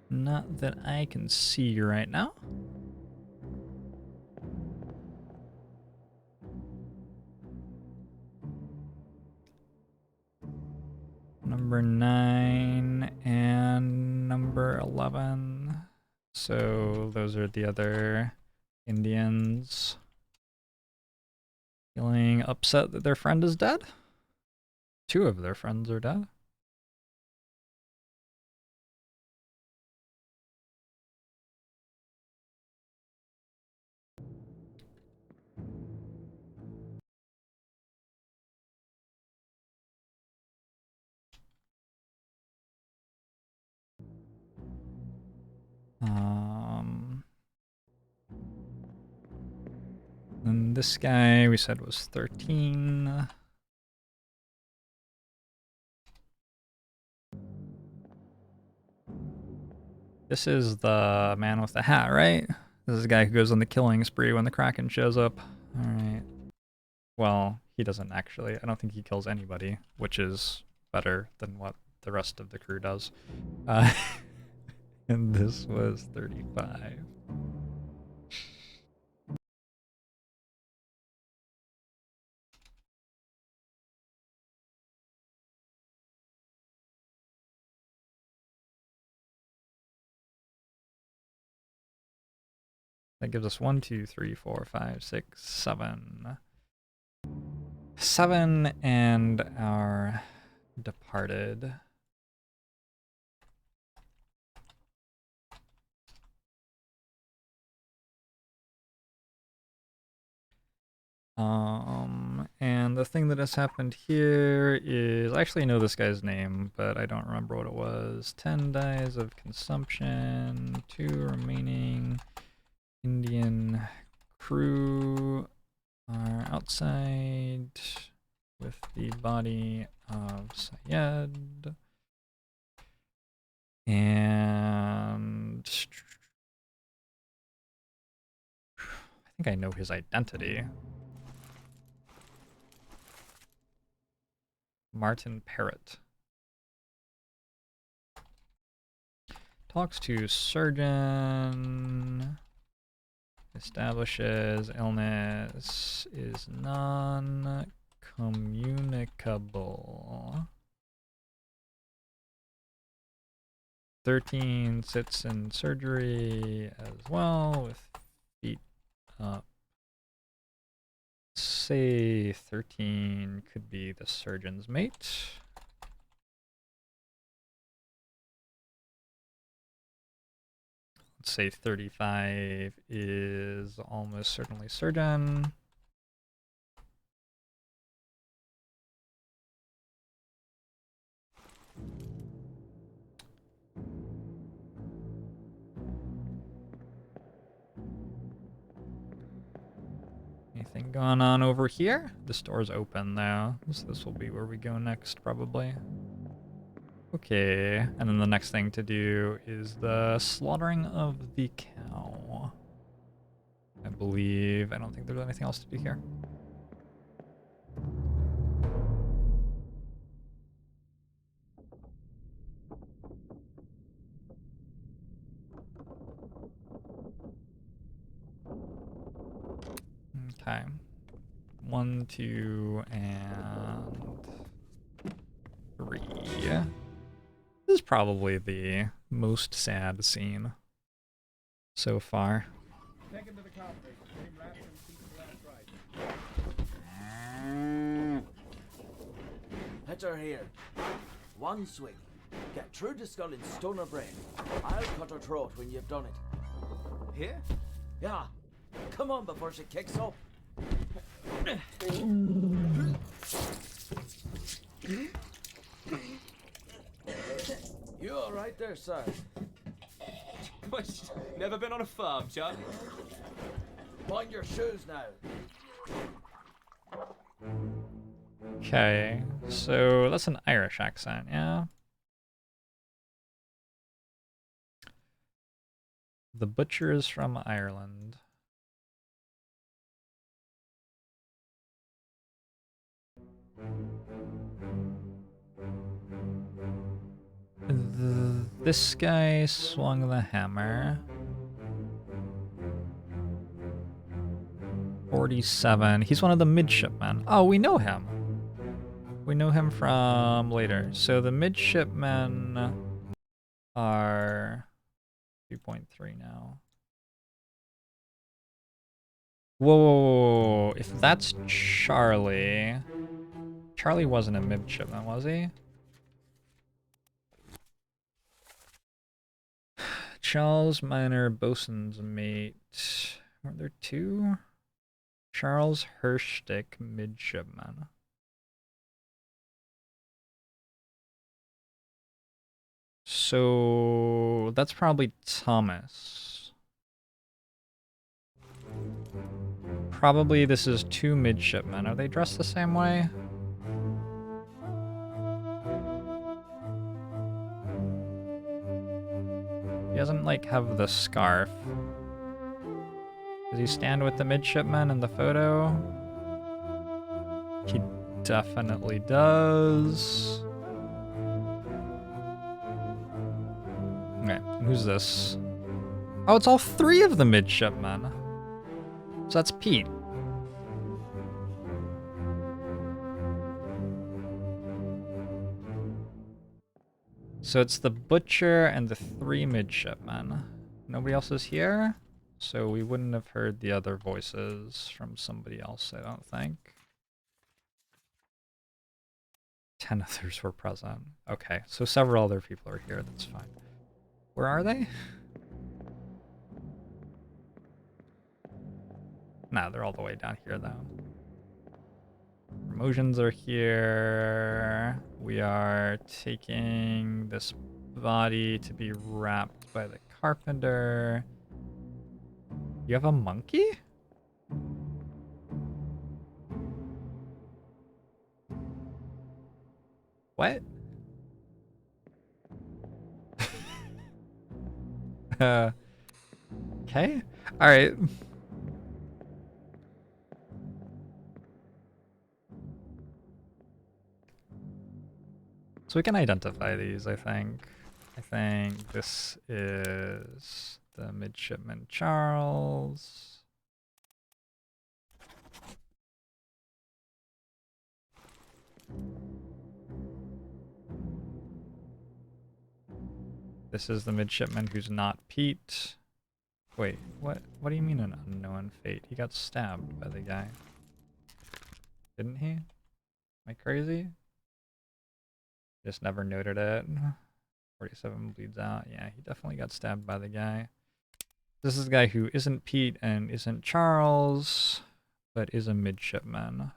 Not that I can see right now. Number 9 and number 11. So those are the other Indians. Feeling upset that their friend is dead? 2 of their friends are dead. And this guy we said was 13. This is the man with the hat, right? This is the guy who goes on the killing spree when the kraken shows up. Alright. Well, he doesn't actually. I don't think he kills anybody, which is better than what the rest of the crew does. And this was 35. That gives us 1, 2, 3, 4, 5, 6, 7. 7 and our departed. And the thing that has happened here is, I actually know this guy's name, but I don't remember what it was. 10 dies of consumption, 2 remaining Indian crew are outside with the body of Syed. And I think I know his identity. Martin Parrott. Talks to surgeon. Establishes illness is non-communicable. 13 sits in surgery as well with feet up. Say 13 could be the surgeon's mate. Let's say 35 is almost certainly surgeon. Anything going on over here? This door's open now, so this will be where we go next, probably. Okay, and then the next thing to do is the slaughtering of the cow. I believe. I don't think there's anything else to do here. Okay. 1, 2, and 3. This is probably the most sad scene so far. Take him to the cockpit. Get him wrapped and keep the last right. Put her here. One swing. Get through the skull and stun her brain. I'll cut her throat when you've done it. Here? Yeah. Come on before she kicks up. You all right there, sir? Never been on a farm, Chuck? Mind your shoes now. Okay, so that's an Irish accent, yeah? The butcher is from Ireland. This guy swung the hammer. 47. He's one of the midshipmen. Oh, we know him. We know him from later. So the midshipmen are 2.3 now. Whoa, if that's Charlie. Charlie wasn't a midshipman, was he? Charles Minor Bosun's mate. Weren't there two? Charles Hirschstick midshipman. So that's probably Thomas. Probably this is two midshipmen. Are they dressed the same way? He doesn't like have the scarf. Does he stand with the midshipman in the photo? He definitely does. Okay, who's this? Oh, it's all three of the midshipmen. So that's Pete. So it's the butcher and the three midshipmen. Nobody else is here? So we wouldn't have heard the other voices from somebody else, I don't think. 10 others were present. Okay, so several other people are here, that's fine. Where are they? Nah, they're all the way down here, though. Promotions are here. We are taking this body to be wrapped by the carpenter. You have a monkey? What? Okay. All right. So we can identify these, I think. I think this is the midshipman Charles. This is the midshipman who's not Pete. Wait, what do you mean an unknown fate? He got stabbed by the guy. Didn't he? Am I crazy? Just never noted it. 47 bleeds out. Yeah, he definitely got stabbed by the guy. This is the guy who isn't Pete and isn't Charles, but is a midshipman.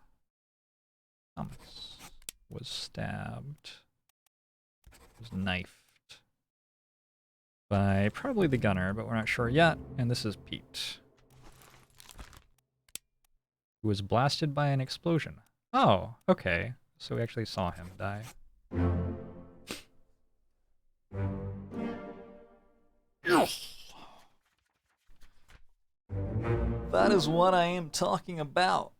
Thomas was stabbed. Was knifed by probably the gunner, but we're not sure yet. And this is Pete, who was blasted by an explosion. Oh, okay. So we actually saw him die. That is what I am talking about.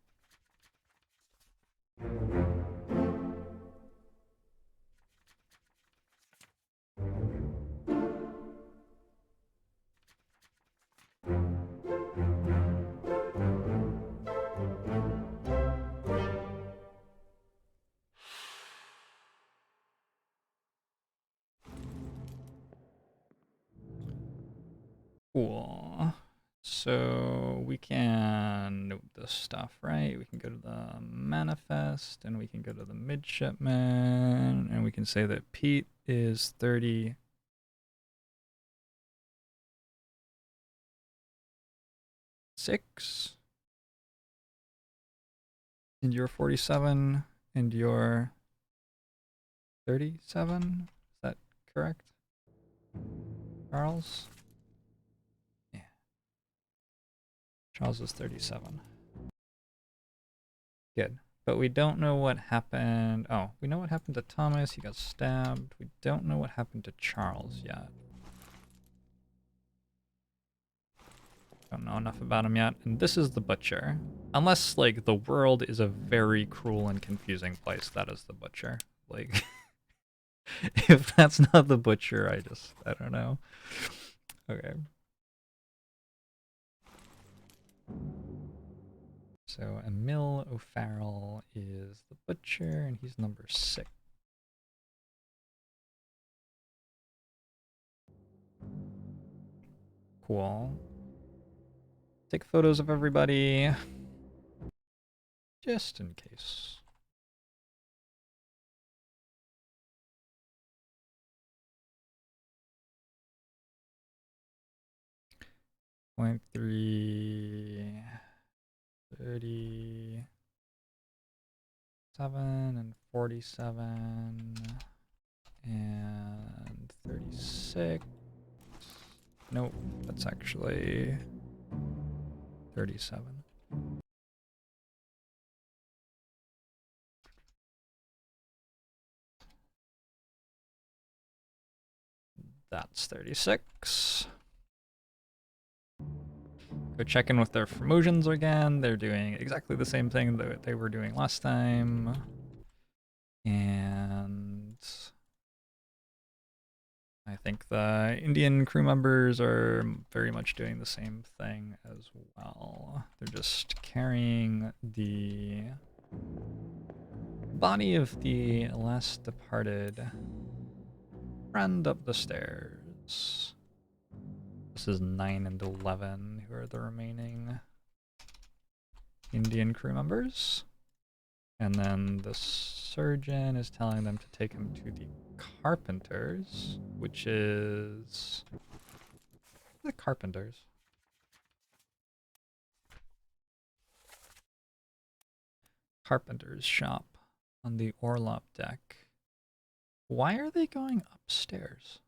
Cool. So we can note this stuff, right? We can go to the manifest, and we can go to the midshipman, and we can say that Pete is 36, and you're 47, and you're 37. Is that correct, Charles? Yeah. Charles is 37. Good. But we don't know what happened. Oh, we know what happened to Thomas. He got stabbed. We don't know what happened to Charles yet. Don't know enough about him yet. And this is the butcher. Unless, like, the world is a very cruel and confusing place, that is the butcher. Like, if that's not the butcher, I don't know. Okay. So Emil O'Farrell is the butcher, and he's number 6. Cool. Take photos of everybody, just in case. Point 3, 37 and 47 and 36. Nope, that's actually 37. That's 36. Go check in with their promotions again. They're doing exactly the same thing that they were doing last time. And I think the Indian crew members are very much doing the same thing as well. They're just carrying the body of the last departed friend up the stairs. This is 9 and 11, who are the remaining Indian crew members. And then the surgeon is telling them to take him to the carpenters, which is the carpenters. Carpenter's shop on the Orlop deck. Why are they going upstairs?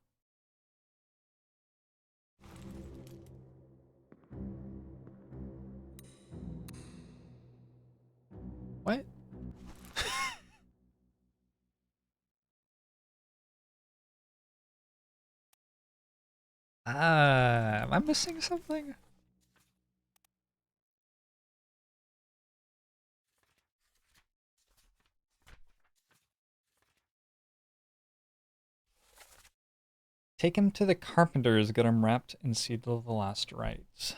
What? Am I missing something? Take him to the carpenters, get him wrapped and sealed the last rites.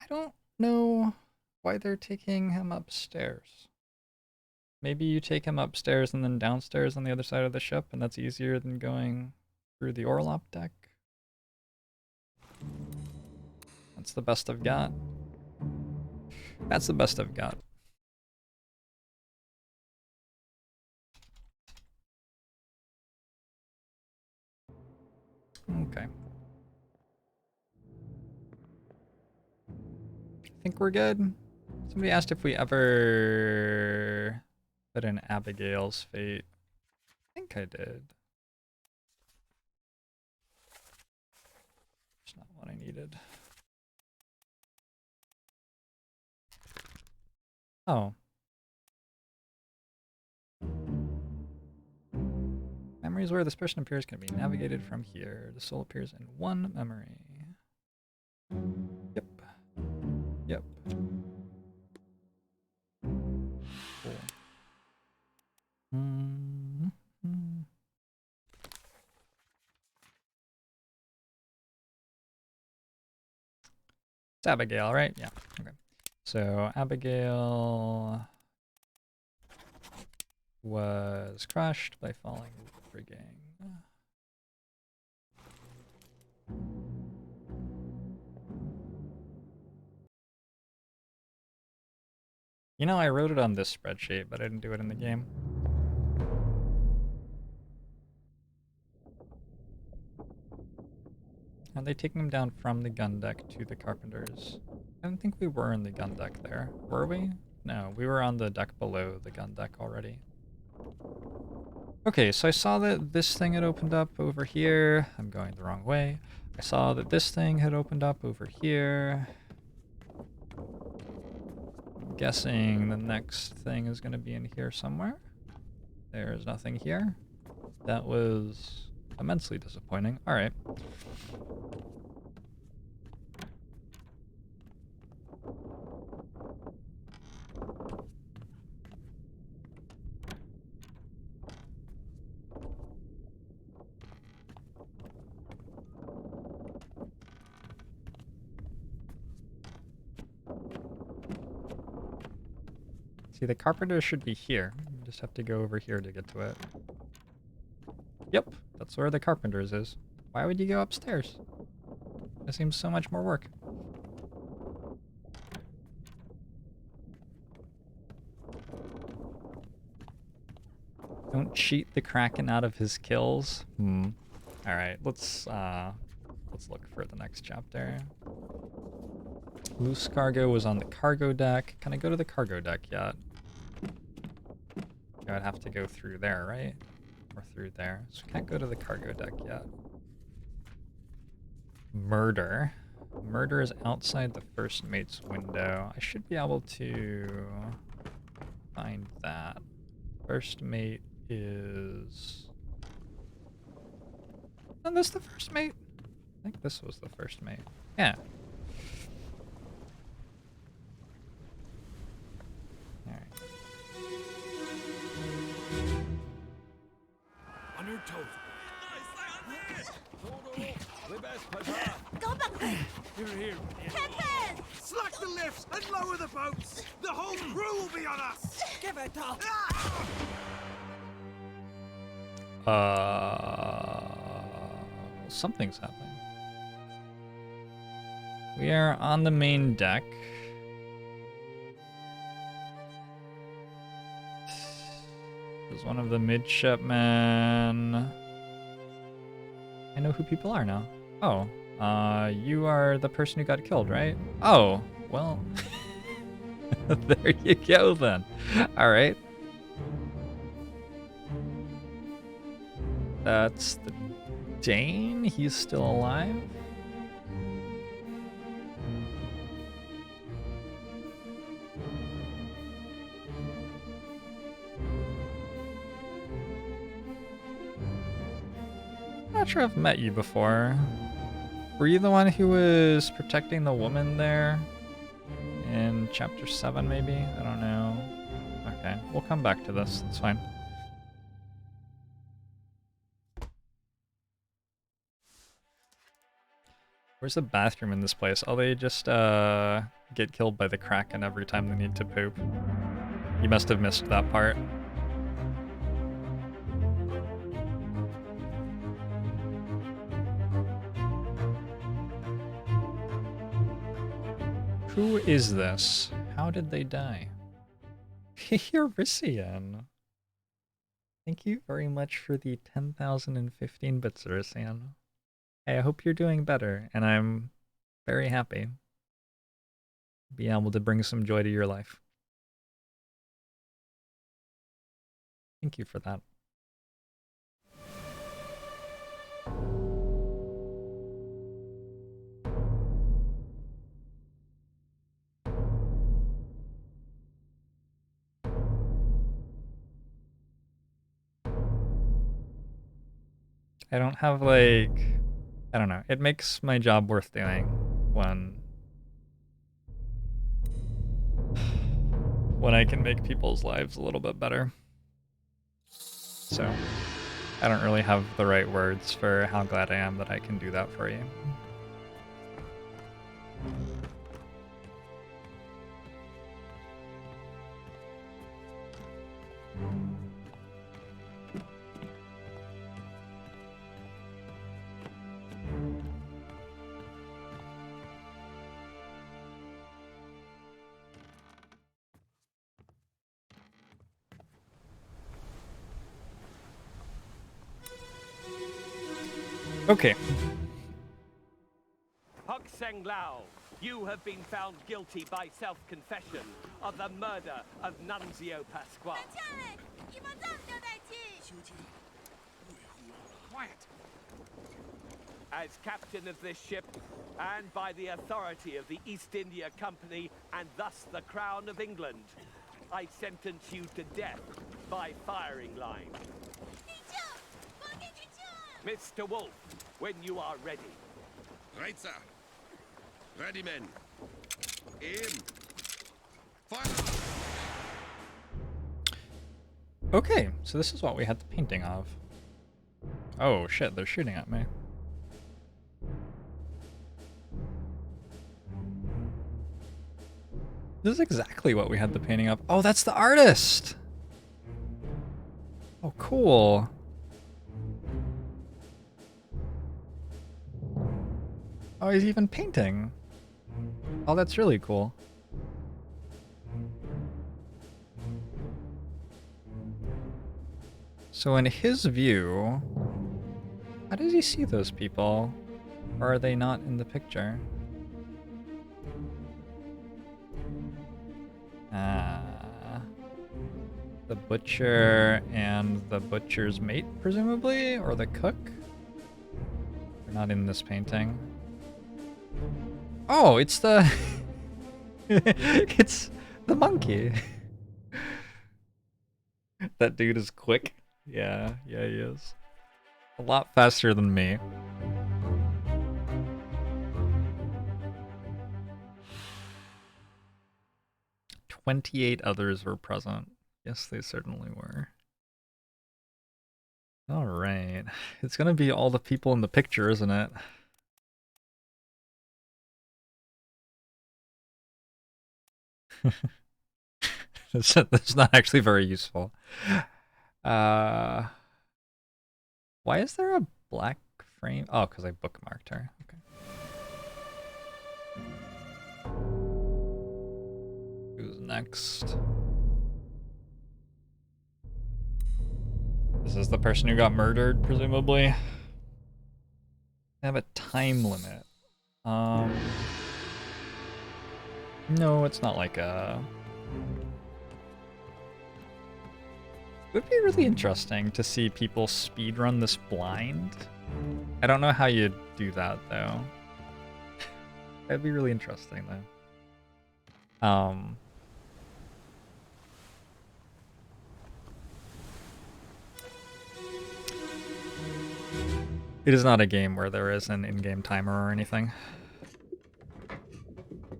I don't know why they're taking him upstairs. Maybe you take him upstairs and then downstairs on the other side of the ship, and that's easier than going through the Orlop deck. That's the best I've got. That's the best I've got. Okay. I think we're good. Somebody asked if we ever put in Abigail's fate. I think I did. It's not what I needed. Oh. Memories where this person appears can be navigated from here. The soul appears in one memory. Yep. Yep. Cool. It's Abigail, right? Yeah. Okay. So Abigail was crushed by falling rigging. You know, I wrote it on this spreadsheet, but I didn't do it in the game. Are they taking him down from the gun deck to the carpenters? I don't think we were in the gun deck there. Were we? No, we were on the deck below the gun deck already. Okay, so I saw that this thing had opened up over here. I'm going the wrong way. I saw that this thing had opened up over here. I'm guessing the next thing is going to be in here somewhere. There's nothing here. That was immensely disappointing. All right. See, the carpenter should be here. You just have to go over here to get to it. Yep, that's where the carpenter's is. Why would you go upstairs? That seems so much more work. Don't cheat the kraken out of his kills. Alright, let's look for the next chapter. Loose cargo was on the cargo deck. Can I go to the cargo deck yet? I would have to go through there, right? Or through there. So can't go to the cargo deck yet. Murder. Murder is outside the first mate's window. I should be able to find that. First mate is... Isn't this the first mate? I think this was the first mate. Yeah. Alright. On your toes. Go back! Here. Captain! Slack the lifts and lower the boats. The whole crew will be on us. Give it up! Something's happening. We are on the main deck. This is one of the midshipmen. I know who people are now. Oh, you are the person who got killed, right? Oh, well, there you go then. All right. That's the Dane. He's still alive. Not sure I've met you before. Were you the one who was protecting the woman there? In chapter 7, maybe? I don't know. Okay, we'll come back to this. It's fine. Where's the bathroom in this place? Oh, they just get killed by the kraken every time they need to poop. You must have missed that part. Who is this? How did they die? Eurasian. Thank you very much for the 10,015 bits, Eurasian. Hey, I hope you're doing better, and I'm very happy to be able to bring some joy to your life. Thank you for that. I don't have, like... I don't know. It makes my job worth doing when I can make people's lives a little bit better. So, I don't really have the right words for how glad I am that I can do that for you. Okay. Hok Seng Lao, you have been found guilty by self-confession of the murder of Nunzio Pasquale. Quiet. As captain of this ship, and by the authority of the East India Company, and thus the Crown of England, I sentence you to death by firing line. Mr. Wolf, when you are ready. Right, sir. Ready, men. Aim. Fire! Okay, so this is what we had the painting of. Oh shit, they're shooting at me. This is exactly what we had the painting of. Oh, that's the artist! Oh, cool. Oh, he's even painting. Oh, that's really cool. So in his view, how does he see those people? Or are they not in the picture? The butcher and the butcher's mate, presumably? Or the cook? They're not in this painting. Oh, it's the... it's the monkey. That dude is quick. Yeah, he is. A lot faster than me. "28 others were present." Yes, they certainly were. Alright. It's gonna be all the people in the picture, isn't it? That's not actually very useful. Why is there a black frame? Oh, because I bookmarked her. Okay. Who's next? This is the person who got murdered, presumably. They have a time limit. No, it's not like a... It would be really interesting to see people speedrun this blind. I don't know how you'd do that, though. That'd be really interesting, though. It is not a game where there is an in-game timer or anything.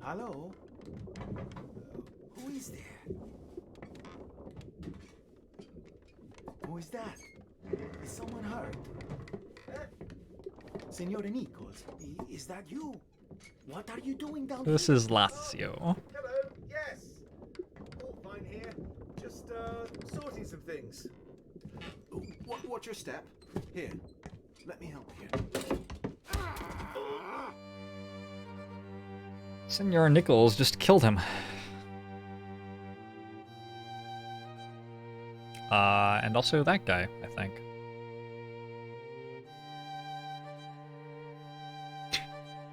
Hello? Who is there? Who is that? Is someone hurt? Signore Nichols, is that you? What are you doing down here? This is Lazio. Hello, yes. All fine here. Just, sorting some things. What's your step? Here, let me help you. Senor Nichols just killed him. And also that guy, I think.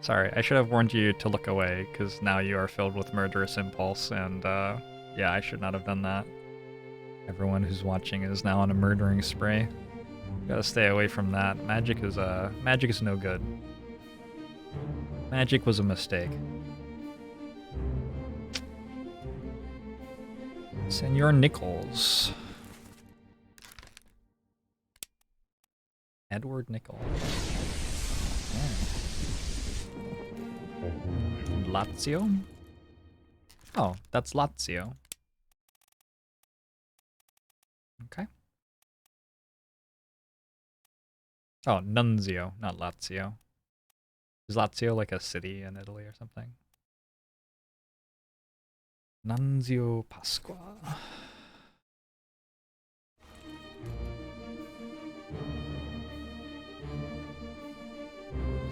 Sorry, I should have warned you to look away, because now you are filled with murderous impulse, and yeah, I should not have done that. Everyone who's watching is now on a murdering spree. Gotta stay away from that. Magic is no good. Magic was a mistake. Senor Nichols. Edward Nichols. Yeah. Lazio? Oh, that's Lazio. Okay. Oh, Nunzio, not Lazio. Is Lazio like a city in Italy or something? Nunzio Pasqua.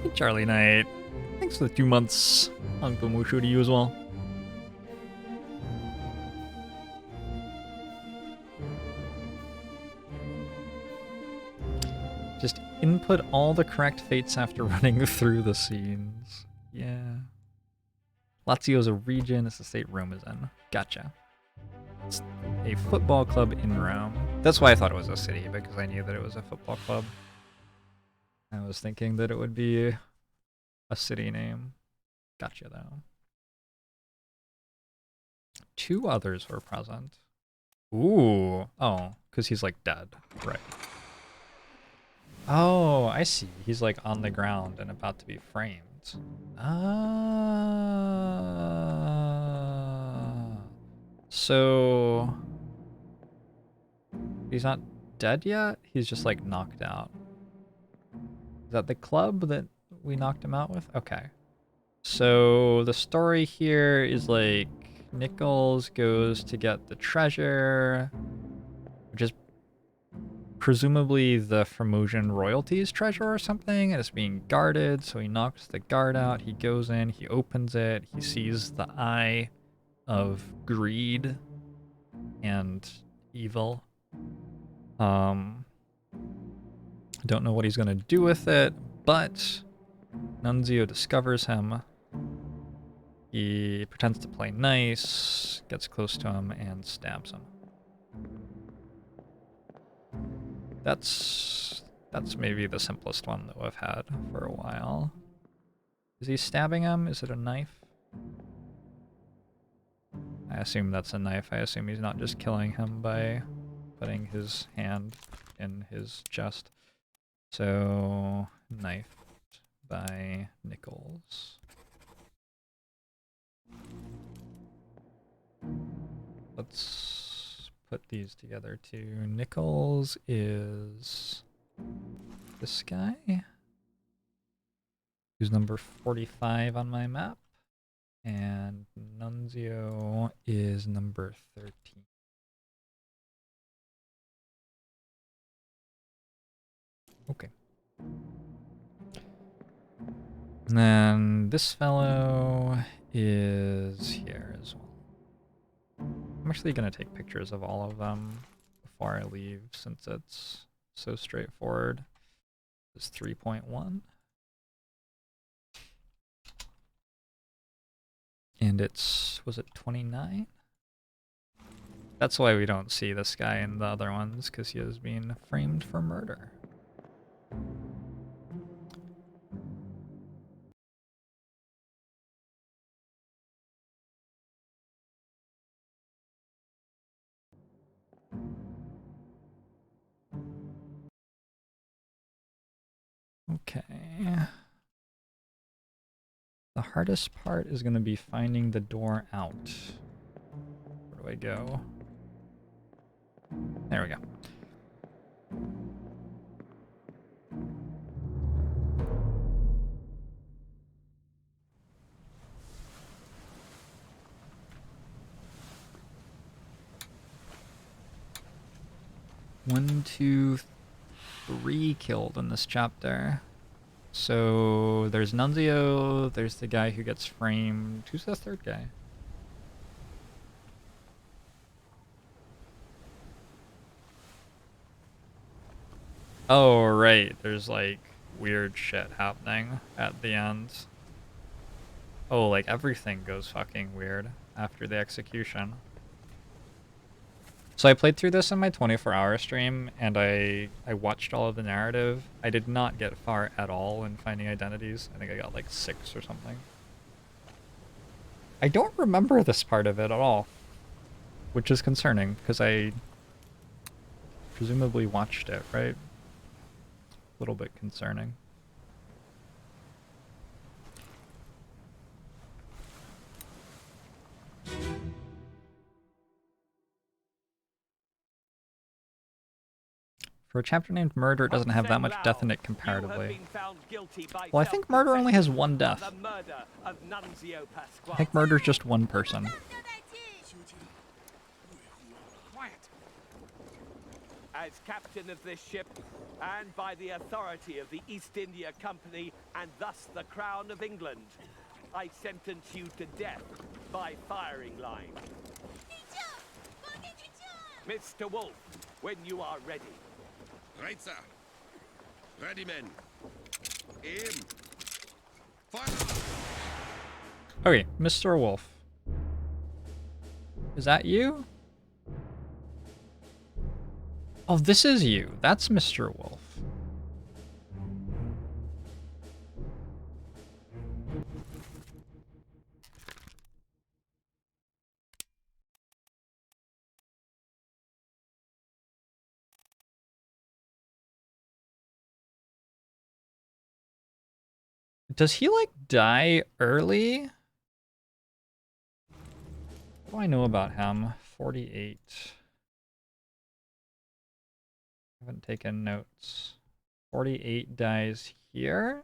Hey, Charlie Knight. Thanks for the 2 months. Uncle Mushu to you as well. Just Input all the correct fates after running through the scenes. Yeah. Lazio is a region, it's the state Rome is in. Gotcha. It's a football club in Rome. That's why I thought it was a city, because I knew that it was a football club. I was thinking that it would be a city name. Gotcha, though. 2 others were present. Ooh. Oh, because he's like dead. Right. Oh, I see. He's like on the ground and about to be framed. Ah. So he's not dead yet? He's just like knocked out. Is that the club that we knocked him out with? Okay. So the story here is like Nichols goes to get the treasure, which is presumably the Formosan royalties treasure or something, and it's being guarded, so he knocks the guard out, he goes in, he opens it, he sees the eye of greed and evil. Don't know what he's gonna do with it, but Nunzio discovers him. He pretends to play nice, gets close to him, and stabs him. That's maybe the simplest one that we've had for a while. Is he stabbing him? Is it a knife? I assume that's a knife. I assume he's not just killing him by putting his hand in his chest. So, knifed by Nichols. Let's put these together too. Nichols is this guy, who's number 45 on my map, and Nunzio is number 13. Okay. And then this fellow is here as well. I'm actually going to take pictures of all of them before I leave, since it's so straightforward. It's 3.1. And it's, was it 29? That's why we don't see this guy in the other ones, because he is being framed for murder. Okay. The hardest part is going to be finding the door out. Where do I go? There we go. One, two, 3 killed in this chapter. So there's Nunzio, there's the guy who gets framed. Who's the third guy? Oh, right. There's like weird shit happening at the end. Oh, like everything goes fucking weird after the execution. So I played through this in my 24-hour stream, and I watched all of the narrative. I did not get far at all in finding identities. I think I got like 6 or something. I don't remember this part of it at all, which is concerning, because I presumably watched it, right? A little bit concerning. For a chapter named Murder, it doesn't have that much death in it comparatively. Well, I think Murder only has 1 death. I think Murder's just 1 person. As captain of this ship, and by the authority of the East India Company, and thus the Crown of England, I sentence you to death by firing line. Mr. Wolf, when you are ready. Right, sir. Ready, men. Aim. Fire! Okay, Mr. Wolf. Is that you? Oh, this is you. That's Mr. Wolf. Does he, like, die early? What do I know about him? 48. Haven't taken notes. 48 dies here?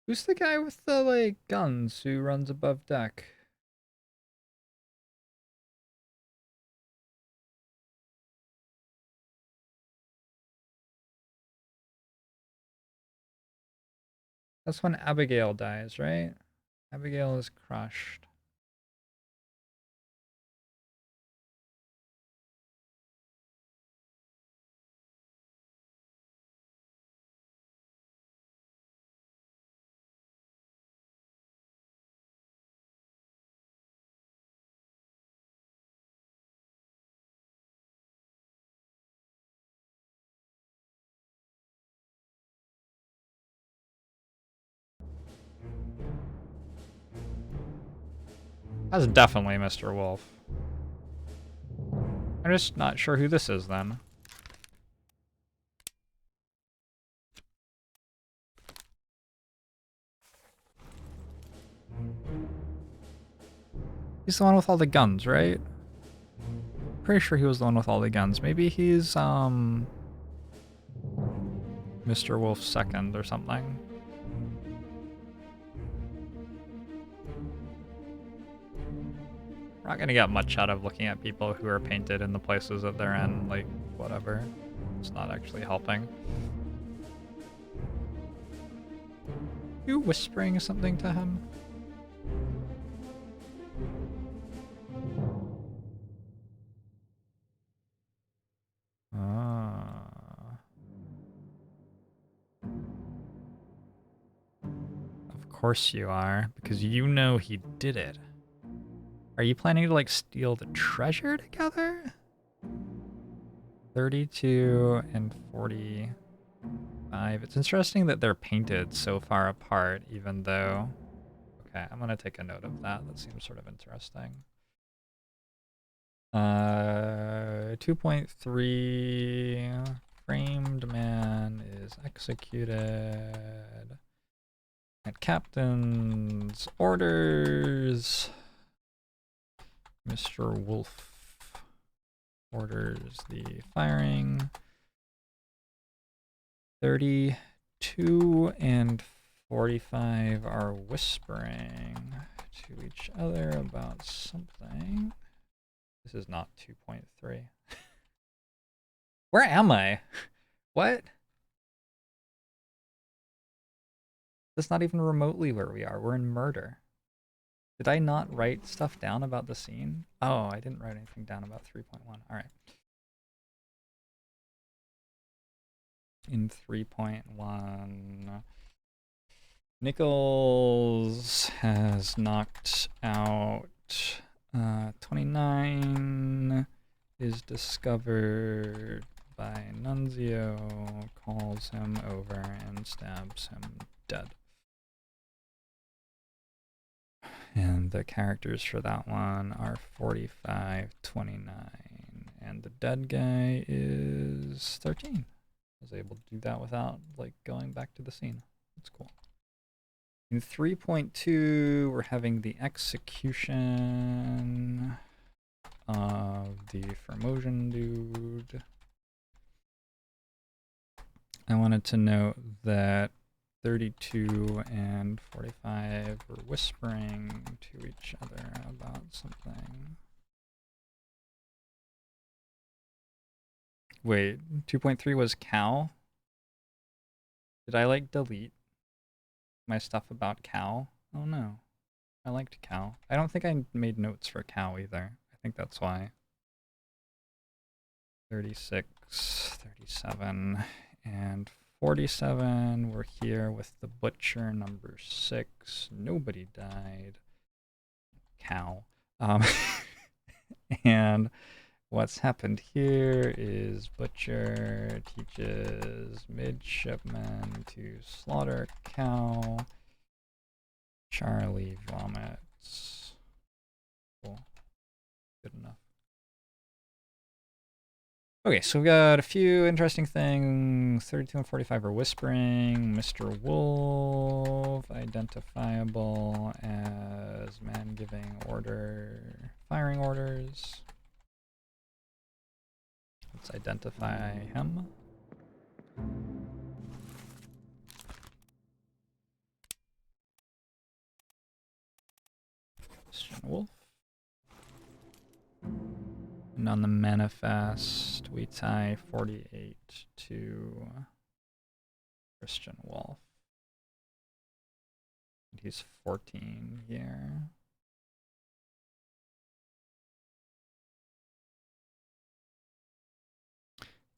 Who's the guy with the, like, guns who runs above deck? That's when Abigail dies, right? Abigail is crushed. That's definitely Mr. Wolf. I'm just not sure who this is then. He's the one with all the guns, right? Pretty sure he was the one with all the guns. Maybe he's, Mr. Wolf second or something. We're not gonna get much out of looking at people who are painted in the places that they're in, like, whatever. It's not actually helping. You whispering something to him? Ah. Of course you are, because you know he did it. Are you planning to, like, steal the treasure together? 32 and 45. It's interesting that they're painted so far apart, even though... Okay, I'm gonna take a note of that. That seems sort of interesting. 2.3. Framed man is executed at captain's orders. Mr. Wolf orders the firing. 32 and 45 are whispering to each other about something. This is not 2.3. Where am I? What? That's not even remotely where we are. We're in murder. Did I not write stuff down about the scene? Oh, I didn't write anything down about 3.1. All right. In 3.1, Nichols has knocked out 29, is discovered by Nunzio, calls him over and stabs him dead. And the characters for that one are 45, 29, and the dead guy is 13. I was able to do that without, like, going back to the scene. That's cool. In 3.2, we're having the execution of the Formosan dude. I wanted to note that 32 and 45 were whispering to each other about something. Wait, 2.3 was cow? Did I like delete my stuff about cow? Oh no. I liked cow. I don't think I made notes for cow either. I think that's why. 36, 37, and 47. We're here with the butcher, number 6. Nobody died. Cow. And what's happened here is butcher teaches midshipman to slaughter cow. Charlie vomits. Cool. Good enough. Okay, so we got a few interesting things. 32 and 45 are whispering. Mr. Wolf, identifiable as man giving order, firing orders. Let's identify him. Christian Wolf. And on the manifest, we tie 48 to Christian Wolf. And he's 14 here.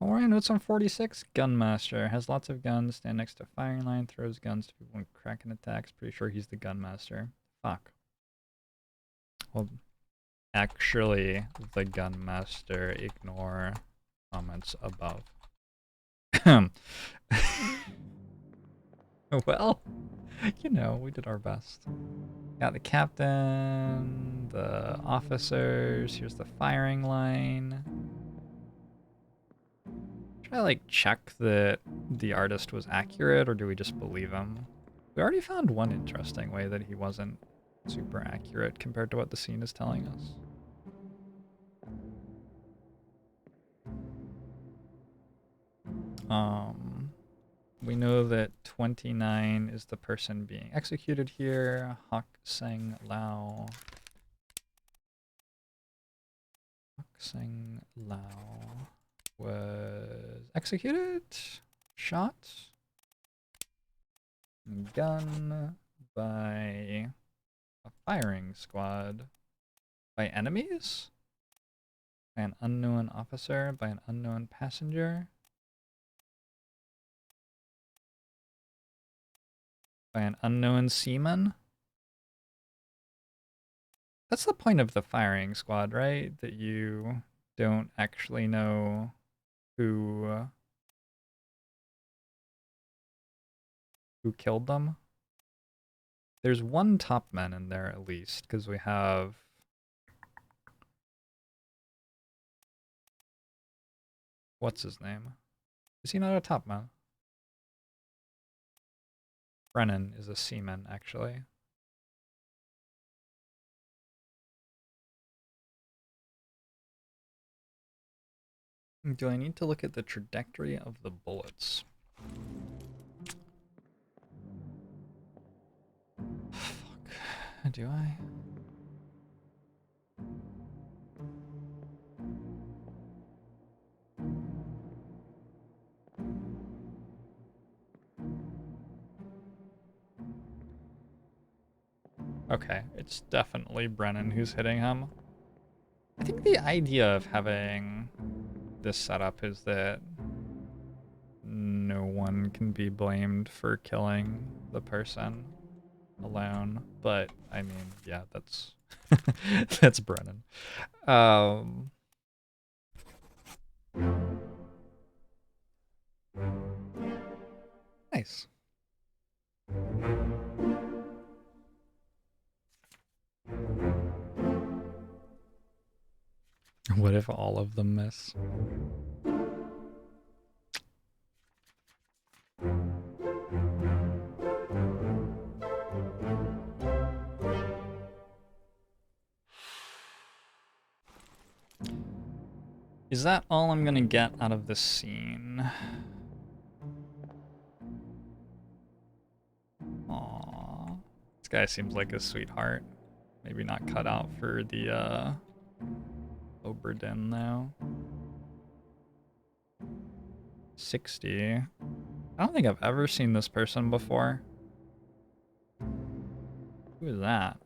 Alright, notes on 46. Gunmaster. Has lots of guns, stand next to firing line, throws guns to people when kraken attacks. Pretty sure he's the gunmaster. Fuck. Well, actually, the gunmaster. Ignore comments above. Well, you know, we did our best. Got the captain, the officers. Here's the firing line. Should I like check that the artist was accurate, or do we just believe him? We already found one interesting way that he wasn't super accurate compared to what the scene is telling us. We know that 29 is the person being executed here. Hak Seng Lao. Hak Seng Lao was executed, shot, gun by a firing squad, by enemies, by an unknown officer, by an unknown passenger, by an unknown seaman. That's the point of the firing squad, right? That you don't actually know who killed them. There's one topman in there at least, because we have what's his name? Is he not a topman? Brennan is a seaman, actually. Do I need to look at the trajectory of the bullets? Fuck. Do I? Okay, it's definitely Brennan who's hitting him. I think the idea of having this setup is that no one can be blamed for killing the person alone, but I mean, yeah, that's that's Brennan. Nice. What if all of them miss? Is that all I'm gonna get out of this scene? Aww. This guy seems like a sweetheart. Maybe not cut out for the Obra Dinn though. 60. I don't think I've ever seen this person before. Who is that?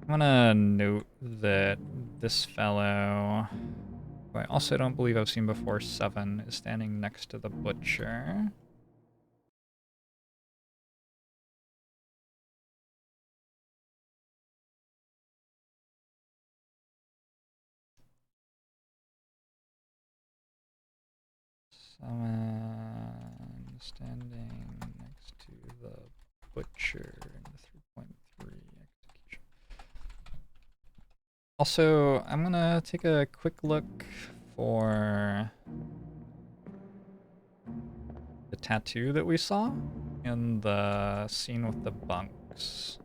I'm gonna note that this fellow, who I also don't believe I've seen before, 7, is standing next to the butcher. Someone standing next to the butcher in the 3.3 execution. Also, I'm gonna take a quick look for the tattoo that we saw in the scene with the bunks.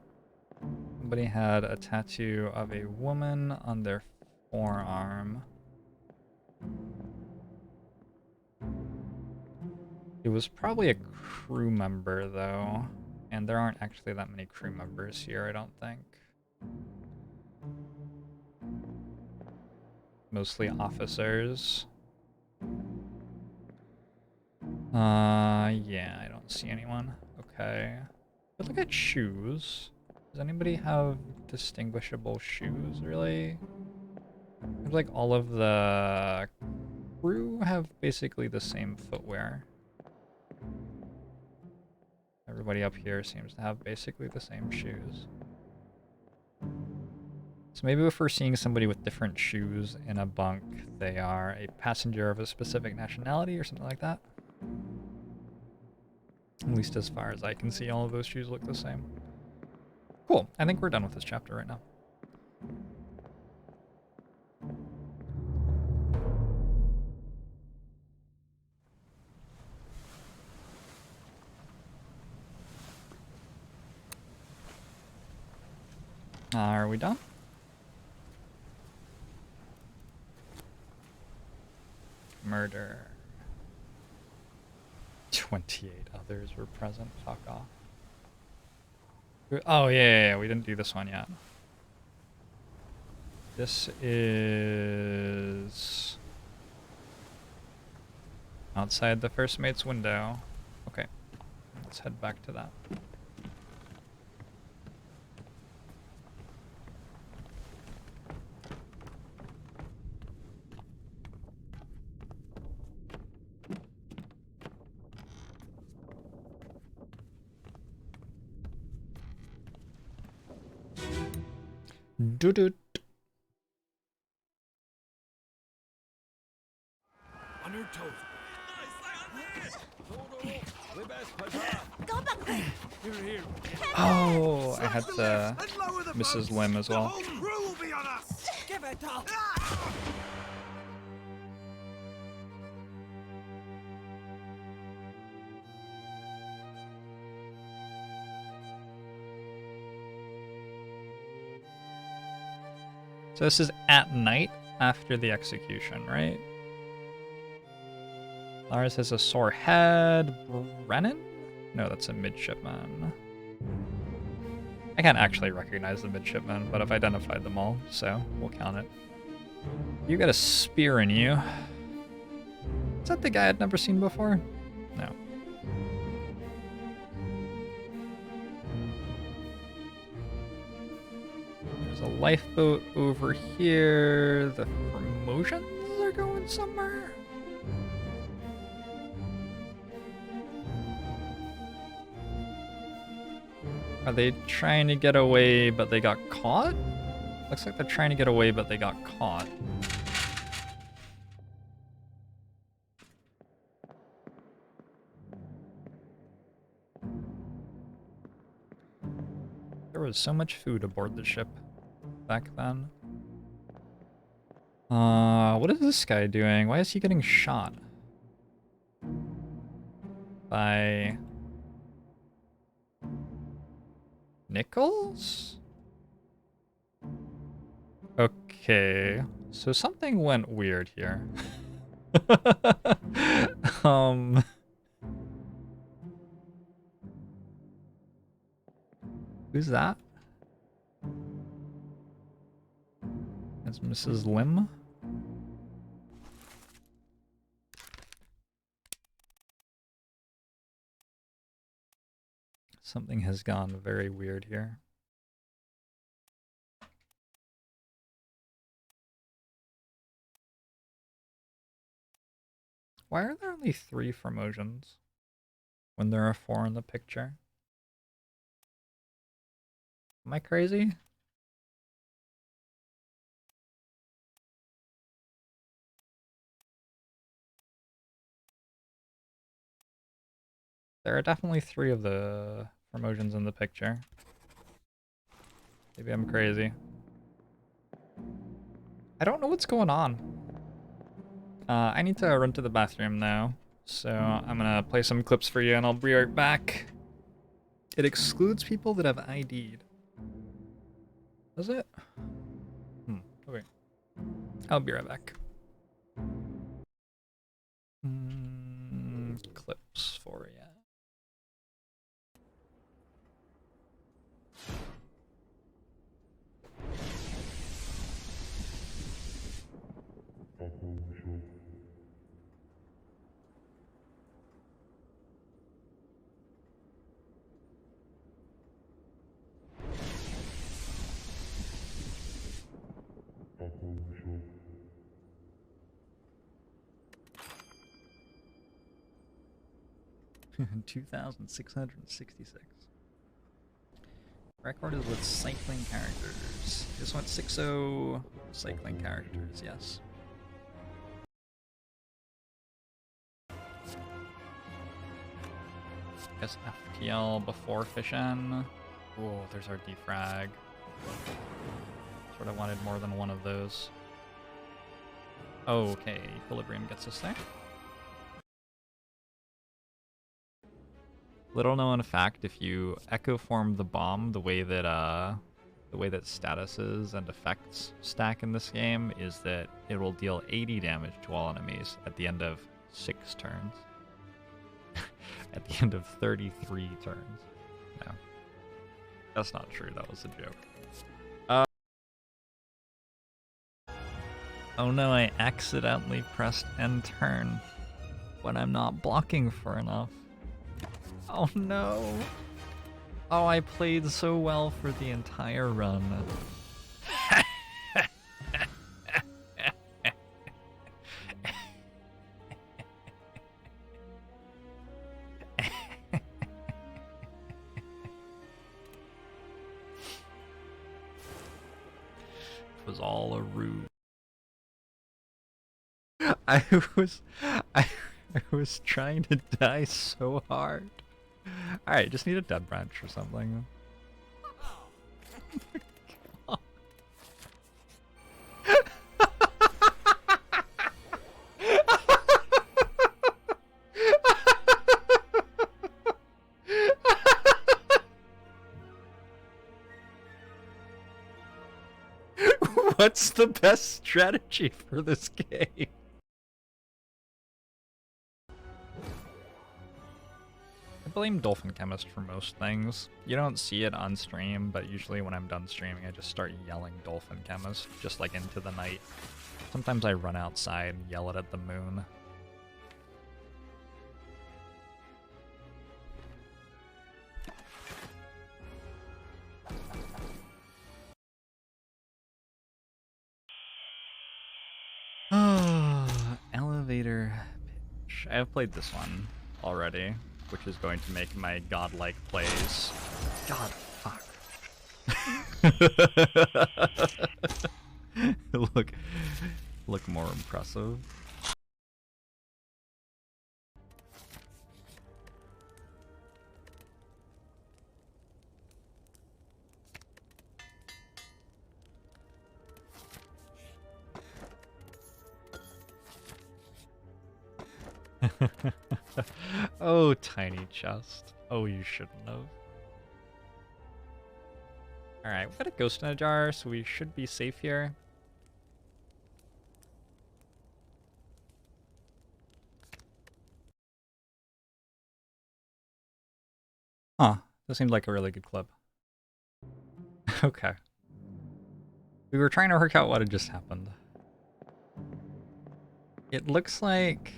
Somebody had a tattoo of a woman on their forearm. It was probably a crew member, though, and there aren't actually that many crew members here, I don't think. Mostly officers. Yeah, I don't see anyone. Okay. But look at shoes. Does anybody have distinguishable shoes, really? Seems like all of the crew have basically the same footwear. Everybody up here seems to have basically the same shoes. So maybe if we're seeing somebody with different shoes in a bunk, they are a passenger of a specific nationality or something like that. At least as far as I can see, all of those shoes look the same. Cool. I think we're done with this chapter right now. Are we done? Murder. 28 others were present. Fuck off. Oh, yeah, we didn't do this one yet. This is outside the first mate's window. Okay, let's head back to that. Doo-doo. On your toes. Here. Oh, I had Mrs. Lim as well. Give it up. So this is at night after the execution, right? Lars has a sore head. Brennan? No, that's a midshipman. I can't actually recognize the midshipmen, but I've identified them all, so we'll count it. You got a spear in you. Is that the guy I'd never seen before? No. There's a lifeboat over here. The promotions are going somewhere. Are they trying to get away, but they got caught? Looks like they're trying to get away, but they got caught. There was so much food aboard the ship back then. What is this guy doing? Why is he getting shot? By Nichols? Okay, so something went weird here. Who's that? Mrs. Lim? Something has gone very weird here. Why are there only 3 promotions when there are 4 in the picture? Am I crazy? There are definitely 3 of the promotions in the picture. Maybe I'm crazy. I don't know what's going on. I need to run to the bathroom now, so I'm gonna play some clips for you and I'll be right back. It excludes people that have ID'd. Does it? Okay. I'll be right back. Clips for you. $2,666. Record is with cycling characters. This went 6-0 cycling characters, yes. Guess FPL before Fission. Oh, there's our defrag. Sort of wanted more than one of those. Oh, okay, Equilibrium gets us there. Little known fact: if you echo form the bomb, the way that statuses and effects stack in this game is that it will deal 80 damage to all enemies at the end of 6 turns. At the end of 33 turns. No, that's not true. That was a joke. Oh no, I accidentally pressed end turn when I'm not blocking for enough. Oh no. Oh, I played so well for the entire run. It was all a ruse. I was trying to die so hard. Alright, just need a dead branch or something. What's the best strategy for this game? I blame Dolphin Chemist for most things. You don't see it on stream, but usually when I'm done streaming, I just start yelling Dolphin Chemist, just like into the night. Sometimes I run outside and yell it at the moon. Elevator pitch. I've played this one already, which is going to make my godlike plays. God, fuck. look more impressive. Oh, tiny chest. Oh, you shouldn't have. Alright, we've got a ghost in a jar, so we should be safe here. Huh, that seems like a really good clip. Okay. We were trying to work out what had just happened. It looks like...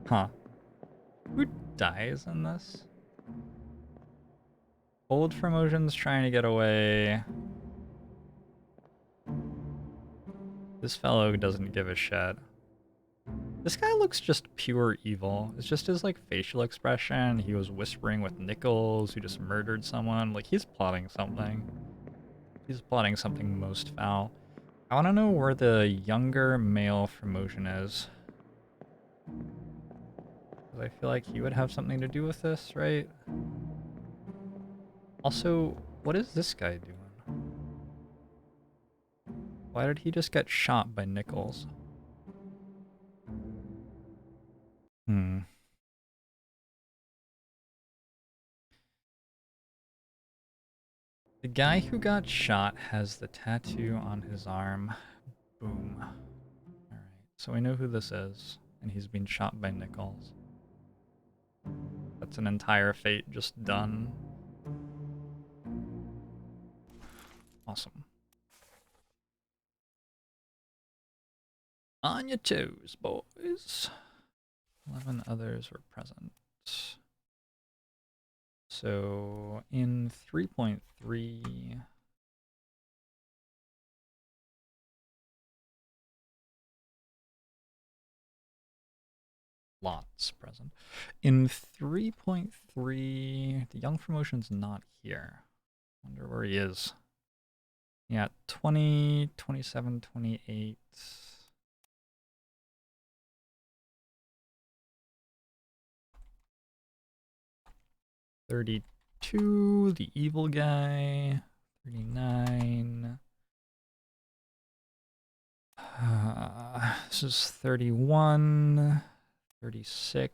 Huh. Who dies in this? Old Formosan's trying to get away. This fellow doesn't give a shit. This guy looks just pure evil. It's just his, like, facial expression. He was whispering with Nichols, who just murdered someone. Like, he's plotting something. He's plotting something most foul. I want to know where the younger male Formosan is. Because I feel like he would have something to do with this, right? Also, what is this guy doing? Why did he just get shot by Nichols? Hmm. The guy who got shot has the tattoo on his arm. Boom. Alright, so we know who this is, and he's been shot by Nichols. That's an entire fate just done. Awesome. On your toes, boys. 11 others were present. So in 3.3, lots present. In 3.3, the young Formosan's not here. Wonder where he is. Yeah, 20, 27, 28. $32, the evil guy. $39. This is $31. $36.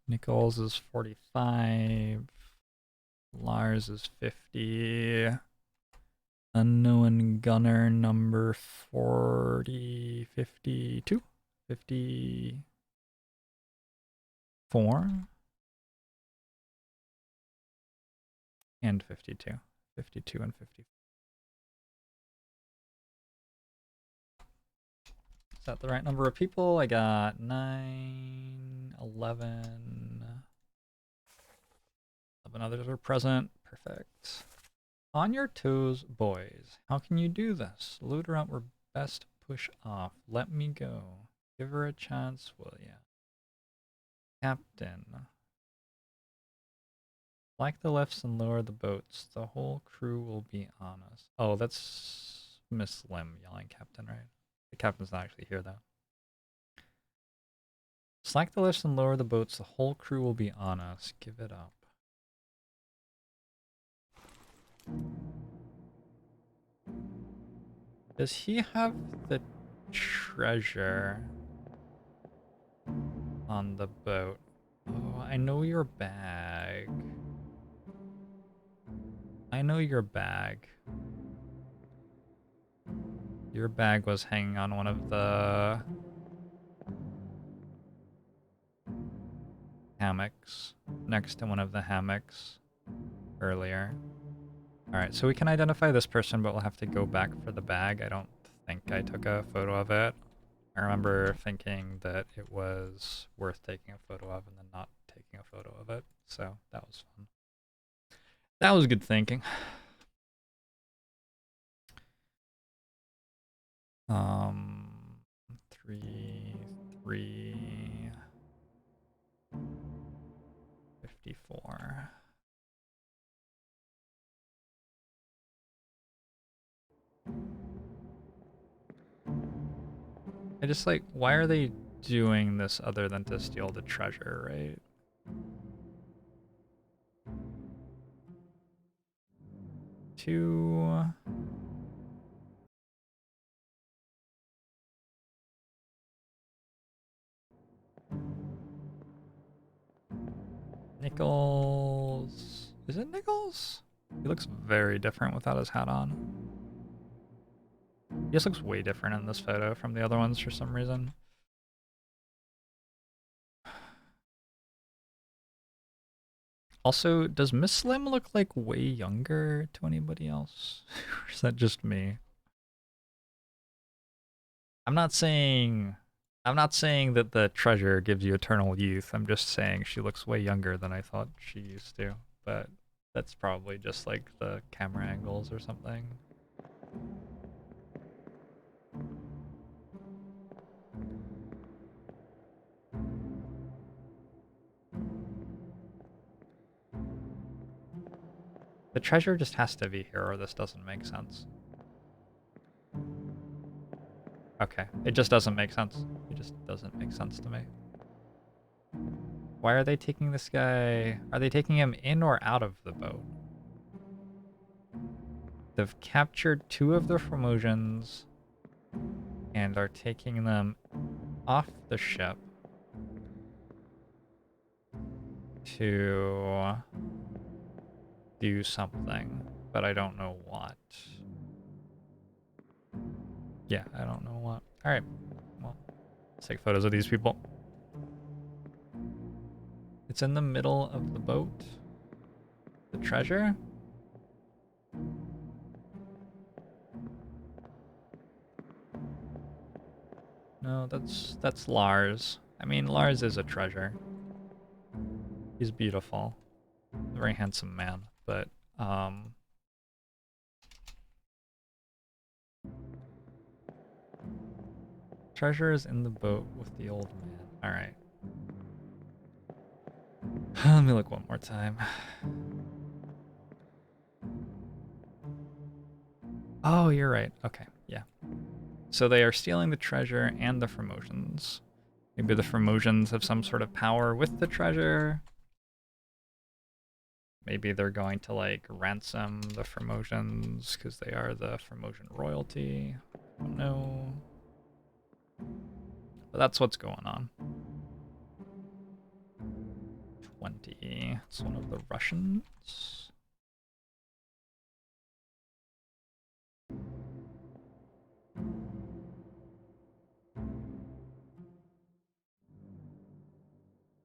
Nichols is $45. Lars is $50. Unknown gunner number 40, 52, 54, and 52, 52 and 54. Is that the right number of people? I got 9, 11 others are present. Perfect. On your toes, boys. How can you do this? Load her up or best push off. Let me go. Give her a chance, will ya? Captain. Like the lifts and lower the boats. The whole crew will be on us. Oh, that's Miss Lim yelling Captain, right? The captain's not actually here, though. Slack the lifts and lower the boats. The whole crew will be on us. Give it up. Does he have the treasure on the boat? Oh, I know your bag. I know your bag. Your bag was hanging on one of the hammocks, next to one of the hammocks earlier. Alright, so we can identify this person, but we'll have to go back for the bag. I don't think I took a photo of it. I remember thinking that it was worth taking a photo of and then not taking a photo of it, so that was fun. That was good thinking. 3, 54. I just like, why are they doing this other than to steal the treasure, right? Two. Nichols. Is it Nichols? He looks very different without his hat on. He just looks way different in this photo from the other ones for some reason. Also, does Miss Slim look like way younger to anybody else? Or is that just me? I'm not saying that the treasure gives you eternal youth. I'm just saying she looks way younger than I thought she used to. But that's probably just like the camera angles or something. The treasure just has to be here or this doesn't make sense. Okay, it just doesn't make sense. It just doesn't make sense to me. Why are they taking this guy? Are they taking him in or out of the boat? They've captured 2 of the Formosions and are taking them off the ship to do something, but I don't know what. Yeah, I don't know what. Alright, well, let's take photos of these people. It's in the middle of the boat. The treasure? No, that's Lars. I mean, Lars is a treasure. He's beautiful. A very handsome man, but, treasure is in the boat with the old man. Alright. Let me look one more time. Oh, you're right. Okay, yeah. So they are stealing the treasure and the Formosions. Maybe the Formosions have some sort of power with the treasure. Maybe they're going to, like, ransom the Formosions because they are the Formosan royalty. I don't know. But that's what's going on. 20. It's one of the Russians.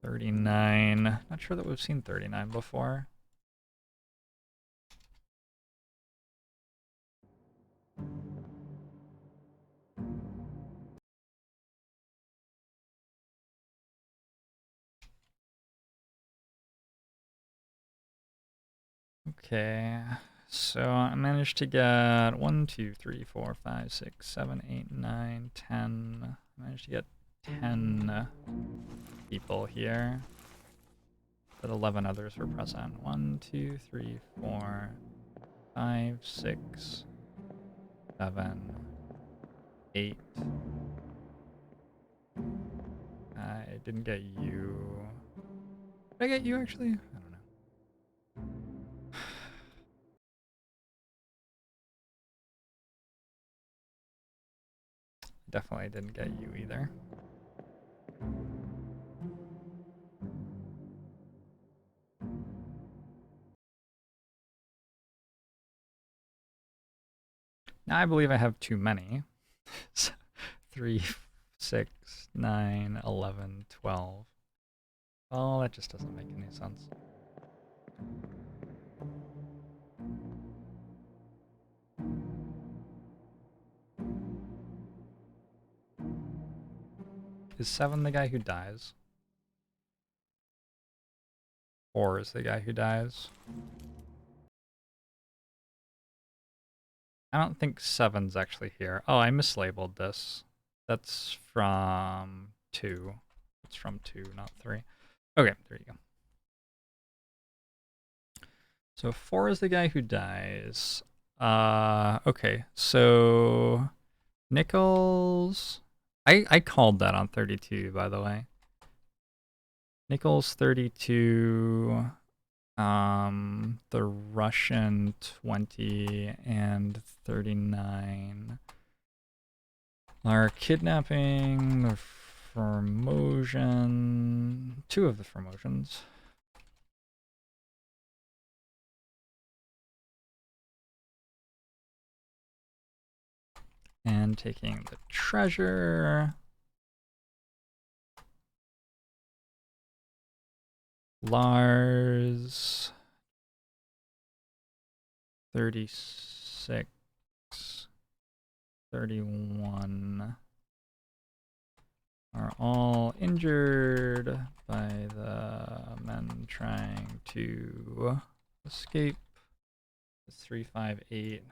$39. Not sure that we've seen 39 before. Okay, so I managed to get 1, 2, 3, 4, 5, 6, 7, 8, 9, 10. I managed to get 10 people here. But 11 others were present. 1, 2, 3, 4, 5, 6, 7, 8. I didn't get you. Did I get you actually? I don't know. Definitely didn't get you either. Now I believe I have too many. 3, 6, 9, 11, 12. Oh, that just doesn't make any sense. Is 7 the guy who dies? 4 is the guy who dies? I don't think 7's actually here. Oh, I mislabeled this. That's from 2. It's from 2, not 3. Okay, there you go. So 4 is the guy who dies. Okay, so Nichols... I called that on 32, by the way. Nichols 32, the Russian 20, and 39 are kidnapping the Formosan, 2 of the Formosians. And taking the treasure. Lars. 36. 31 are all injured by the men trying to escape. 358.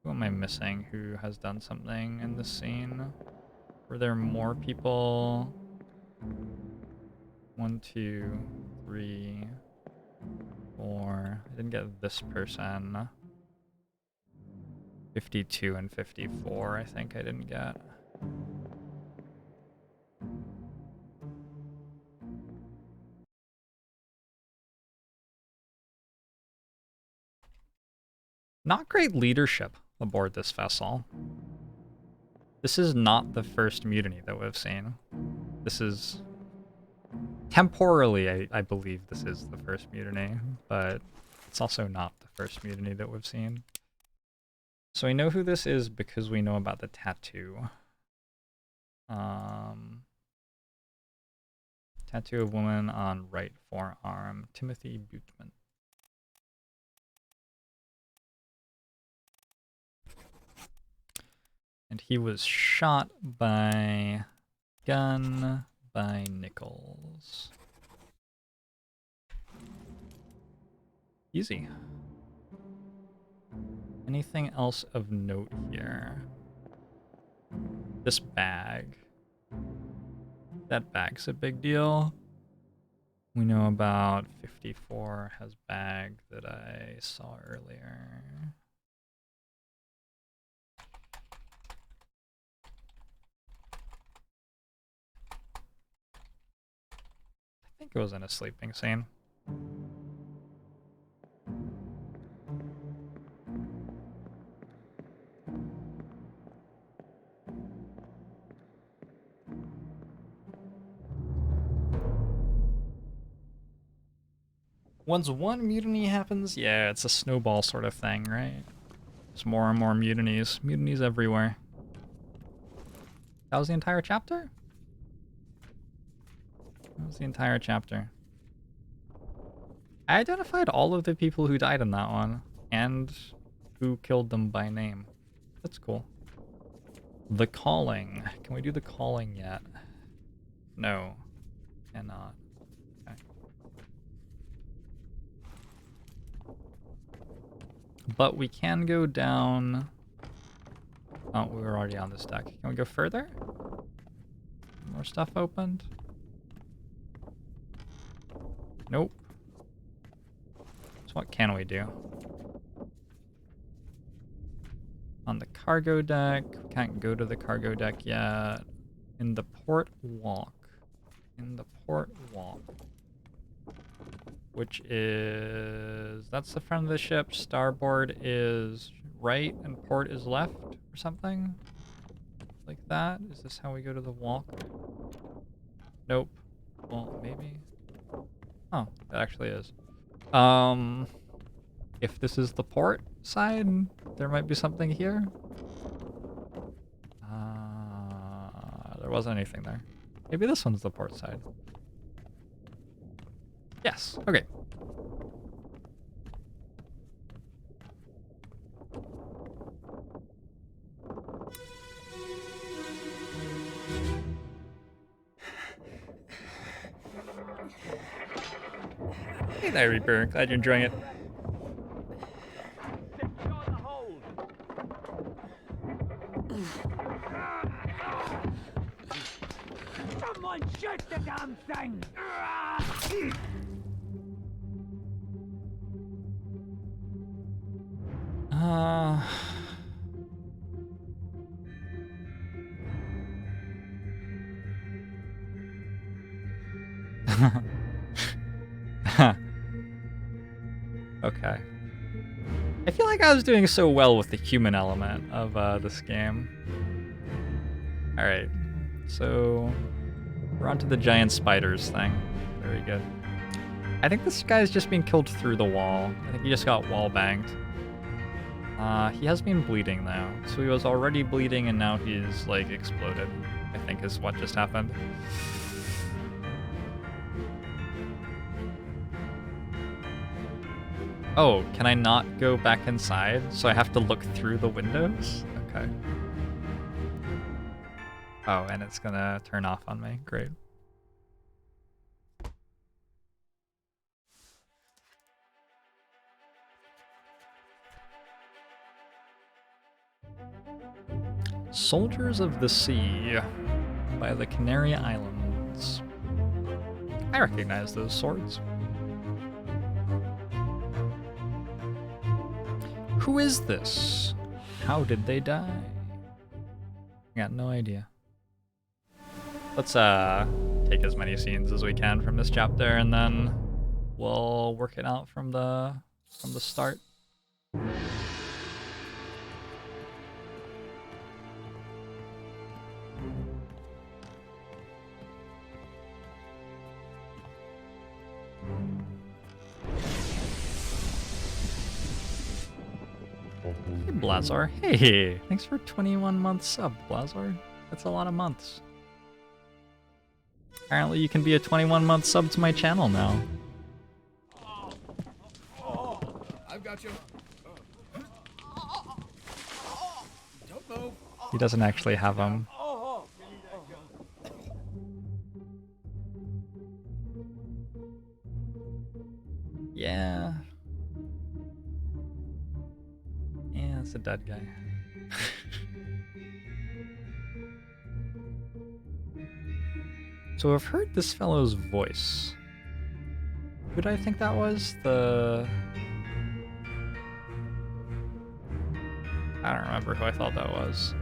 Who am I missing who has done something in this scene? Were there more people? 1, 2, 3, 4. I didn't get this person. 52 and 54, I think I didn't get. Not great leadership aboard this vessel. This is not the first mutiny that we've seen. This is... Temporally, I believe this is the first mutiny, but it's also not the first mutiny that we've seen. So we know who this is because we know about the tattoo. Tattoo of woman on right forearm. Timothy Buteman. And he was shot by gun by Nichols. Easy. Anything else of note here? This bag. That bag's a big deal. We know about 54 has bag that I saw earlier. I think it was in a sleeping scene. Once one mutiny happens, yeah, it's a snowball sort of thing, right? There's more and more mutinies. Mutinies everywhere. That was the entire chapter? That was the entire chapter. I identified all of the people who died in that one, and who killed them by name. That's cool. The Calling. Can we do the Calling yet? No. Cannot. Okay. But we can go down... Oh, we were already on this deck. Can we go further? More stuff opened? Nope. So what can we do? On the cargo deck. We can't go to the cargo deck yet. In the port walk. In the port walk. Which is... That's the front of the ship. Starboard is right and port is left or something? Like that? Is this how we go to the walk? Nope. Well, maybe. Oh, it actually is. If this is the port side, there might be something here. There wasn't anything there. Maybe this one's the port side. Yes, okay. Hey there, Reaper. Glad you're enjoying it. Someone shoot the damn thing! Okay. I feel like I was doing so well with the human element of this game. Alright, so we're on to the giant spiders thing. Very good. I think this guy's just been killed through the wall. I think he just got wall banged. He has been bleeding though. So he was already bleeding and now he's like exploded, I think is what just happened. Oh, can I not go back inside? So I have to look through the windows? Okay. Oh, and it's gonna turn off on me. Great. Soldiers of the Sea by the Canary Islands. I recognize those swords. Who is this? How did they die? I got no idea. Let's take as many scenes as we can from this chapter, and then we'll work it out from the start. Hey, Blazar. Hey, thanks for 21 months sub, Blazar. That's a lot of months. Apparently you can be a 21-month sub to my channel now. I've got you. Don't move. He doesn't actually have them. Yeah. Yeah, it's a dead guy. So I've heard this fellow's voice. Who did I think that was? I don't remember who I thought that was.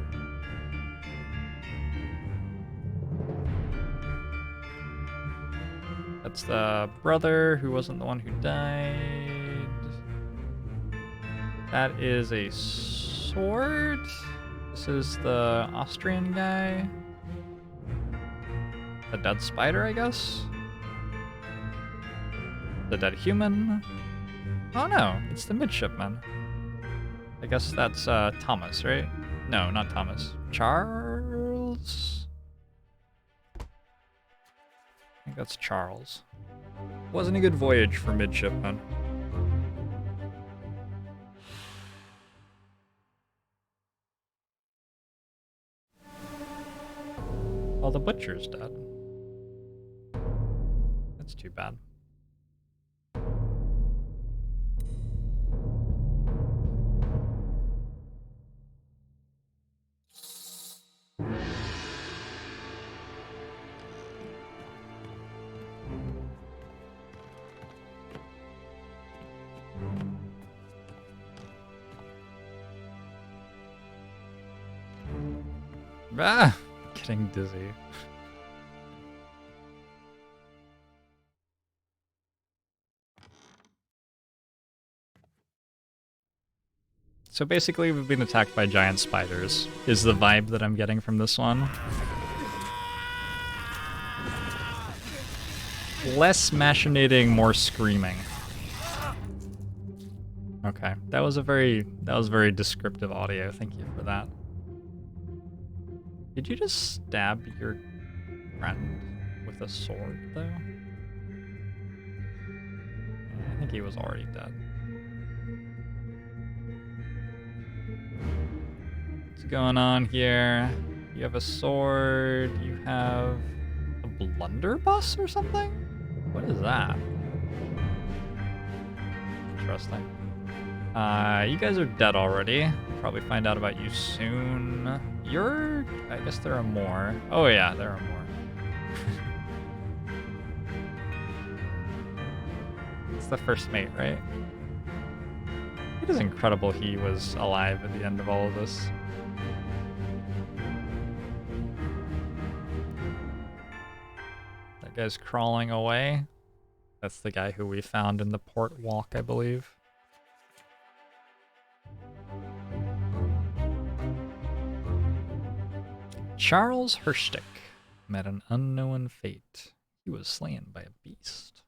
That's the brother who wasn't the one who died. That is a sword. This is the Austrian guy. The dead spider, I guess? The dead human? Oh no, it's the midshipman. I guess that's Thomas, right? No, not Thomas. Charles? I think that's Charles. Wasn't a good voyage for midshipmen. Well, the butcher's dead. That's too bad. Ah! Getting dizzy. So basically we've been attacked by giant spiders, is the vibe that I'm getting from this one. Less machinating, more screaming. Okay, that was very descriptive audio, thank you for that. Did you just stab your friend with a sword, though? I think he was already dead. What's going on here? You have a sword, you have a blunderbuss or something? What is that? Interesting. You guys are dead already. Probably find out about you soon. I guess there are more. Oh yeah, there are more. It's the first mate, right? It is incredible he was alive at the end of all of this. That guy's crawling away. That's the guy who we found in the port walk, I believe. Charles Herstick met an unknown fate. He was slain by a beast.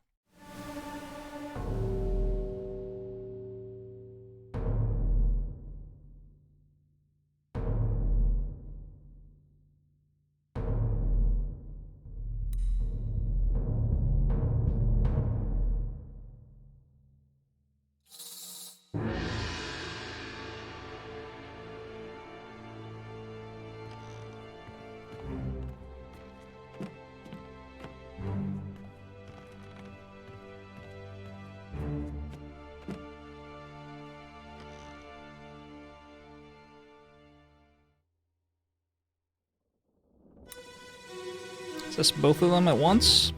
Assist both of them at once.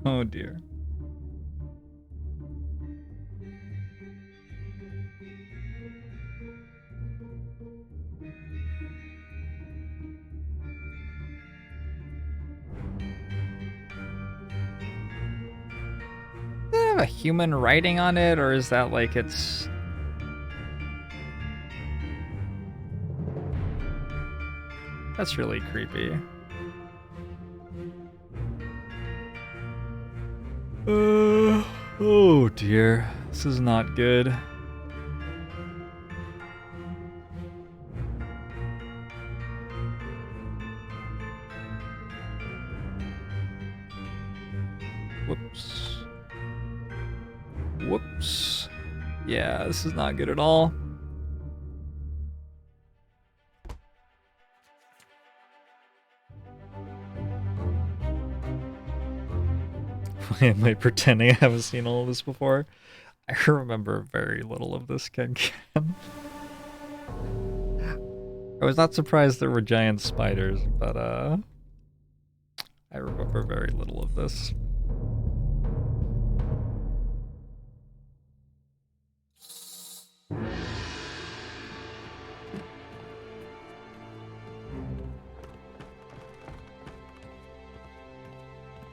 Oh dear. Does it have a human writing on it, or is that like it's... That's really creepy. Oh dear. This is not good. Whoops. Whoops. Yeah, this is not good at all. Why am I pretending I haven't seen all of this before? I remember very little of this, Ken. I was not surprised there were giant spiders, but I remember very little of this.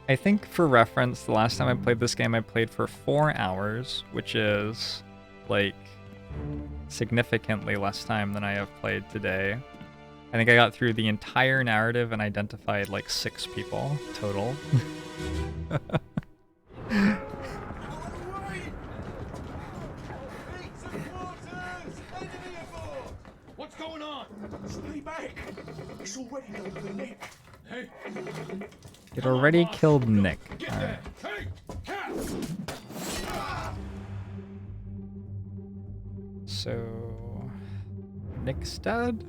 I think for reference, the last time I played this game, I played for 4 hours, which is like significantly less time than I have played today. I think I got through the entire narrative and identified like 6 people total. What's going on? Stay back. It's already done for Nick. Hey. It already killed Nick. Alright. So... Nick's dead?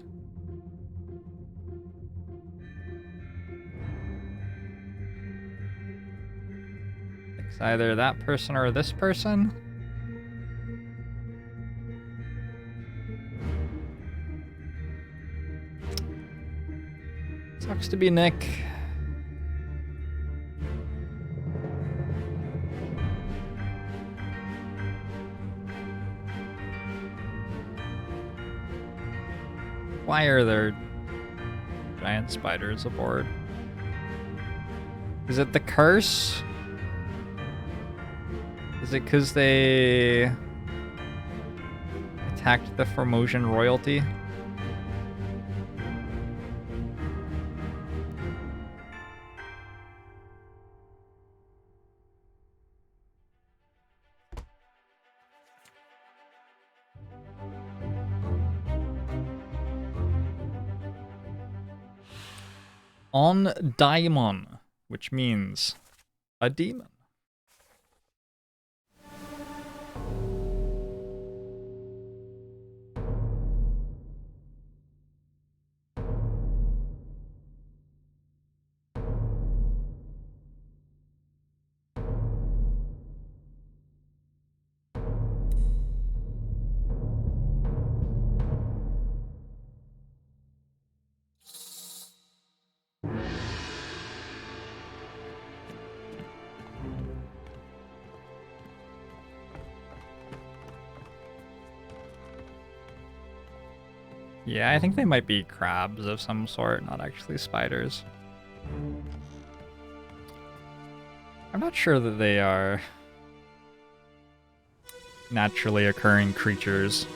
Nick's either that person or this person? Sucks to be Nick. Why are there giant spiders aboard? Is it the curse? Is it because they attacked the Formosan royalty? On daimon, which means a demon. Yeah, I think they might be crabs of some sort, not actually spiders. I'm not sure that they are naturally occurring creatures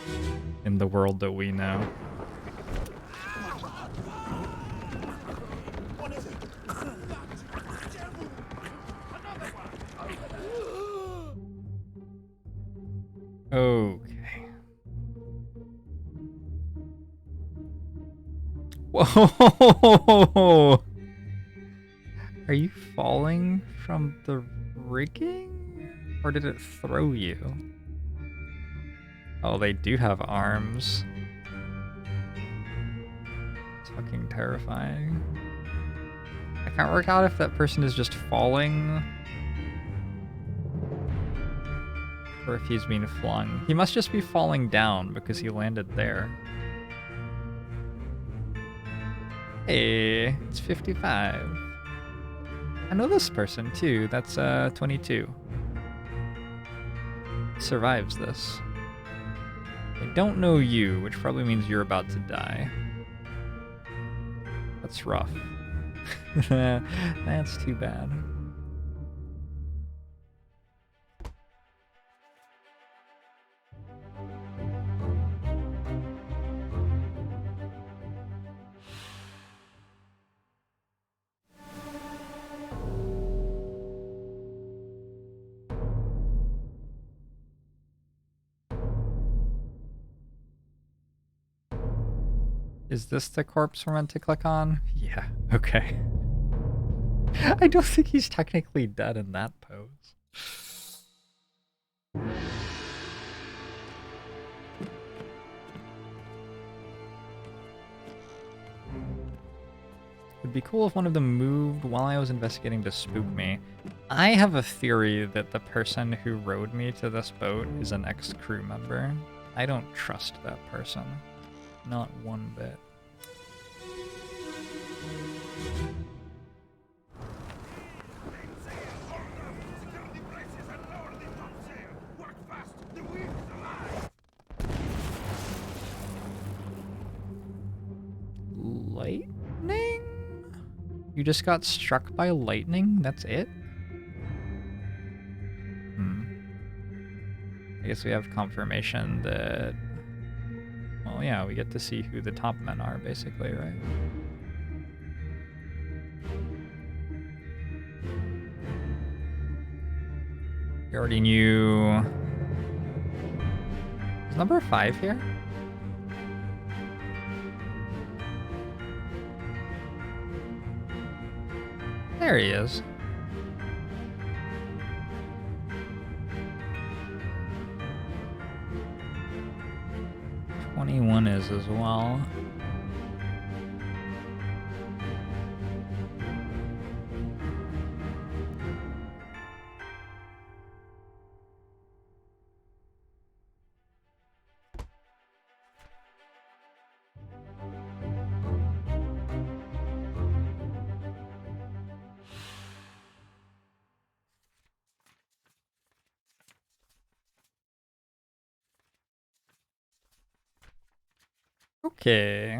in the world that we know. Okay. Whoa! Are you falling from the rigging? Or did it throw you? Oh, they do have arms. It's fucking terrifying. I can't work out if that person is just falling or if he's being flung. He must just be falling down because he landed there. Hey, it's 55. I know this person too. That's 22. Survives this. I don't know you, which probably means you're about to die. That's rough. That's too bad. Is this the corpse we're meant to click on? Yeah, okay. I don't think he's technically dead in that pose. It'd be cool if one of them moved while I was investigating to spook me. I have a theory that the person who rowed me to this boat is an ex-crew member. I don't trust that person. Not one bit. Lightning? You just got struck by lightning? That's it? I guess we have confirmation that... Well, yeah, we get to see who the top men are, basically, right? We already knew... Is number 5 here? There he is. One is as well. Okay.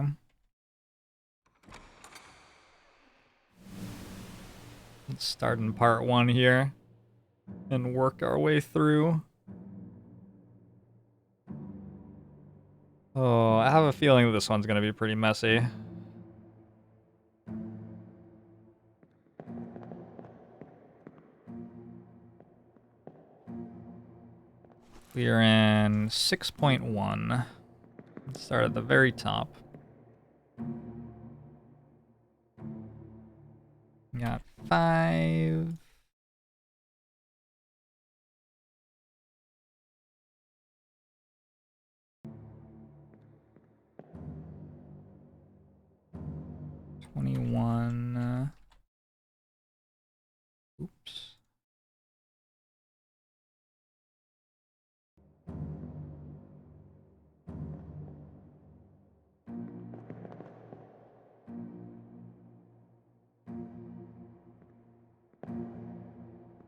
Let's start in part 1 here and work our way through. Oh, I have a feeling this one's gonna be pretty messy. We are in 6.1. Let's start at the very top. We got 5. $21. Oops.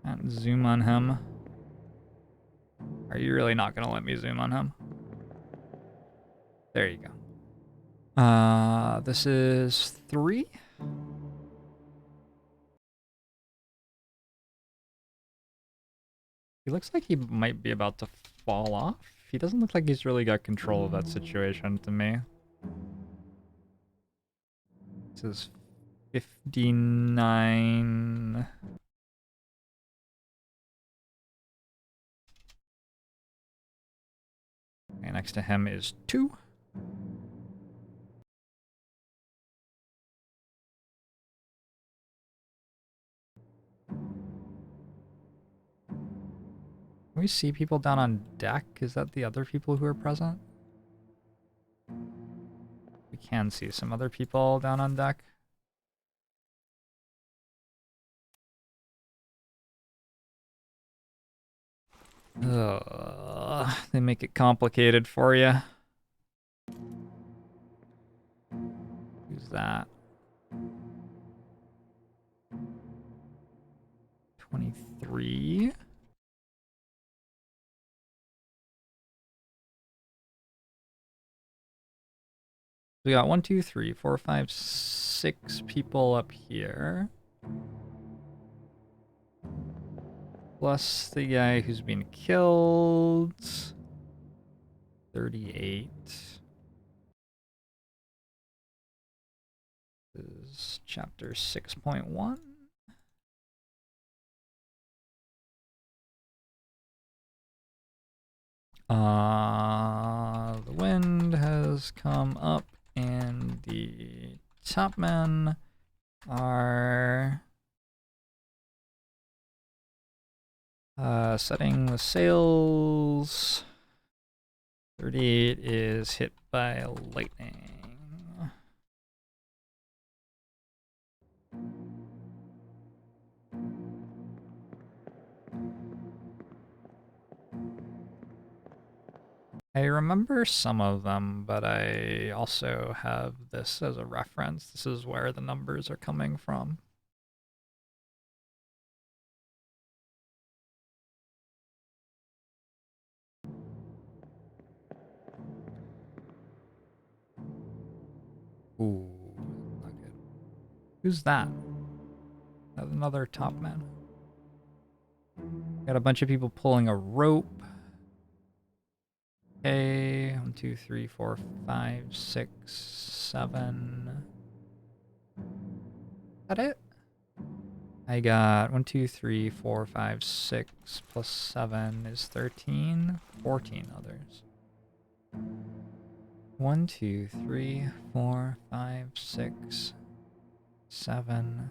Can't zoom on him. Are you really not gonna let me zoom on him? There you go. This is 3. He looks like he might be about to fall off. He doesn't look like he's really got control of that situation to me. This is 59. Okay, next to him is 2. Can we see people down on deck? Is that the other people who are present? We can see some other people down on deck. Ugh, they make it complicated for you. Who's that? 23. We got 1, 2, 3, 4, 5, 6 people up here. Plus the guy who's been killed. 38. This is chapter 6.1. The wind has come up and the topmen are setting the sails. 38 is hit by lightning. I remember some of them, but I also have this as a reference. This is where the numbers are coming from. Ooh, not good. Who's that? That's another top man. Got a bunch of people pulling a rope. Okay, 1, 2, 3, 4, 5, 6, 7. Is that it? I got 1, 2, 3, 4, 5, 6 plus 7 is 13. 14 others. 1, 2, 3, 4, 5, 6, 7.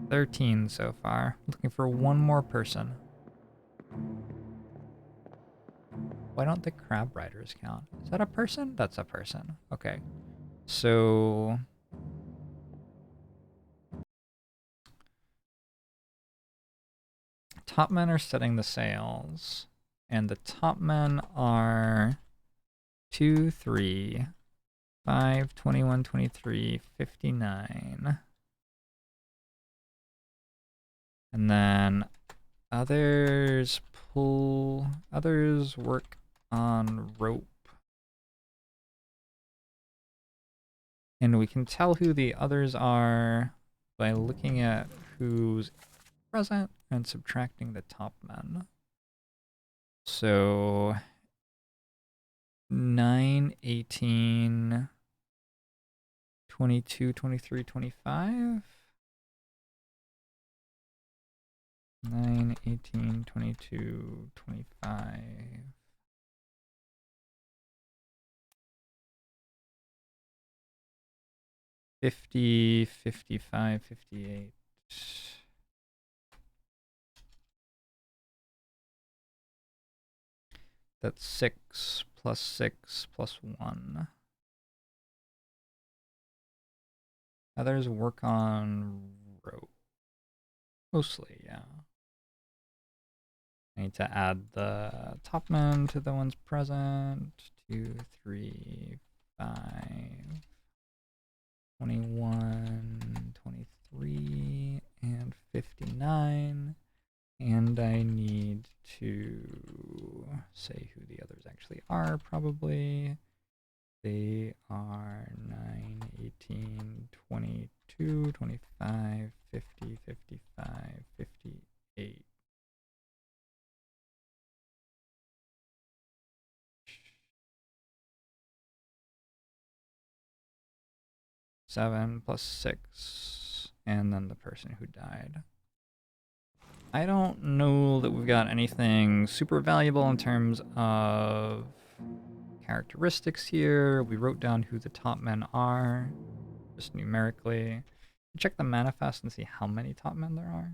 13 so far. Looking for one more person. Why don't the crab riders count? Is that a person? That's a person. Okay. So top men are setting the sails. And the top men are 2, 3, 5, 21, 23, 59. And then others work on rope. And we can tell who the others are by looking at who's present and subtracting the top men. So 9, 18, 22, 23, 25. 9, 18, 22, 25. 50, 55, 58. That's 6 plus 6 plus 1. Others work on rope. Mostly, yeah. I need to add the top men to the ones present. 2, 3, 5, 21, 23, and 59. And I need to say who the others actually are, probably. They are 9, 18, 22, 25, 50, 55, 58. Seven plus 6, and then the person who died. I don't know that we've got anything super valuable in terms of characteristics here. We wrote down who the top men are, just numerically. Check the manifest and see how many top men there are.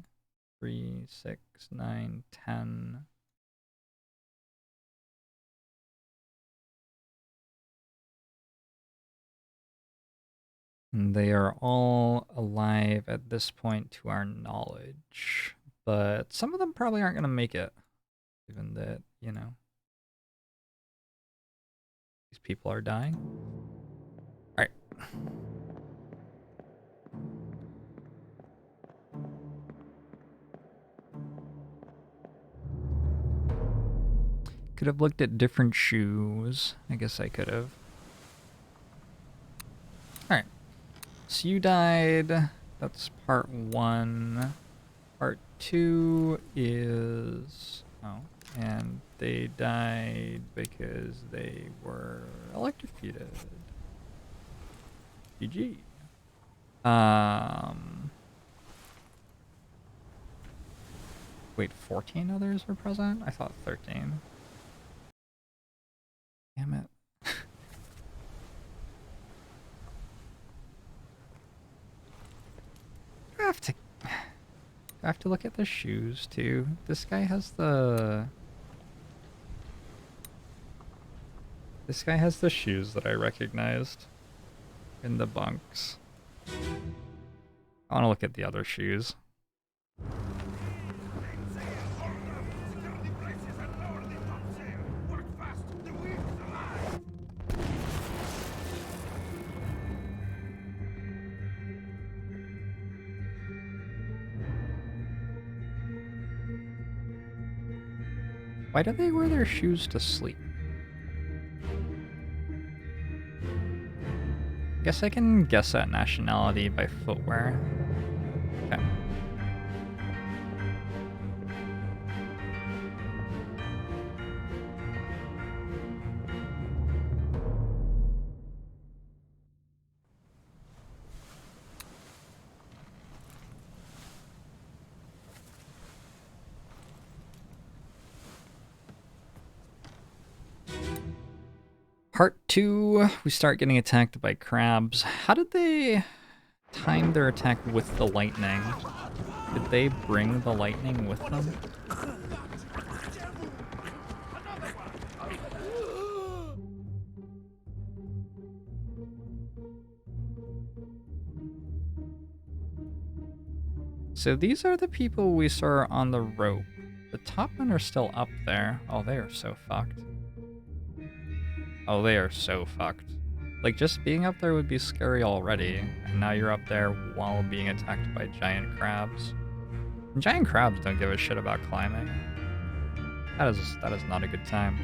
3, 6, 9, 10. And they are all alive at this point to our knowledge. But some of them probably aren't going to make it. Given that, you know, these people are dying. Alright. Could have looked at different shoes. I guess I could have. Alright. So you died. That's part 1. Part 2 is... Oh. And they died because they were electrocuted. GG. Wait, 14 others were present? I thought 13. Damn it. I have to look at the shoes too. This guy has the shoes that I recognized in the bunks. I want to look at the other shoes. Why do they wear their shoes to sleep? Guess I can guess at nationality by footwear. Okay. Part 2, we start getting attacked by crabs. How did they time their attack with the lightning? Did they bring the lightning with them? So these are the people we saw on the rope. The top men are still up there. Oh, they are so fucked. Oh, they are so fucked. Like, just being up there would be scary already, and now you're up there while being attacked by giant crabs. And giant crabs don't give a shit about climbing. That is not a good time.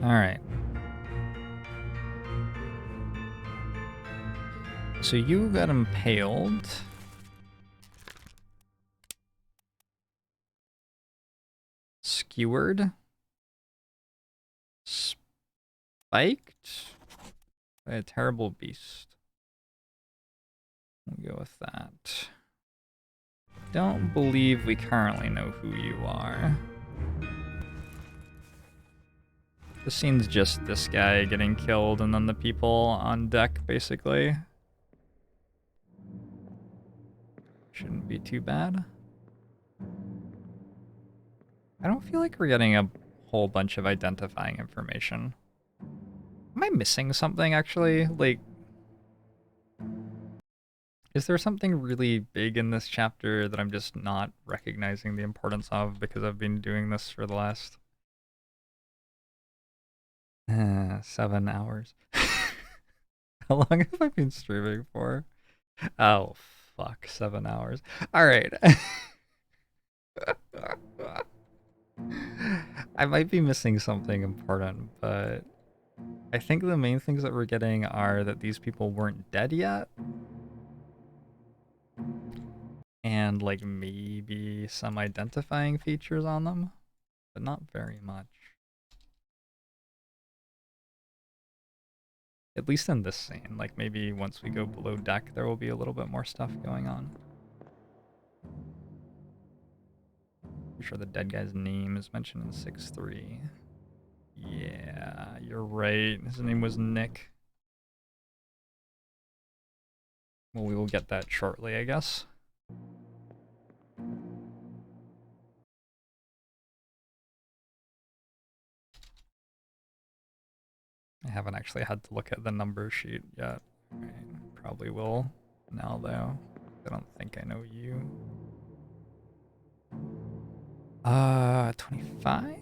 Alright. So you got impaled. Skewered. Spiked by a terrible beast. We'll go with that. Don't believe we currently know who you are. The scene's just this guy getting killed and then the people on deck, basically. Shouldn't be too bad. I don't feel like we're getting a whole bunch of identifying information. Am I missing something, actually? Like, is there something really big in this chapter that I'm just not recognizing the importance of because I've been doing this for the last 7 hours? How long have I been streaming for? Oh, fuck, 7 hours. All right. I might be missing something important, but I think the main things that we're getting are that these people weren't dead yet. And, like, maybe some identifying features on them, but not very much. At least in this scene. Like, maybe once we go below deck, there will be a little bit more stuff going on. Pretty sure the dead guy's name is mentioned in 6-3. Yeah, you're right. His name was Nick. Well, we will get that shortly, I guess. I haven't actually had to look at the number sheet yet. Right, probably will now, though. I don't think I know you. 25?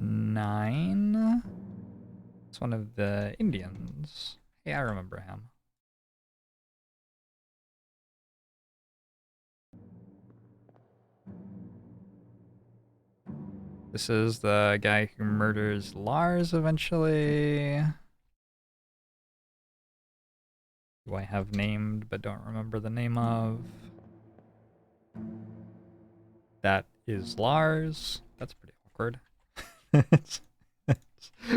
Nine? It's one of the Indians. Hey, I remember him. This is the guy who murders Lars eventually. Who I have named but don't remember the name of. That is Lars. That's pretty awkward. It's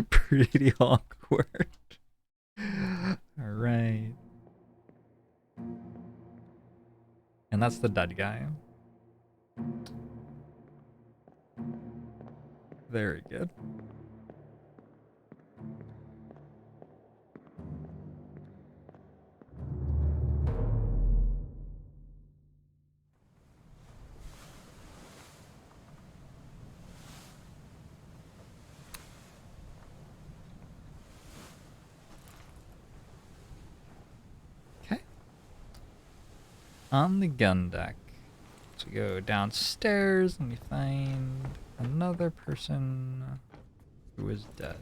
pretty awkward. Alright. And that's the dead guy. Very good. Okay. On the gun deck. So we go downstairs and we find another person who is dead.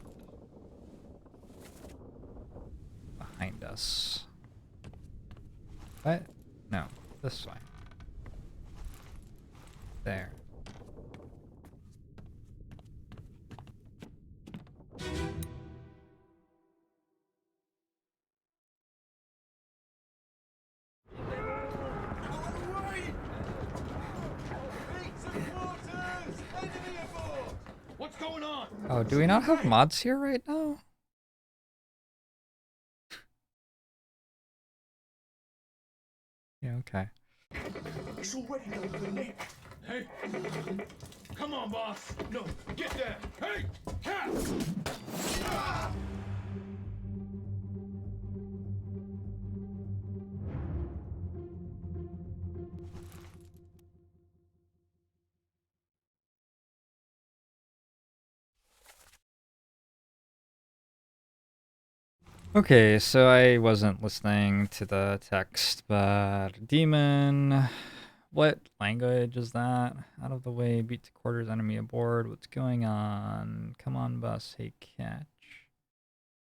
Behind us. What? No, this way. There. What's going on? Oh, do we not have mods here right now? Yeah, okay. It's already done for Nick. Hey, come on, boss. No, get there. Hey, cat! Ah! Okay, so I wasn't listening to the text, but demon, what language is that? Out of the way, beat to quarters, enemy aboard, what's going on? Come on, boss, hey, catch.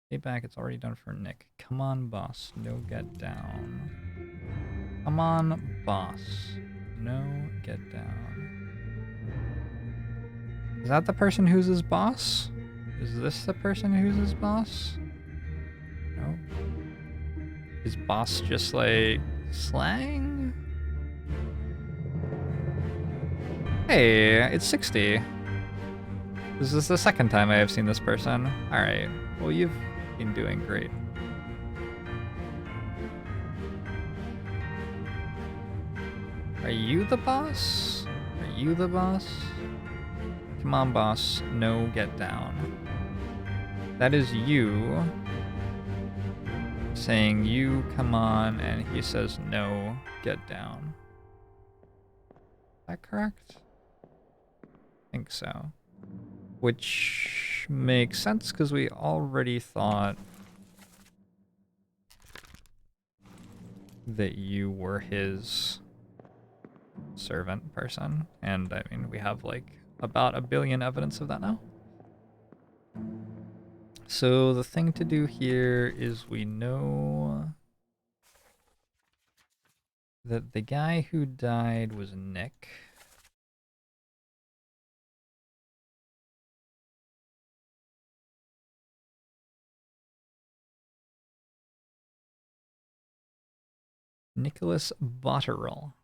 Stay back, it's already done for Nick. Come on, boss, no get down. Come on, boss, no get down. Is that the person who's his boss? Is this the person who's his boss? No. Is boss just like slang? Hey, it's 60. This is the second time I have seen this person. Alright, well you've been doing great. Are you the boss? Are you the boss? Come on, boss. No, get down. That is you saying you come on, and he says no, get down. Is that correct? I think so. Which makes sense because we already thought that you were his servant person, and I mean we have like about 1 billion evidence of that now. So the thing to do here is we know that the guy who died was Nick. Nicholas Botterill.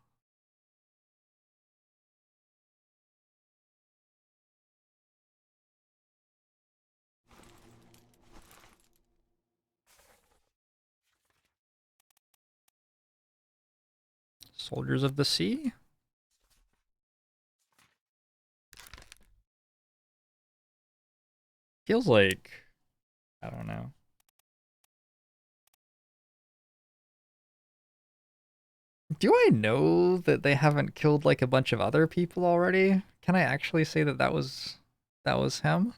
Soldiers of the Sea? Feels like, I don't know. Do I know that they haven't killed like a bunch of other people already? Can I actually say that that was him?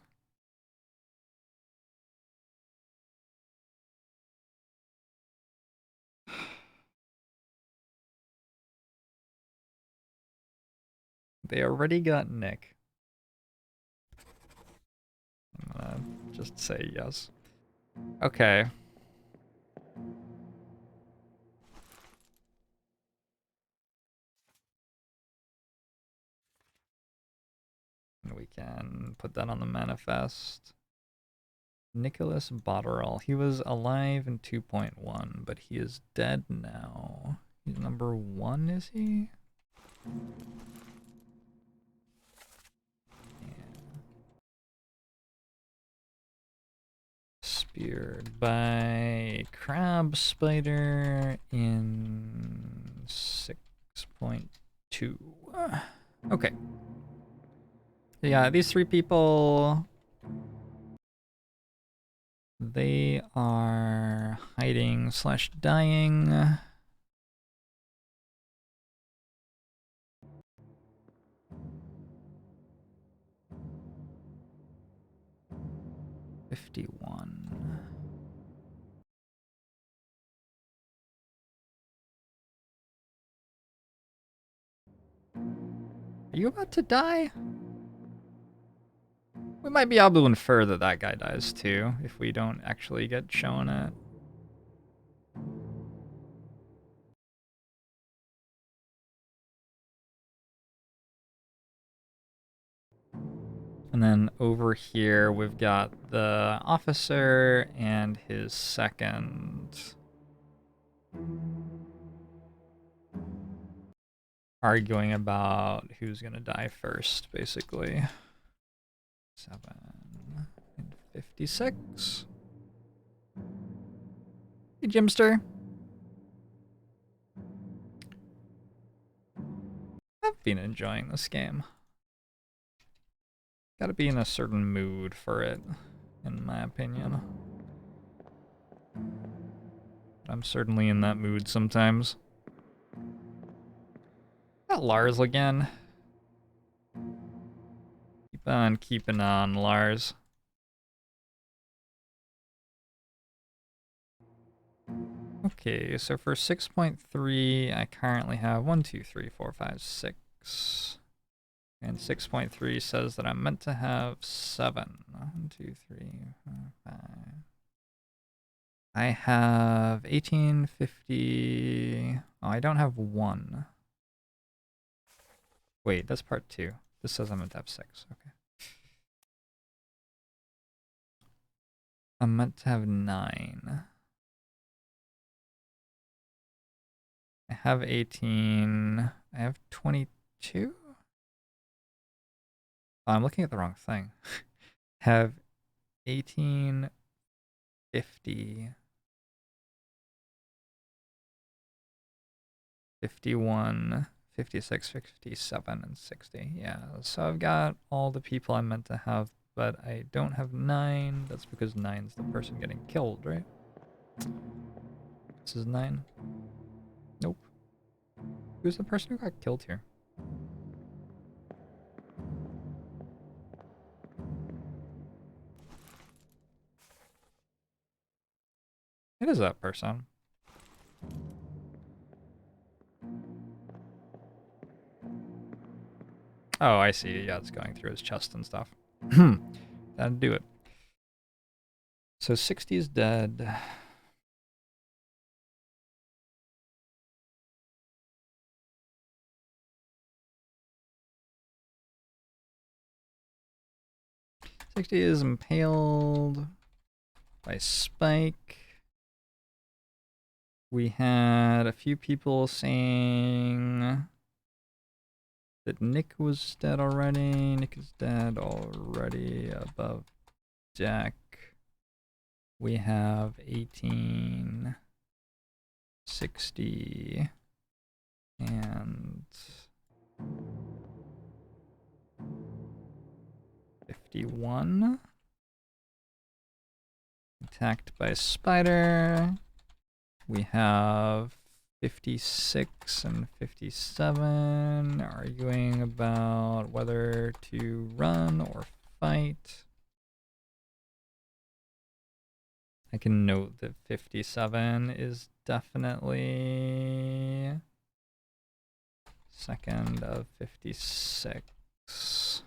They already got Nick. I'm gonna just say yes. Okay. We can put that on the manifest. Nicholas Botterill. He was alive in 2.1, but he is dead now. He's number 1, is he? Speared by crab spider in 6.2. Okay. Yeah, these 3 people, they are hiding / dying. $51. Are you about to die? We might be able to infer that that guy dies too, if we don't actually get shown it. And then over here, we've got the officer and his second. Arguing about who's gonna die first, basically. 7 and 56. Hey, Jimster. I've been enjoying this game. Gotta be in a certain mood for it, in my opinion. I'm certainly in that mood sometimes. Got Lars again. Keep on keeping on, Lars. Okay, so for 6.3, I currently have 1, 2, 3, 4, 5, 6. And 6.3 says that I'm meant to have 7. 1, 2, 3, 4, 5. I have 1850. Oh, I don't have 1. Wait, that's part 2. This says I'm meant to have 6. Okay. I'm meant to have 9. I have 18. I have 22. Oh, I'm looking at the wrong thing. Have 18, 50, 51, 56, 57, and 60. Yeah, so I've got all the people I'm meant to have, but I don't have 9. That's because 9's the person getting killed, right? This is 9. Nope. Who's the person who got killed here? It is that person. Oh, I see. Yeah, it's going through his chest and stuff. That'd do it. So 60 is dead. Sixty is impaled by Spike. We had a few people saying that Nick was dead already. Nick is dead already above deck. We have 1860 and 51. Attacked by a spider. We have 56 and 57 arguing about whether to run or fight. I can note that 57 is definitely second of 56.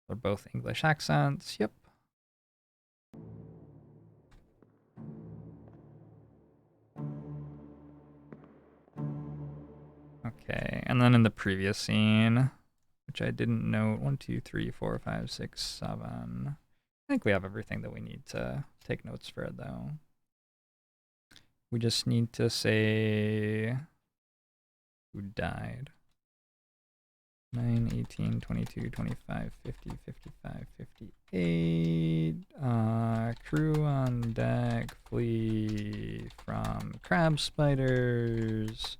They're both English accents, yep. Okay, and then in the previous scene, which I didn't note, 1, 2, 3, 4, 5, 6, 7. I think we have everything that we need to take notes for it, though. We just need to say who died. 9, 18, 22, 25, 50, 55, 58. Crew on deck, flee from crab spiders.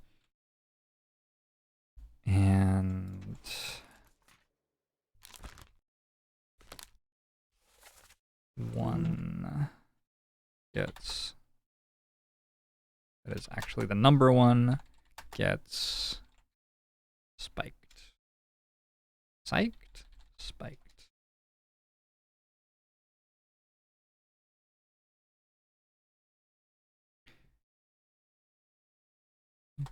And one gets, that is actually the number one, gets spiked. Psyched? Spiked.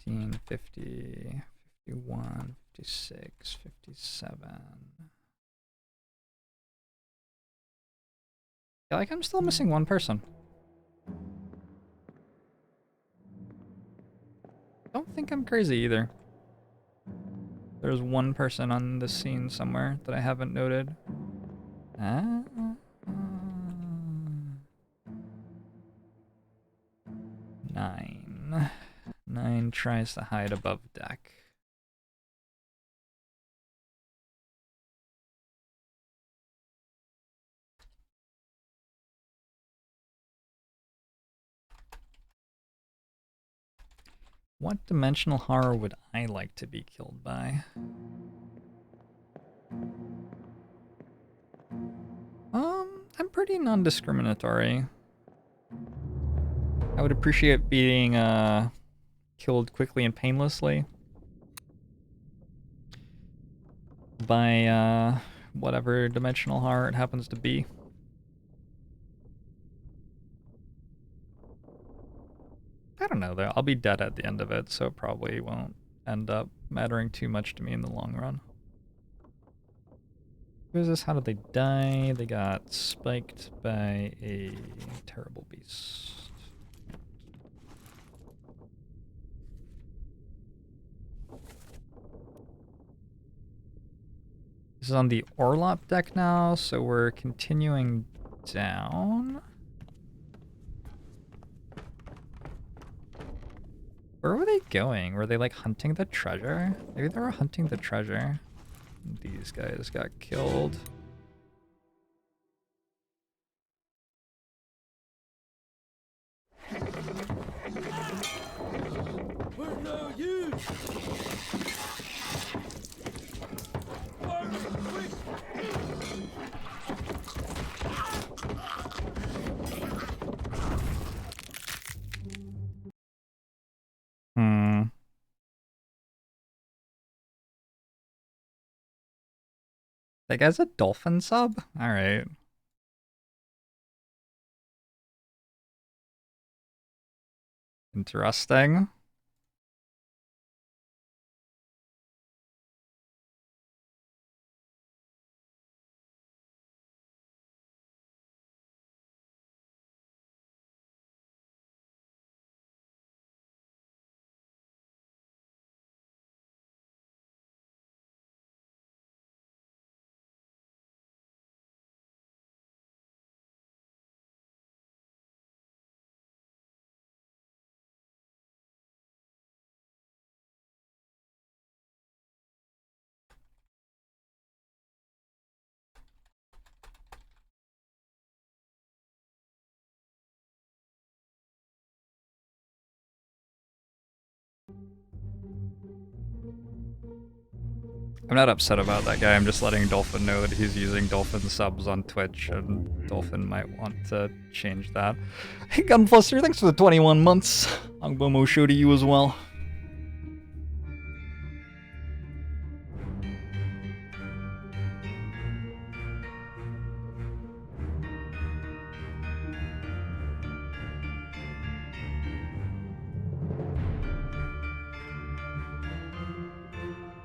$19, $50, $51, $56, $57. I feel like I'm still missing one person. Don't think I'm crazy either. There's one person on this scene somewhere that I haven't noted. 9. 9 tries to hide above deck. What dimensional horror would I like to be killed by? I'm pretty non-discriminatory. I would appreciate being killed quickly and painlessly by whatever dimensional horror it happens to be. I don't know though, I'll be dead at the end of it, so it probably won't end up mattering too much to me in the long run. Who is this? How did they die? They got spiked by a terrible beast. This is on the Orlop deck now, so we're continuing down. Where were they going? Were they like hunting the treasure? Maybe they were hunting the treasure. These guys got killed. We're no use. That guy's a dolphin sub? Alright. Interesting. I'm not upset about that guy, I'm just letting Dolphin know that he's using Dolphin subs on Twitch, and Dolphin might want to change that. Hey Gunfluster, thanks for the 21 months. Angbomo show to you as well.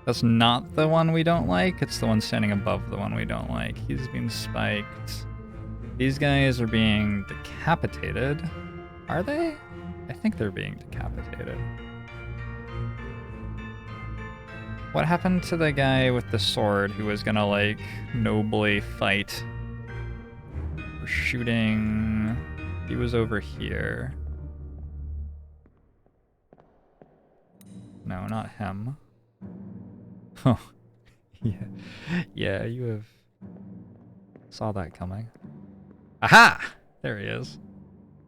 That's not the one we don't like, it's the one standing above the one we don't like. He's been spiked. These guys are being decapitated. Are they? I think they're being decapitated. What happened to the guy with the sword who was gonna, like, nobly fight? For shooting... He was over here. No, not him. Oh, yeah. Yeah, you have... Saw that coming. Aha! There he is.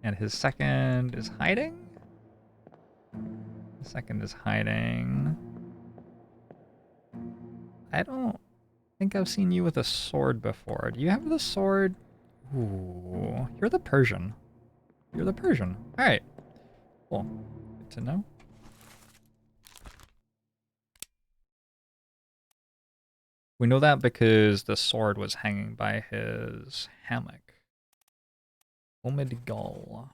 And his second is hiding? The second is hiding. I don't think I've seen you with a sword before. Do you have the sword? Ooh, you're the Persian. You're the Persian. Alright. Cool. Good to know. We know that because the sword was hanging by his hammock. Omidgal.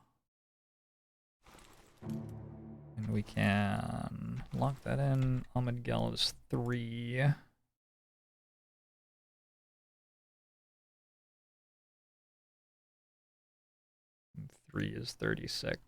And we can lock that in. Omidgal is 3. And 3 is 36.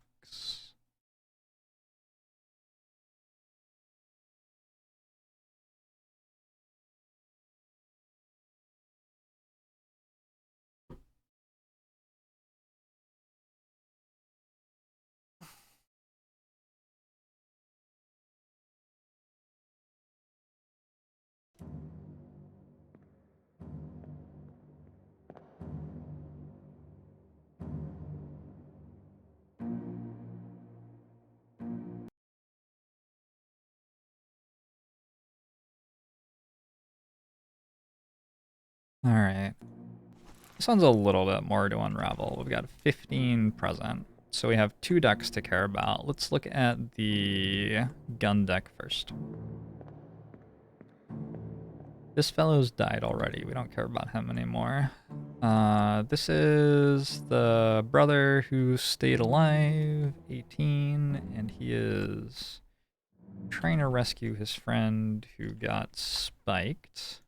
Alright. This one's a little bit more to unravel. We've got 15 present. So we have 2 decks to care about. Let's look at the gun deck first. This fellow's died already. We don't care about him anymore. This is the brother who stayed alive, 18, and he is trying to rescue his friend who got spiked.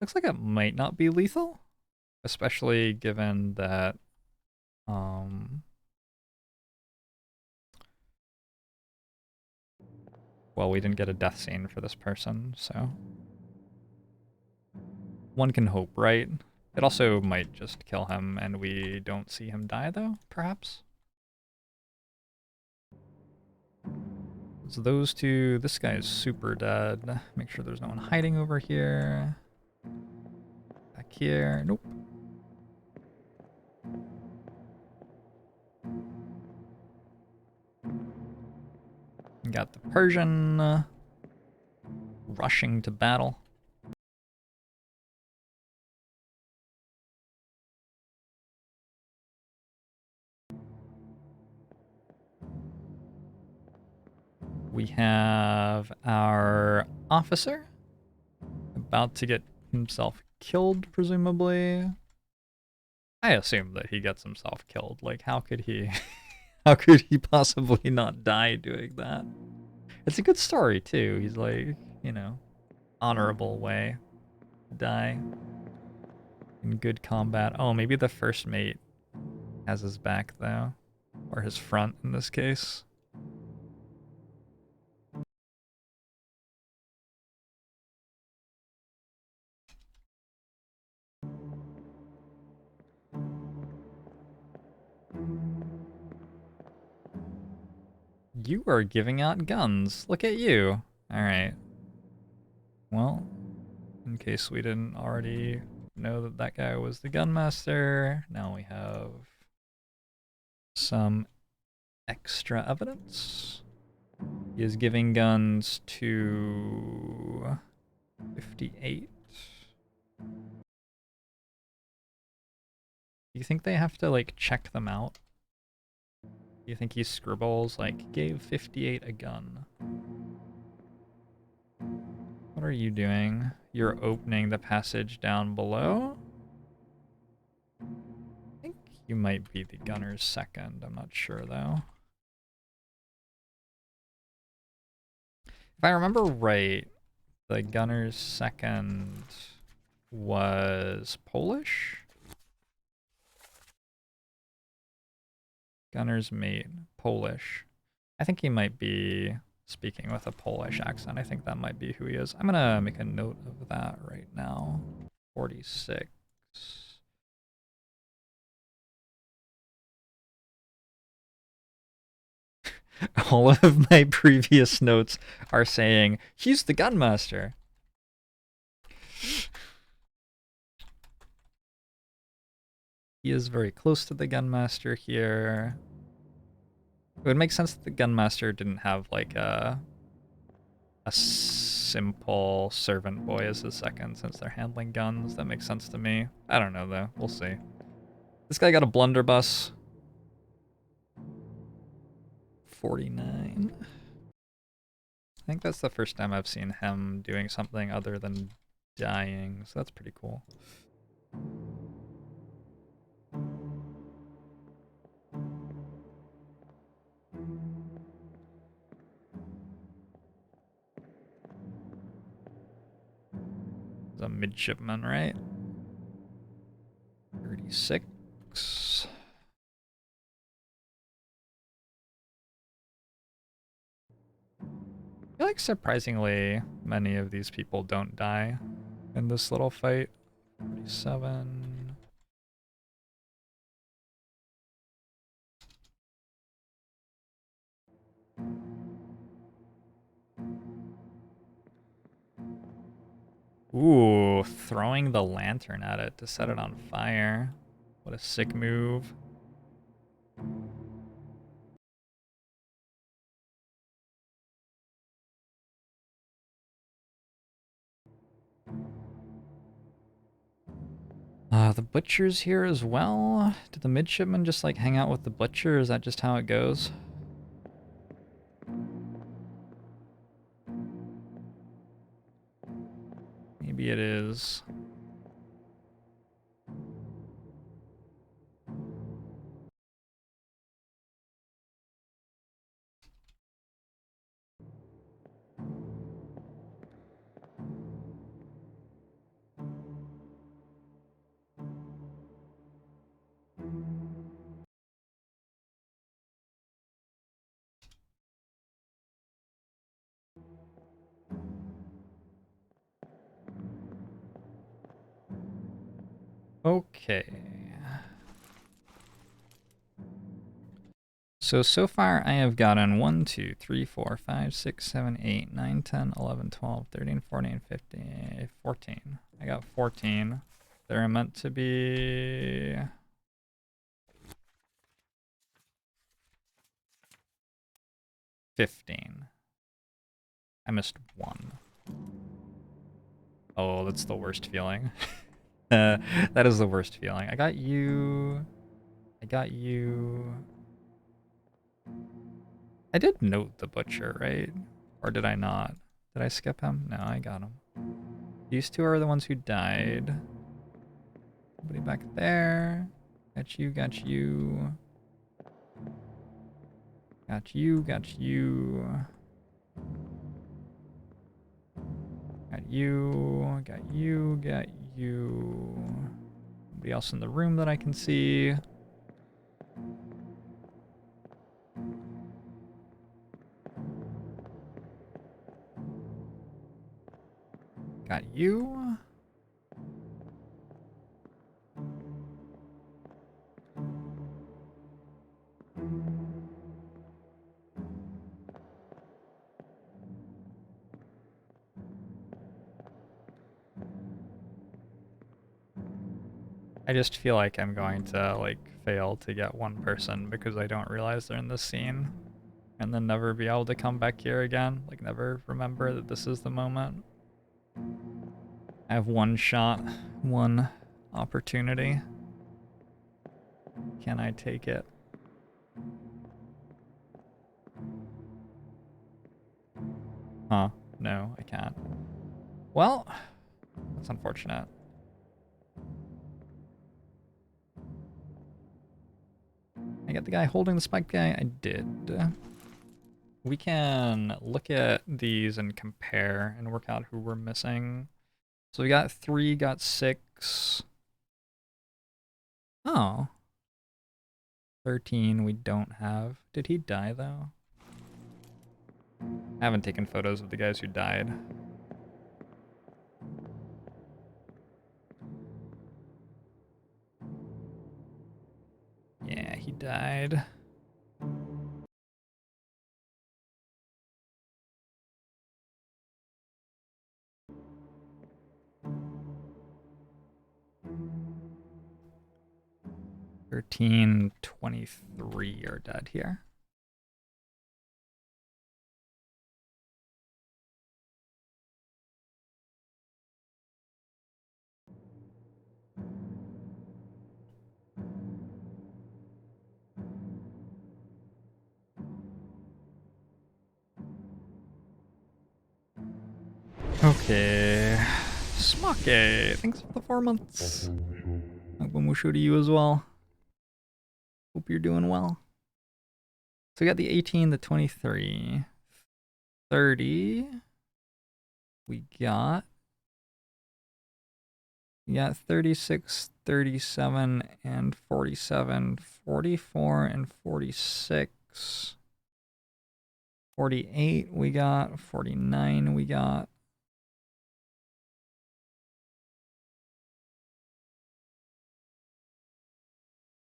Looks like it might not be lethal, especially given that well, we didn't get a death scene for this person, so one can hope, right? It also might just kill him and we don't see him die though, perhaps? So those two, this guy is super dead. Make sure there's no one hiding over here. Back here, nope. Got the Persian rushing to battle. We have our officer about to get himself killed, presumably. I assume that he gets himself killed. Like, how could he... how could he possibly not die doing that? It's a good story, too. He's like, you know, honorable way to die. In good combat. Oh, maybe the first mate has his back, though. Or his front, in this case. You are giving out guns. Look at you. Alright. Well, in case we didn't already know that that guy was the gunmaster, now we have some extra evidence. He is giving guns to 58. Do you think they have to, like, check them out? Do you think he scribbles, like, gave 58 a gun? What are you doing? You're opening the passage down below? I think you might be the gunner's second. I'm not sure, though. If I remember right, the gunner's second was Polish? Gunner's mate, Polish. I think he might be speaking with a Polish accent. I think that might be who he is. I'm gonna make a note of that right now. 46. All of my previous notes are saying, he's the gunmaster. He is very close to the gunmaster here. It would make sense that the gunmaster didn't have like a simple servant boy as his second since they're handling guns. That makes sense to me. I don't know though. We'll see. This guy got a blunderbuss. 49. I think that's the first time I've seen him doing something other than dying, so that's pretty cool. He's a midshipman, right? 36. I feel like surprisingly many of these people don't die in this little fight. 47. Ooh, throwing the lantern at it to set it on fire. What a sick move. The butcher's here as well. Did the midshipman just like hang out with the butcher? Is that just how it goes? Maybe it is. Okay. So far I have gotten 1, 2, 3, 4, 5, 6, 7, 8, 9, 10, 11, 12, 13, 14, 15, 14. I got 14. There are meant to be... 15. I missed 1. Oh, that's the worst feeling. That is the worst feeling. I got you. I got you. I did note the butcher, right? Or did I not? Did I skip him? No, I got him. These two are the ones who died. Nobody back there. Got you, got you. Got you, got you. Got you, got you, got you. Nobody else in the room that I can see. Got you. I just feel like I'm going to, like, fail to get one person because I don't realize they're in this scene. and then never be able to come back here again. Like, never remember that this is the moment. I have one shot, one opportunity. Can I take it? Huh? No, I can't. Well, that's unfortunate. I get the guy holding the spike guy? I did. We can look at these and compare and work out who we're missing. So we got 3, got 6. Oh. 13 we don't have. Did he die though? I haven't taken photos of the guys who died. Yeah, he died. (13, 23) are dead here. Okay. Smake, thanks for the 4 months. Agwamushu to you as well. Hope you're doing well. So we got the 18, the 23, 30. We got 36, 37, and 47, 44, and 46. 48 we got, 49 we got.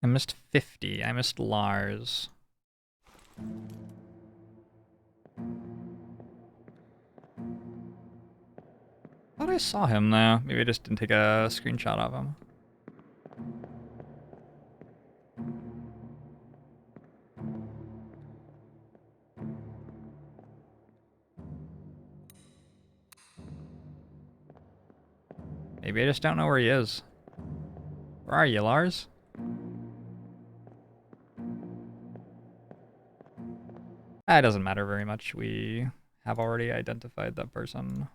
I missed 50. I missed Lars. Thought I saw him though. Maybe I just didn't take a screenshot of him. Maybe I just don't know where he is. Where are you, Lars? It doesn't matter very much. We have already identified that person.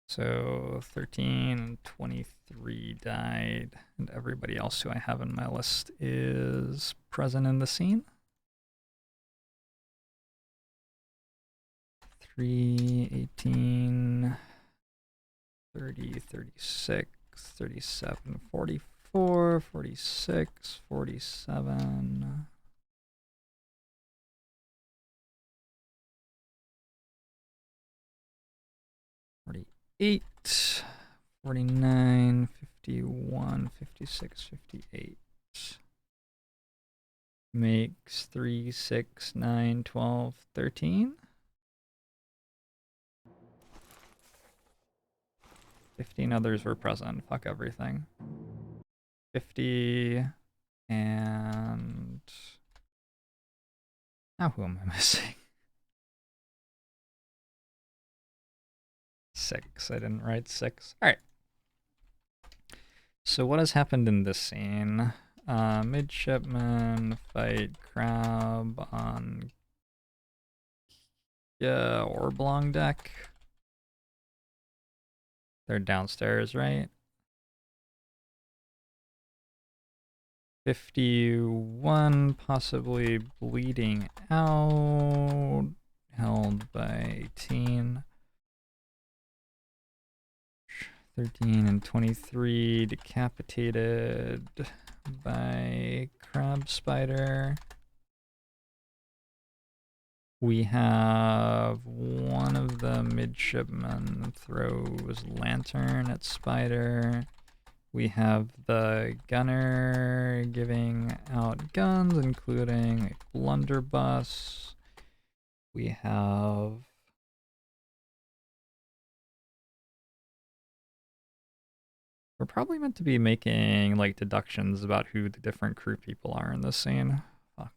So 13 and 23 died, and everybody else who I have in my list is present in the scene. 3, 18, 30, 36, 37, 44, 46, 47. Eight, 49, 51, 56, 58. Makes 3, 6, 9, 12, 13. 15 others were present. Fuck everything. 50 and... Now who am I missing? 6. I didn't write 6. Alright. So what has happened in this scene? Midshipman fight crab on Orblong deck. They're downstairs, right? 51 possibly bleeding out. Held by 18. 13 and 23 decapitated by crab spider. We have one of the midshipmen throws lantern at spider. We have the gunner giving out guns, including a blunderbuss. We have We're probably meant to be making, like, deductions about who the different crew people are in this scene. Fuck.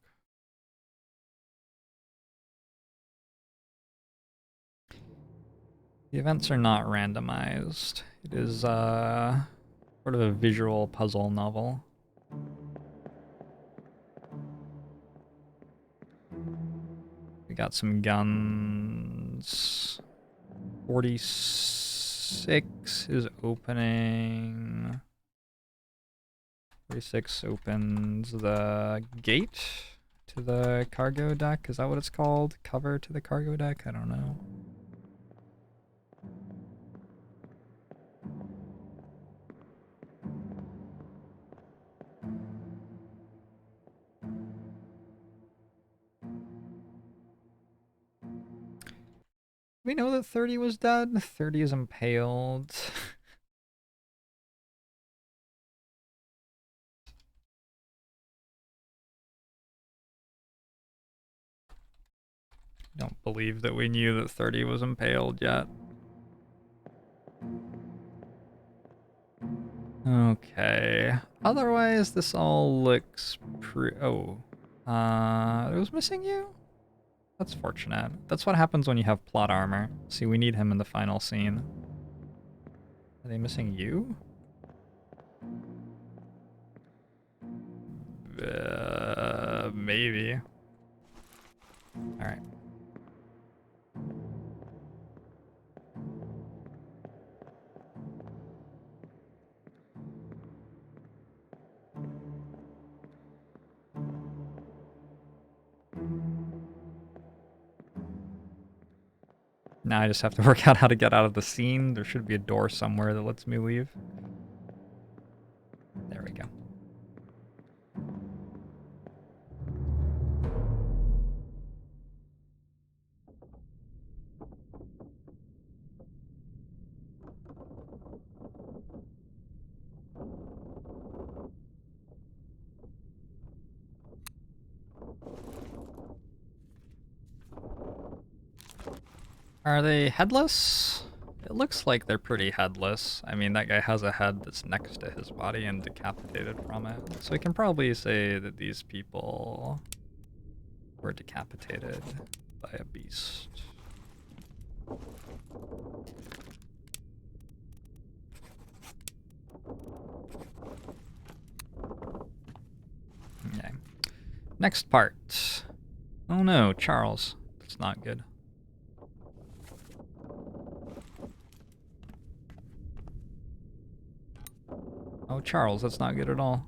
The events are not randomized. It is, sort of a visual puzzle novel. We got some guns. 46 is opening. 46 opens the gate to the cargo deck. Is that what it's called? Cover to the cargo deck? I don't know. We know that 30 was dead. 30 is impaled. Don't believe that we knew that 30 was impaled yet. Okay. Otherwise, this all looks oh. It was missing you? That's fortunate. That's what happens when you have plot armor. See, we need him in the final scene. Are they missing you? Maybe. Alright. Now I just have to work out how to get out of the scene. There should be a door somewhere that lets me leave. There we go. Are they headless? It looks like they're pretty headless. I mean, that guy has a head that's next to his body and decapitated from it. So we can probably say that these people were decapitated by a beast. Okay. Next part. Oh no, Charles. That's not good. Oh, Charles, that's not good at all.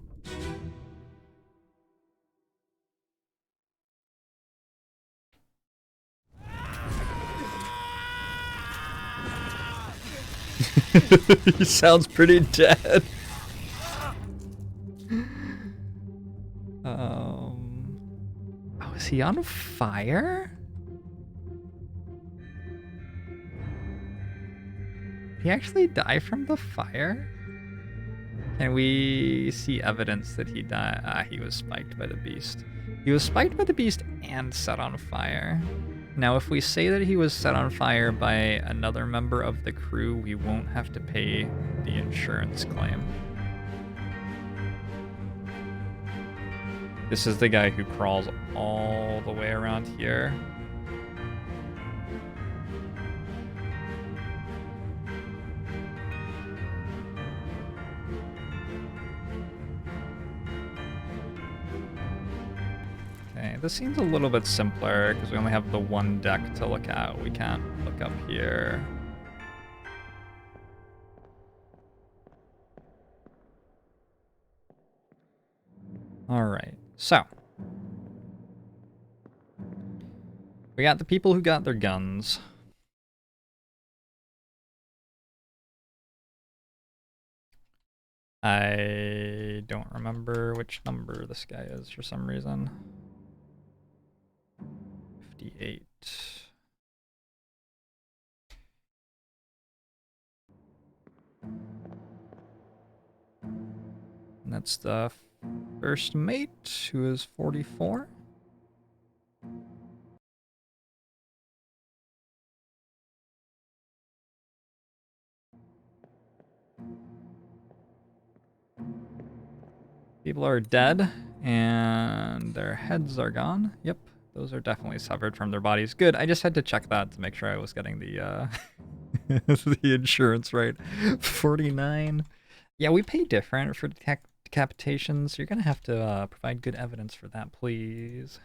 He sounds pretty dead. Oh, is he on fire? Did he actually die from the fire? Can we see evidence that he died? Ah, he was spiked by the beast. He was spiked by the beast and set on fire. Now, if we say that he was set on fire by another member of the crew, we won't have to pay the insurance claim. This is the guy who crawls all the way around here. Okay, this seems a little bit simpler because we only have the one deck to look at. We can't look up here. All right, so we got the people who got their guns. I don't remember which number this guy is for some reason. 58. And that's the first mate, who is 44. People are dead, and their heads are gone. Yep, those are definitely severed from their bodies. Good, I just had to check that to make sure I was getting the, the insurance right. 49. Yeah, we pay different for decapitations. You're gonna have to provide good evidence for that, please.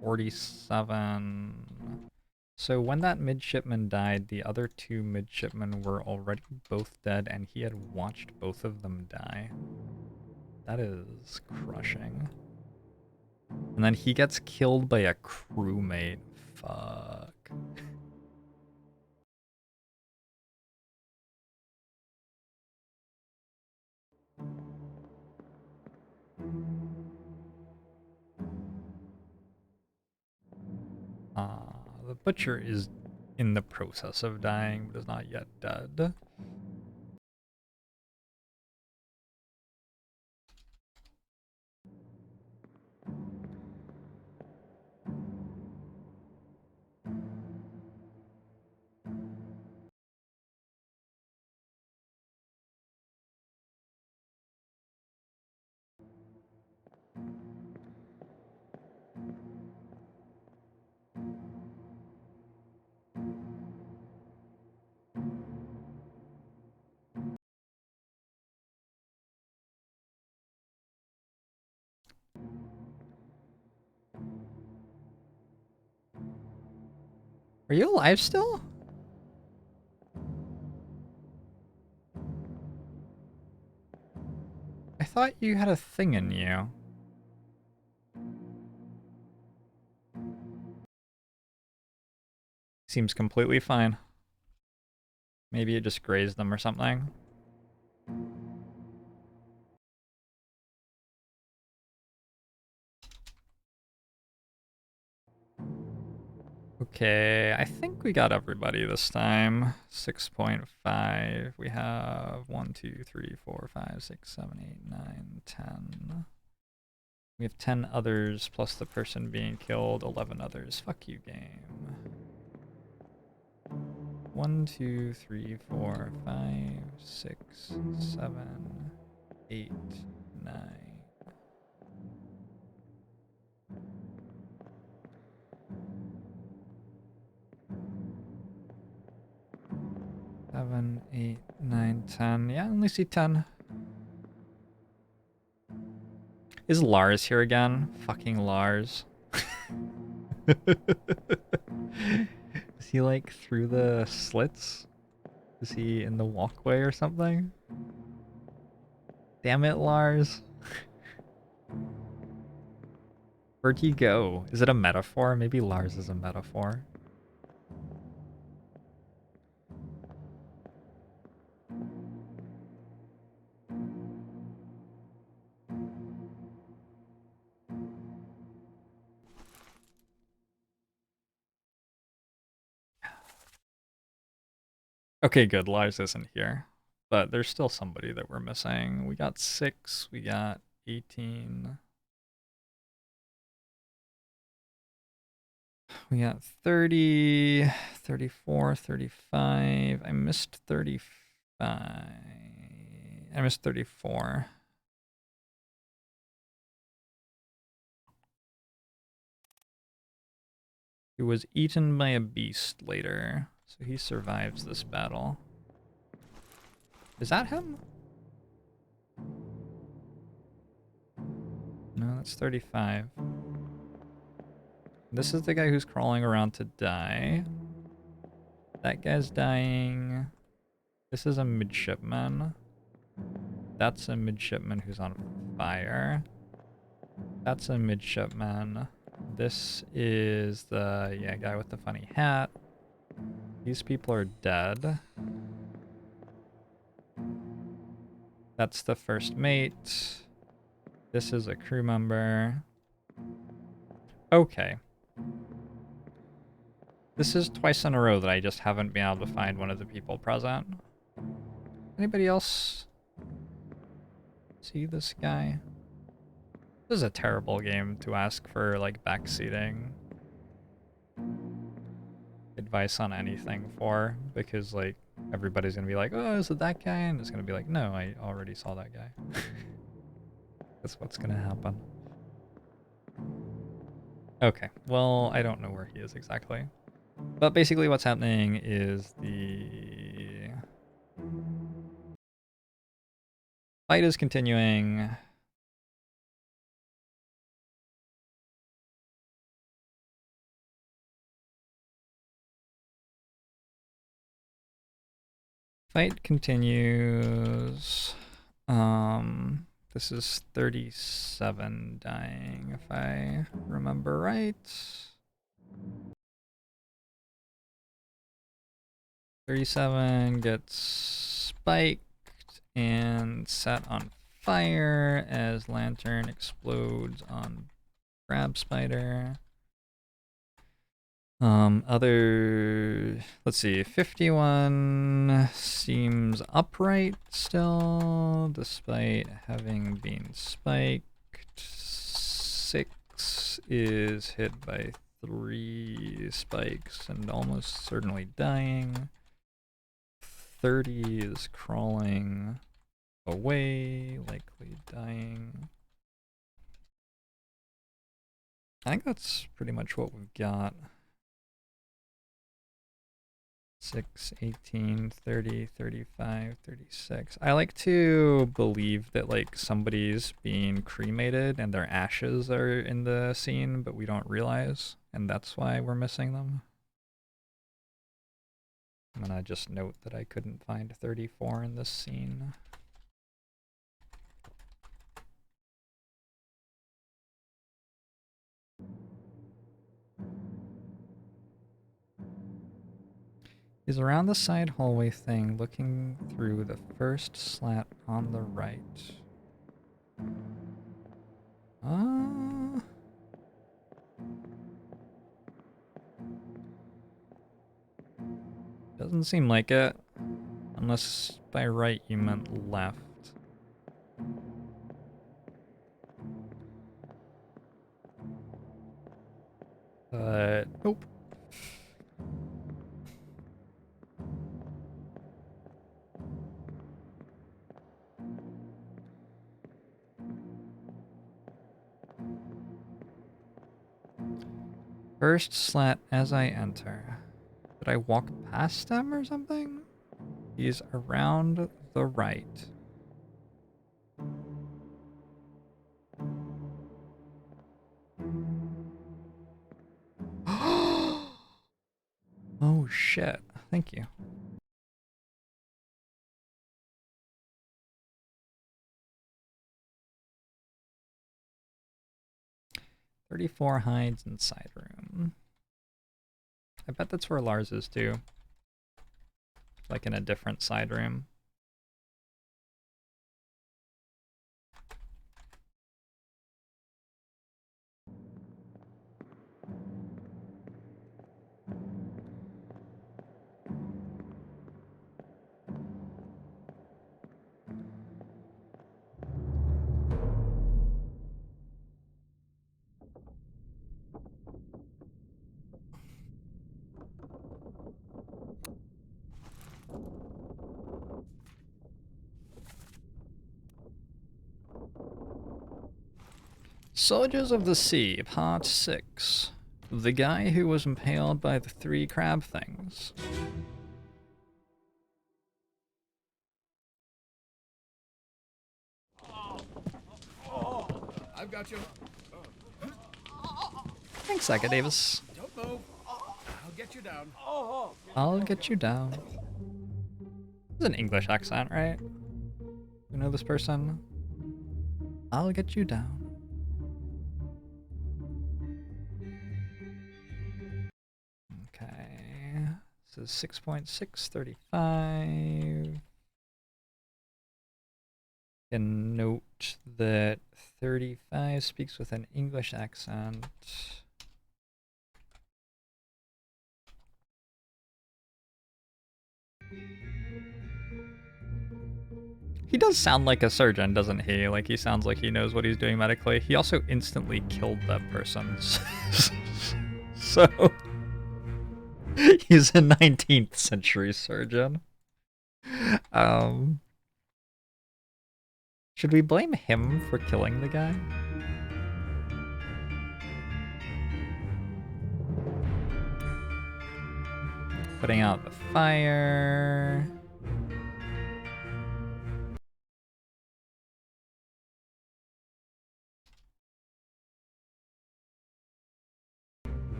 47. So when that midshipman died, the other two midshipmen were already both dead, and he had watched both of them die. That is crushing. And then he gets killed by a crewmate. Fuck. The butcher is in the process of dying, but is not yet dead. Are you alive still? I thought you had a thing in you. Seems completely fine. Maybe it just grazed them or something. Okay, I think we got everybody this time. 6.5. We have 1, 2, 3, 4, 5, 6, 7, 8, 9, 10. We have 10 others plus the person being killed. 11 others. Fuck you, game. 1, 2, 3, 4, 5, 6, 7, 8, 9. 7, 8, 9, 10. Yeah, I only see 10. Is Lars here again? Fucking Lars. Is he like through the slits? Is he in the walkway or something? Damn it, Lars. Where'd he go? Is it a metaphor? Maybe Lars is a metaphor. Okay, good. Lars isn't here. But there's still somebody that we're missing. We got 6. We got 18. We got 30, 34, 35. I missed 35. I missed 34. He was eaten by a beast later, so he survives this battle. Is that him? No, that's 35. This is the guy who's crawling around to die. That guy's dying. This is a midshipman. That's a midshipman who's on fire. That's a midshipman. This is the guy with the funny hat. These people are dead. That's the first mate. This is a crew member. Okay. This is twice in a row that I just haven't been able to find one of the people present. Anybody else see this guy? This is a terrible game to ask for, like, backseating advice on anything for, because, like, everybody's gonna be like, oh, is it that guy? And it's gonna be like, no, I already saw that guy. That's what's gonna happen. Okay, well, I don't know where he is exactly. But basically what's happening is the fight is continuing. Fight continues. This is 37 dying, if I remember right. 37 gets spiked and set on fire as lantern explodes on crab spider. Let's see, 51 seems upright still, despite having been spiked. 6 is hit by 3 spikes and almost certainly dying. 30 is crawling away, likely dying. I think that's pretty much what we've got. 6, 18, 30, 35, 36. I like to believe that like somebody's being cremated and their ashes are in the scene, but we don't realize, and that's why we're missing them. I'm gonna just note that I couldn't find 34 in this scene. He's around the side hallway thing, looking through the first slat on the right. Doesn't seem like it. Unless by right you meant left. But nope. First slat as I enter. Did I walk past him or something? He's around the right. Oh shit. Thank you. "34 hides inside room." I bet that's where Lars is too. Like in a different side room. Soldiers of the Sea, Part 6. The guy who was impaled by the 3 crab things. I've got you. Thanks, Aka Davis. Don't move. I'll get you down. I'll get you down. It's an English accent, right? You know this person? I'll get you down. Okay. This is 6.635. And note that 35 speaks with an English accent. He does sound like a surgeon, doesn't he? Like, he sounds like he knows what he's doing medically. He also instantly killed that person. So, he's a 19th century surgeon. um, should we blame him for killing the guy? Putting out the fire.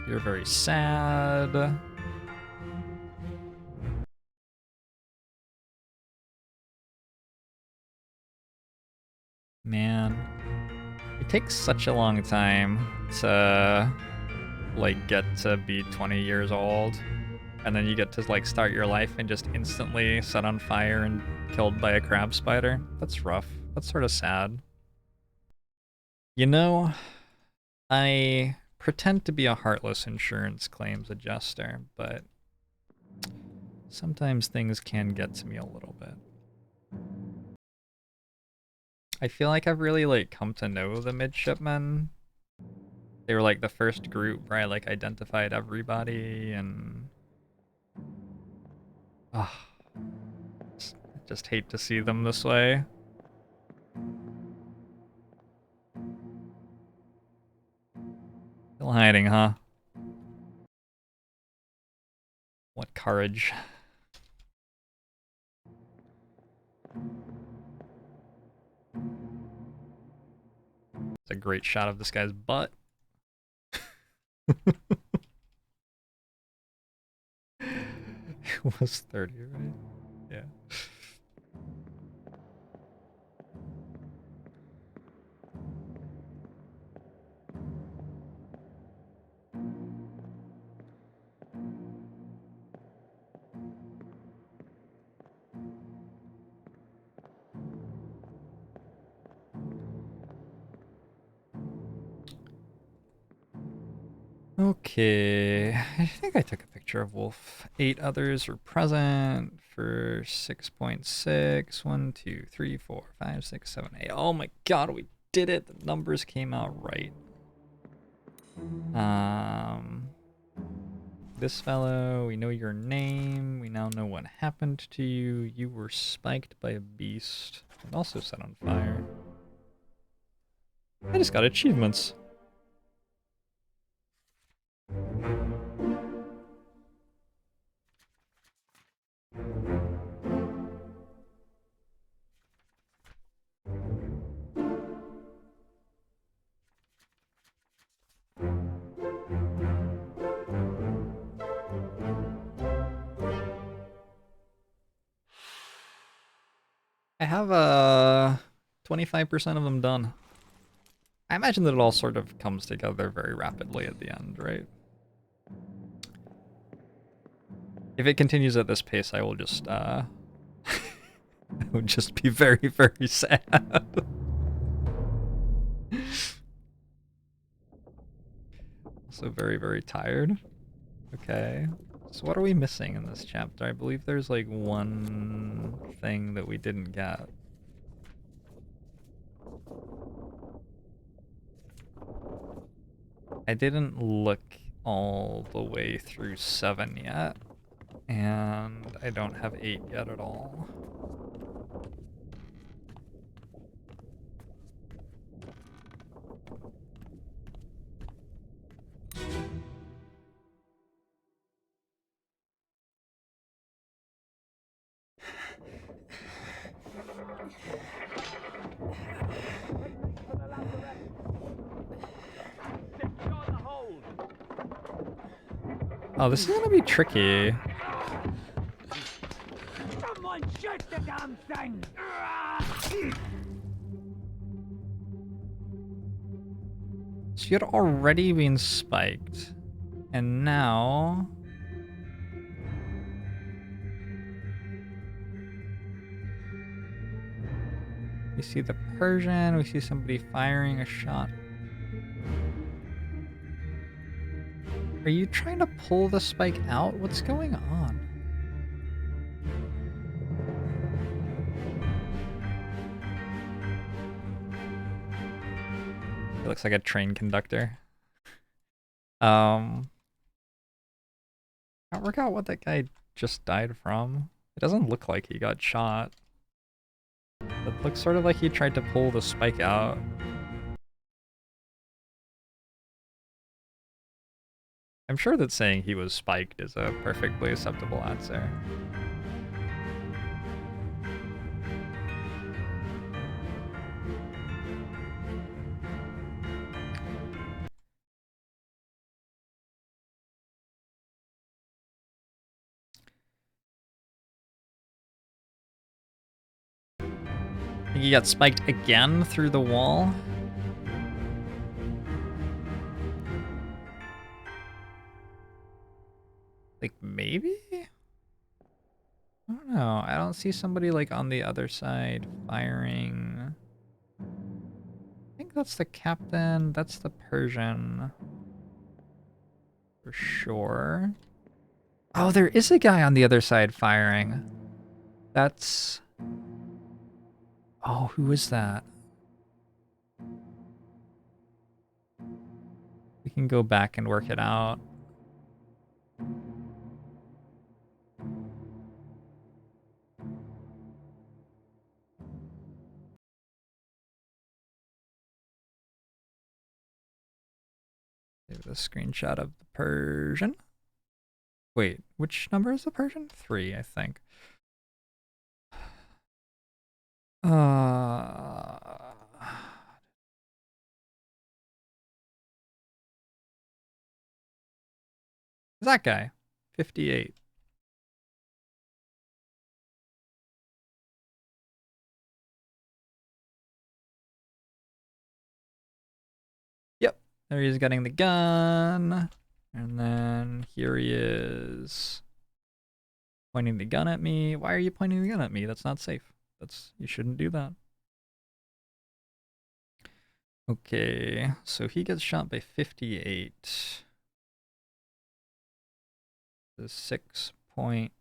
You're very sad. Man, it takes such a long time to like get to be 20 years old, and then you get to like start your life and just instantly set on fire and killed by a crab spider. That's rough. That's sort of sad. You know, I pretend to be a heartless insurance claims adjuster, but sometimes things can get to me a little bit. I feel like I've really like come to know the midshipmen. They were like the first group where I like identified everybody, and I just hate to see them this way. Still hiding, huh? What courage. It's a great shot of this guy's butt. It was 30, right? Yeah. Okay, I think I took a picture of Wolf. 8 others were present for 6.6. 1, 2, 3, 4, 5, 6, 7, 8. Oh my god, we did it! The numbers came out right. This fellow, we know your name. We now know what happened to you. You were spiked by a beast and also set on fire. I just got achievements. I have 25% of them done. I imagine that it all sort of comes together very rapidly at the end, right? If it continues at this pace, I will just I would just be very, very sad. Also very, very tired. Okay. So what are we missing in this chapter? I believe there's like one thing that we didn't get. I didn't look all the way through 7 yet, and I don't have 8 yet at all. Oh, this is gonna be tricky. Someone shoot the damn thing! So you had already been spiked, and now we see the Persian, we see somebody firing a shot. Are you trying to pull the spike out? What's going on? It looks like a train conductor. All Can't work out what that guy just died from. It doesn't look like he got shot. It looks sort of like he tried to pull the spike out. I'm sure that saying he was spiked is a perfectly acceptable answer. He got spiked again through the wall. Like, maybe? I don't know. I don't see somebody, like, on the other side firing. I think that's the captain. That's the Persian. For sure. Oh, there is a guy on the other side firing. That's... Oh, who is that? We can go back and work it out. Give a screenshot of the Persian. Wait, which number is the Persian? 3, I think. That guy, 58. Yep, there he is getting the gun. And then here he is pointing the gun at me. Why are you pointing the gun at me? That's not safe. You shouldn't do that. Okay, so he gets shot by 58. The 6.7?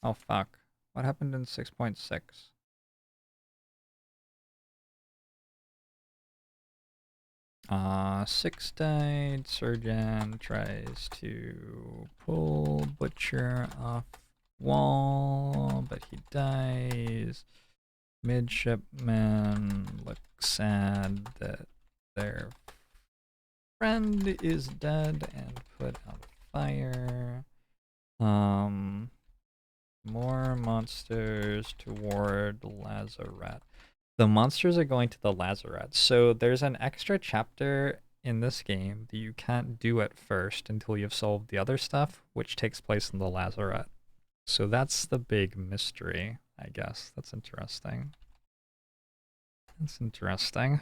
Oh fuck. What happened in 6.6? Six died. Surgeon tries to pull Butcher off wall, but he dies. Midshipman looks sad that their friend is dead and put on fire. More monsters toward Lazaret. The monsters are going to the Lazaret. So there's an extra chapter in this game that you can't do at first until you've solved the other stuff, which takes place in the Lazaret. So that's the big mystery, I guess. That's interesting. That's interesting.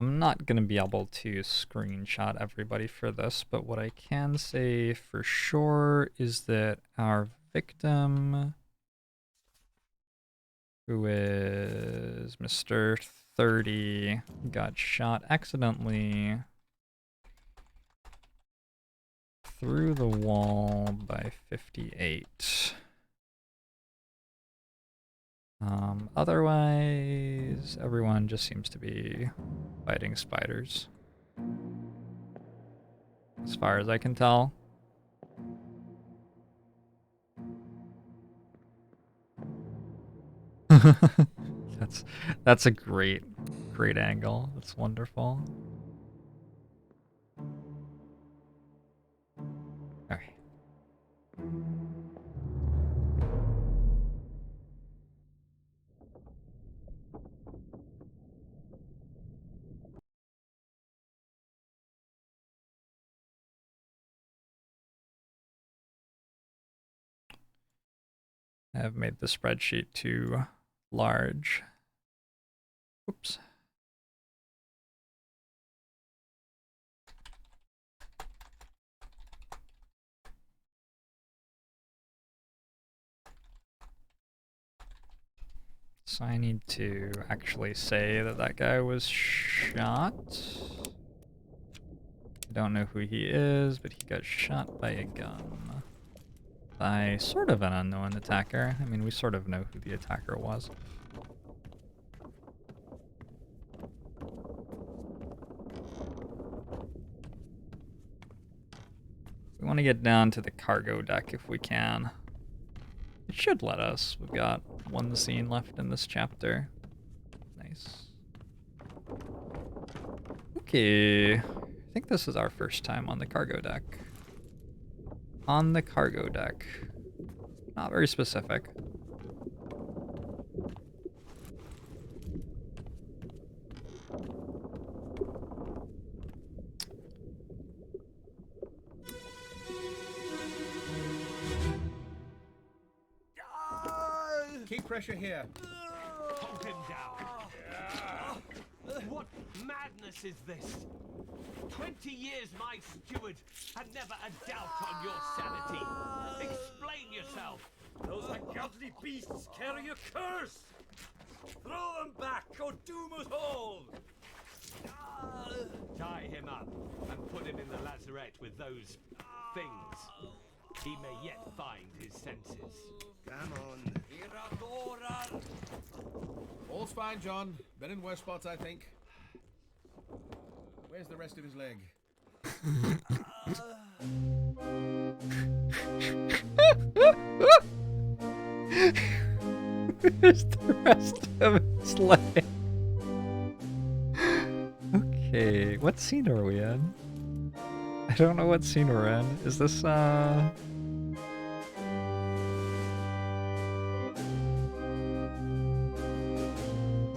I'm not going to be able to screenshot everybody for this, but what I can say for sure is that our victim, who is Mr. 30, got shot accidentally through the wall by 58. Otherwise, everyone just seems to be fighting spiders. As far as I can tell. That's a great angle. That's wonderful. All right. I have made the spreadsheet too large. Oops. So I need to actually say that that guy was shot. I don't know who he is, but he got shot by a gun. by sort of an unknown attacker. I mean, we sort of know who the attacker was. We want to get down to the cargo deck if we can. It should let us. We've got one scene left in this chapter. Nice. Okay. I think this is our first time on the cargo deck. On the cargo deck. Not very specific. Keep pressure here. Hold him down. What madness is this? 20 years my steward, and never a doubt on your sanity. Explain yourself. Those ungodly beasts carry a curse! Throw them back or doom us all! Tie him up and put him in the lazarette with those things. He may yet find his senses. Come on. All's fine, John. Been in worse spots, I think. Where's the rest of his leg? Where's the rest of his leg? Okay, what scene are we in? I don't know what scene we're in. Is this,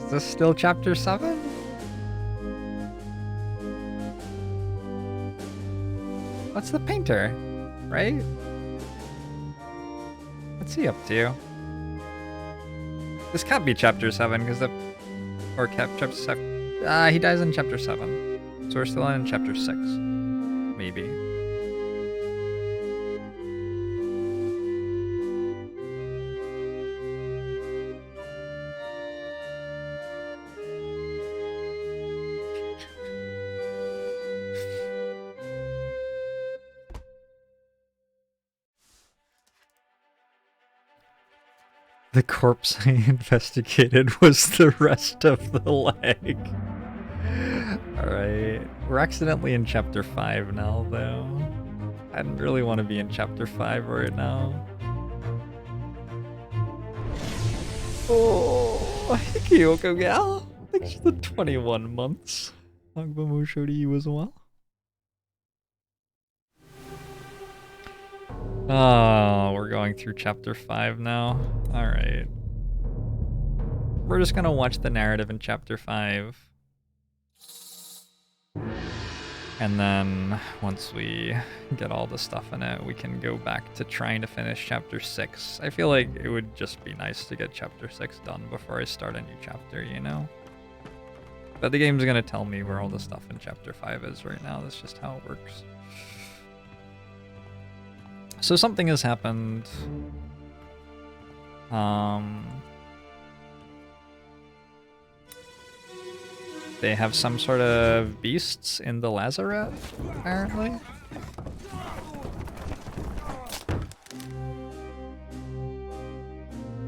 Is this still chapter 7? What's the painter, right? What's he up to? This can't be chapter 7 because the... Or chapter 7. He dies in chapter 7. So we're still in chapter 6. Maybe. The corpse I investigated was the rest of the leg. Alright. We're accidentally in chapter 5 now, though. I didn't really want to be in chapter 5 right now. Oh, Kyoko gal. Thanks for the 21 months. Agba Musho to you as well. Oh, we're going through chapter 5 now. Alright. We're just gonna watch the narrative in chapter 5. And then, once we get all the stuff in it, we can go back to trying to finish chapter 6. I feel like it would just be nice to get chapter 6 done before I start a new chapter, you know? But the game's gonna tell me where all the stuff in chapter 5 is right now. That's just how it works. So something has happened. They have some sort of beasts in the lazarette, apparently.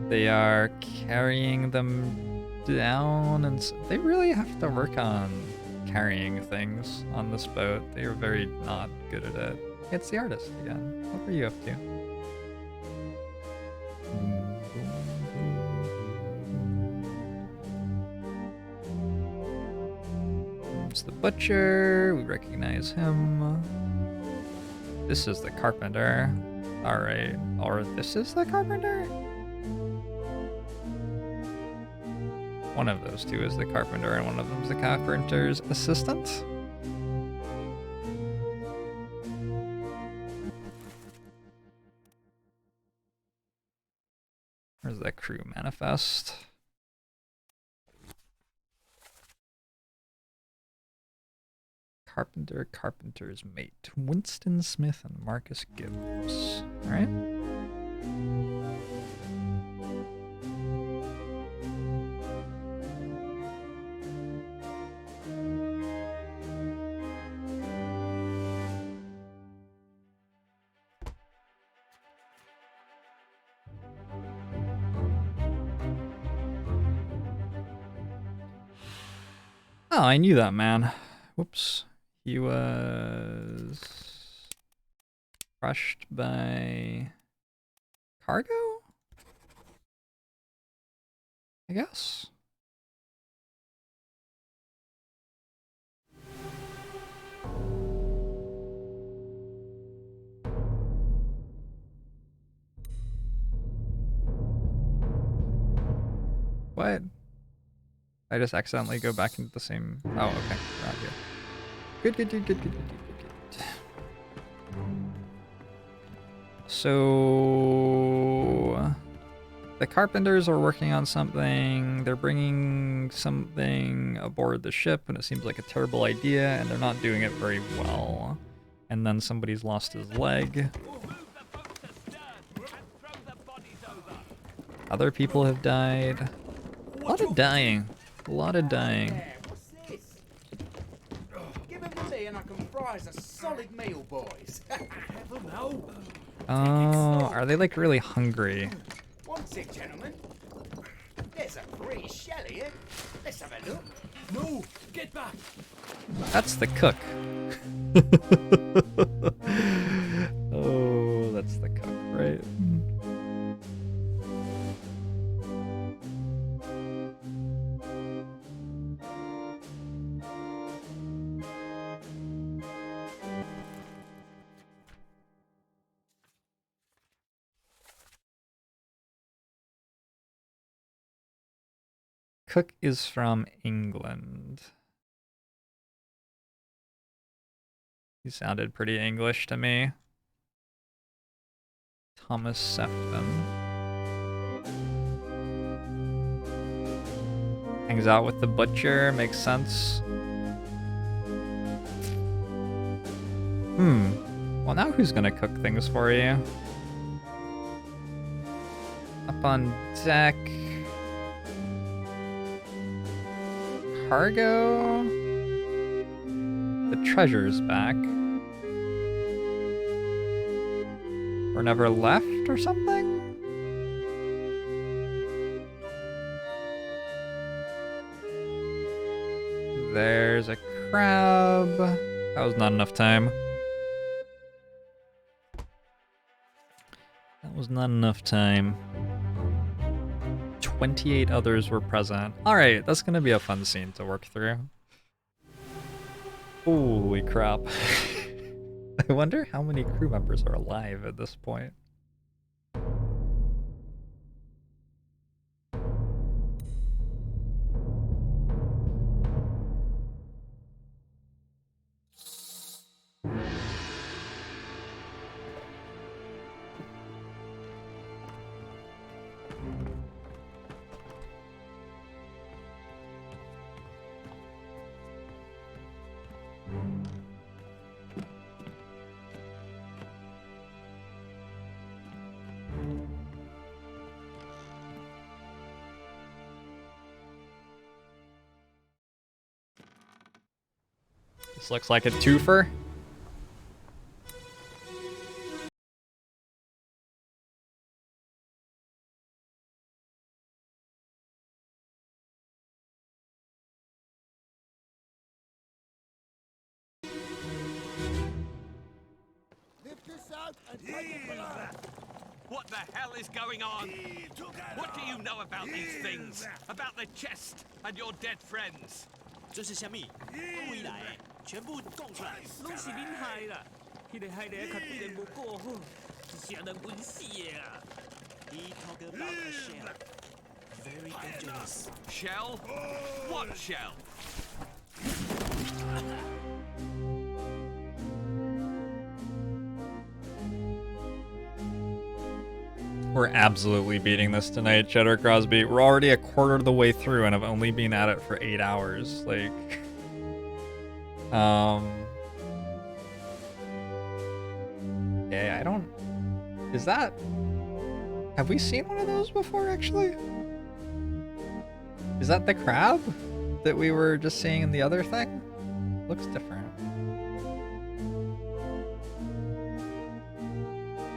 They are carrying them down, and they really have to work on carrying things on this boat. They are very not good at it. It's the artist again. What were you up to? It's the butcher. We recognize him. This is the carpenter. Alright. Or this is the carpenter? One of those two is the carpenter and one of them is the carpenter's assistant. Where's that crew manifest? Carpenter, carpenter's mate. Winston Smith and Marcus Gibbs. Alright. Oh, I knew that man. Whoops. He was crushed by cargo? I guess. What? I just accidentally go back into the same... Oh, okay. Around here. Good, good, good, good, good, good, good, good. So... The carpenters are working on something. They're bringing something aboard the ship, and it seems like a terrible idea, and they're not doing it very well. And then somebody's lost his leg. Other people have died. A lot of dying. A lot of dying. What's this? Give him to me and I can fry us a solid meal, boys. Heaven no. Oh, are they like really hungry? Want it, gentlemen? There's a free shell here. Let's have a look. No, get back. That's the cook. Oh, that's the cook, right? Cook is from England. He sounded pretty English to me. Thomas Sefton. Hangs out with the butcher, makes sense. Well, now who's gonna cook things for you? Up on deck. Cargo? The treasure's back. Or never left or something? There's a crab. That was not enough time. That was not enough time. 28 others were present. Alright, that's gonna be a fun scene to work through. Holy crap. I wonder how many crew members are alive at this point. This looks like a twofer. Lift this out and take it below. What the hell is going on? What do you know about these things? About the chest and your dead friends? 这是虾米？我以来全部供出来，拢是恁害啦！迄个害得较对人无过好，是谁人滚死的啊？He talk about a shell, very dangerous. Shell? What shell? We're absolutely beating this tonight, Cheddar Crosby. We're already a quarter of the way through and I've only been at it for 8 hours. Like, yeah, I don't, is that, have we seen one of those before actually? Is that the crab that we were just seeing in the other thing? Looks different.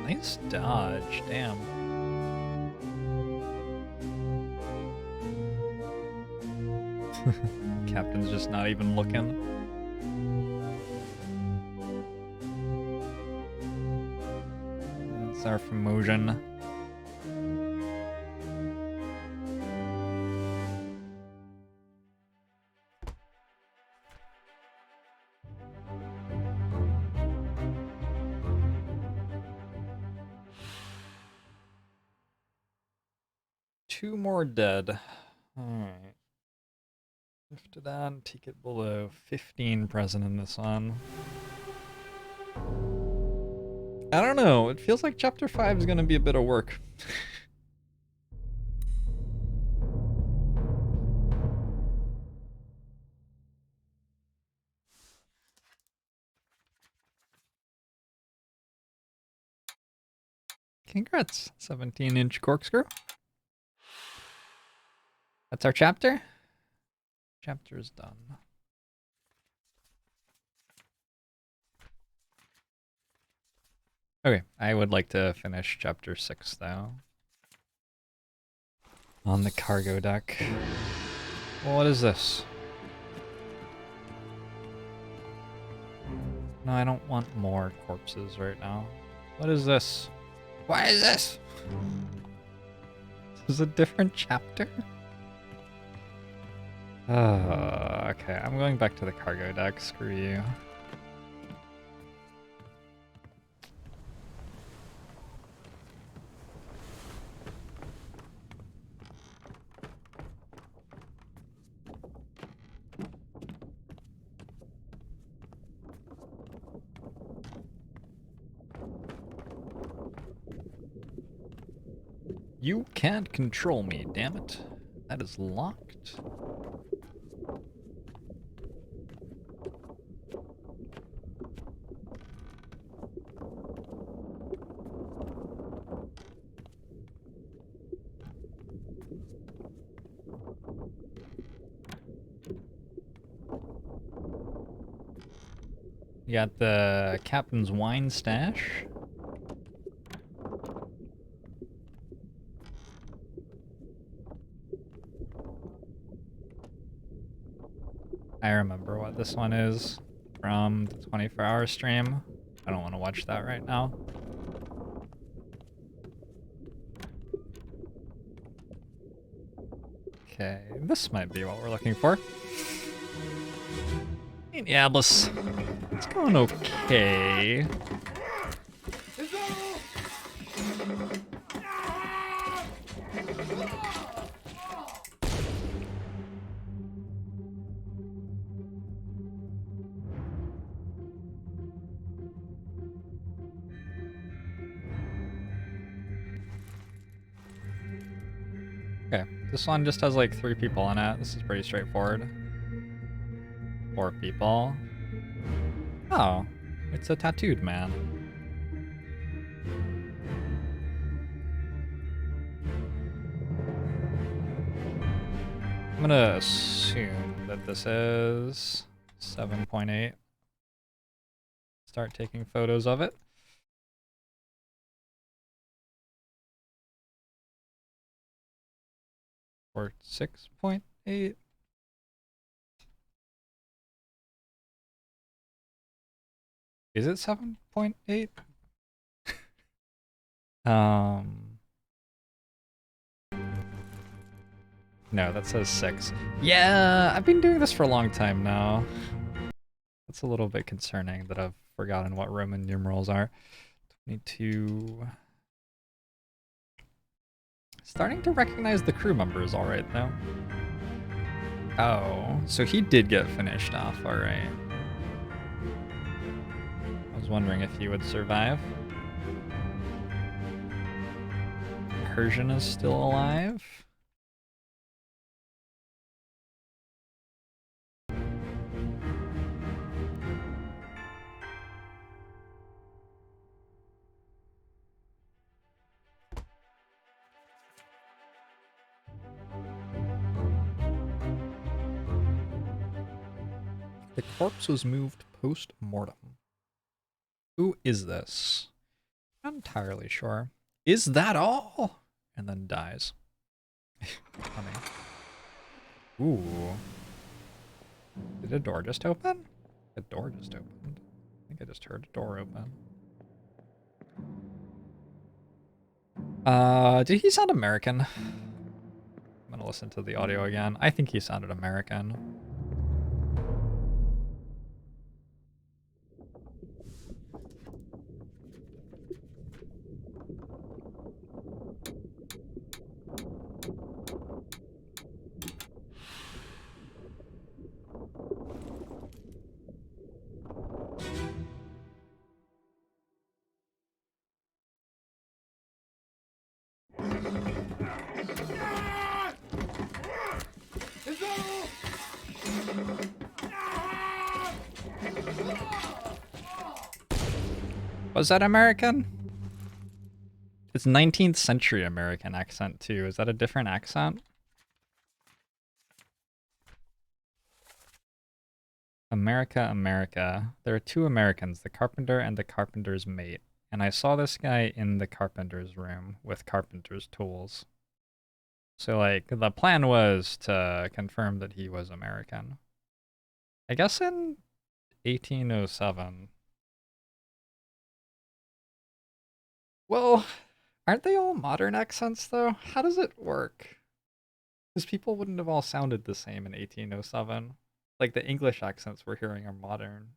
Nice dodge, damn. Captain's just not even looking. That's our promotion. Two more dead. Alright. Lift it on, take it below 15 present in this one. I don't know, it feels like chapter 5 is gonna be a bit of work. Congrats, 17-inch corkscrew. That's our chapter. Chapter is done. Okay, I would like to finish chapter 6 though. On the cargo deck. What is this? No, I don't want more corpses right now. What is this? Why is this? This is a different chapter? Okay, I'm going back to the cargo deck. Screw you. You can't control me, damn it. That is locked. You got the captain's wine stash. I remember what this one is from the 24-hour stream. I don't want to watch that right now. Okay, this might be what we're looking for. Yeah, it's going okay. Okay, this one just has like 3 people in it. This is pretty straightforward. 4 people. Oh, it's a tattooed man. I'm gonna assume that this is 7.8. Start taking photos of it. Or 6.8. Is it 7.8? No, that says 6. Yeah, I've been doing this for a long time now. That's a little bit concerning that I've forgotten what Roman numerals are. 22. Starting to recognize the crew members all right, though. Oh, so he did get finished off, all right. I was wondering if he would survive. Persian is still alive. The corpse was moved post-mortem. Who is this? Not entirely sure. Is that all? And then dies. Funny. Ooh. Did a door just open? A door just opened. I think I just heard a door open. Did he sound American? I'm gonna listen to the audio again. I think he sounded American. Was that American? It's 19th century American accent too. Is that a different accent? America, America. There are two Americans, the carpenter and the carpenter's mate. And I saw this guy in the carpenter's room with carpenter's tools. So, like, the plan was to confirm that he was American. I guess in 1807. Well, aren't they all modern accents, though? How does it work? Because people wouldn't have all sounded the same in 1807. Like, the English accents we're hearing are modern.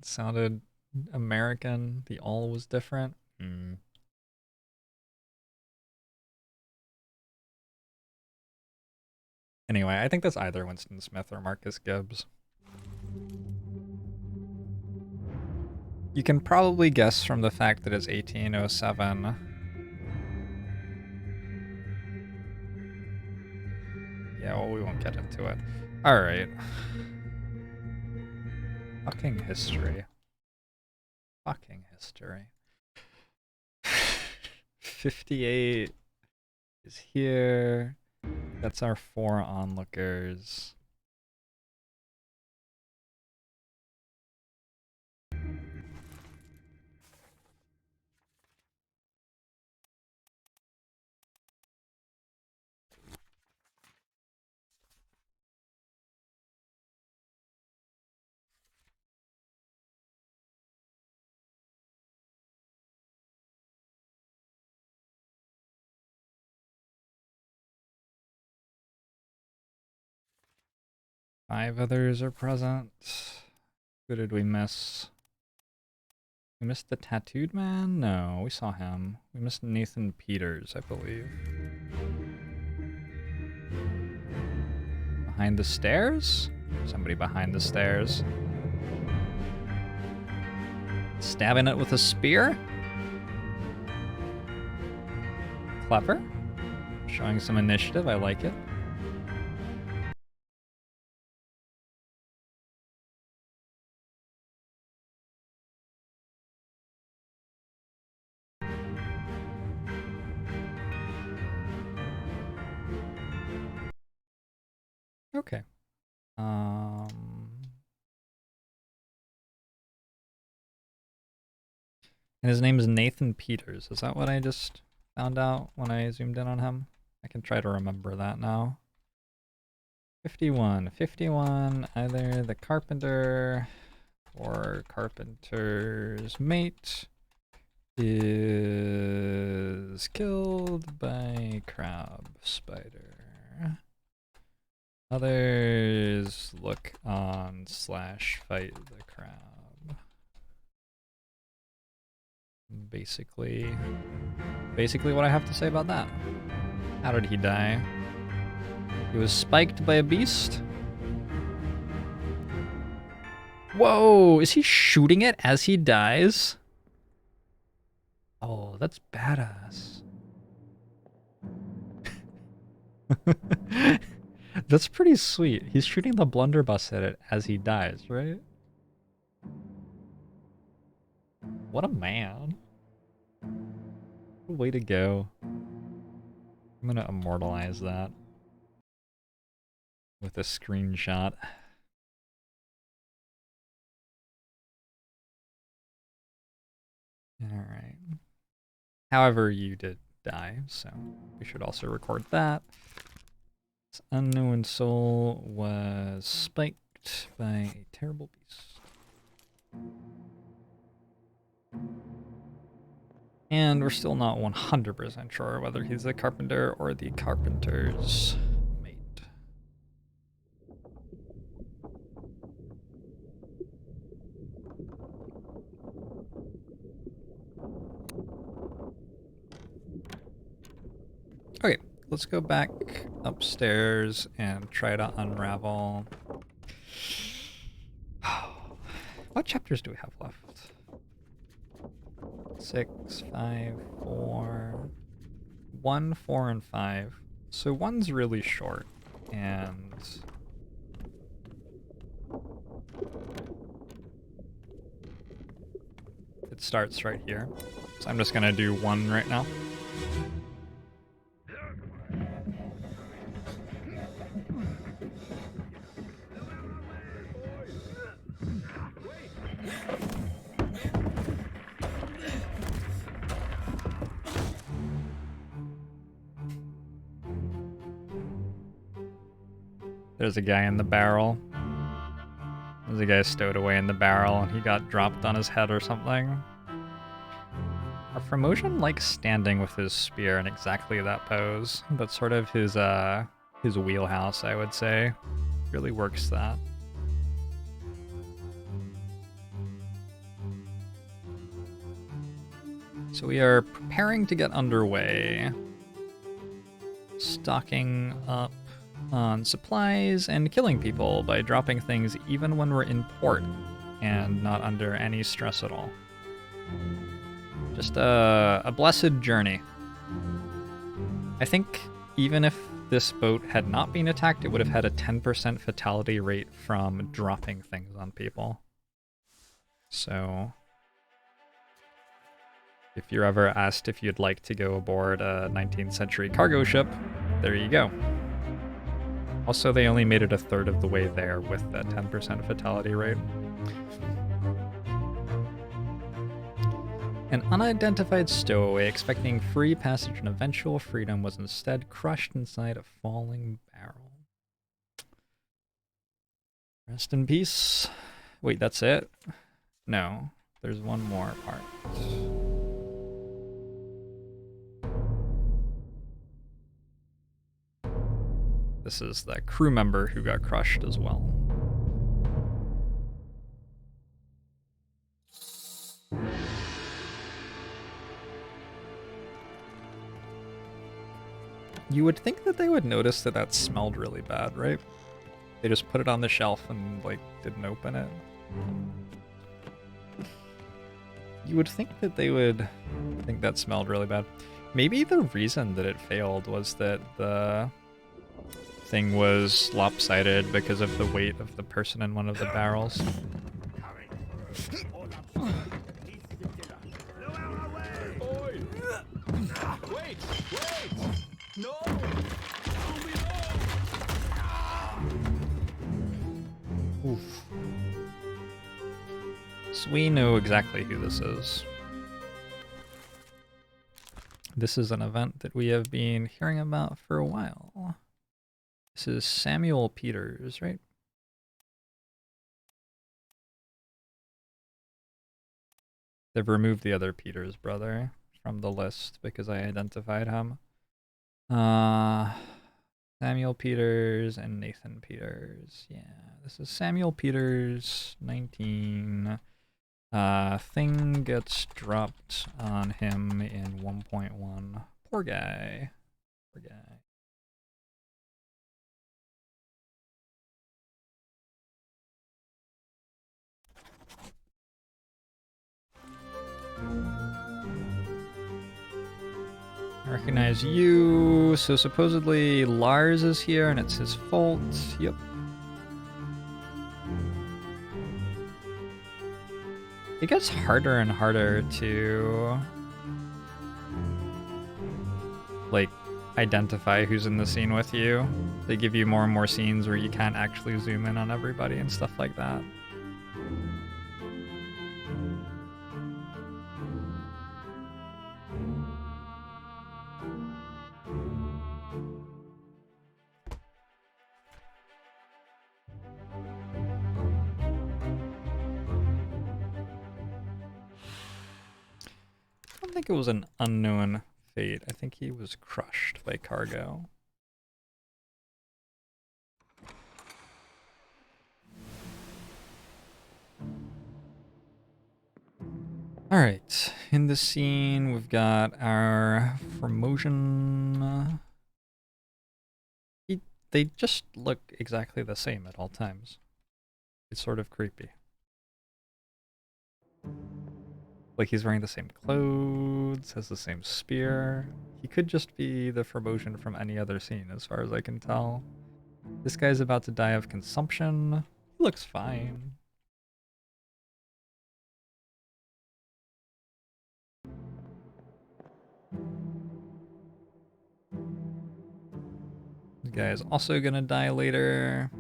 It sounded American. The all was different. Anyway, I think that's either Winston Smith or Marcus Gibbs. You can probably guess from the fact that it's 1807. Yeah, well, we won't get into it. Alright. Fucking history. Fucking history. 58 is here. That's our 4 onlookers. Five others are present. Who did we miss? We missed the tattooed man? No, we saw him. We missed Nathan Peters, I believe. Behind the stairs? Somebody behind the stairs. Stabbing it with a spear? Clever. Showing some initiative, I like it. Okay. And his name is Nathan Peters. Is that what I just found out when I zoomed in on him? I can try to remember that now. 51. 51, either the carpenter or carpenter's mate is killed by crab spider. Others look on / fight the crab. Basically what I have to say about that. How did he die? He was spiked by a beast? Whoa, is he shooting it as he dies? Oh, that's badass. That's pretty sweet. He's shooting the blunderbuss at it as he dies, right? What a man. What a way to go. I'm gonna immortalize that with a screenshot. Alright. However, you did die, so we should also record that. This unknown soul was spiked by a terrible beast. And we're still not 100% sure whether he's the carpenter or the carpenter's mate. Okay, let's go back upstairs and try to unravel. What chapters do we have left? 6, 5, 4, 1, 4, and 5. So one's really short, and it starts right here. So I'm just gonna do one right now. There's a guy in the barrel. There's a guy stowed away in the barrel and he got dropped on his head or something. Our Formosan likes standing with his spear in exactly that pose. That's sort of his wheelhouse, I would say. Really works that. So we are preparing to get underway. Stocking up on supplies and killing people by dropping things even when we're in port and not under any stress at all. Just a blessed journey. I think even if this boat had not been attacked, it would have had a 10% fatality rate from dropping things on people. So if you're ever asked if you'd like to go aboard a 19th century cargo ship, there you go. Also, they only made it a third of the way there with that 10% fatality rate. An unidentified stowaway expecting free passage and eventual freedom was instead crushed inside a falling barrel. Rest in peace. Wait, that's it? No, there's one more part. This is the crew member who got crushed as well. You would think that they would notice that that smelled really bad, right? They just put it on the shelf and, like, didn't open it. You would think that they would think that smelled really bad. Maybe the reason that it failed was that the thing was lopsided because of the weight of the person in one of the barrels. Wait! No! Oof. So we know exactly who this is. This is an event that we have been hearing about for a while. This is Samuel Peters, right? They've removed the other Peters brother from the list because I identified him. Samuel Peters and Nathan Peters. Yeah, this is Samuel Peters, 19. Thing gets dropped on him in 1.1. Poor guy. Poor guy. I recognize you. So supposedly Lars is here and it's his fault. Yep. It gets harder and harder to, like, identify who's in the scene with you. They give you more and more scenes where you can't actually zoom in on everybody and stuff like that. think it was an unknown fate. I think he was crushed by cargo. Alright, in this scene we've got our Formosan. They just look exactly the same at all times. It's sort of creepy. Like he's wearing the same clothes, has the same spear. He could just be the Formosan from any other scene as far as I can tell. This guy's about to die of consumption. He looks fine. This guy is also gonna die later.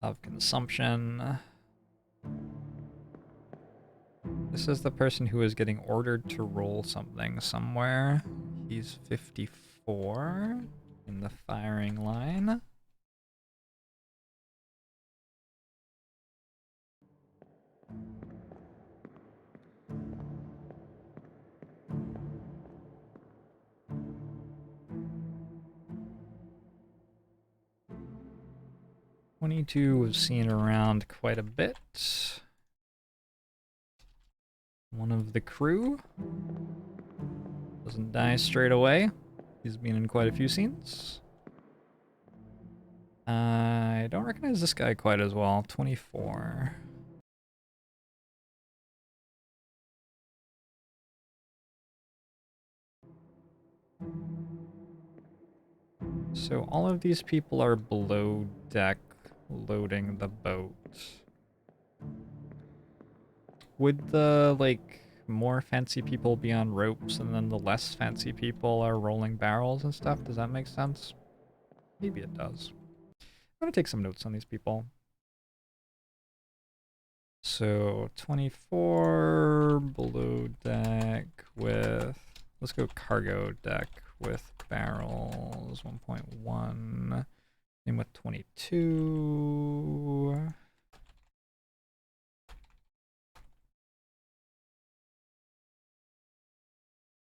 Of consumption. This is the person who is getting ordered to roll something somewhere. He's 54 in the firing line. "22" was seen around quite a bit. One of the crew doesn't die straight away. He's been in quite a few scenes. I don't recognize this guy quite as well. 24. So all of these people are below deck loading the boat. Would the, like, more fancy people be on ropes and then the less fancy people are rolling barrels and stuff? Does that make sense? Maybe it does. I'm gonna take some notes on these people. So 24 below deck with, let's go cargo deck with barrels 1.1. Same with 22.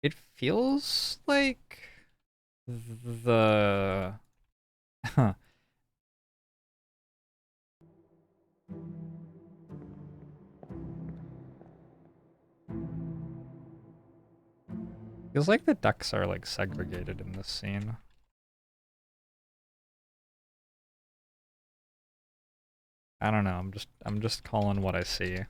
It feels like the feels like the ducks are like segregated in this scene. I don't know, I'm just calling what I see.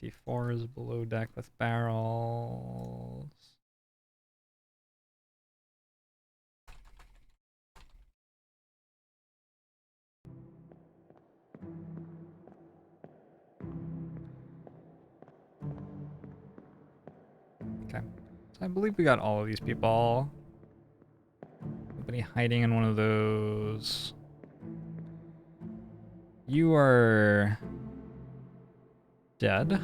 D4 is below deck with barrels. Okay, so I believe we got all of these people. Nobody hiding in one of those. You are dead.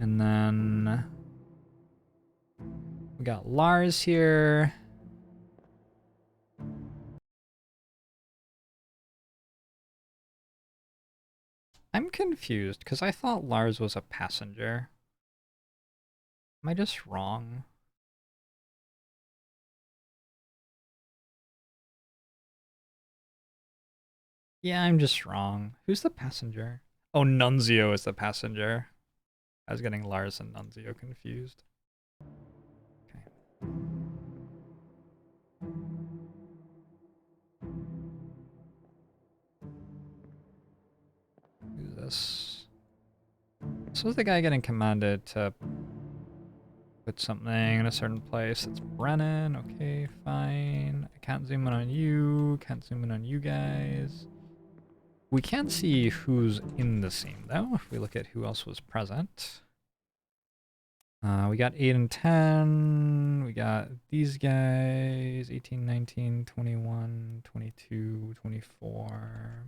And then we got Lars here. I'm confused because I thought Lars was a passenger. Am I just wrong? Yeah, I'm just wrong. Who's the passenger? Oh, Nunzio is the passenger. I was getting Lars and Nunzio confused. Okay. Who's this? This was the guy getting commanded to put something in a certain place. It's Brennan. Okay, fine. I can't zoom in on you. Can't zoom in on you guys. We can see who's in the scene, though, if we look at who else was present. We got 8 and 10. We got these guys, 18, 19, 21, 22, 24.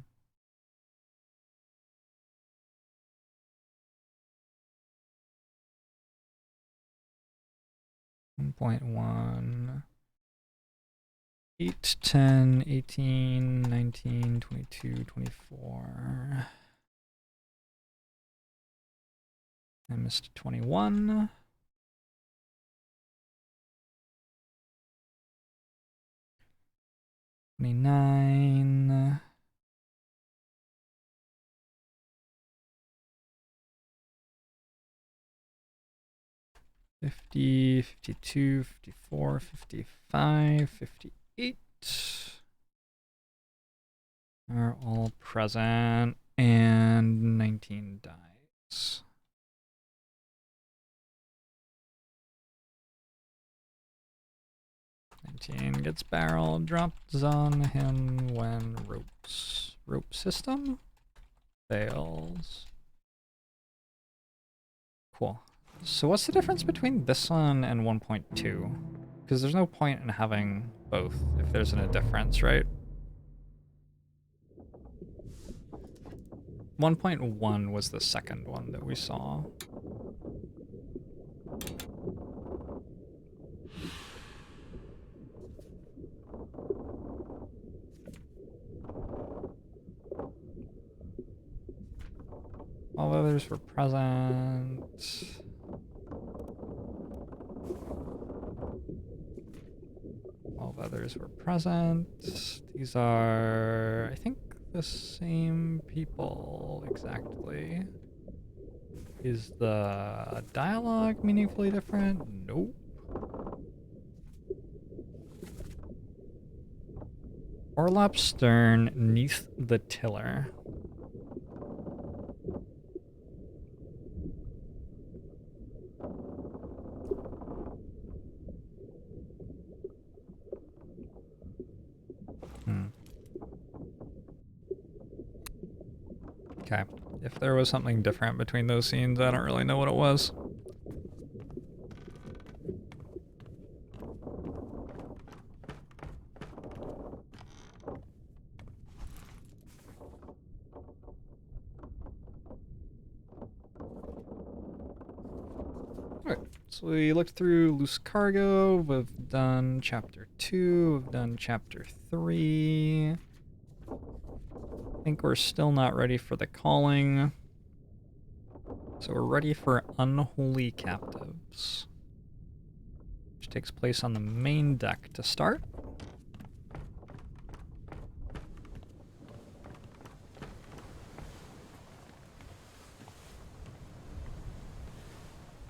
1.1. 8, 10, 18, 19, 22, 24. I missed 21. 29. 50, 52, 54, 55, 58 are all present, and 19 dies. Gets barrel, drops on him when rope system fails. Cool. So what's the difference between this one and 1.2? Because there's no point in having both if there's a difference, right? 1.1 was the second one that we saw. All others were present. All others were present. These are, I think, the same people exactly. Is the dialogue meaningfully different? Nope. Orlop stern, neath the tiller. Okay. If there was something different between those scenes, I don't really know what it was. Alright, so we looked through loose cargo, we've done chapter 2, we've done chapter 3. I think we're still not ready for the calling. So we're ready for Unholy Captives, which takes place on the main deck to start.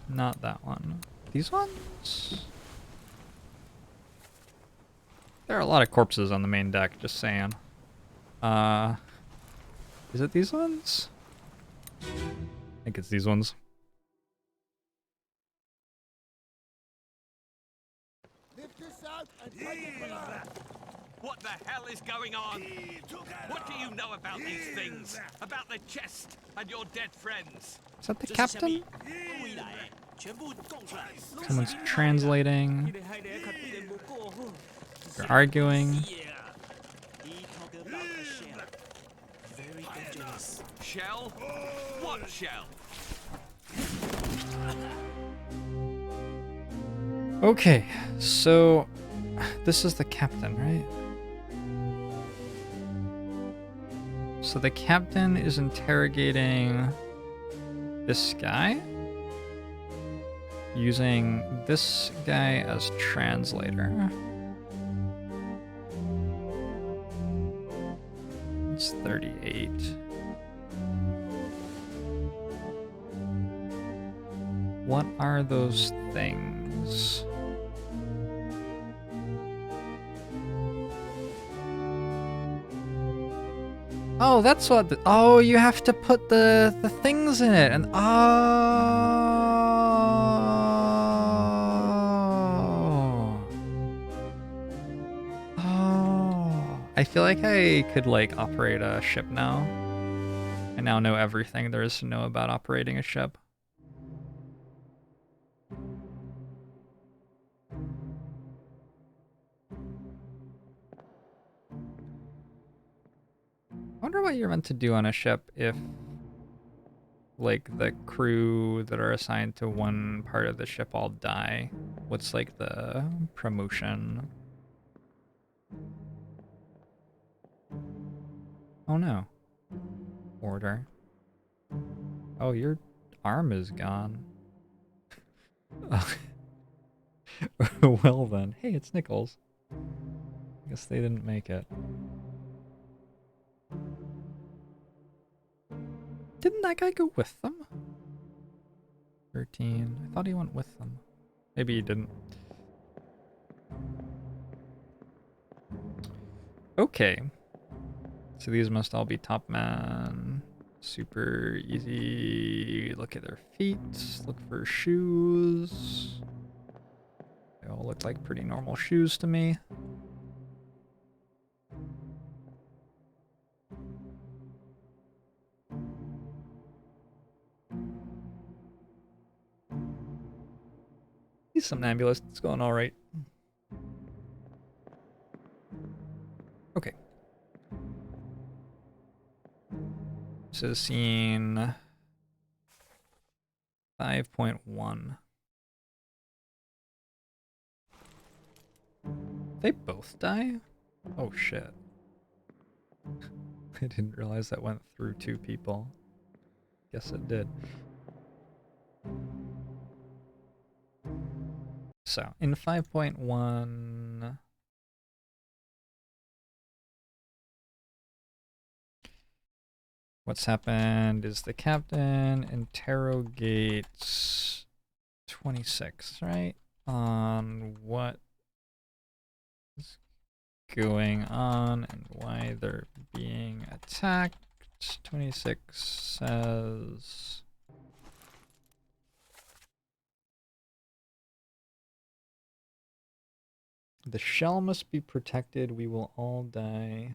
Not that one. These ones? There are a lot of corpses on the main deck, just saying. Is it these ones? I think it's these ones. Lift this out and take it below. What the hell is going on? What do you know about these things? About the chest and your dead friends? Is that the captain? Someone's translating. They're arguing. Shell? What shell? Okay, so this is the captain, right? So the captain is interrogating this guy, using this guy as translator. It's 38. What are those things? Oh, that's what oh, you have to put the things in it, and oh. I feel like I could like operate a ship now. I now know everything there is to know about operating a ship. I wonder what you're meant to do on a ship if like the crew that are assigned to one part of the ship all die, what's like the promotion? Oh no. Order. Oh, your arm is gone. Well then. Hey, it's Nichols. Guess they didn't make it. Didn't that guy go with them? 13. I thought he went with them. Maybe he didn't. Okay. So these must all be top man. Super easy. Look at their feet. Look for shoes. They all look like pretty normal shoes to me. He's somnambulist. It's going all right. Okay. This is scene 5.1. They both die? Oh shit. I didn't realize that went through 2 people. Guess it did. So, in 5.1... what's happened is the captain interrogates 26, right? On what is going on and why they're being attacked. 26 says... the shell must be protected, we will all die.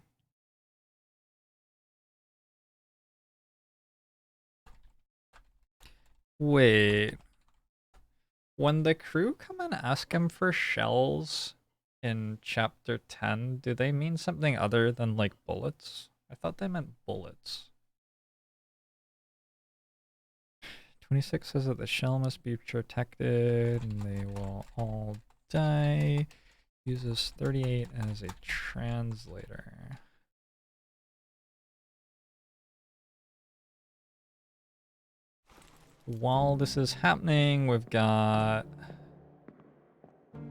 Wait. When the crew come and ask him for shells in chapter 10, do they mean something other than like bullets? I thought they meant bullets. 26 says that the shell must be protected and they will all die. Uses 38 as a translator. While this is happening, we've got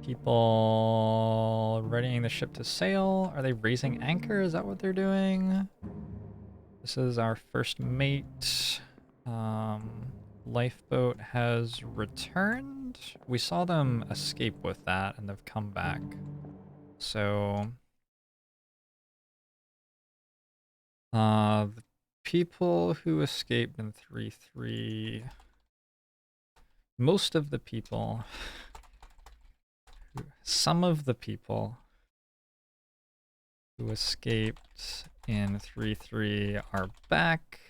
people readying the ship to sail. Are they raising anchor? Is that what they're doing? This is our first mate. Lifeboat has returned. We saw them escape with that and they've come back. So the people who escaped in 3.3, most of the people, some of the people who escaped in 3.3 are back,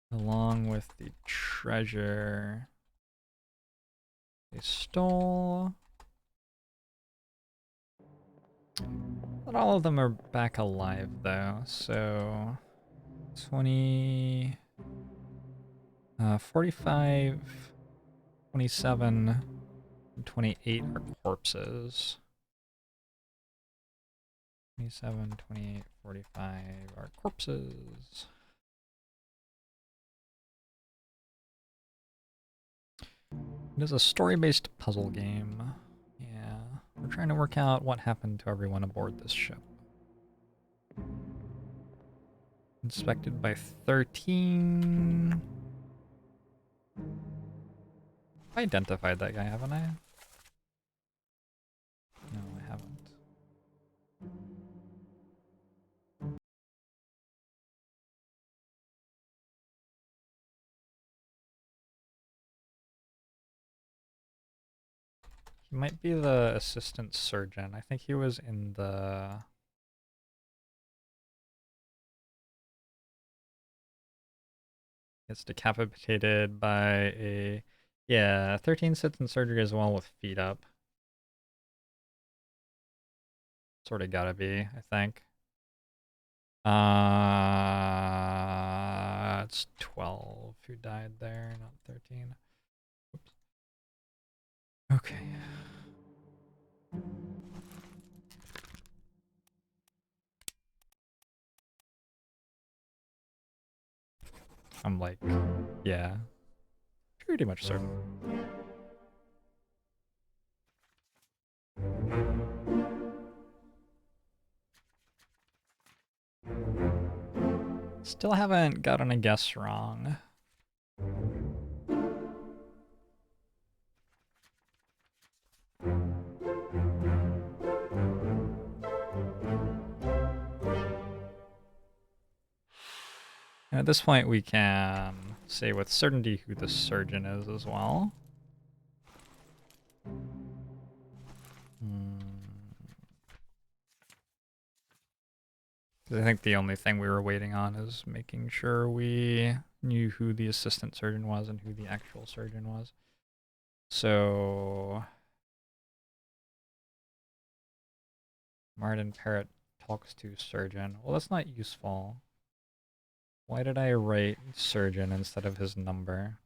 along with the treasure they stole. Not all of them are back alive though, so 20, 45, 27, and 28 are corpses. 27, 28, 45 are corpses. It is a story-based puzzle game. Yeah, we're trying to work out what happened to everyone aboard this ship. Inspected by 13. I identified that guy, haven't I? No, I haven't. He might be the assistant surgeon. I think he was in the... Gets decapitated by a... Yeah, 13 sits in surgery as well with feet up. Sort of gotta be, I think. it's 12 who died there, not 13. Oops. Okay. I'm like, yeah, pretty much certain. Still haven't gotten a guess wrong. And at this point, we can say with certainty who the surgeon is as well. I think the only thing we were waiting on is making sure we knew who the assistant surgeon was and who the actual surgeon was. So Martin Parrott talks to surgeon. Well, that's not useful. Why did I write surgeon instead of his number?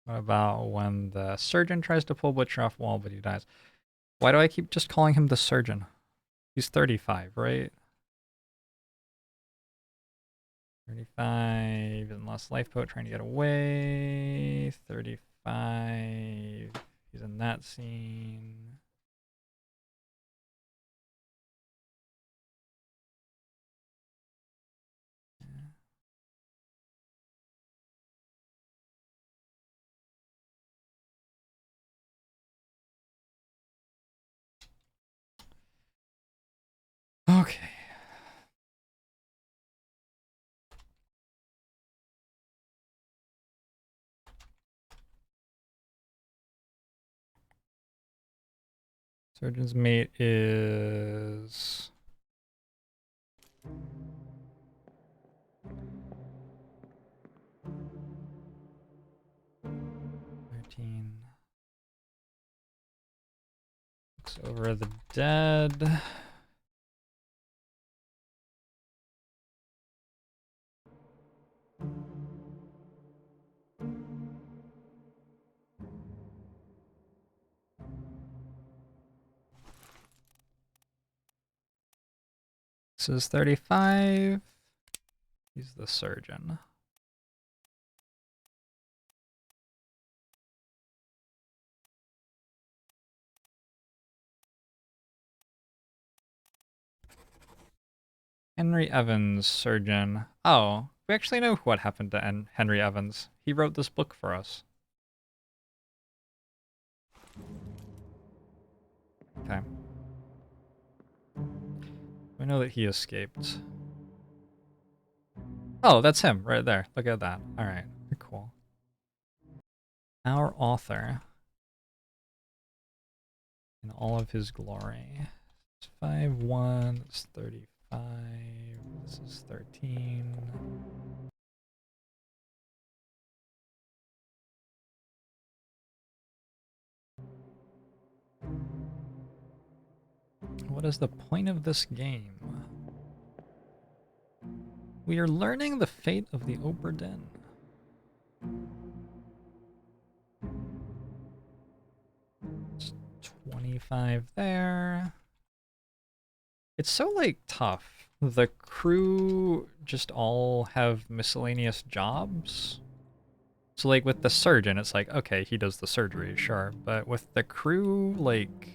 What about when the surgeon tries to pull Butcher off wall, but he dies? Why do I keep just calling him the surgeon? He's 35, right? 35, and lost lifeboat trying to get away. 35, he's in that scene. Okay. Surgeon's mate is... Looks over the dead. This is 35. He's the surgeon. Henry Evans, surgeon. Oh, we actually know what happened to Henry Evans. He wrote this book for us. Okay. We know that he escaped. Oh, that's him right there. Look at that. All right, cool. Our author in all of his glory. It's 5-1, it's 35, this is 13. What is the point of this game? We are learning the fate of the Obra Dinn. It's 25 there. It's so, like, tough. The crew just all have miscellaneous jobs. So, like, with the surgeon, it's like, okay, he does the surgery, sure. But with the crew, like...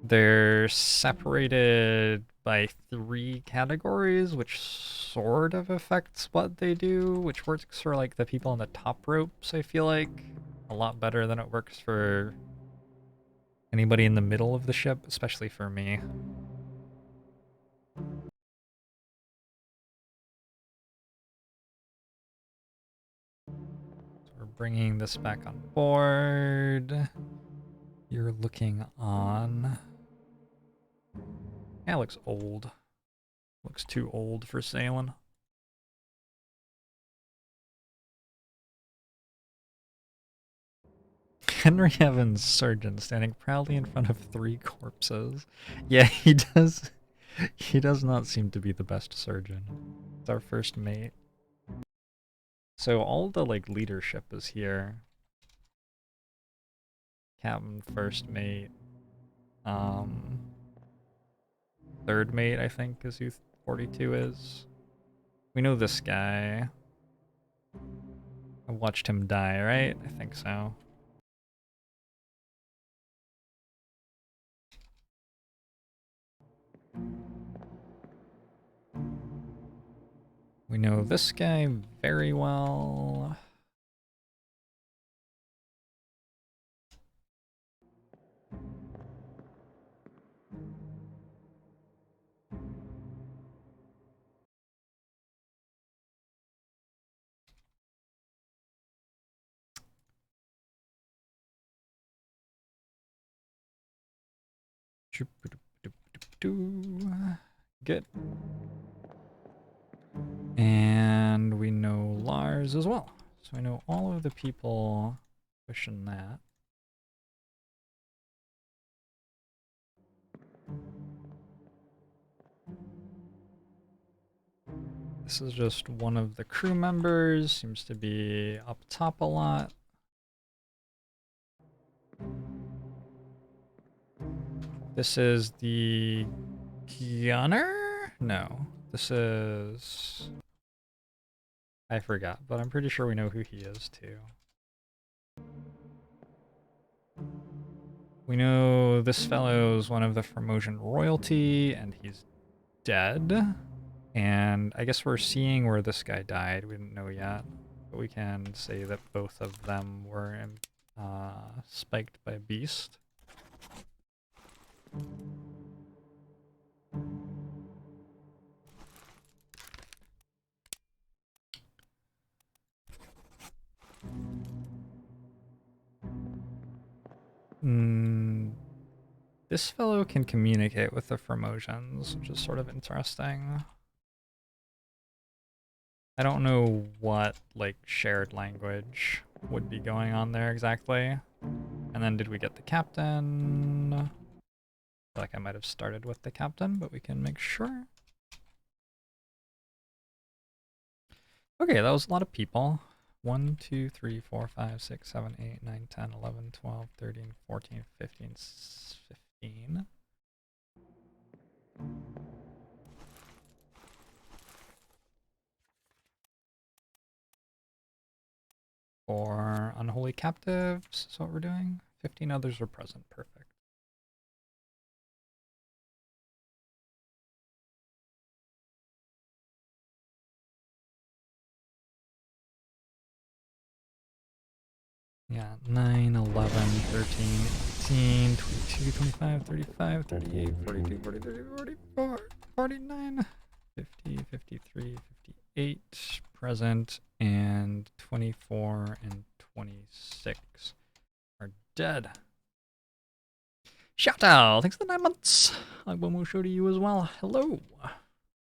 they're separated by 3 categories, which sort of affects what they do, which works for, like, the people on the top ropes, I feel like. A lot better than it works for anybody in the middle of the ship, especially for me. So we're bringing this back on board. You're looking on... yeah, it looks old. Looks too old for sailing. Henry Evans, surgeon, standing proudly in front of 3 corpses. Yeah, he does. He does not seem to be the best surgeon. It's our first mate. So all the like leadership is here. Captain, first mate, third mate, I think, is who 42 is. We know this guy. I watched him die, right? I think so. We know this guy very well. Good. And we know Lars as well. So I know all of the people pushing that. This is just one of the crew members. Seems to be up top a lot. This is the gunner? No. This is... I forgot, but I'm pretty sure we know who he is too. We know this fellow's one of the Formosan royalty, and he's dead. And I guess we're seeing where this guy died. We didn't know yet, but we can say that both of them were spiked by a beast. This fellow can communicate with the Formosians, which is sort of interesting. I don't know what, like, shared language would be going on there exactly. And then did we get the captain? I feel like I might have started with the captain, but we can make sure. Okay, that was a lot of people. 1, 2, 3, 4, 5, 6, 7, 8, 9, 10, 11, 12, 13, 14, 15, 15. For unholy captives is what we're doing. 15 others are present. Perfect. Yeah, 9, 11, 13, 18, 22, 25, 35, 38, 42, 43, 44, 49, 50, 53, 58 present, and 24 and 26 are dead. Shout out! Thanks for the 9 months! Agbomo show to you as well. Hello!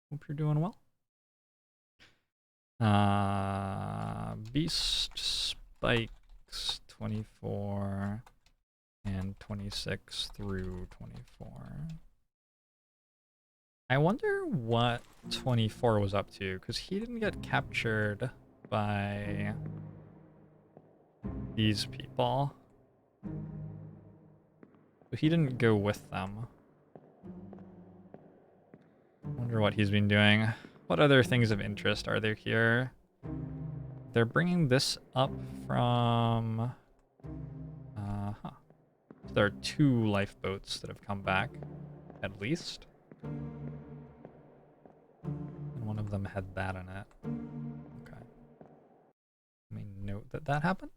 Hope you're doing well. Beast Spike. 24 and 26 through 24. I wonder what 24 was up to, because he didn't get captured by these people. So he didn't go with them. Wonder what he's been doing. What other things of interest are there here? They're bringing this up from... So there are 2 lifeboats that have come back, at least. And one of them had that in it. Okay. Let me note that that happened.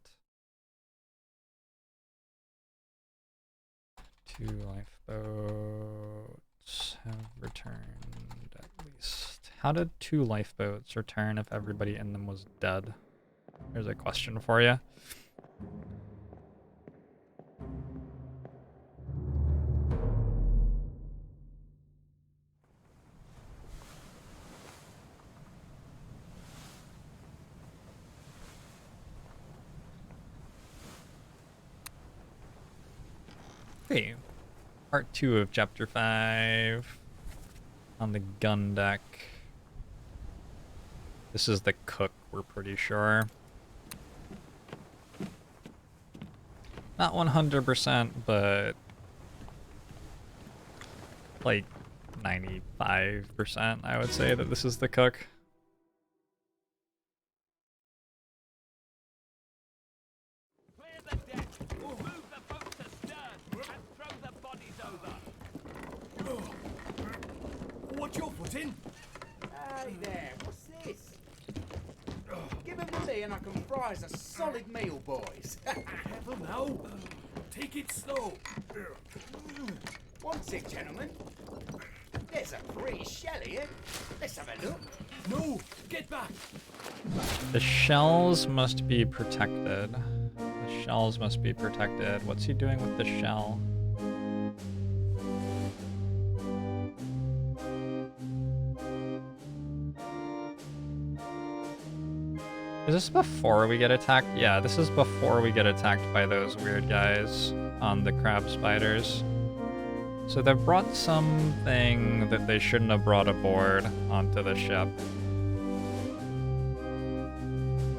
2 lifeboats have returned, at least. How did 2 lifeboats return if everybody in them was dead? There's a question for you. Okay, part 2 of chapter 5 on the gun deck. This is the cook, we're pretty sure. Not 100%, but like 95%, I would say that this is the cook. Clear the deck. Move the boat astern and throw the bodies over. What's your foot in? Hey there, what's this? Give him to me and I can fry us a solid meal, boys. Careful now. Take it slow. What's it, gentlemen? There's a pretty shell here. Let's have a look. No, get back. The shells must be protected. The shells must be protected. What's he doing with the shell? Is this before we get attacked? Yeah, this is before we get attacked by those weird guys on the crab spiders. So they've brought something that they shouldn't have brought aboard onto the ship.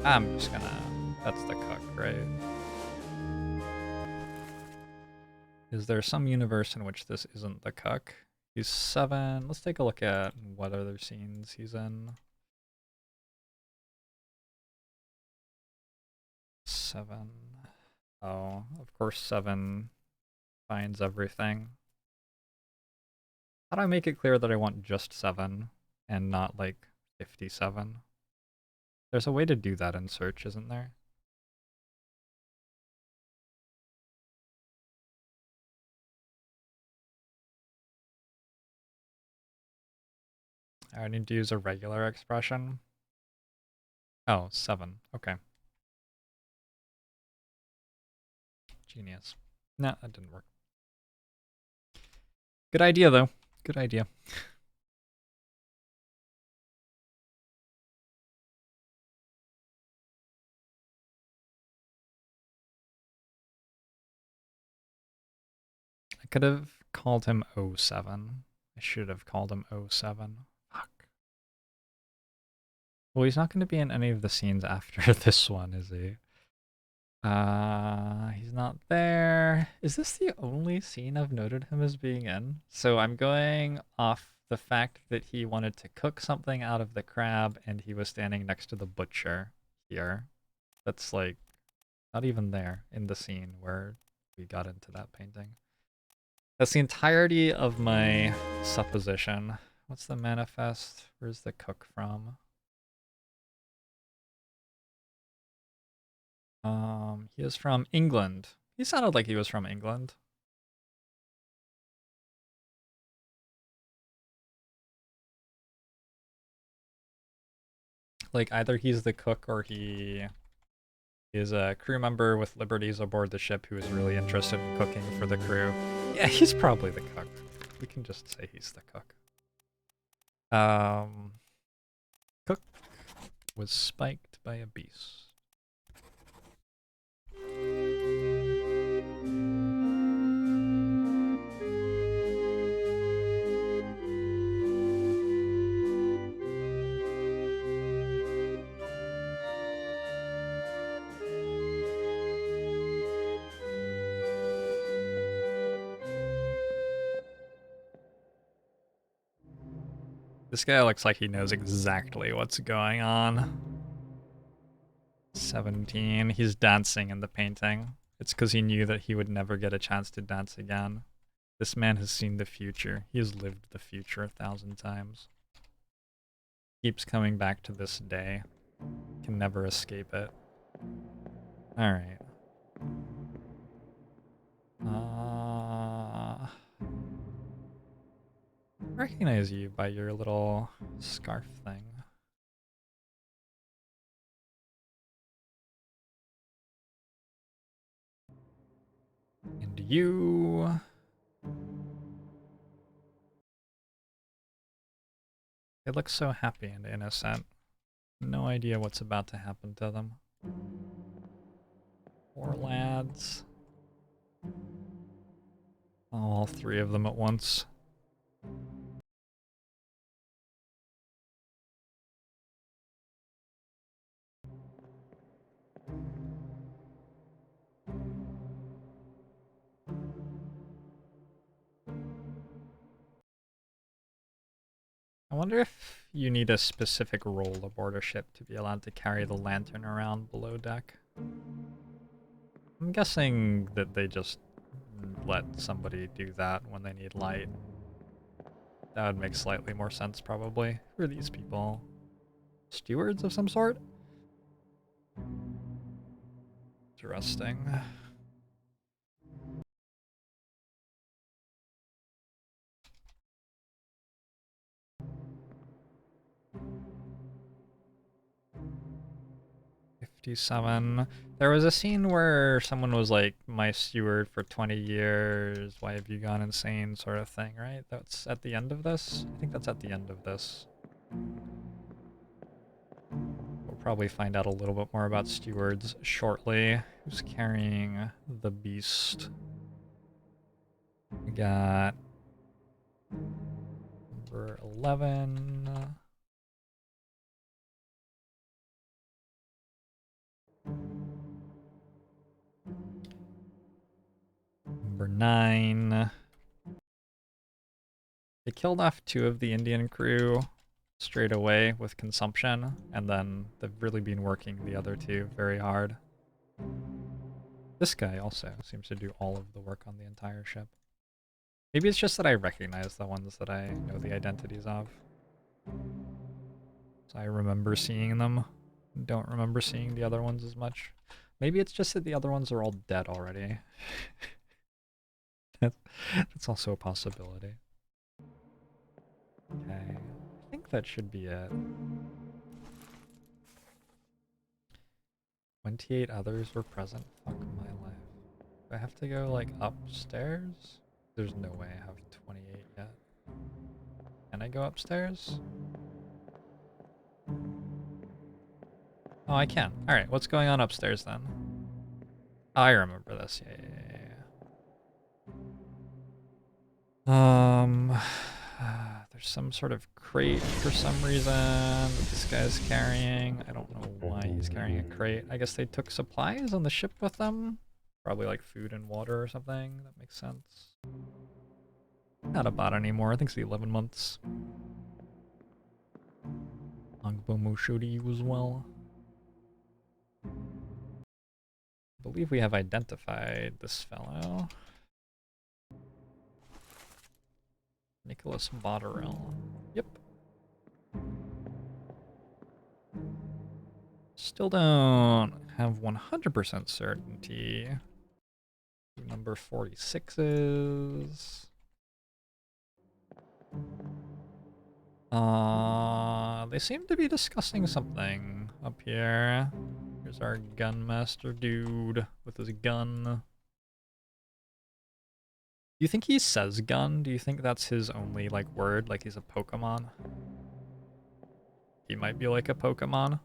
I'm just gonna... That's the cook, right? Is there some universe in which this isn't the cook? He's 7. Let's take a look at what other scenes he's in. 7. Oh, of course 7 finds everything. How do I make it clear that I want just 7 and not like 57? There's a way to do that in search, isn't there? I need to use a regular expression. Oh, 7. Okay. Genius. No, that didn't work. Good idea, though. Good idea. I could have called him 07. I should have called him 07. Fuck. Well, he's not going to be in any of the scenes after this one, is he? He's not there. Is this the only scene I've noted him as being in? So I'm going off the fact that he wanted to cook something out of the crab and he was standing next to the butcher here. That's like not even there in the scene where we got into that painting. That's the entirety of my supposition. What's the manifest? Where's the cook from? He is from England. He sounded like he was from England. Like either he's the cook or he is a crew member with liberties aboard the ship who is really interested in cooking for the crew. Yeah, he's probably the cook. We can just say he's the cook. Cook was spiked by a beast. This guy looks like he knows exactly what's going on. 17. He's dancing in the painting. It's because he knew that he would never get a chance to dance again. This man has seen the future. He has lived the future 1,000 times. Keeps coming back to this day. Can never escape it. Alright. Recognize you by your little scarf thing. And you... They look so happy and innocent. No idea what's about to happen to them. Poor lads. All three of them at once. I wonder if you need a specific role aboard a ship to be allowed to carry the lantern around below deck. I'm guessing that they just let somebody do that when they need light. That would make slightly more sense, probably. Who are these people? Stewards of some sort? Interesting. 57. There was a scene where someone was like, my steward for 20 years, why have you gone insane, sort of thing, right? That's at the end of this? I think that's at the end of this. We'll probably find out a little bit more about stewards shortly. Who's carrying the beast? We got number 11. Number 9. They killed off 2 of the Indian crew straight away with consumption, and then they've really been working the other 2 very hard. This guy also seems to do all of the work on the entire ship. Maybe it's just that I recognize the ones that I know the identities of. So I remember seeing them. Don't remember seeing the other ones as much. Maybe it's just that the other ones are all dead already. That's also a possibility. Okay, I think that should be it. 28 others were present. Fuck my life. Do I have to go, like, upstairs? There's no way I have 28 yet. Can I go upstairs? Oh, I can. Alright, what's going on upstairs then? Oh, I remember this. Yeah. There's some sort of crate for some reason that this guy's carrying. I don't know why he's carrying a crate. I guess they took supplies on the ship with them. Probably like food and water or something. That makes sense. Not a bot anymore. I think it's the 11 months. Longbow show to you as well. I believe we have identified this fellow. Nicholas Botterill. Yep. Still don't have 100% certainty who number 46 is. They seem to be discussing something up here. Here's our gunmaster dude with his gun. Do you think he says gun? Do you think that's his only, like, word? Like he's a Pokemon? He might be like a Pokemon.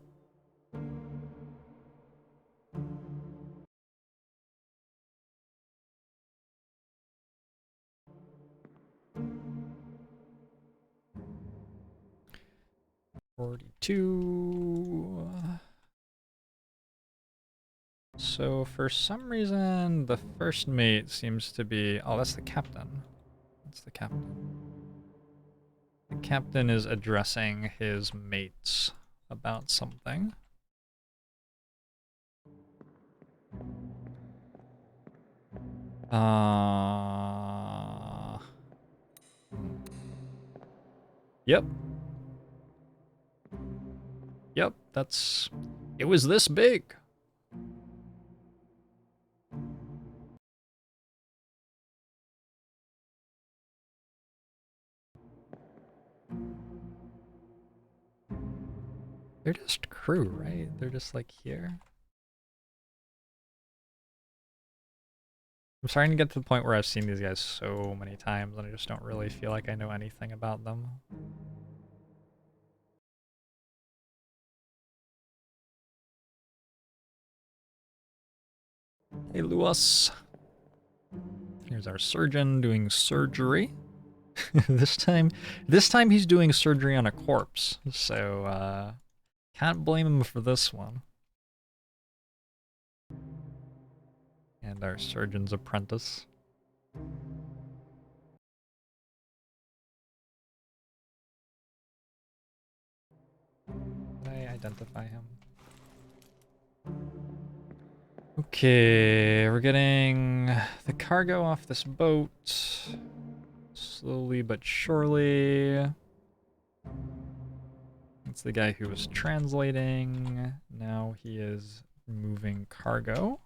$42. So for some reason, the first mate seems to be... Oh, that's the captain. That's the captain. The captain is addressing his mates about something. Yep. Yep, that's... It was this big. They're just crew, right? They're just like here. I'm starting to get to the point where I've seen these guys so many times and I just don't really feel like I know anything about them. Hey, Lewis. Here's our surgeon doing surgery. This time he's doing surgery on a corpse, so can't blame him for this one. And our surgeon's apprentice. Did I identify him? Okay, we're getting the cargo off this boat. Slowly but surely. That's the guy who was translating. Now he is moving cargo.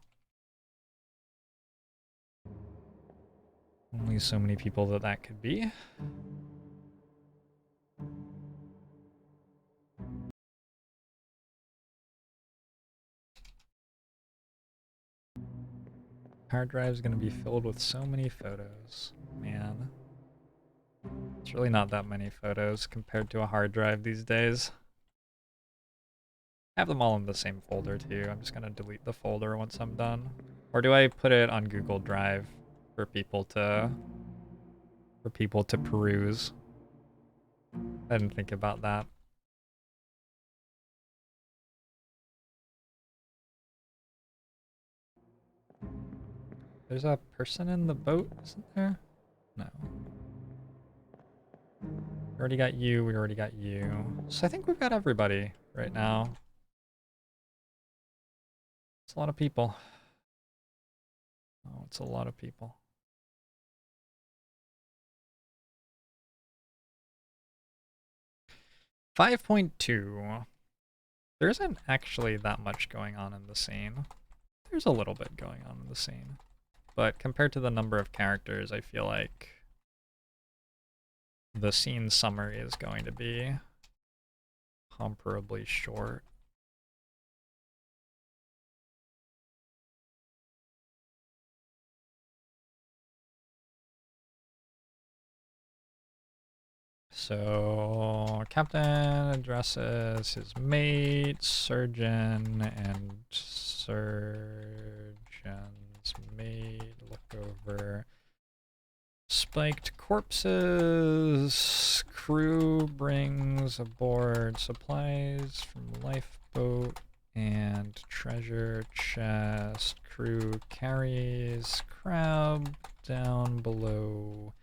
Only so many people that could be. Hard drive's gonna be filled with so many photos. Man. It's really not that many photos compared to a hard drive these days. I have them all in the same folder too. I'm just gonna delete the folder once I'm done. Or do I put it on Google Drive for people to peruse? I didn't think about that. There's a person in the boat, isn't there? No. We already got you, we already got you. So I think we've got everybody right now. It's a lot of people. Oh, it's a lot of people. .2. There isn't actually that much going on in the scene. There's a little bit going on in the scene. But compared to the number of characters, I feel like the scene summary is going to be comparably short. So, captain addresses his mate, surgeon, and surgeon's mate look over spiked corpses. Crew brings aboard supplies from lifeboat and treasure chest. Crew carries crab down below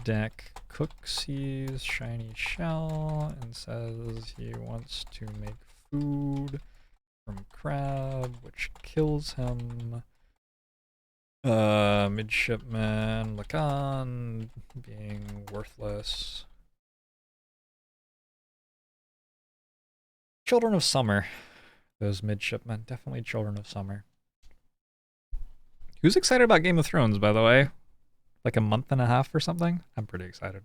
deck. Cook sees shiny shell and says he wants to make food from crab, which kills him. Midshipman look on, being worthless. Children of Summer. Those midshipmen, definitely Children of Summer. Who's excited about Game of Thrones, by the way? Like a month and a half or something? I'm pretty excited.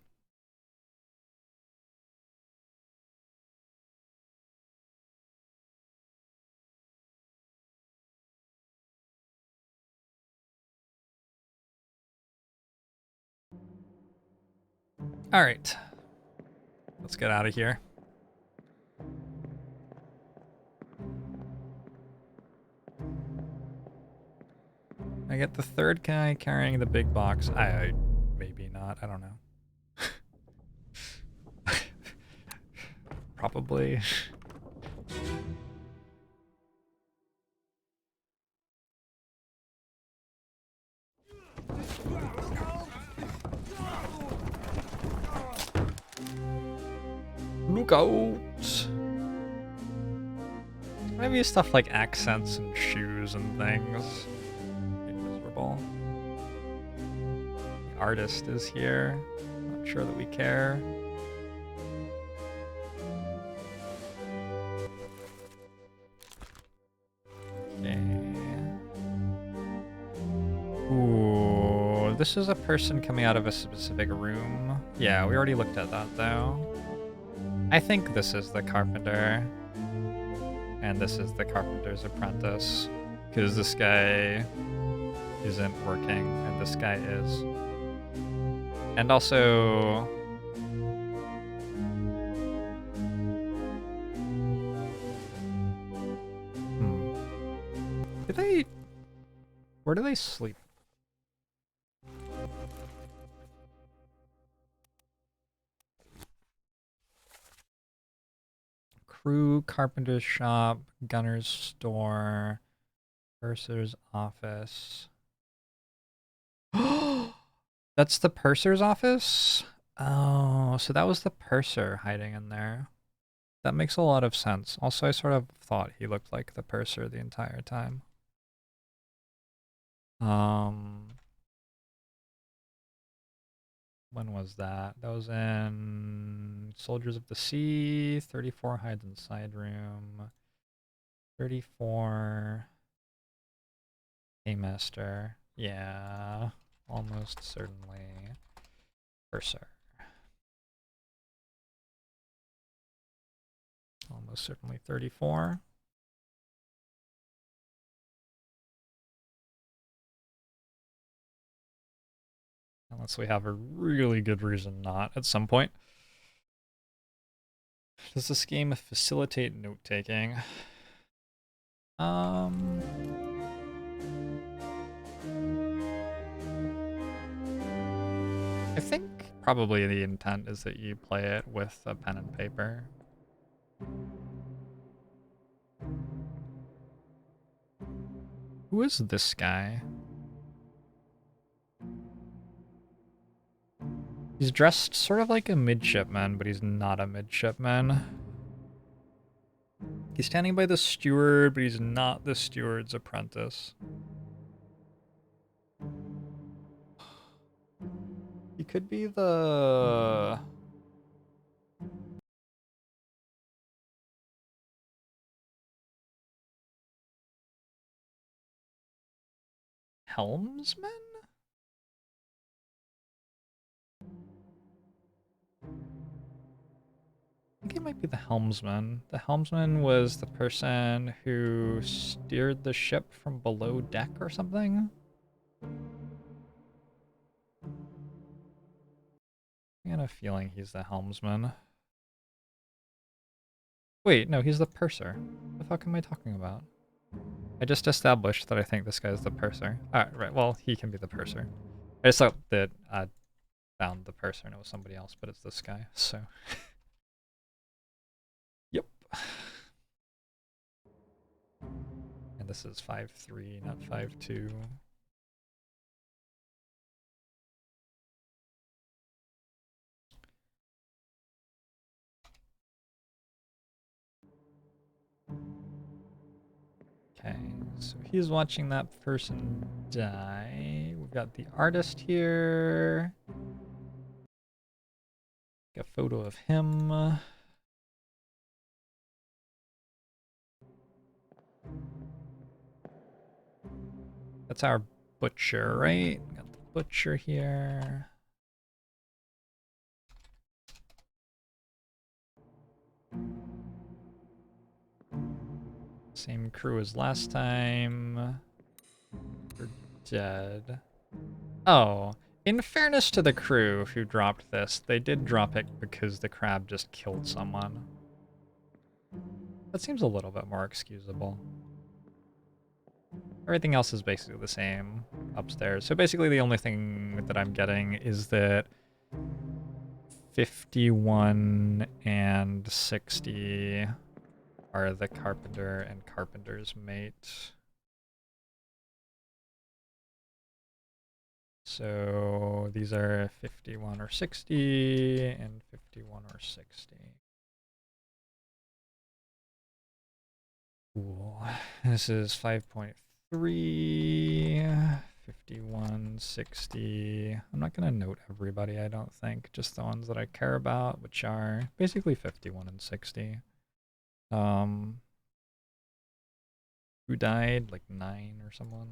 All right. Let's get out of here. I get the third guy carrying the big box. I maybe not. I don't know. Probably. Look out! Maybe stuff like accents and shoes and things. Be miserable. The artist is here. Not sure that we care. Okay. Ooh, this is a person coming out of a specific room. Yeah, we already looked at that though. I think this is the carpenter. And this is the carpenter's apprentice. Because this guy isn't working and this guy is. And also... Where do they sleep? crew, carpenter's shop, gunner's store, purser's office. That's the purser's office? Oh, so that was the purser hiding in there. That makes a lot of sense. Also, I sort of thought he looked like the purser the entire time. When was that? That was in Soldiers of the Sea, 34 hides inside room, 34 Paymaster. Yeah, almost certainly purser. Almost certainly 34. Unless we have a really good reason not at some point. Does this game facilitate note-taking? I think probably the intent is that you play it with a pen and paper. Who is this guy? He's dressed sort of like a midshipman, but he's not a midshipman. He's standing by the steward, but he's not the steward's apprentice. He could be the... helmsman? I think it might be the helmsman. The helmsman was the person who steered the ship from below deck or something. I got a feeling he's the helmsman. Wait, no, he's the purser. What the fuck am I talking about? I just established that I think this guy's the purser. Alright, right, well, he can be the purser. I just thought that I found the purser and it was somebody else, but it's this guy, so... Yep. And this is 5-3, not 5-2. Okay, so he's watching that person die. We've got the artist here. Got a photo of him. That's our butcher, right? Got the butcher here. Same crew as last time. They're dead. Oh, in fairness to the crew who dropped this, they did drop it because the crab just killed someone. That seems a little bit more excusable. Everything else is basically the same upstairs. So basically the only thing that I'm getting is that 51 and 60 are the carpenter and carpenter's mate. So these are 51 or 60 and 51 or 60. Cool. This is 5.3, 51, 60. I'm not going to note everybody, I don't think. Just the ones that I care about, which are basically 51 and 60. Who died? Like 9 or someone?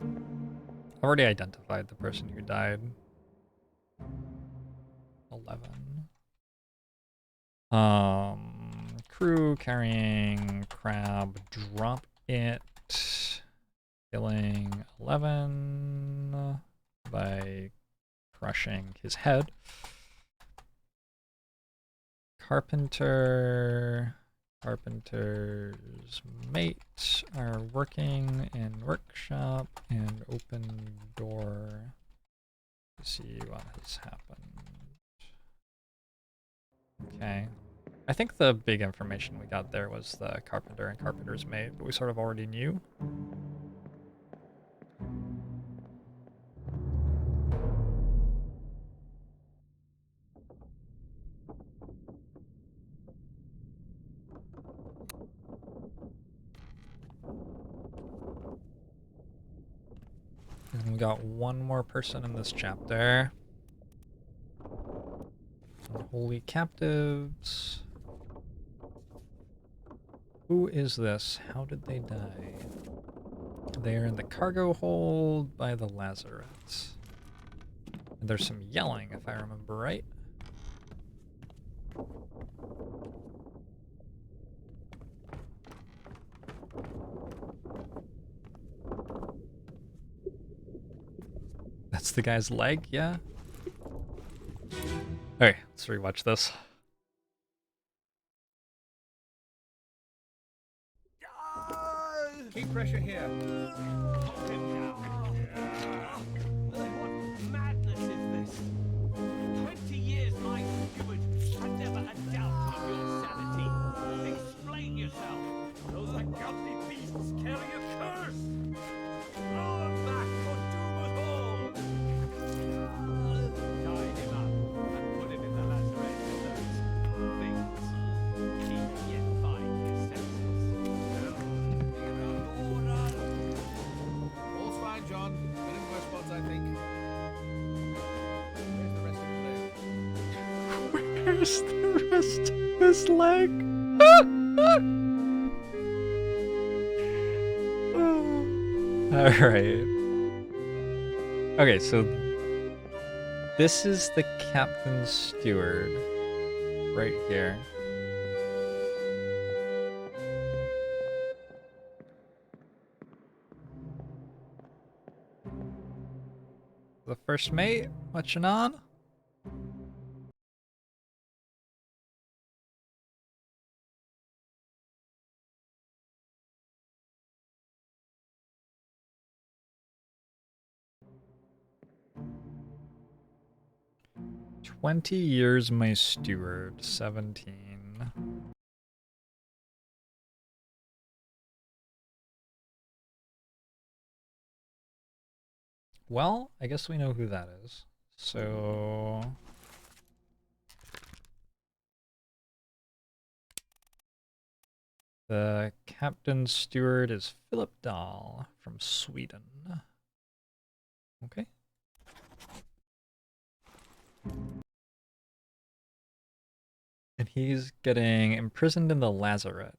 I've already identified the person who died. 11. Crew carrying crab, drop it. Killing 11 by crushing his head. Carpenter's mate are working in workshop and open door to see what has happened. Okay. I think the big information we got there was the carpenter and carpenter's mate, but we sort of already knew. And we got one more person in this chapter. Unholy captives. Who is this? How did they die? They are in the cargo hold by the lazarets. And there's some yelling, if I remember right. That's the guy's leg, yeah? Okay, let's rewatch this. Keep pressure here. Pop him down. What madness is this? 20 years my steward had never a doubt of your sanity. Explain yourself. Those ungodly beasts carry a curse. Throw them back or doom us all. Tie him up and put him in the lazaret with those things. He may yet find his senses. All's fine, John. Been in worse spots, I think. Where's the rest of his leg? Where's the rest of his leg? Alright. Okay, so this is the captain's steward right here. The first mate, watching on. "20 years my steward, 17. Well, I guess we know who that is. So the captain's steward is Philip Dahl from Sweden. Okay. And he's getting imprisoned in the lazaret.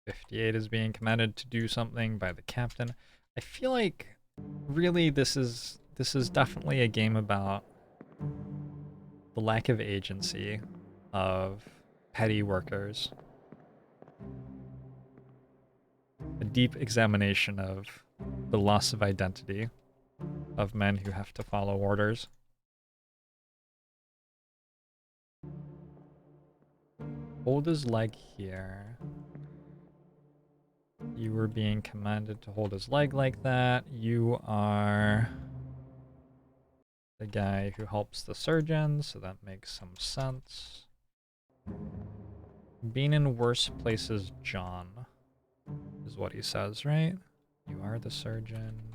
"58 is being commanded to do something by the captain." I feel like really this is definitely a game about the lack of agency of petty workers. A deep examination of the loss of identity of men who have to follow orders. Hold his leg here. You were being commanded to hold his leg like that. You are the guy who helps the surgeon, so that makes some sense. "Been in worse places, John," is what he says, right? You are the surgeon.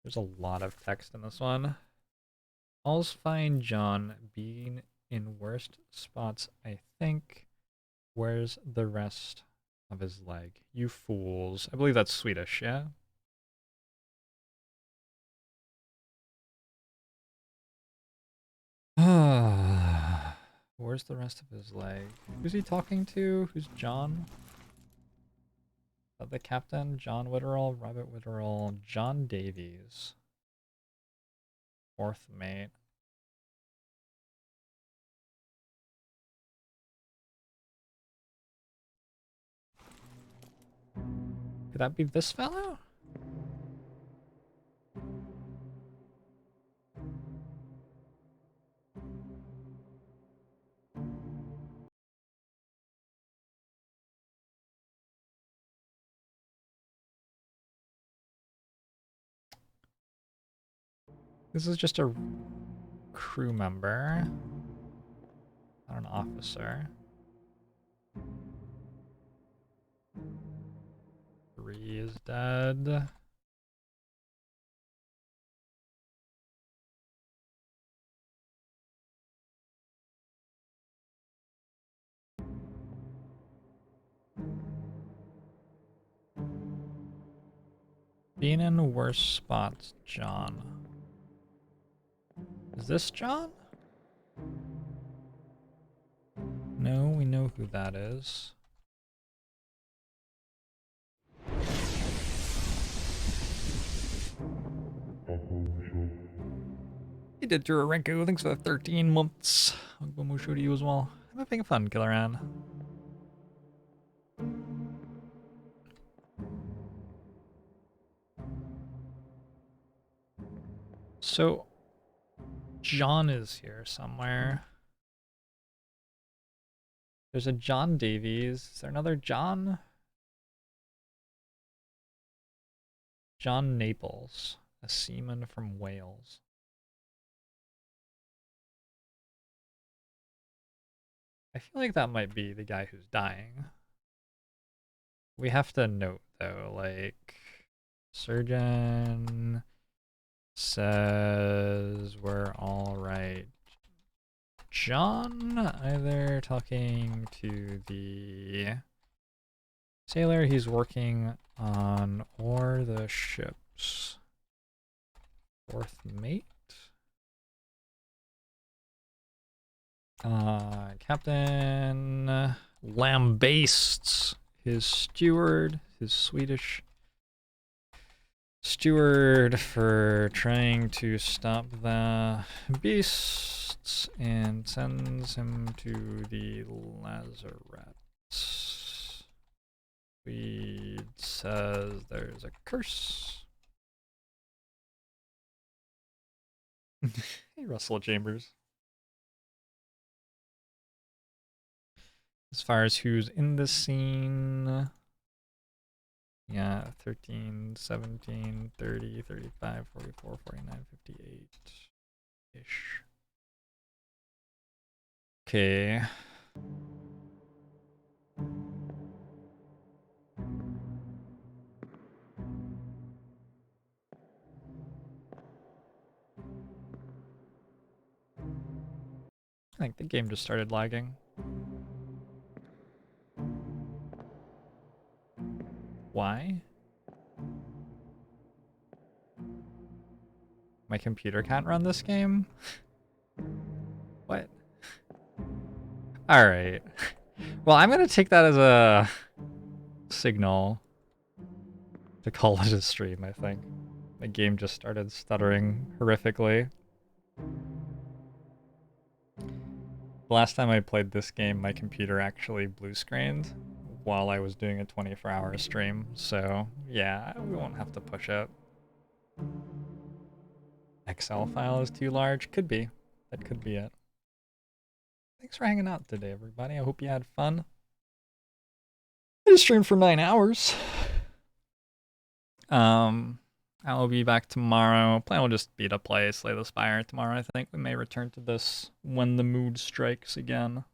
There's a lot of text in this one. "All's fine, John. Being in worst spots, I think. Where's the rest of his leg? You fools." I believe that's Swedish, yeah? Where's the rest of his leg? Who's he talking to? Who's John? Is that the captain? John Witterall, Robert Witterall, John Davies. Fourth mate. Could that be this fellow? This is just a crew member, not an officer. 3 is dead. Being in worse spots, John. Is this John? No, we know who that is. He did through a Renko, thanks for the 13 months. I'll go Musho to you as well. I'm having fun, Killer Ann. So, John is here somewhere. There's a John Davies. Is there another John? John Naples, a seaman from Wales. I feel like that might be the guy who's dying. We have to note, though, like, surgeon says we're all right. John, either talking to the sailor he's working on or the ship's 4th mate. Captain lambastes his steward, his Swedish steward, for trying to stop the beasts and sends him to the lazaret. Swede says there's a curse. Hey, Russell Chambers. As far as who's in the scene, yeah, 13, 17, 30, 35, 44, 49, 58-ish. Okay. I think the game just started lagging. Why? My computer can't run this game? What? Alright. Well, I'm gonna take that as a signal to call it a stream, I think. The game just started stuttering horrifically. The last time I played this game, my computer actually blue screened while I was doing a 24-hour stream, so yeah, we won't have to push it. Excel file is too large? Could be. That could be it. Thanks for hanging out today, everybody. I hope you had fun. I just streamed for 9 hours. I'll be back tomorrow. Plan will just be to play Slay the Spire tomorrow, I think. We may return to this when the mood strikes again.